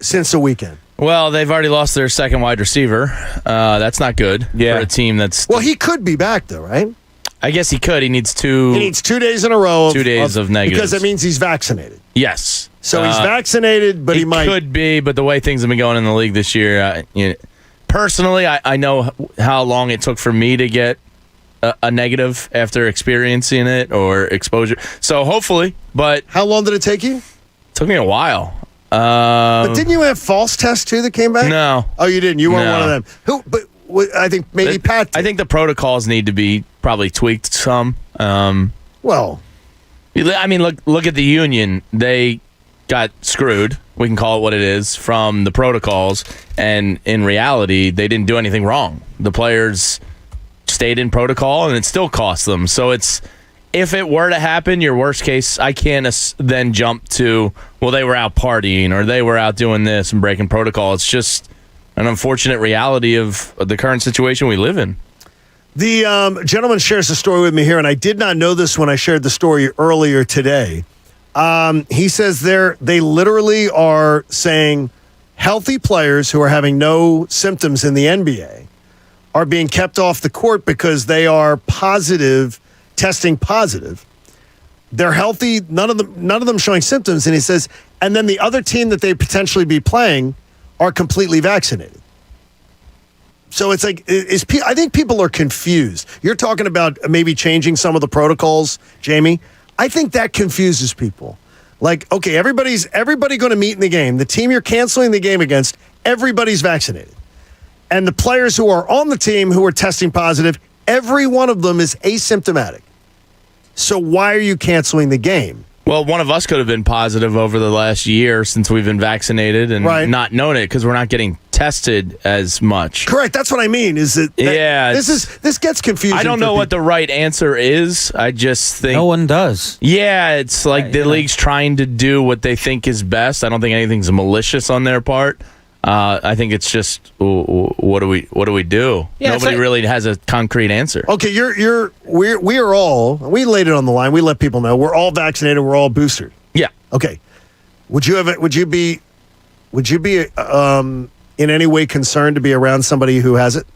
since the weekend. Well, they've already lost their second wide receiver. That's not good for a team that's... Well, he could be back, though, right? I guess he could. He needs 2 days in a row. 2 days of negatives. Because that means he's vaccinated. Yes. So he's vaccinated, but he might... could be, but the way things have been going in the league this year, personally, I know how long it took for me to get a negative after experiencing it or exposure. So hopefully, but... How long did it take you? It took me a while. But didn't you have false tests too that came back? No. Oh, you didn't. You weren't one of them. Who? But I think maybe Pat. I think the protocols need to be probably tweaked some. Well, I mean, look at the Union. They got screwed. We can call it what it is from the protocols, and in reality, they didn't do anything wrong. The players stayed in protocol, and it still cost them. So it's. If it were to happen, your worst case, I can't then jump to, well, they were out partying or they were out doing this and breaking protocol. It's just an unfortunate reality of the current situation we live in. The gentleman shares a story with me here, and I did not know this when I shared the story earlier today. He says they literally are saying healthy players who are having no symptoms in the NBA are being kept off the court because they are testing positive. They're healthy, none of them showing symptoms, and he says, and then the other team that they potentially be playing are completely vaccinated. So it's like, I think people are confused. You're talking about maybe changing some of the protocols, Jamie. I think that confuses people. Like, okay, everybody going to meet in the game. The team you're canceling the game against, everybody's vaccinated. And the players who are on the team who are testing positive, every one of them is asymptomatic. So why are you canceling the game? Well, one of us could have been positive over the last year since we've been vaccinated and not known it because we're not getting tested as much. Correct. That's what I mean. Is that this gets confusing. I don't know what the right answer is. I just think no one does. Yeah, it's like the league's trying to do what they think is best. I don't think anything's malicious on their part. I think it's just what do we do? Yeah, Nobody really has a concrete answer. Okay, we are all, we laid it on the line. We let people know we're all vaccinated. We're all boosted. Yeah. Okay. Would you be in any way concerned to be around somebody who has it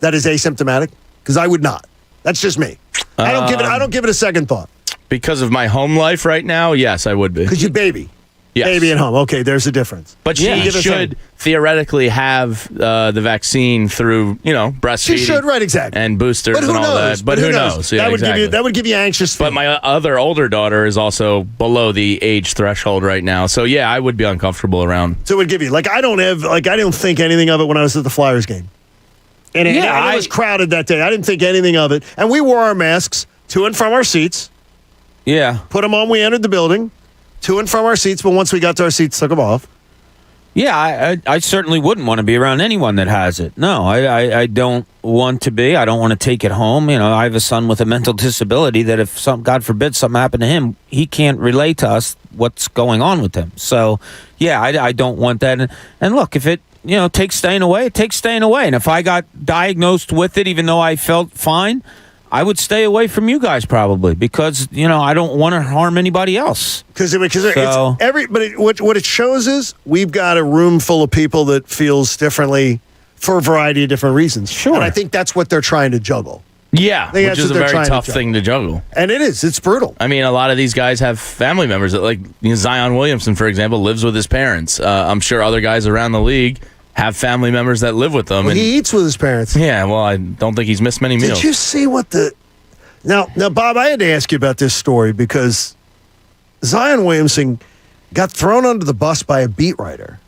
that is asymptomatic? Because I would not. That's just me. I don't give it a second thought. Because of my home life right now, yes, I would be. Because you baby. Yes. Baby at home. Okay, there's a difference. But she should theoretically have the vaccine through, breastfeeding. She should, right, exactly. And boosters and all that. But who knows? Yeah, that would give you anxious. But my other older daughter is also below the age threshold right now. So, yeah, I would be uncomfortable around. So it would give you, I don't think anything of it when I was at the Flyers game. And it was crowded that day. I didn't think anything of it. And we wore our masks to and from our seats. Yeah. Put them on, we entered the building. To and from our seats, but once we got to our seats, took them off. Yeah, I certainly wouldn't want to be around anyone that has it. No, I don't want to be. I don't want to take it home. I have a son with a mental disability that if God forbid something happened to him, he can't relate to us what's going on with him. So, yeah, I don't want that. And look, if it takes staying away, it takes staying away. And if I got diagnosed with it, even though I felt fine, I would stay away from you guys probably because, I don't want to harm anybody else. Because what it shows is we've got a room full of people that feels differently for a variety of different reasons. Sure. And I think that's what they're trying to juggle. Yeah, which is a very tough thing to juggle. And it is. It's brutal. I mean, a lot of these guys have family members. That, Zion Williamson, for example, lives with his parents. I'm sure other guys around the league have family members that live with them. Well, he eats with his parents. Yeah, well, I don't think he's missed many meals. Did you see what Now, Bob, I had to ask you about this story because Zion Williamson got thrown under the bus by a beat writer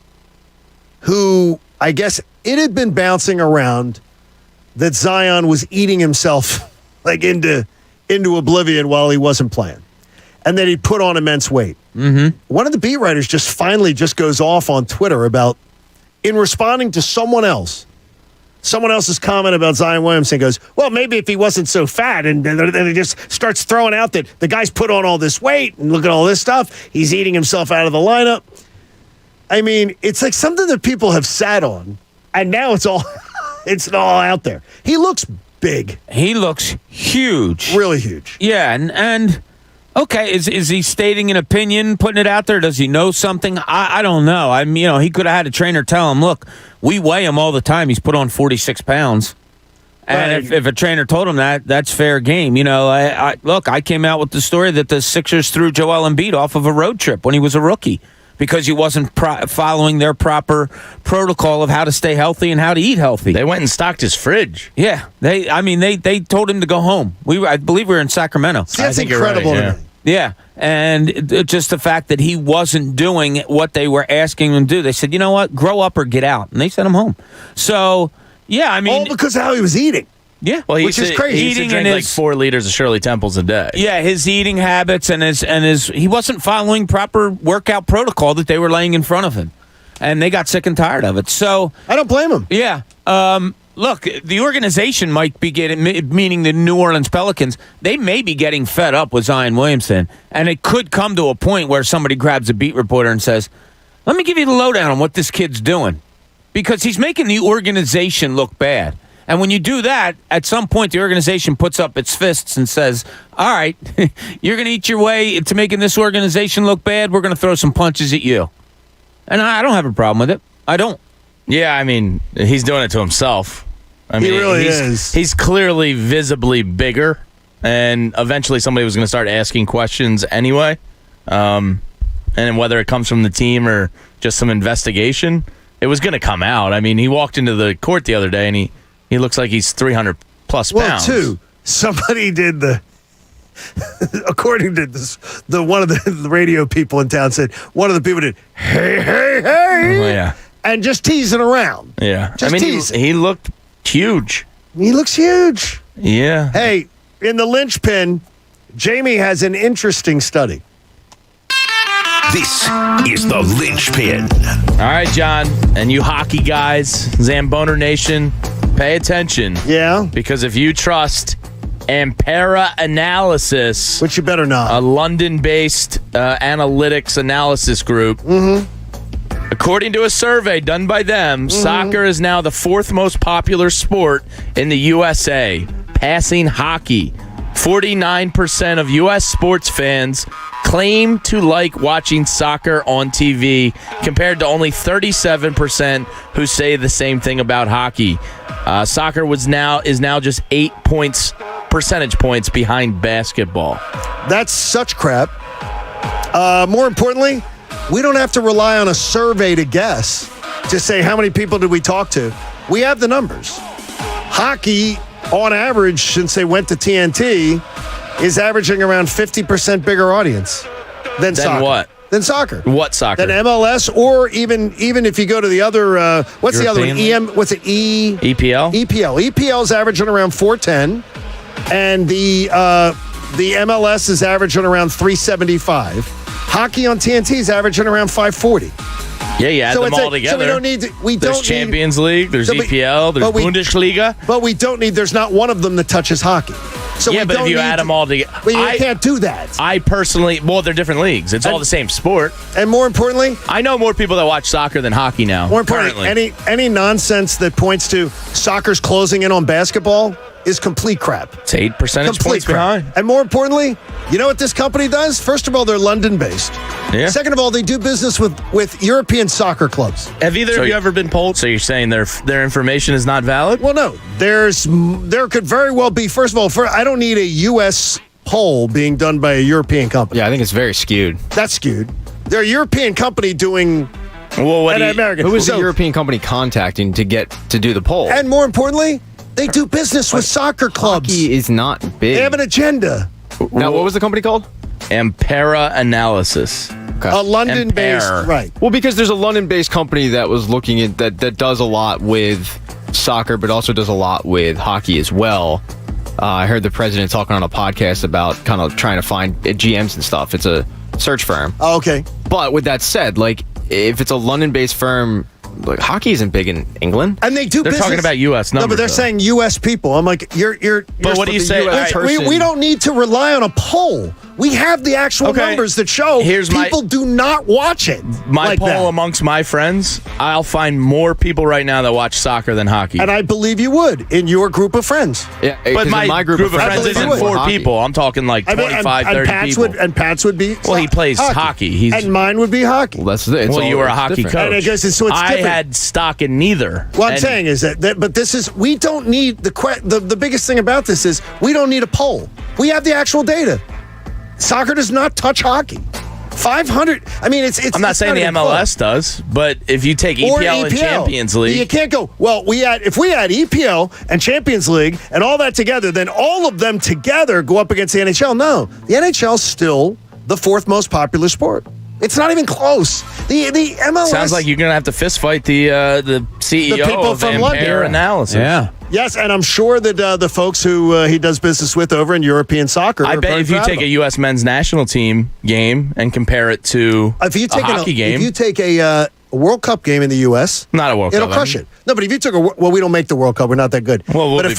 who, I guess, it had been bouncing around that Zion was eating himself into oblivion while he wasn't playing, and that he put on immense weight. Mm-hmm. One of the beat writers finally goes off on Twitter in responding to someone else's comment about Zion Williamson, goes, well, maybe if he wasn't so fat, and then he just starts throwing out that the guy's put on all this weight, and look at all this stuff. He's eating himself out of the lineup. I mean, it's like something that people have sat on, and now it's all out there. He looks big. He looks huge. Really huge. Yeah, and okay, is he stating an opinion, putting it out there? Does he know something? I don't know. He could have had a trainer tell him, look, we weigh him all the time. He's put on 46 pounds. And if a trainer told him that's fair game. I came out with the story that the Sixers threw Joel Embiid off of a road trip when he was a rookie because he wasn't following their proper protocol of how to stay healthy and how to eat healthy. They went and stocked his fridge. Yeah, they told him to go home. I believe we were in Sacramento. See, that's incredible to me. Yeah, and just the fact that he wasn't doing what they were asking him to do. They said, you know what, grow up or get out. And they sent him home. So, yeah, all because of how he was eating. Yeah, well, which is crazy. He used to drink 4 liters of Shirley Temples a day. Yeah, his eating habits and his he wasn't following proper workout protocol that they were laying in front of him, and they got sick and tired of it. So I don't blame him. Yeah, look, the organization might be meaning the New Orleans Pelicans. They may be getting fed up with Zion Williamson, and it could come to a point where somebody grabs a beat reporter and says, "Let me give you the lowdown on what this kid's doing," because he's making the organization look bad. And when you do that, at some point, the organization puts up its fists and says, all right, you're going to eat your way to making this organization look bad. We're going to throw some punches at you. And I don't have a problem with it. I don't. Yeah, I mean, he's doing it to himself. I mean, he really is. He's clearly visibly bigger, and eventually somebody was going to start asking questions anyway. And whether it comes from the team or just some investigation, it was going to come out. I mean, he walked into the court the other day, and he looks like he's 300 plus pounds. Well, somebody did according to one of the radio people in town said, one of the people did, hey, oh, yeah, and just teasing around. Yeah. Just teasing. He looked huge. He looks huge. Yeah. Hey, in the linchpin, Jamie has an interesting study. This is the linchpin. All right, John, and you hockey guys, Zamboner Nation, pay attention. Yeah. Because if you trust Ampera Analysis, which you better not, a London-based analytics analysis group, according to a survey done by them, soccer is now the 4th most popular sport in the USA, passing hockey. 49% of U.S. sports fans claim to like watching soccer on TV, compared to only 37% who say the same thing about hockey. Soccer is now just 8 percentage points behind basketball. That's such crap. More importantly, we don't have to rely on a survey to guess, to say how many people did we talk to. We have the numbers. Hockey, on average, since they went to TNT, is averaging around 50% bigger audience than soccer. What? Than soccer. What soccer? Than MLS, or even if you go to the other, what's European the other one? What's it? EPL? EPL is averaging around 410, and the MLS is averaging around 375. Hockey on TNT is averaging around 540. Yeah, you add them all together. So we don't need to, there's Champions League, there's EPL, there's Bundesliga. But we don't need, there's not one of them that touches hockey. So yeah, but if you add them all together. But you can't do that. I personally, they're different leagues. It's all the same sport. And more importantly, I know more people that watch soccer than hockey now. More importantly, any nonsense that points to soccer's closing in on basketball, is complete crap. It's 8 percentage points behind. And more importantly, you know what this company does? First of all, they're London-based. Yeah. Second of all, they do business with European soccer clubs. Have either of you ever been polled? So you're saying their information is not valid? Well, no. There could very well be. First of all, I don't need a U.S. poll being done by a European company. Yeah, I think it's very skewed. That's skewed. They're a European company doing. Well, American. Who is the European company contacting to do the poll? And more importantly, they do business with soccer clubs. Hockey is not big. They have an agenda. Now, what was the company called? Ampera Analysis. Okay. A London-based, right? Well, because there's a London-based company that was looking at that does a lot with soccer, but also does a lot with hockey as well. I heard the president talking on a podcast about kind of trying to find GMs and stuff. It's a search firm. Oh, okay. But with that said, like if it's a London-based firm, like hockey isn't big in England, and they do. They're business. talking about U.S. numbers. No, but they're saying U.S. people. I'm like, you're. But what do you say? We don't need to rely on a poll. We have the actual numbers that show people do not watch it. My poll amongst my friends, I'll find more people right now that watch soccer than hockey. And I believe you would in your group of friends. Yeah, but my group of friends isn't 4 people. I'm talking like 25, 30 people. And Pat's would be. Well, he plays hockey. And mine would be hockey. Well, that's it. Well, you were a hockey coach. And I guess so it's I different. had stock in neither. What I'm saying is that, but this is, we don't need the biggest thing about this is we don't need a poll. We have the actual data. Soccer does not touch hockey. 500. I mean, it's. I'm not saying the MLS does, but if you take EPL and Champions League, you can't go. Well, if we had EPL and Champions League and all that together, then all of them together go up against the NHL. No, the NHL is still the 4th most popular sport. It's not even close. The MLS sounds like you're going to have to fist fight the CEO the people of from Ampere Analysis. Yeah. Yes, and I'm sure that the folks who he does business with over in European soccer. I bet if you take a U.S. men's national team game and compare it to a hockey game, if you take a World Cup game in the U.S., not a World Cup, it'll crush it. No, but if you took we don't make the World Cup. We're not that good. Well, but if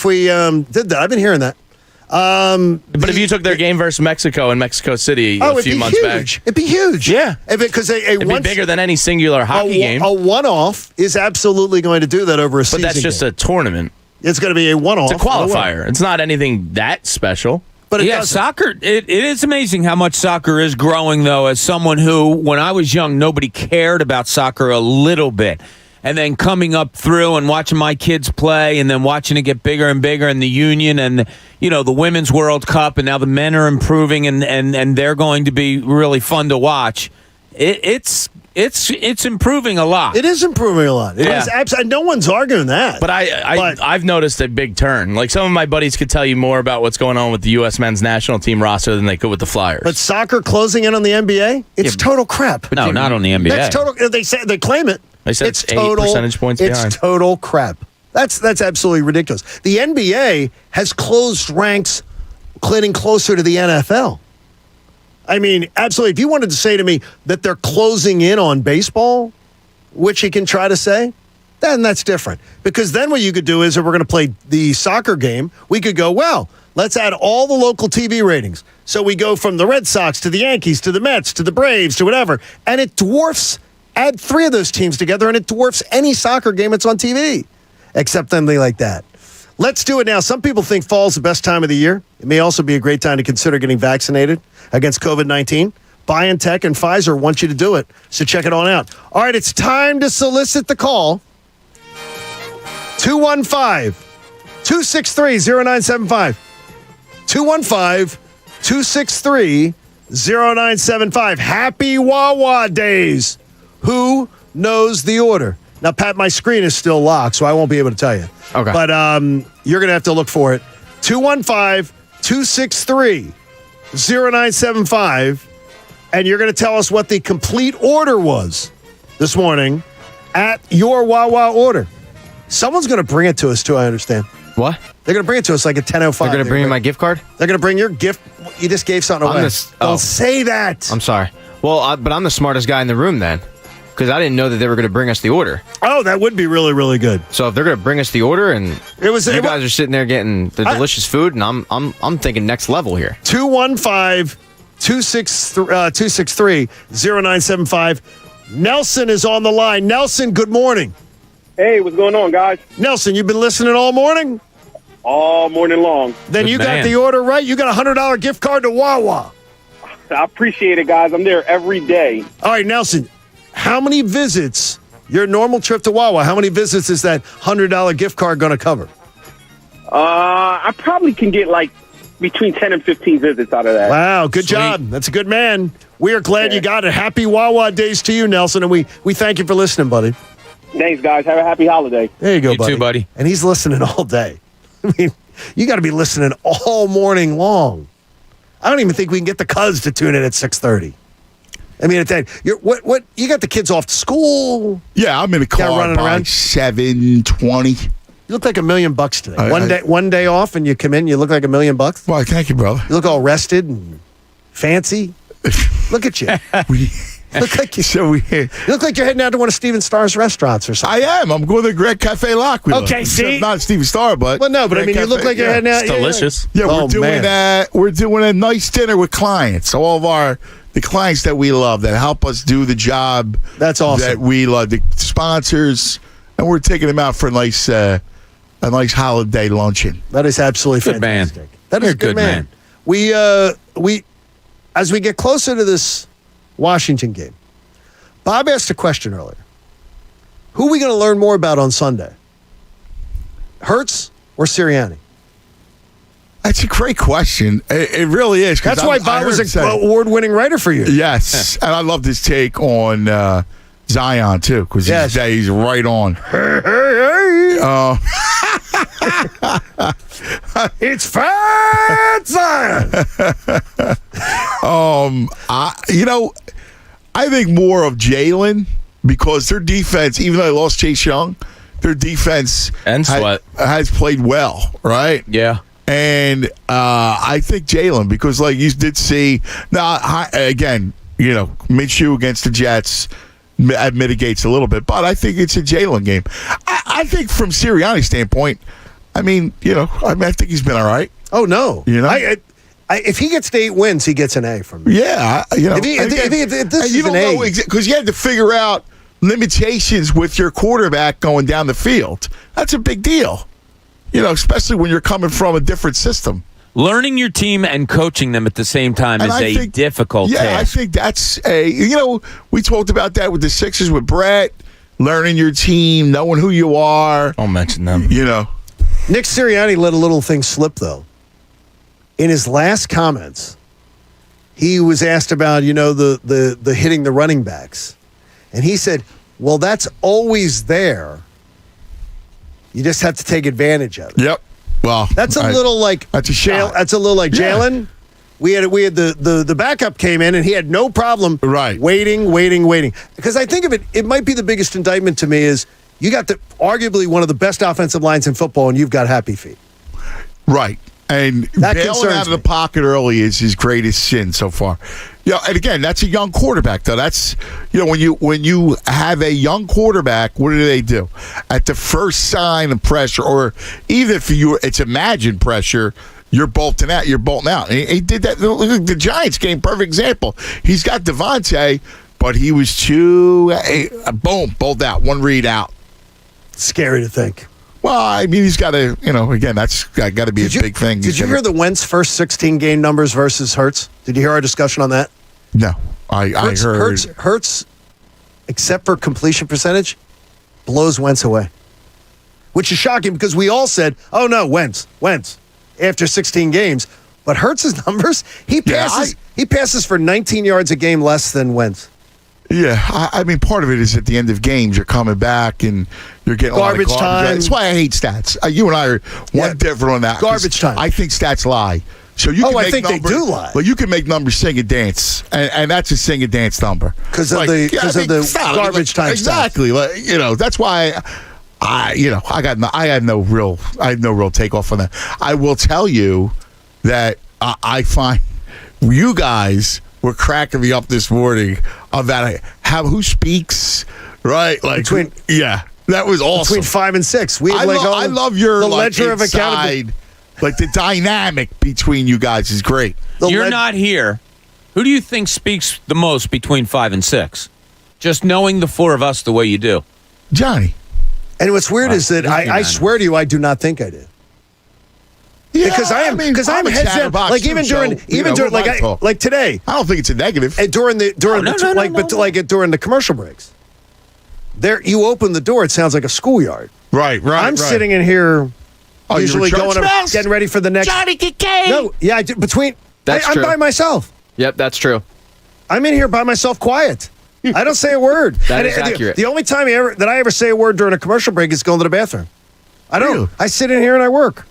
we did that, I've been hearing that. But if you took their game versus Mexico in Mexico City a few months back, it'd be huge. Yeah, because it'd be bigger than any singular hockey game. A one-off is absolutely going to do that over a season. But that's just a tournament. It's going to be a one-off. It's a qualifier. It's not anything that special. But soccer, it is amazing how much soccer is growing, though, as someone who, when I was young, nobody cared about soccer a little bit. And then coming up through and watching my kids play and then watching it get bigger and bigger in the Union and, the Women's World Cup, and now the men are improving and they're going to be really fun to watch. It's improving a lot. It is improving a lot. It is absolutely. No one's arguing that. But I've noticed a big turn. Like some of my buddies could tell you more about what's going on with the U.S. men's national team roster than they could with the Flyers. But soccer closing in on the NBA, it's total crap. No, not on the NBA. That's total. They claim it. They said it's 8 percentage points behind. It's total crap. That's absolutely ridiculous. The NBA has closed ranks, getting closer to the NFL. I mean, absolutely. If you wanted to say to me that they're closing in on baseball, which you can try to say, then that's different. Because then what you could do is, if we're going to play the soccer game, we could go, well, let's add all the local TV ratings. So we go from the Red Sox to the Yankees to the Mets to the Braves to whatever. And it dwarfs, add 3 of those teams together, and it dwarfs any soccer game that's on TV, except something like that. Let's do it now. Some people think fall's the best time of the year. It may also be a great time to consider getting vaccinated against COVID-19. BioNTech and Pfizer want you to do it, so check it on out. All right, it's time to solicit the call. 215-263-0975. 215-263-0975. Happy Wawa days. Who knows the order? Now, Pat, my screen is still locked, so I won't be able to tell you. Okay. But you're going to have to look for it. 215-263-0975. And you're going to tell us what the complete order was this morning at your Wawa order. Someone's going to bring it to us, too, I understand. What? They're going to bring it to us like at 10:05. They're going to bring me my gift card? They're going to bring your gift. You just gave something away. Don't say that. I'm sorry. Well, but I'm the smartest guy in the room then, because I didn't know that they were going to bring us the order. Oh, that would be really, really good. So if they're going to bring us the order and you guys are sitting there getting the delicious food, and I'm thinking next level here. 215-263-0975. Nelson is on the line. Nelson, good morning. Hey, what's going on, guys? Nelson, you've been listening all morning? all morning long. Then you got the order right. You got a $100 gift card to Wawa. I appreciate it, guys. I'm there every day. All right, Nelson, how many visits, your normal trip to Wawa, how many visits is that $100 gift card going to cover? I probably can get like between 10 and 15 visits out of that. Wow, good job. That's a good man. We are glad you got it. Happy Wawa days to you, Nelson, and we thank you for listening, buddy. Thanks, guys. Have a happy holiday. There you go, You buddy. too, buddy. And he's listening all day. I mean, you got to be listening all morning long. I don't even think we can get the Cuz to tune in at 6:30. I mean, at that, what? You got the kids off to school. Yeah, I'm in the car running by around. 7:20. You look like $1 million today. One day off, and you come in, you look like $1 million. Well, thank you, brother. You look all rested and fancy. Look at you. Look like you. You look like you're heading out to one of Steven Starr's restaurants or something. I am. I'm going to Greg Cafe L'Aquila. Okay, see? Not Steven Starr, but Well, no, but I mean, you look like you're heading out. It's delicious. Yeah, Oh, we're doing a nice dinner with clients. All of the clients that we love that help us do the job. That's awesome. That we love, the sponsors, and we're taking them out for a nice holiday luncheon. That is absolutely Good man. fantastic. That is You're a good good man. man. We as we get closer to this Washington game, Bob asked a question earlier. Who are we going to learn more about on Sunday? Hurts or Sirianni? That's a great question. It really is. That's why Bob was an award-winning writer for you. Yes, and I love this take on Zion too, because he's right on. It's Fat Zion. I think more of Jalen, because their defense, even though they lost Chase Young, their defense and Sweat has played well, right? Yeah. And I think Jalen, because like you did see, again, Minshew against the Jets mitigates a little bit, but I think it's a Jalen game. I think from Sirianni's standpoint, I think he's been all right. Oh no, if he gets to 8 wins, he gets an A from me. Yeah, if this is an A, because you had to figure out limitations with your quarterback going down the field. That's a big deal. Especially when you're coming from a different system. Learning your team and coaching them at the same time is difficult task. I think that's we talked about that with the Sixers with Brett, learning your team, knowing who you are. Don't mention them. Nick Sirianni let a little thing slip, though. In his last comments, he was asked about, the hitting the running backs. And he said, well, that's always there. You just have to take advantage of it. Yep. Well, that's a little like that's a shot. That's a little like Jalen. We had the backup came in and he had no problem waiting. Because I think of it might be the biggest indictment to me is you got arguably one of the best offensive lines in football and you've got happy feet. Right. And that bailing out of the pocket early is his greatest sin so far. And again, that's a young quarterback, though. That's when you have a young quarterback, what do? At the first sign of pressure, or even if it's imagined pressure, you're bolting out. And he did that. Look at the Giants game, perfect example. He's got Devontae, but he was boom, bolt out, one read out. Scary to think. Well, I mean, he's got to, again, that's got to be a big thing. Did you hear the Wentz first 16 game numbers versus Hurts? Did you hear our discussion on that? No, I heard. Hurts, except for completion percentage, blows Wentz away. Which is shocking because we all said, oh no, Wentz, after 16 games. But Hurts' numbers, he passes for 19 yards a game less than Wentz. Yeah, I mean, part of it is at the end of games, you're coming back and you're getting garbage time. That's why I hate stats. You and I are different on that. Garbage time. I think stats lie. So you can make I think they do lie. Well, you can make numbers sing and dance, and that's a sing and dance number because of the garbage time. Exactly. That's why I had no real takeoff on that. I will tell you that I find you guys were cracking me up this morning about who speaks, right? Like that was awesome. Between 5 and 6, I love your the ledger of accountability. Like the dynamic between you guys is great. You're not here. Who do you think speaks the most between 5 and 6? Just knowing the four of us the way you do, Johnny. And what's weird is that I swear to you, I do not think I do. Yeah, because I'm a heads down. chatterbox Like too, even so, during like today. I don't think it's a negative. And during the during the commercial breaks, there you open the door. It sounds like a schoolyard. Right. I'm sitting in here, usually going up, getting ready for the next. Johnny Kincade. No, yeah, I'm by myself. Yep, that's true. I'm in here by myself, quiet. I don't say a word. That is accurate. The only time that I ever say a word during a commercial break is going to the bathroom. I don't. Really? I sit in here and I work.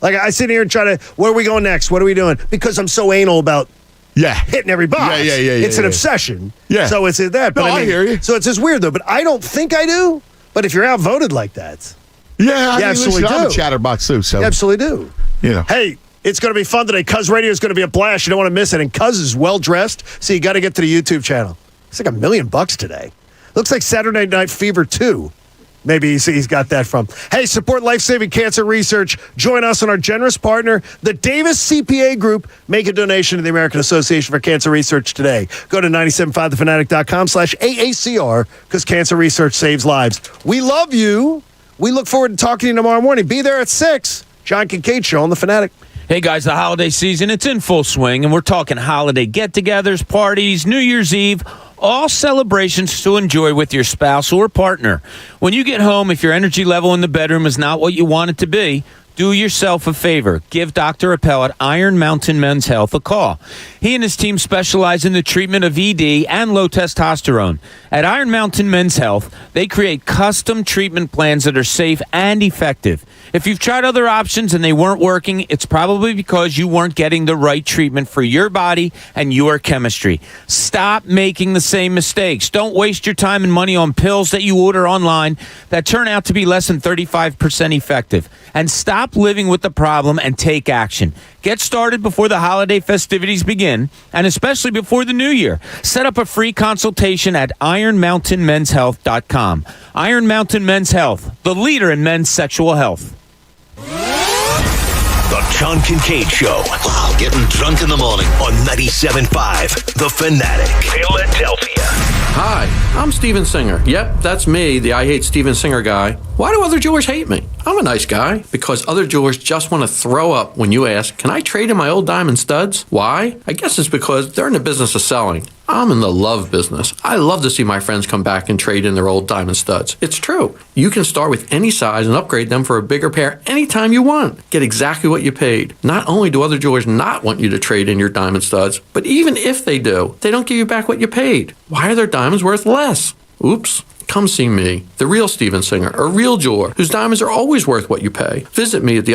Like I sit here and try to. Where are we going next? What are we doing? Because I'm so anal about. Hitting every box. Yeah. It's an obsession. Yeah. So it's that. But no, I hear you. So it's just weird though. But I don't think I do. But if you're outvoted like that, I mean, absolutely listen, do. I'm a chatterbox too. So you absolutely do. Hey, it's going to be fun today. Cuz Radio is going to be a blast. You don't want to miss it. And Cuz is well dressed, so you got to get to the YouTube channel. It's like $1 million today. Looks like Saturday Night Fever 2. Maybe he's got that from. Hey, support life-saving cancer research. Join us and our generous partner, the Davis CPA Group. Make a donation to the American Association for Cancer Research today. Go to 97.5thefanatic.com/AACR because cancer research saves lives. We love you. We look forward to talking to you tomorrow morning. Be there at 6. John Kincade Show on The Fanatic. Hey, guys, the holiday season, it's in full swing, and we're talking holiday get-togethers, parties, New Year's Eve, all celebrations to enjoy with your spouse or partner. When you get home, if your energy level in the bedroom is not what you want it to be, do yourself a favor. Give Dr. Appel at Iron Mountain Men's Health a call. He and his team specialize in the treatment of ED and low testosterone. At Iron Mountain Men's Health, they create custom treatment plans that are safe and effective. If you've tried other options and they weren't working, it's probably because you weren't getting the right treatment for your body and your chemistry. Stop making the same mistakes. Don't waste your time and money on pills that you order online that turn out to be less than 35% effective. And stop living with the problem and take action. Get started before the holiday festivities begin, and especially before the new year. Set up a free consultation at ironmountainmenshealth.com. Iron Mountain Men's Health, the leader in men's sexual health. The John Kincade Show. Wow, getting drunk in the morning on 97.5 The Fanatic, Philadelphia. Hi, I'm Steven Singer. Yep, that's me, the I Hate Steven Singer guy. Why do other jewelers hate me? I'm a nice guy. Because other jewelers just want to throw up when you ask, can I trade in my old diamond studs? Why? I guess it's because they're in the business of selling. I'm in the love business. I love to see my friends come back and trade in their old diamond studs. It's true. You can start with any size and upgrade them for a bigger pair anytime you want. Get exactly what you paid. Not only do other jewelers not want you to trade in your diamond studs, but even if they do, they don't give you back what you paid. Why are their diamonds worth less? Oops. Come see me, the real Steven Singer, a real jeweler whose diamonds are always worth what you pay. Visit me at the